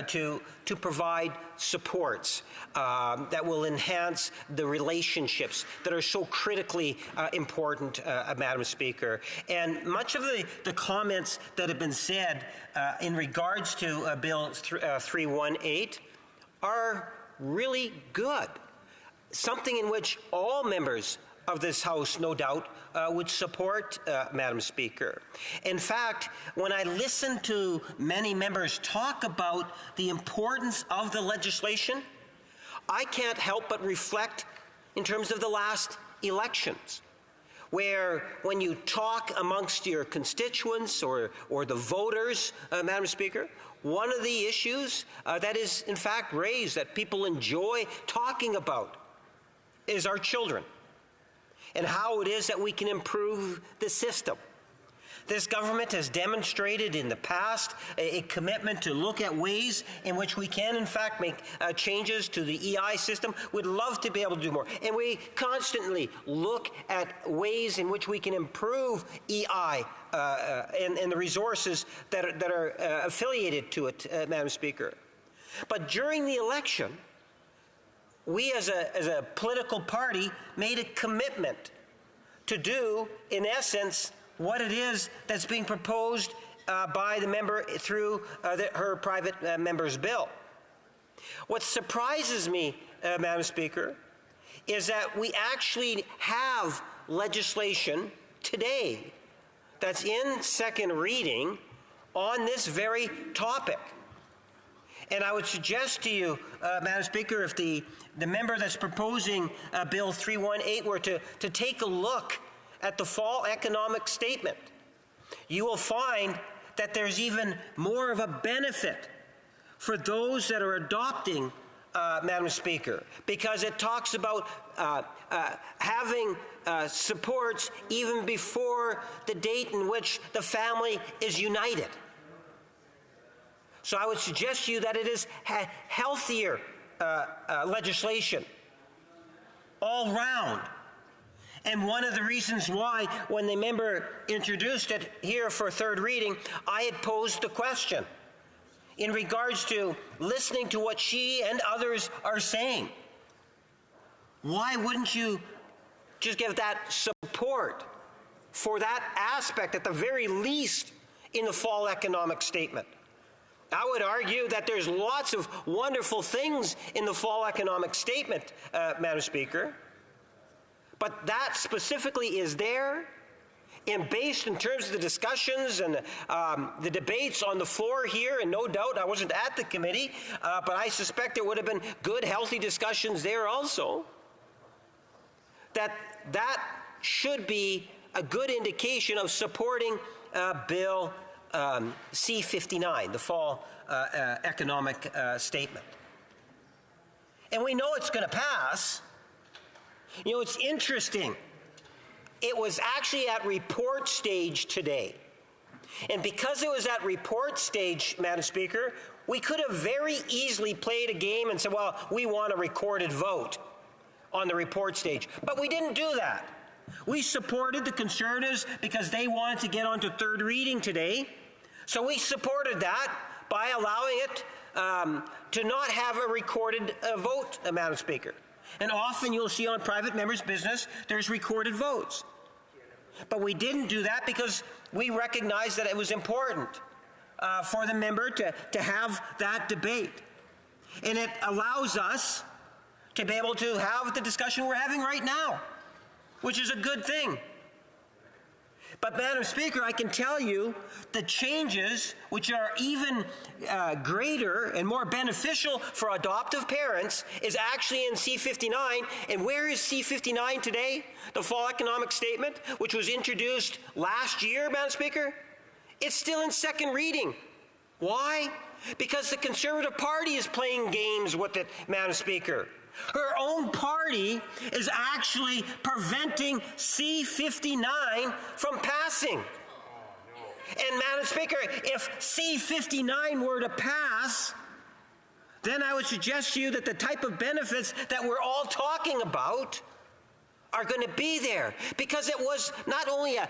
to provide supports that will enhance the relationships that are so critically important, Madam Speaker. And much of the comments that have been said in regards to Bill 318 are really good. Something in which all members of this House, no doubt, would support, Madam Speaker. In fact, when I listen to many members talk about the importance of the legislation, I can't help but reflect in terms of the last elections, where when you talk amongst your constituents or the voters, Madam Speaker, one of the issues that is in fact raised, that people enjoy talking about, is our children, and how it is that we can improve the system. This government has demonstrated in the past a commitment to look at ways in which we can, in fact, make changes to the EI system. We'd love to be able to do more. And we constantly look at ways in which we can improve EI and the resources that are affiliated to it, Madam Speaker. But during the election, we as a political party made a commitment to do, in essence, what it is that's being proposed by the member through her private member's bill. What surprises me, Madam Speaker, is that we actually have legislation today that's in second reading on this very topic. And I would suggest to you, Madam Speaker, if the member that's proposing Bill 318 were to take a look at the fall economic statement, you will find that there's even more of a benefit for those that are adopting, Madam Speaker, because it talks about having supports even before the date in which the family is united. So I would suggest to you that it is healthier legislation all round. And one of the reasons why, when the member introduced it here for third reading, I had posed the question in regards to listening to what she and others are saying. Why wouldn't you just give that support for that aspect, at the very least, in the fall economic statement? I would argue that there's lots of wonderful things in the fall economic statement, Madam Speaker, but that specifically is there, And based in terms of the discussions and the debates on the floor here, and no doubt I wasn't at the committee, but I suspect there would have been good, healthy discussions there also, that should be a good indication of supporting Bill C-59, the fall economic statement. And we know it's going to pass. You know, it's interesting. It was actually at report stage today. And because it was at report stage, Madam Speaker, we could have very easily played a game and said, well, we want a recorded vote on the report stage. But we didn't do that. We supported the Conservatives because they wanted to get onto third reading today. So we supported that by allowing it to not have a recorded vote, Madam Speaker. And often you'll see on private members' business, there's recorded votes. But we didn't do that because we recognized that it was important for the member to have that debate. And it allows us to be able to have the discussion we're having right now, which is a good thing. But, Madam Speaker, I can tell you the changes, which are even greater and more beneficial for adoptive parents, is actually in C-59. And where is C-59 today? The fall economic statement, which was introduced last year, Madam Speaker? It's still in second reading. Why? Because the Conservative Party is playing games with it, Madam Speaker. Her own party is actually preventing C-59 from passing. And, Madam Speaker, if C-59 were to pass, then I would suggest to you that the type of benefits that we're all talking about are going to be there. Because it was not only a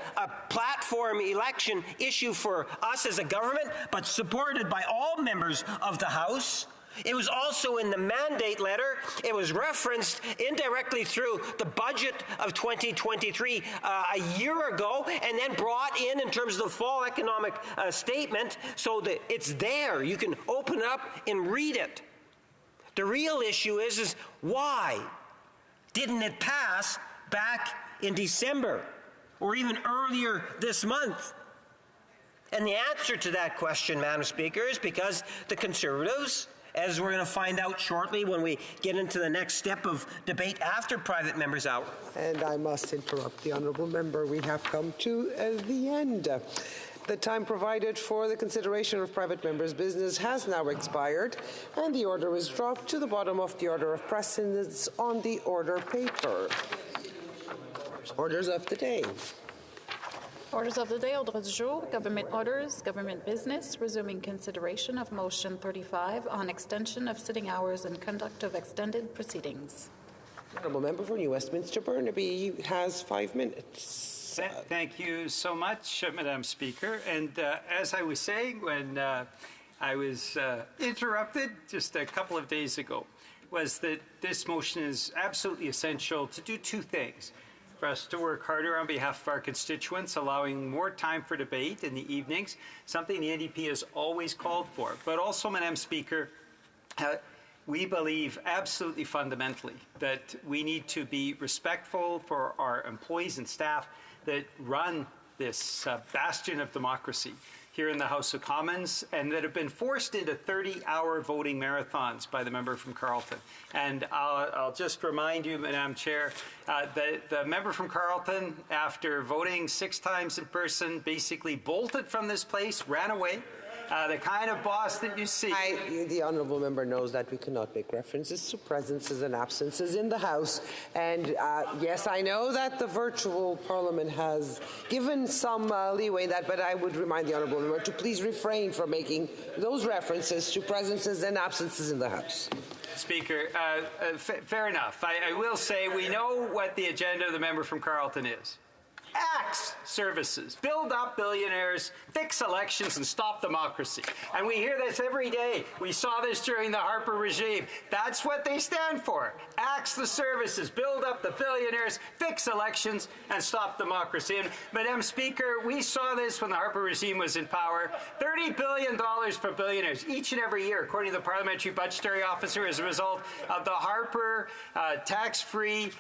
platform election issue for us as a government, but supported by all members of the House. It was also in the mandate letter. It was referenced indirectly through the budget of 2023 a year ago, and then brought in terms of the fall economic statement, so that it's there. You can open it up and read it. The real issue is why didn't it pass back in December or even earlier this month? And the answer to that question, Madam Speaker, is because the Conservatives, as we're going to find out shortly when we get into the next step of debate after private members' hour. And I must interrupt the honourable member. We have come to the end. The time provided for the consideration of private members' business has now expired, and the order is dropped to the bottom of the order of precedence on the order paper. Orders of the day. Orders of the day, ordre du jour, government orders, government business, resuming consideration of motion 35 on extension of sitting hours and conduct of extended proceedings. Honourable member for New Westminster Burnaby has 5 minutes. Thank you so much, Madam Speaker. And as I was saying when I was interrupted just a couple of days ago, was that this motion is absolutely essential to do two things. For us to work harder on behalf of our constituents, allowing more time for debate in the evenings, something the NDP has always called for. But also, Madam Speaker, we believe absolutely fundamentally that we need to be respectful for our employees and staff that run this bastion of democracy here in the House of Commons, and that have been forced into 30-hour voting marathons by the member from Carleton. And I'll just remind you, Madam Chair, that the member from Carleton, after voting 6 times in person, basically bolted from this place, ran away. The kind of boss that you see. The honourable member knows that we cannot make references to presences and absences in the House. And yes, I know that the virtual Parliament has given some leeway in that, but I would remind the honourable member to please refrain from making those references to presences and absences in the House. Speaker, fair enough. I will say we know what the agenda of the member from Carleton is. Axe services, build up billionaires, fix elections, and stop democracy. And we hear this every day. We saw this during the Harper regime. That's what they stand for. Axe the services, build up the billionaires, fix elections, and stop democracy. And, Madam Speaker, we saw this when the Harper regime was in power. $30 billion for billionaires each and every year, according to the Parliamentary Budgetary Officer, as a result of the Harper tax-free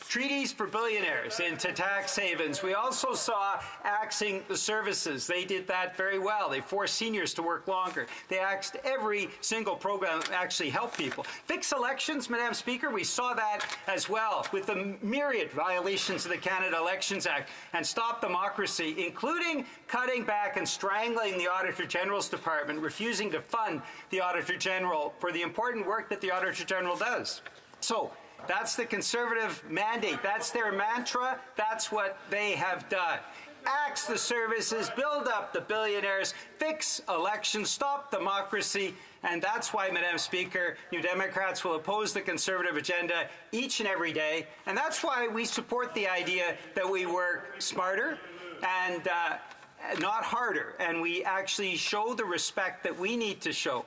treaties for billionaires into tax havens. We also saw axing the services. They did that very well. They forced seniors to work longer. They axed every single program that actually helped people. Fix elections, Madam Speaker, we saw that as well with the myriad violations of the Canada Elections Act, and stop democracy, including cutting back and strangling the Auditor General's Department, refusing to fund the Auditor General for the important work that the Auditor General does. So, that's the Conservative mandate. That's their mantra. That's what they have done. Axe the services, build up the billionaires, fix elections, stop democracy, and that's why, Madam Speaker, New Democrats will oppose the Conservative agenda each and every day, and that's why we support the idea that we work smarter and not harder, and we actually show the respect that we need to show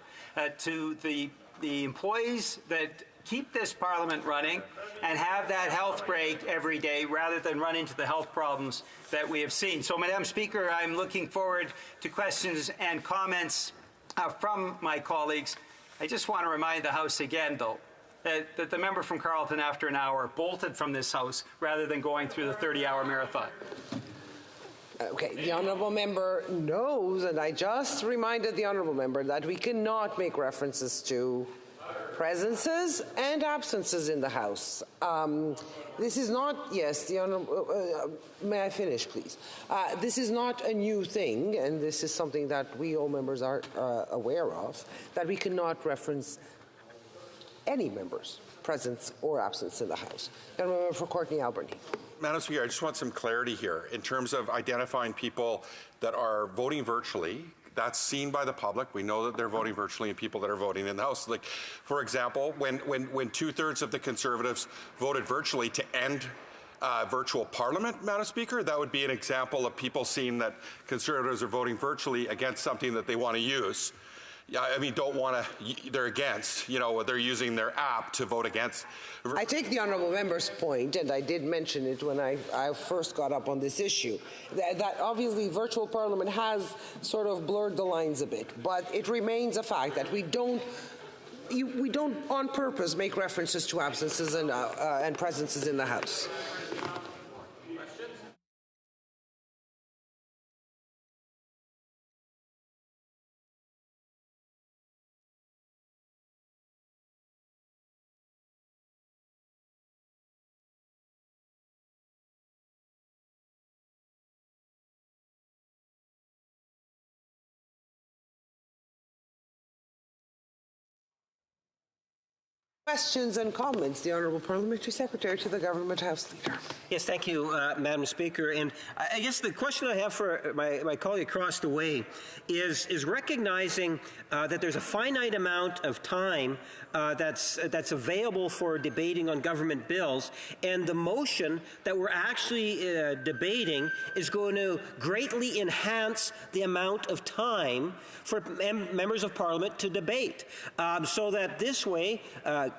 to the employees that keep this Parliament running and have that health break every day rather than run into the health problems that we have seen. So, Madam Speaker, I'm looking forward to questions and comments from my colleagues. I just want to remind the House again, though, that the member from Carleton, after an hour, bolted from this House rather than going through the 30-hour marathon. Okay, the honourable member knows, and I just reminded the honourable member that we cannot make references to presences and absences in the House. This is not, yes, the honourable, may I finish, please? This is not a new thing, and this is something that we all members are aware of, that we cannot reference any members' presence or absence in the House. The honourable member for Courtney Alberni. Madam Speaker, I just want some clarity here in terms of identifying people that are voting virtually. That's seen by the public. We know that they're voting virtually, and people that are voting in the House. Like, for example, when 2/3 of the Conservatives voted virtually to end virtual Parliament, Madam Speaker, that would be an example of people seeing that Conservatives are voting virtually against something that they want to use. I mean, don't want to, they're against, you know, they're using their app to vote against. I take the honourable member's point, and I did mention it when I first got up on this issue, that obviously virtual Parliament has sort of blurred the lines a bit, but it remains a fact that we don't on purpose make references to absences and presences in the House. Questions and comments. The Honourable Parliamentary Secretary to the Government House Leader. Yes, thank you, Madam Speaker. And I guess the question I have for my colleague across the way is recognizing that there's a finite amount of time that's available for debating on government bills, and the motion that we're actually debating is going to greatly enhance the amount of time for members of Parliament to debate, so that this way,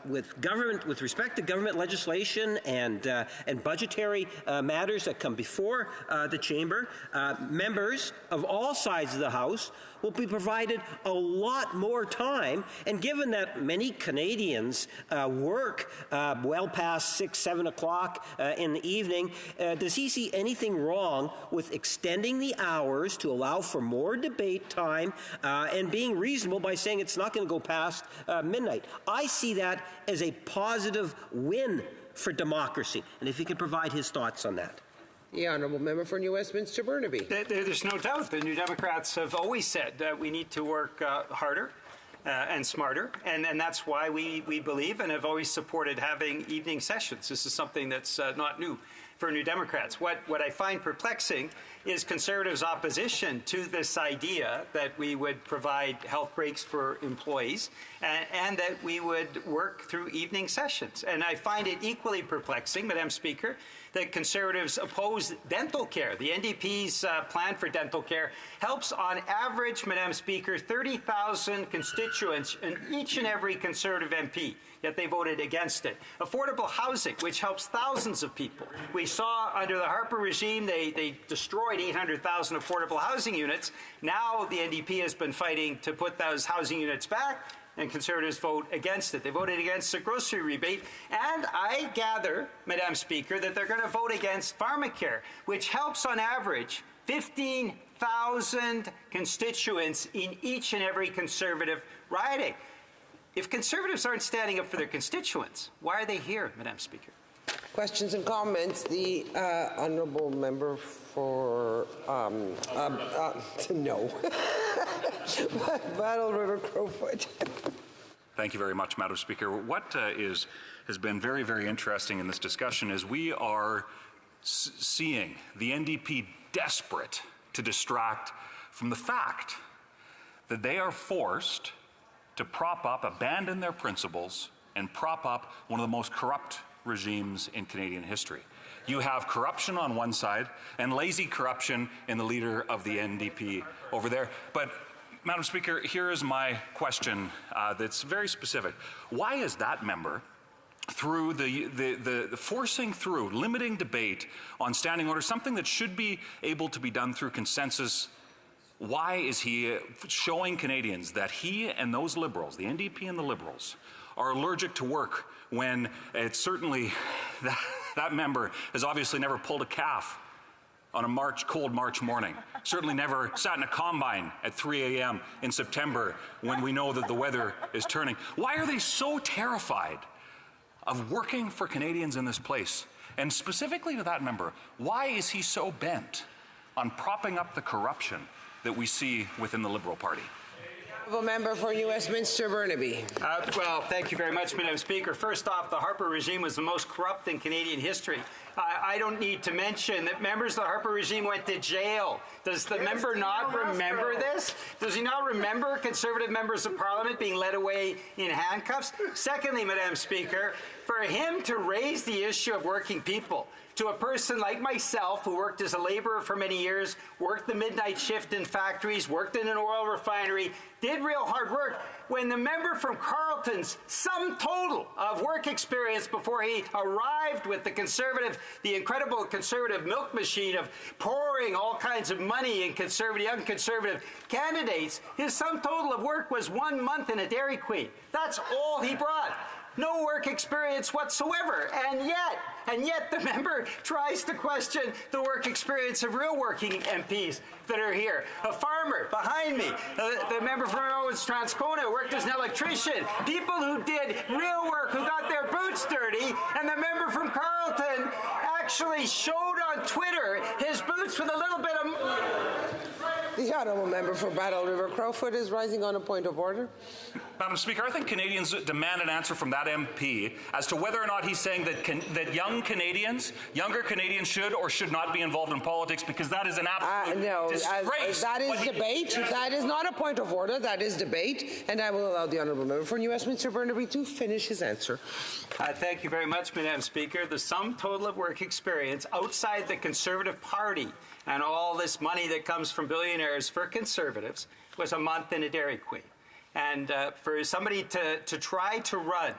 with respect to government legislation and budgetary matters that come before the chamber, members of all sides of the House will be provided a lot more time. And given that many Canadians work well past 6, 7 o'clock in the evening, does he see anything wrong with extending the hours to allow for more debate time and being reasonable by saying it's not going to go past midnight? I see that as a positive win for democracy. And if he could provide his thoughts on that. The Honourable Member for New Westminster Burnaby. There's no doubt the New Democrats have always said that we need to work harder and smarter, and that's why we believe and have always supported having evening sessions. This is something that's not new for New Democrats. What I find perplexing is Conservatives' opposition to this idea that we would provide health breaks for employees and that we would work through evening sessions. And I find it equally perplexing, Madam Speaker, that Conservatives oppose dental care. The NDP's plan for dental care helps on average, Madam Speaker, 30,000 constituents in each and every Conservative MP, yet they voted against it. Affordable housing, which helps thousands of people. We saw under the Harper regime, they destroyed 800,000 affordable housing units. Now the NDP has been fighting to put those housing units back. and Conservatives vote against it. They voted against the grocery rebate, and I gather, Madam Speaker, that they're going to vote against pharmacare, which helps on average 15,000 constituents in each and every Conservative riding. If Conservatives aren't standing up for their constituents, why are they here, Madam Speaker? Questions and comments. The honourable member for no. Battle River Crowfoot. Thank you very much, Madam Speaker. What has been very, very interesting in this discussion is we are seeing the NDP desperate to distract from the fact that they are forced to prop up, abandon their principles, and prop up one of the most corrupt regimes in Canadian history. You have corruption on one side and lazy corruption in the leader of the NDP over there. But, Madam Speaker, here is my question that's very specific. Why is that member, through the forcing through, limiting debate on standing orders, something that should be able to be done through consensus, why is he showing Canadians that he and those Liberals, the NDP and the Liberals, are allergic to work when it's certainly that member has obviously never pulled a calf on a cold March morning, certainly never sat in a combine at 3 a.m. in September when we know that the weather is turning. Why are they so terrified of working for Canadians in this place? And specifically to that member, why is he so bent on propping up the corruption that we see within the Liberal Party? Member for New Westminster Burnaby. Well, thank you very much, Madam Speaker. First off, the Harper regime was the most corrupt in Canadian history. I don't need to mention that members of the Harper regime went to jail. Does the member not remember this? Does he not remember Conservative members of Parliament being led away in handcuffs? Secondly, Madam Speaker, for him to raise the issue of working people to a person like myself who worked as a laborer for many years, worked the midnight shift in factories, worked in an oil refinery, did real hard work, when the member from Carleton's sum total of work experience before he arrived with the incredible Conservative milk machine of pouring all kinds of money in young Conservative candidates, his sum total of work was 1 month in a Dairy Queen. That's all he brought. No work experience whatsoever. And yet the member tries to question the work experience of real working MPs that are here. A farmer behind me, the member from Owens Transcona, worked as an electrician. People who did real work, who got their boots dirty, and the member from Carleton actually showed on Twitter his boots with a little bit of... The honourable member for Battle River Crowfoot is rising on a point of order. Madam Speaker, I think Canadians demand an answer from that MP as to whether or not he's saying that younger Canadians should or should not be involved in politics, because that is an absolute disgrace. That is debate. That is not a point of order. That is debate. And I will allow the honourable member for New Westminster Burnaby to finish his answer. Thank you very much, Madam Speaker. The sum total of work experience outside the Conservative Party and all this money that comes from billionaires for Conservatives was a month in a Dairy Queen. And for somebody to try to run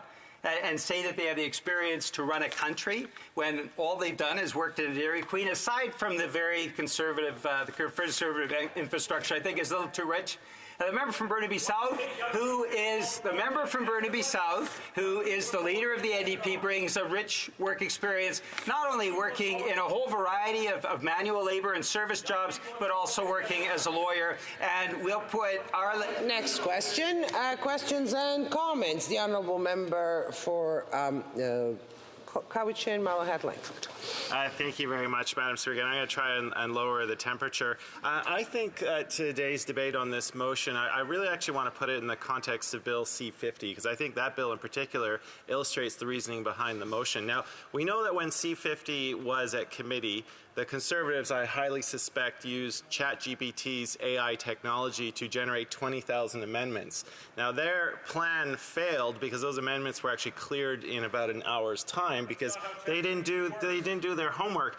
and say that they have the experience to run a country when all they've done is worked in a Dairy Queen, aside from the very conservative, infrastructure, I think is a little too rich. The member from Burnaby South, who is the leader of the NDP, brings a rich work experience, not only working in a whole variety of manual labor and service jobs, but also working as a lawyer. And we'll put our... Next question. Questions and comments. The honourable member for Cowichan, Malahat Langford. Thank you very much, Madam Speaker. I'm going to try and lower the temperature. I think today's debate on this motion, I really actually want to put it in the context of Bill C-50, because I think that bill in particular illustrates the reasoning behind the motion. Now, we know that when C-50 was at committee, the Conservatives, I highly suspect, used ChatGPT's AI technology to generate 20,000 amendments. Now, their plan failed because those amendments were actually cleared in about an hour's time because they didn't do their homework.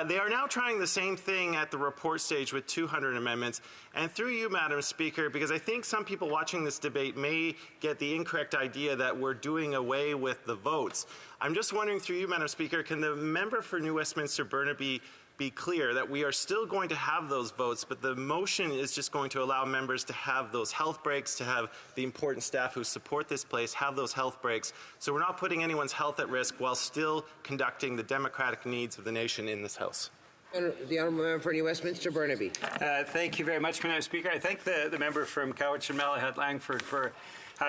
They are now trying the same thing at the report stage with 200 amendments. And through you, Madam Speaker, because I think some people watching this debate may get the incorrect idea that we're doing away with the votes. I'm just wondering through you, Madam Speaker, can the member for New Westminster Burnaby be clear that we are still going to have those votes, but the motion is just going to allow members to have those health breaks, to have the important staff who support this place have those health breaks. So we're not putting anyone's health at risk while still conducting the democratic needs of the nation in this House. The Honourable Member for New Westminster Burnaby. Thank you very much, Madam Speaker. I thank the member from Cowichan Malahat Langford for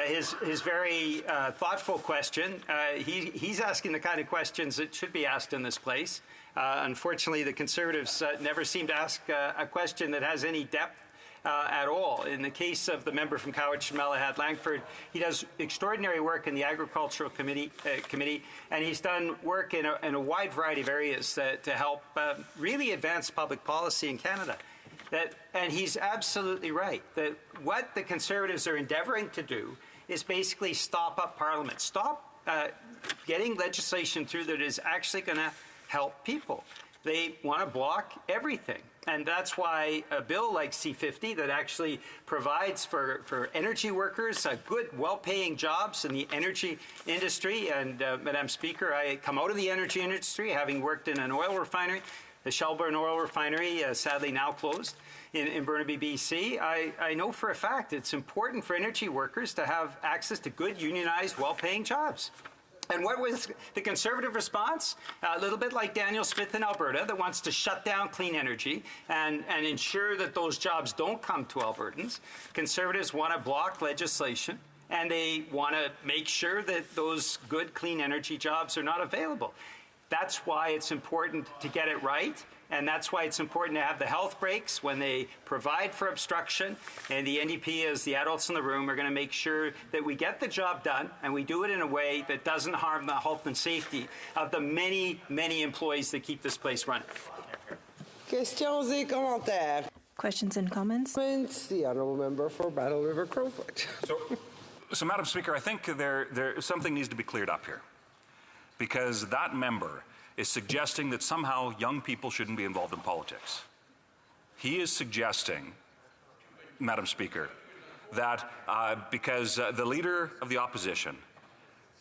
his very thoughtful question. He's asking the kind of questions that should be asked in this place. Unfortunately, the Conservatives never seem to ask a question that has any depth at all. In the case of the member from Cowichan Malahat Langford, he does extraordinary work in the Agricultural Committee, and he's done work in a wide variety of areas to help really advance public policy in Canada. And he's absolutely right that what the Conservatives are endeavouring to do is basically stop up Parliament, stop getting legislation through that is actually going to help people. They want to block everything. And that's why a bill like C-50 that actually provides for energy workers good, well-paying jobs in the energy industry. And, Madam Speaker, I come out of the energy industry, having worked in an oil refinery. The Shelburne Oil Refinery, sadly now closed in Burnaby, BC. I know for a fact it's important for energy workers to have access to good, unionized, well-paying jobs. And what was the Conservative response? A little bit like Daniel Smith in Alberta that wants to shut down clean energy and ensure that those jobs don't come to Albertans. Conservatives want to block legislation, and they want to make sure that those good, clean energy jobs are not available. That's why it's important to get it right, and that's why it's important to have the health breaks when they provide for obstruction. And the NDP, as the adults in the room, are going to make sure that we get the job done, and we do it in a way that doesn't harm the health and safety of the many, many employees that keep this place running. Questions et commentaires. Questions and comments? The Honourable Member for Battle River Crowfoot. So Madam Speaker, I think something needs to be cleared up here, because that member is suggesting that somehow young people shouldn't be involved in politics. He is suggesting, Madam Speaker, that because the leader of the opposition,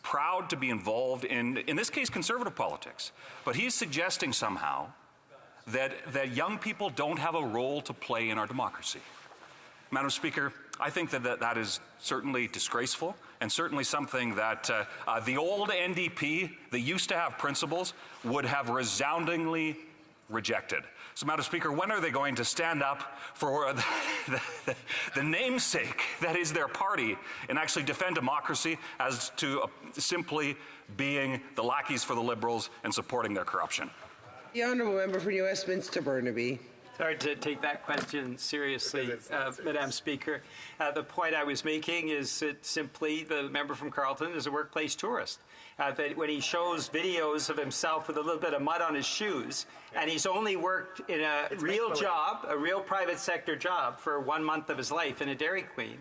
proud to be involved in this case, Conservative politics, but he's suggesting somehow that young people don't have a role to play in our democracy. Madam Speaker, I think that is certainly disgraceful, and certainly something that the old NDP that used to have principles would have resoundingly rejected. So, Madam Speaker, when are they going to stand up for the namesake that is their party and actually defend democracy as to simply being the lackeys for the Liberals and supporting their corruption? The Honourable Member for New Westminster Burnaby. Sorry to take that question seriously, Madam Speaker. The point I was making is that simply the member from Carleton is a workplace tourist. That when he shows videos of himself with a little bit of mud on his shoes, and he's only worked in a real job, a real private sector job for 1 month of his life in a Dairy Queen,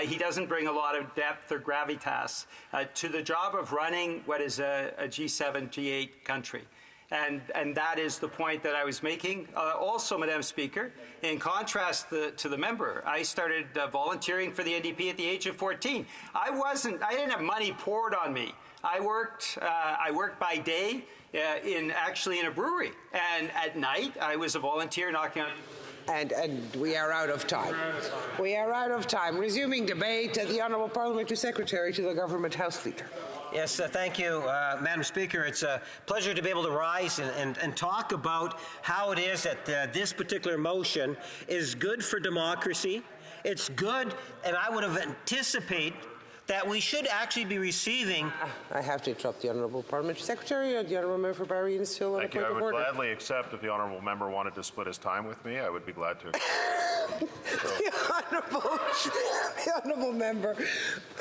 he doesn't bring a lot of depth or gravitas to the job of running what is a G7, G8 country. And that is the point that I was making. Also, Madam Speaker, in contrast to the member, I started volunteering for the NDP at the age of 14. I didn't have money poured on me. I worked by day in a brewery, and at night I was a volunteer knocking on. And we are out of time. We are out of time. Resuming debate, the Honourable Parliamentary Secretary to the Government House Leader. Yes, thank you, Madam Speaker. It's a pleasure to be able to rise and talk about how it is that this particular motion is good for democracy. It's good, and I would have anticipated that we should actually be receiving. I have to interrupt the Honourable Parliamentary Secretary. The Honourable Member for Barrie Innisfil on a point of order. I would gladly accept if the Honourable Member wanted to split his time with me. I would be glad to. The Honourable Member,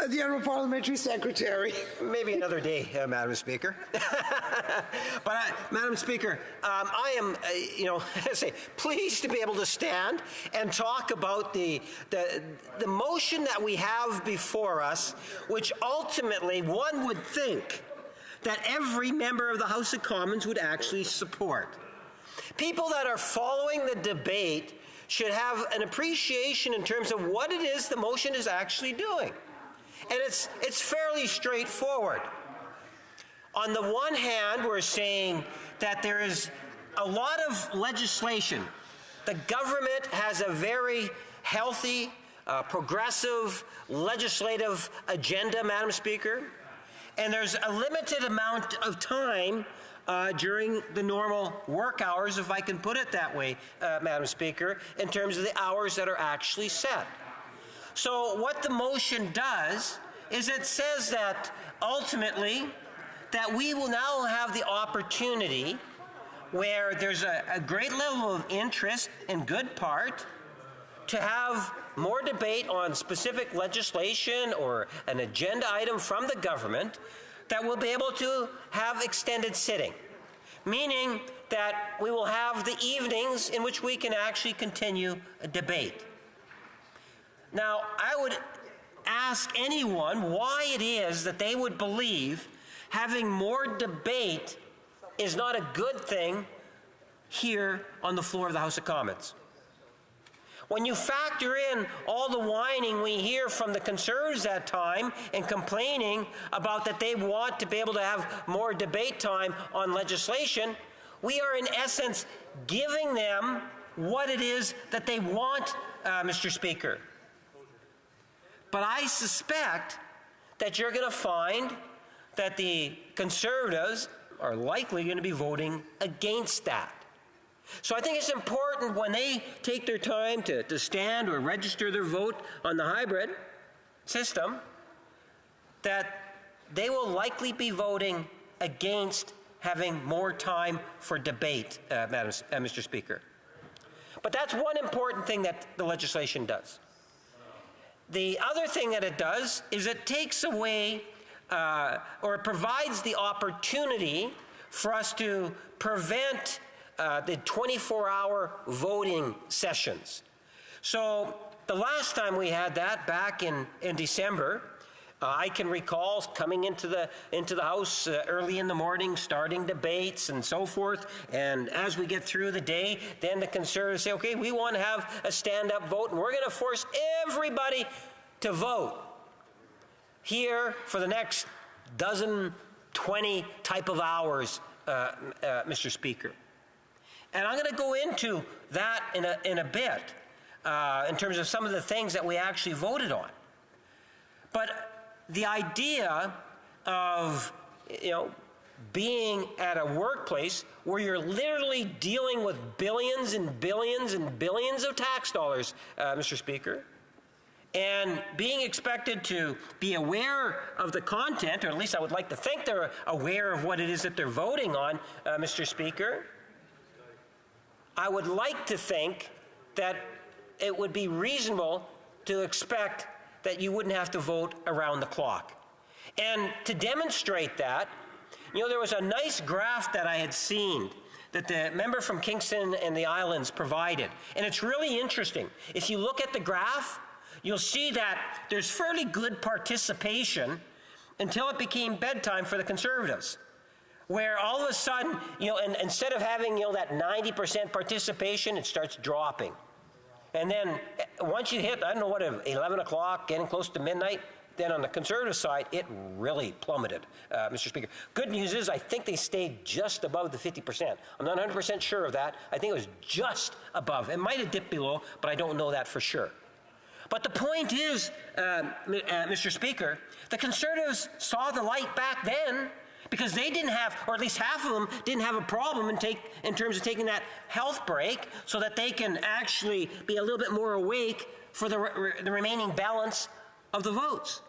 the Honourable Parliamentary Secretary. Maybe another day, Madam Speaker. But, Madam Speaker, I am, pleased to be able to stand and talk about the motion that we have before us, which ultimately one would think that every member of the House of Commons would actually support. People that are following the debate should have an appreciation in terms of what it is the motion is actually doing. And it's fairly straightforward. On the one hand, we're saying that there is a lot of legislation. The government has a very healthy, progressive legislative agenda, Madam Speaker, and there's a limited amount of time during the normal work hours, if I can put it that way, Madam Speaker, in terms of the hours that are actually set. So what the motion does is it says that ultimately that we will now have the opportunity where there's a great level of interest in good part to have more debate on specific legislation or an agenda item from the government, that we'll be able to have extended sitting, meaning that we will have the evenings in which we can actually continue a debate. Now, I would ask anyone why it is that they would believe having more debate is not a good thing here on the floor of the House of Commons. When you factor in all the whining we hear from the Conservatives at time and complaining about that they want to be able to have more debate time on legislation, we are in essence giving them what it is that they want, Mr. Speaker. But I suspect that you're going to find that the Conservatives are likely going to be voting against that. So I think it's important when they take their time to stand or register their vote on the hybrid system that they will likely be voting against having more time for debate, Mr. Speaker. But that's one important thing that the legislation does. The other thing that it does is it takes away or it provides the opportunity for us to prevent the 24-hour voting sessions. So the last time we had that back in December, I can recall coming into the House early in the morning, starting debates and so forth, and as we get through the day, then the Conservatives say, okay, we want to have a stand-up vote, and we're going to force everybody to vote here for the next 20 type of hours, Mr. Speaker. And I'm going to go into that in a bit in terms of some of the things that we actually voted on. But the idea of, being at a workplace where you're literally dealing with billions and billions and billions of tax dollars, Mr. Speaker, and being expected to be aware of the content, or at least I would like to think they're aware of what it is that they're voting on, Mr. Speaker, I would like to think that it would be reasonable to expect that you wouldn't have to vote around the clock. And to demonstrate that, there was a nice graph that I had seen that the member from Kingston and the Islands provided. And it's really interesting. If you look at the graph, you'll see that there's fairly good participation until it became bedtime for the Conservatives, where all of a sudden, and instead of having, that 90% participation, it starts dropping. And then once you hit, 11 o'clock, getting close to midnight, then on the Conservative side, it really plummeted, Mr. Speaker. Good news is I think they stayed just above the 50%. I'm not 100% sure of that. I think it was just above. It might have dipped below, but I don't know that for sure. But the point is, Mr. Speaker, the Conservatives saw the light back then because they didn't have, or at least half of them didn't have a problem in terms of taking that health break so that they can actually be a little bit more awake for the remaining balance of the votes.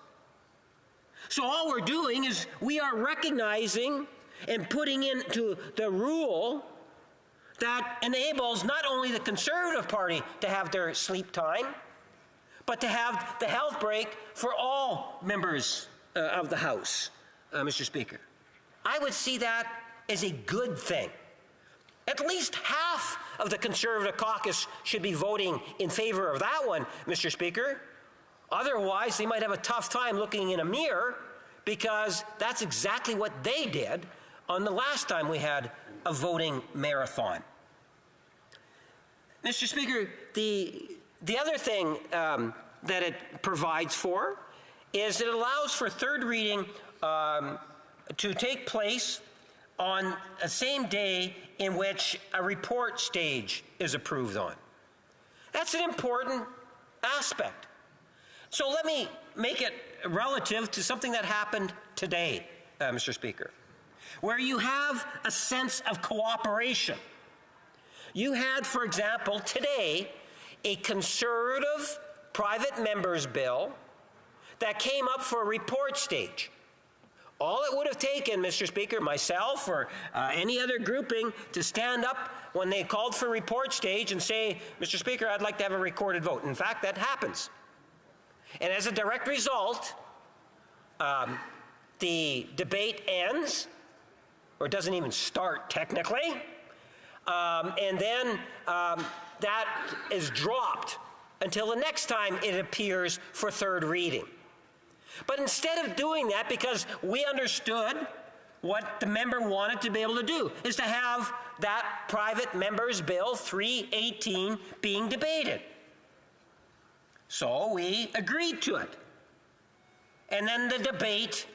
So all we're doing is we are recognizing and putting into the rule that enables not only the Conservative Party to have their sleep time, but to have the health break for all members of the House, Mr. Speaker. I would see that as a good thing. At least half of the Conservative caucus should be voting in favor of that one, Mr. Speaker. Otherwise, they might have a tough time looking in a mirror because that's exactly what they did on the last time we had a voting marathon. Mr. Speaker, the other thing that it provides for is it allows for third reading to take place on the same day in which a report stage is approved on. That's an important aspect. So let me make it relative to something that happened today, Mr. Speaker, where you have a sense of cooperation. You had, for example, today, a Conservative private member's bill that came up for a report stage. All it would have taken, Mr. Speaker, myself or any other grouping to stand up when they called for report stage and say, Mr. Speaker, I'd like to have a recorded vote. In fact, that happens. And as a direct result, the debate ends, or doesn't even start technically, and then that is dropped until the next time it appears for third reading. But instead of doing that, because we understood what the member wanted to be able to do, is to have that private member's bill 318 being debated. So we agreed to it. And then the debate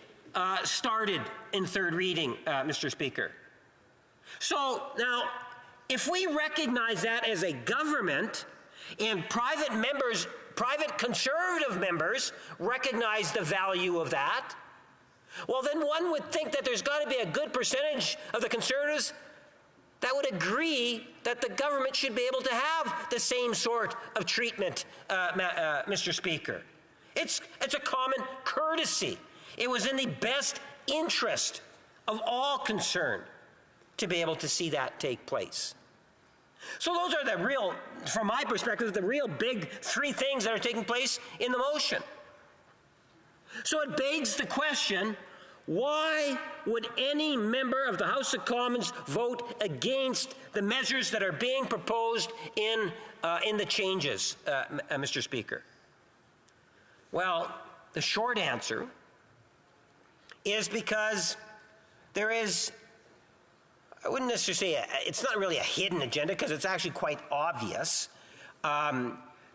started in third reading, Mr. Speaker. So now, if we recognize that as a government, and private Conservative members recognize the value of that, well, then one would think that there's got to be a good percentage of the Conservatives that would agree that the government should be able to have the same sort of treatment, Mr. Speaker. It's a common courtesy. It was in the best interest of all concerned to be able to see that take place. So those are the real, from my perspective, the real big three things that are taking place in the motion. So it begs the question, why would any member of the House of Commons vote against the measures that are being proposed in the changes, Mr. Speaker? Well, the short answer is because there is, I wouldn't necessarily say, it's not really a hidden agenda because it's actually quite obvious.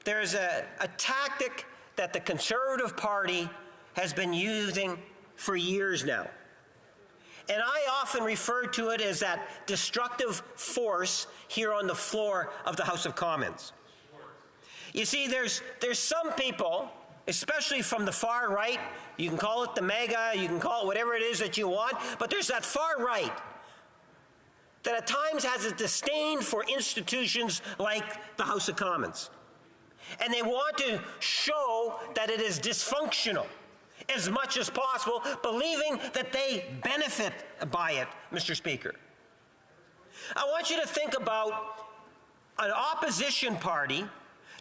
There's a tactic that the Conservative Party has been using for years now. And I often refer to it as that destructive force here on the floor of the House of Commons. You see, there's some people, especially from the far right, you can call it the MAGA, you can call it whatever it is that you want, but there's that far right that at times has a disdain for institutions like the House of Commons. And they want to show that it is dysfunctional as much as possible, believing that they benefit by it, Mr. Speaker. I want you to think about an opposition party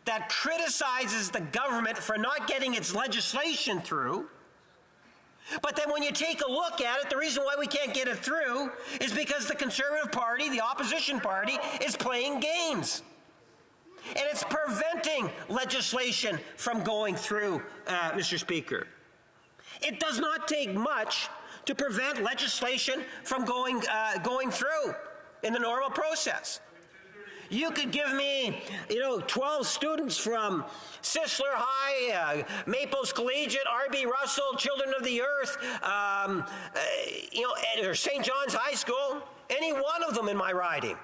that criticizes the government for not getting its legislation through. But then when you take a look at it, the reason why we can't get it through is because the Conservative Party, the opposition party, is playing games. And it's preventing legislation from going through, Mr. Speaker. It does not take much to prevent legislation from going through in the normal process. You could give me, 12 students from Sisler High, Maples Collegiate, R.B. Russell, Children of the Earth, or St. John's High School, any one of them in my riding,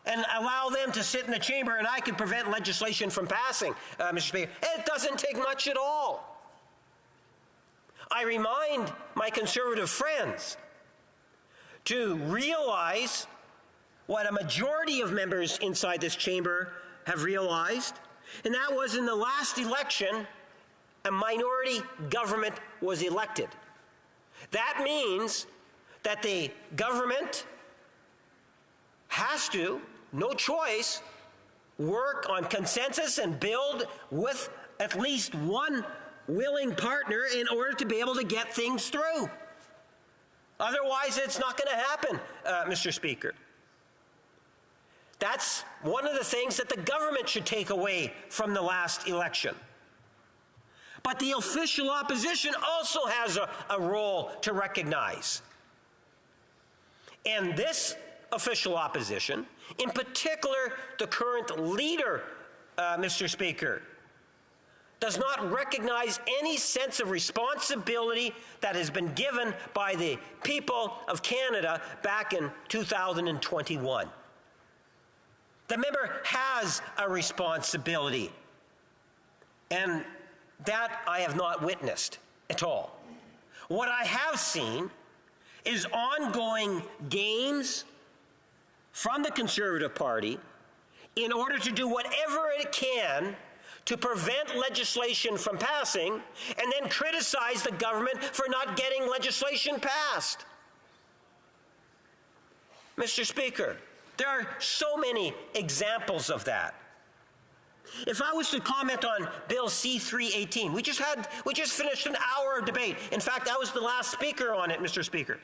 and allow them to sit in the chamber and I could prevent legislation from passing, Mr. Speaker. It doesn't take much at all. I remind my Conservative friends to realize what a majority of members inside this chamber have realized, and that was in the last election, a minority government was elected. That means that the government has to, no choice, work on consensus and build with at least one willing partner in order to be able to get things through. Otherwise, it's not going to happen, Mr. Speaker. That's one of the things that the government should take away from the last election. But the official opposition also has a role to recognize. And this official opposition, in particular the current leader, Mr. Speaker, does not recognize any sense of responsibility that has been given by the people of Canada back in 2021. The member has a responsibility, and that I have not witnessed at all. What I have seen is ongoing games from the Conservative Party in order to do whatever it can to prevent legislation from passing and then criticize the government for not getting legislation passed. Mr. Speaker, there are so many examples of that. If I was to comment on Bill C-318, we just finished an hour of debate. In fact, I was the last speaker on it, Mr. Speaker.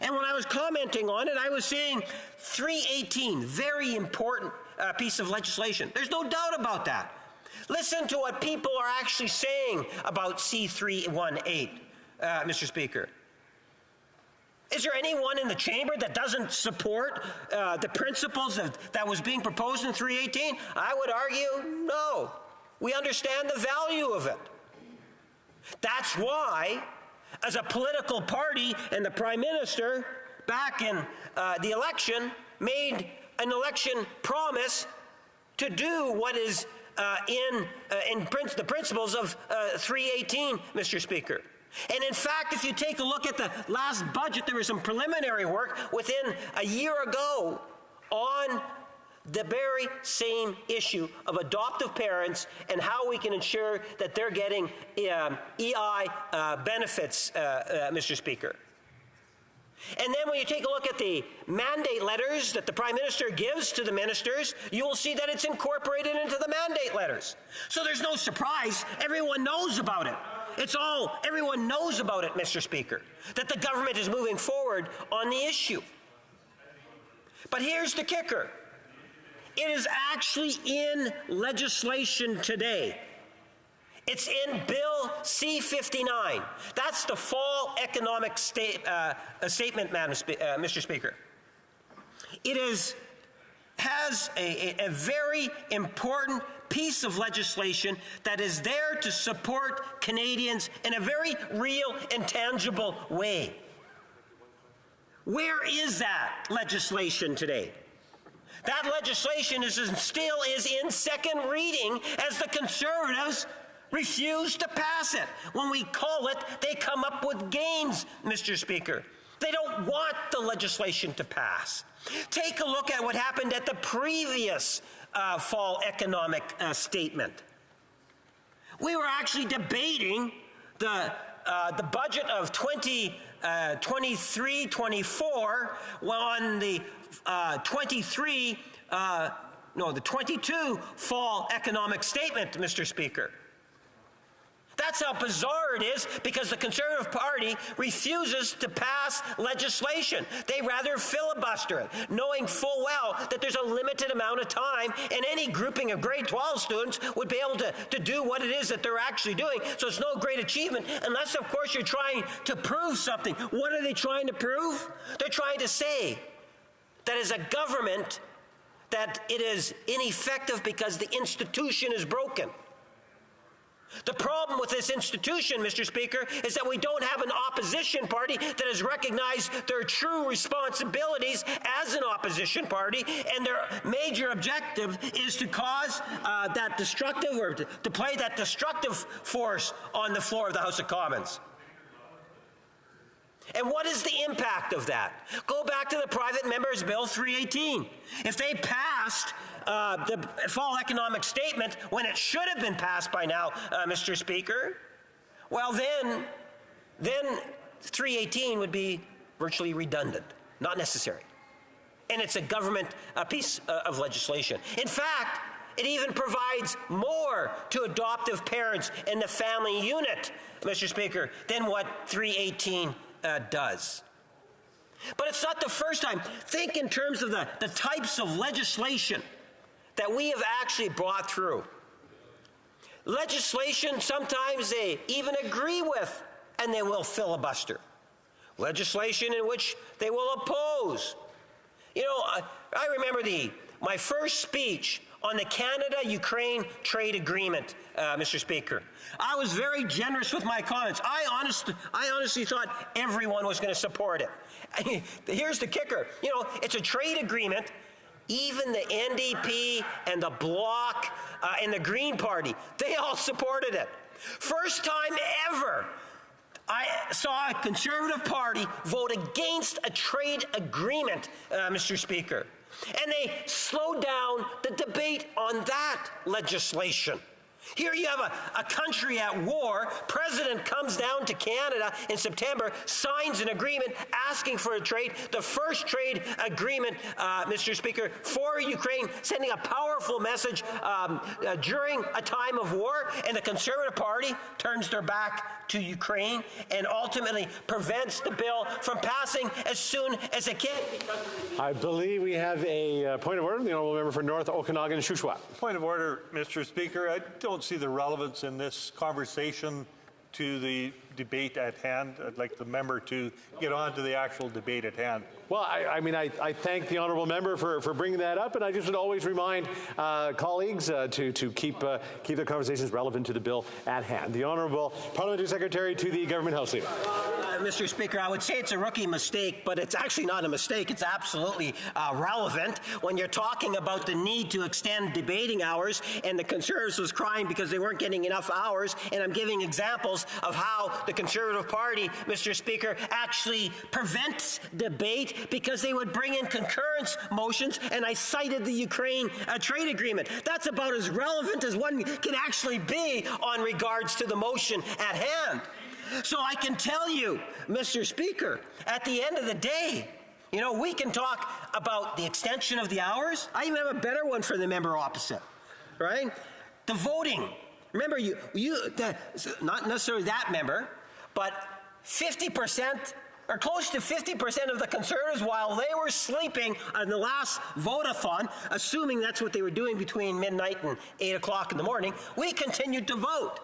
And when I was commenting on it, I was saying 318, very important piece of legislation. There's no doubt about that. Listen to what people are actually saying about C-318, Mr. Speaker. Is there anyone in the chamber that doesn't support the principles that was being proposed in 318? I would argue no. We understand the value of it. That's why, as a political party and the Prime Minister back in the election made an election promise to do what is in the principles of 318, Mr. Speaker. And in fact, if you take a look at the last budget, there was some preliminary work within a year ago on the very same issue of adoptive parents and how we can ensure that they're getting EI benefits, Mr. Speaker. And then when you take a look at the mandate letters that the Prime Minister gives to the ministers, you will see that it's incorporated into the mandate letters. So there's no surprise. Everyone knows about it. Everyone knows about it, Mr. Speaker, that the government is moving forward on the issue. But here's the kicker. It is actually in legislation today. It's in Bill C-59. That's the fall economic statement, Mr. Speaker. It has a very important piece of legislation that is there to support Canadians in a very real and tangible way. Where is that legislation today? That legislation still is in second reading as the Conservatives refuse to pass it. When we call it, they come up with games, Mr. Speaker. They don't want the legislation to pass. Take a look at what happened at the previous fall economic statement. We were actually debating the budget of 23-24 on the 22 fall economic statement, Mr. Speaker. That's how bizarre it is, because the Conservative Party refuses to pass legislation. They rather filibuster it, knowing full well that there's a limited amount of time, and any grouping of grade 12 students would be able to do what it is that they're actually doing. So it's no great achievement, unless, of course, you're trying to prove something. What are they trying to prove? They're trying to say that as a government, that it is ineffective because the institution is broken. The problem with this institution, Mr. Speaker, is that we don't have an opposition party that has recognized their true responsibilities as an opposition party, and their major objective is to cause that destructive, or to play that destructive force on the floor of the House of Commons. And what is the impact of that? Go back to the Private Members Bill 318. If they passed the fall economic statement when it should have been passed by now, Mr. Speaker, well then 318 would be virtually redundant, not necessary. And it's a government piece of legislation. In fact, it even provides more to adoptive parents in the family unit, Mr. Speaker, than what 318 does. But it's not the first time. Think in terms of the types of legislation that we have actually brought through. Legislation sometimes they even agree with, and they will filibuster. Legislation in which they will oppose. You know, I remember my first speech on the Canada-Ukraine trade agreement, Mr. Speaker. I was very generous with my comments. I honestly thought everyone was going to support it. Here's the kicker. You know, it's a trade agreement. Even the NDP and the Bloc and the Green Party, they all supported it. First time ever I saw a Conservative Party vote against a trade agreement, Mr. Speaker. And they slowed down the debate on that legislation. Here you have a country at war. President comes down to Canada in September, signs an agreement asking for a trade, the first trade agreement, Mr. Speaker, for Ukraine, sending a powerful message during a time of war, and the Conservative Party turns their back to Ukraine and ultimately prevents the bill from passing as soon as it can. I believe we have a point of order. The honourable member for North Okanagan and Shuswap. Point of order, Mr. Speaker. I don't see the relevance in this conversation to the debate at hand. I'd like the member to get on to the actual debate at hand. Well, I thank the honourable member for bringing that up, and I just would always remind colleagues to keep the conversations relevant to the bill at hand. The Honourable Parliamentary Secretary to the Government House Leader. Mr. Speaker, I would say it's a rookie mistake, but it's actually not a mistake. It's absolutely relevant when you're talking about the need to extend debating hours, and the Conservatives was crying because they weren't getting enough hours, and I'm giving examples of how the Conservative Party, Mr. Speaker, actually prevents debate because they would bring in concurrence motions, and I cited the Ukraine trade agreement. That's about as relevant as one can actually be on regards to the motion at hand. So I can tell you, Mr. Speaker, at the end of the day, you know, we can talk about the extension of the hours. I even have a better one for the member opposite, right? The voting. Remember, not necessarily that member, but 50% or close to 50% of the Conservatives, while they were sleeping on the last vote-a-thon, assuming that's what they were doing between midnight and 8 o'clock in the morning, we continued to vote.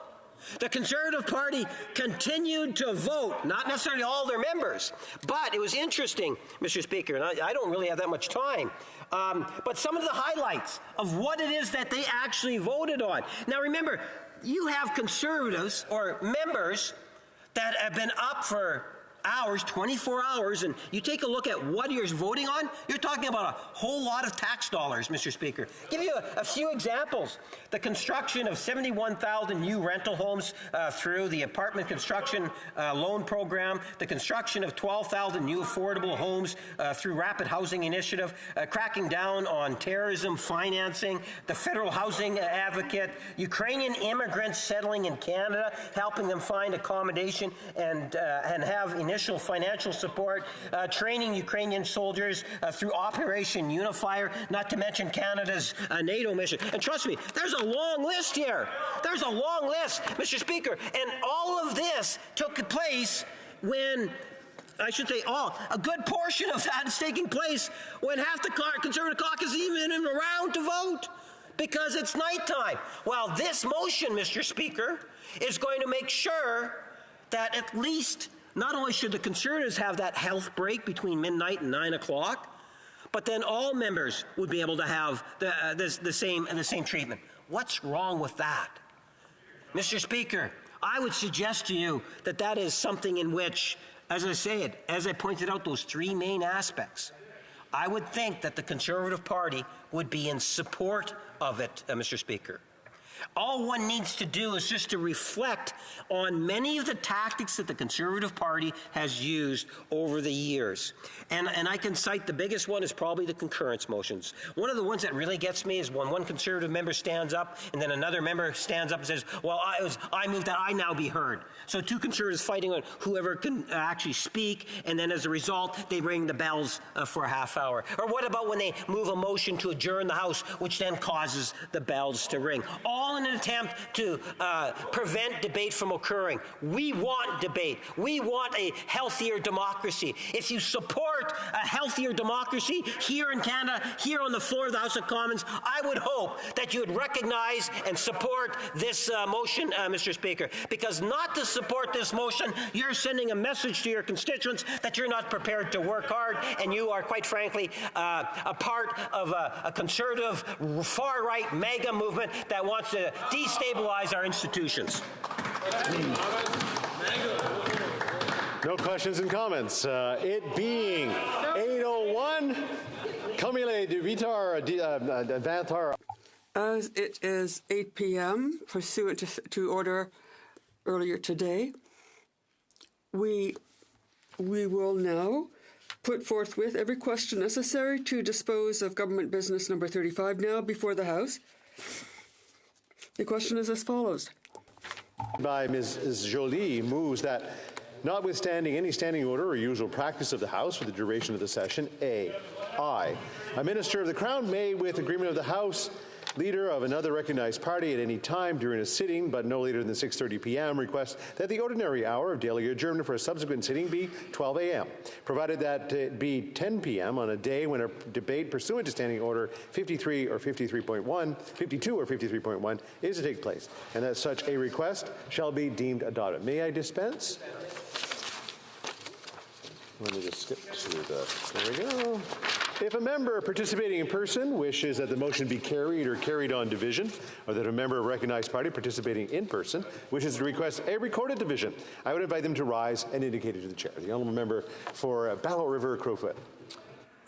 The Conservative Party continued to vote, not necessarily all their members, but it was interesting, Mr. Speaker, and I don't really have that much time, but some of the highlights of what it is that they actually voted on. Now remember, you have Conservatives or members that have been up for hours, 24 hours, and you take a look at what you're voting on, you're talking about a whole lot of tax dollars, Mr. Speaker. Give you a few examples. The construction of 71,000 new rental homes through the apartment construction loan program, the construction of 12,000 new affordable homes through Rapid Housing Initiative, cracking down on terrorism financing, the federal housing advocate, Ukrainian immigrants settling in Canada, helping them find accommodation and have initial financial support, training Ukrainian soldiers through Operation Unifier, not to mention Canada's NATO mission. And trust me, there's a long list here. There's a long list, Mr. Speaker. And all of this took place when, I should say a good portion of that is taking place when half the Conservative caucus isn't even around to vote because it's nighttime. Well, this motion, Mr. Speaker, is going to make sure that at least not only should the Conservatives have that health break between midnight and 9 o'clock, but then all members would be able to have the same treatment. What's wrong with that? Mr. Speaker, I would suggest to you that that is something in which, as I pointed out, those three main aspects, I would think that the Conservative Party would be in support of it, Mr. Speaker. All one needs to do is just to reflect on many of the tactics that the Conservative Party has used over the years. And I can cite the biggest one is probably the concurrence motions. One of the ones that really gets me is when one Conservative member stands up and then another member stands up and says, well, I move that I now be heard. So two Conservatives fighting on whoever can actually speak, and then as a result, they ring the bells for a half hour. Or what about when they move a motion to adjourn the House, which then causes the bells to ring? All in an attempt to prevent debate from occurring. We want debate. We want a healthier democracy. If you support a healthy healthier democracy here in Canada, here on the floor of the House of Commons, I would hope that you would recognize and support this motion, Mr. Speaker, because not to support this motion, you're sending a message to your constituents that you're not prepared to work hard, and you are, quite frankly, a part of a conservative, far-right MAGA movement that wants to destabilize our institutions. No questions and comments. It being 8:01, Camille de Vitar, Vantar. As it is 8 p.m., pursuant to order earlier today, we will now put forthwith every question necessary to dispose of government business number 35 now before the House. The question is as follows. By Ms. Joly moves that, notwithstanding any standing order or usual practice of the House for the duration of the session, a minister of the Crown may, with agreement of the House, leader of another recognized party at any time during a sitting, but no later than 6:30 p.m., request that the ordinary hour of daily adjournment for a subsequent sitting be 12 a.m., provided that it be 10 p.m. on a day when a debate pursuant to Standing Order 53 or 53.1, 52 or 53.1 is to take place, and that such a request shall be deemed adopted. May I dispense? Let me just skip to the, there we go. If a member participating in person wishes that the motion be carried or carried on division, or that a member of a recognized party participating in person wishes to request a recorded division, I would invite them to rise and indicate it to the chair. The honourable member for Battle River Crowfoot.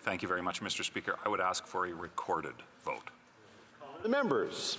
Thank you very much, Mr. Speaker. I would ask for a recorded vote. The members.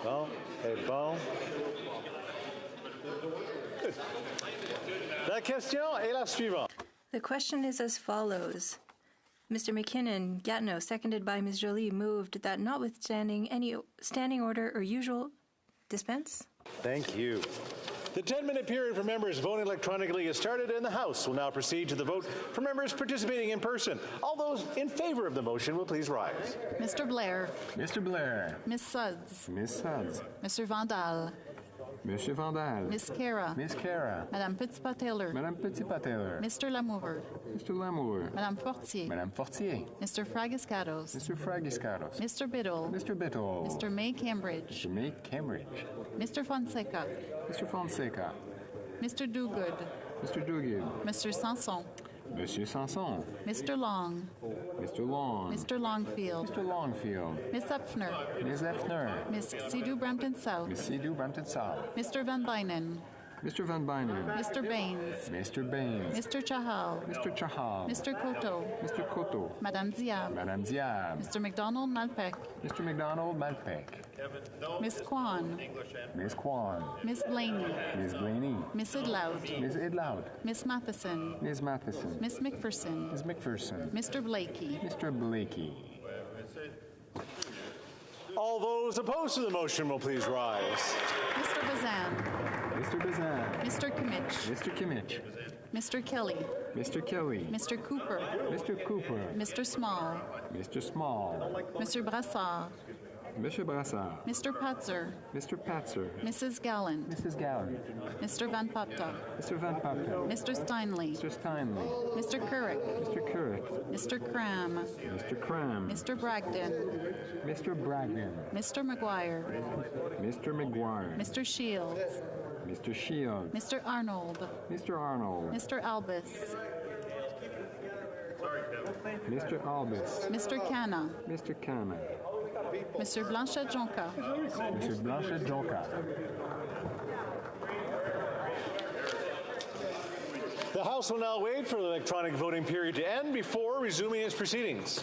Bon. Okay, bon. Good. La question est la suivante. The question is as follows. Mr. McKinnon, Gatineau, seconded by Ms. Jolie, moved that notwithstanding any standing order or usual dispense. Thank you. The 10-minute period for members voting electronically has started, and the House will now proceed to the vote for members participating in person. All those in favor of the motion will please rise. Mr. Blair. Mr. Blair. Ms. Suds. Ms. Suds. Mr. Vandal. Monsieur Vandal. Ms. Kara. Miss Kara. Madame Petitpas-Taylor. Madame Petitpas-Taylor. Mr. Lamour. Mr. Lamour. Madame Fortier. Madame Fortier. Mr. Fragiscatos. Mr. Fragiscatos. Mr. Biddle. Mr. Biddle. Mr. May Cambridge. Mr. May Cambridge. Mr. Fonseca. Mr. Fonseca. Mr. Dogood. Mr. Dogood. Mr. Sanson. Monsieur Sanson. Mr. Long. Mr. Long. Mr. Longfield. Mr. Longfield. Ms. Epfner. Ms. Epfner. Ms. Sidhu Brampton South. Ms. Sidhu Brampton South. Mr. Van Bynen. Mr. Van Bynen. Mr. Baines. Mr. Baines. Mr. Chahal. Mr. Chahal. Mr. Koto. Mr. Koto. Madame Diab. Madame Diab. Mr. McDonald Malpec. Mr. McDonald Malpec. Miss Kwan. Miss Kwan. Miss Blaney. Miss Blaney. Miss Idloud. Miss Idloud. Miss Matheson. Miss Matheson. Miss McPherson. Miss McPherson. Mr. Blakey. Mr. Blakey. All those opposed to the motion will please rise. Mr. Bazan. Mr. Bazan. Mr. Kimmich. Mr. Kimmich. Mr. Kelly. Mr. Kelly. Mr. Cooper. Mr. Cooper. Mr. Small. Mr. Small. Mr. Brassard. Mr. Brassard. Mr. Patzer. Mr. Patzer. Mrs. Gallant. Mrs. Gallant. Mr. Van Papta. Mr. Van Papta. Mr. Steinley. Mr. Steinley. Mr. Couric. Mr. Couric. Mr. Cram. Mr. Cram. Mr. Bragdon. Mr. Bragdon. Mr. McGuire. Mr. McGuire. Mr. Shields. Mr. Shields. Mr. Arnold. Mr. Arnold. Mr. Albus. Mr. Albus. Mr. Canna. Mr. Canna. Mr. Blanchet Jonca. Mr. Blanchet Jonca. The House will now wait for the electronic voting period to end before resuming its proceedings.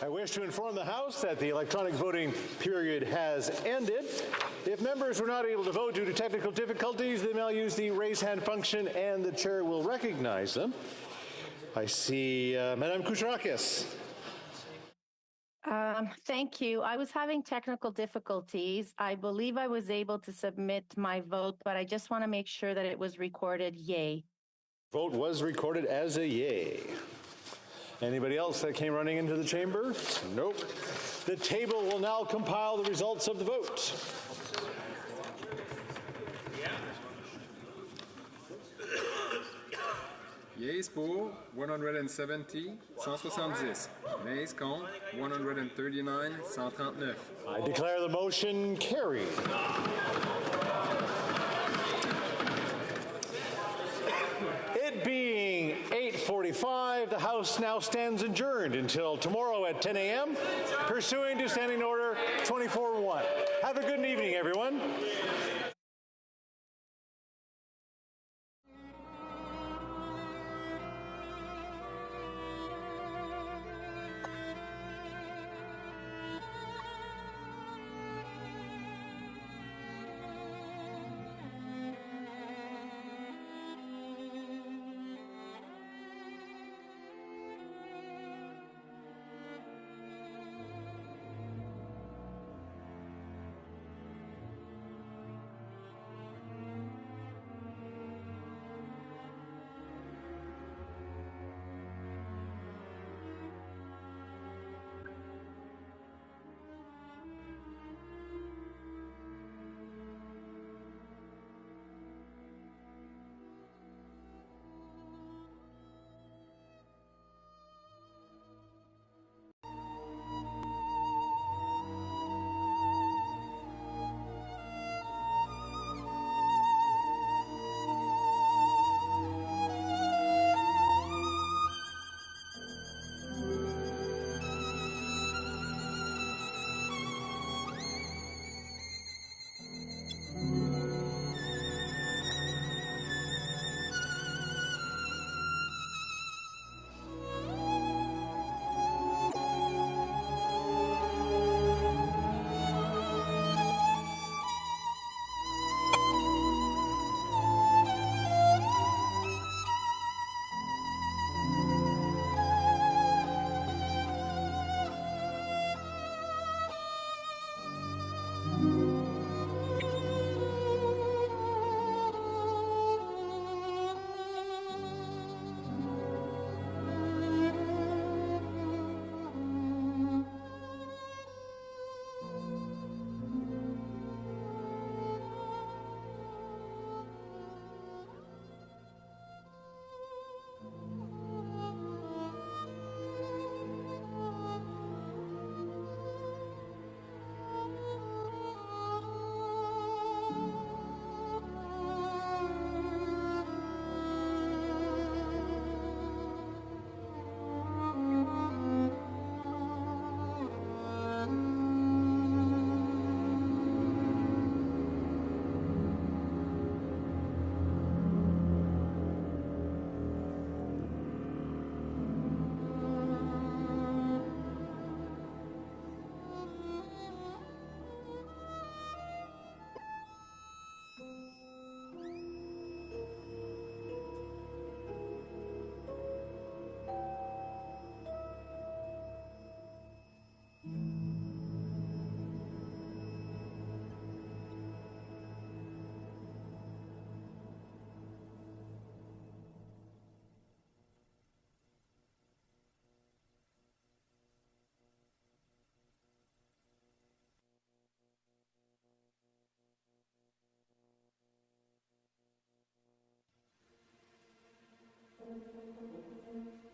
I wish to inform the House that the electronic voting period has ended. If members were not able to vote due to technical difficulties, they may use the raise hand function and the chair will recognize them. I see Madame Koucharakis. Thank you. I was having technical difficulties. I believe I was able to submit my vote, but I just want to make sure that it was recorded yay. Vote was recorded as a yay. Anybody else that came running into the chamber? Nope. The table will now compile the results of the vote. Yeas pour 170, 170. Nays contre 139, 139. I declare the motion carried. It being 8:45, the House now stands adjourned until tomorrow at 10 a.m., pursuant to Standing Order 24-1. Have a good evening, everyone. Thank you.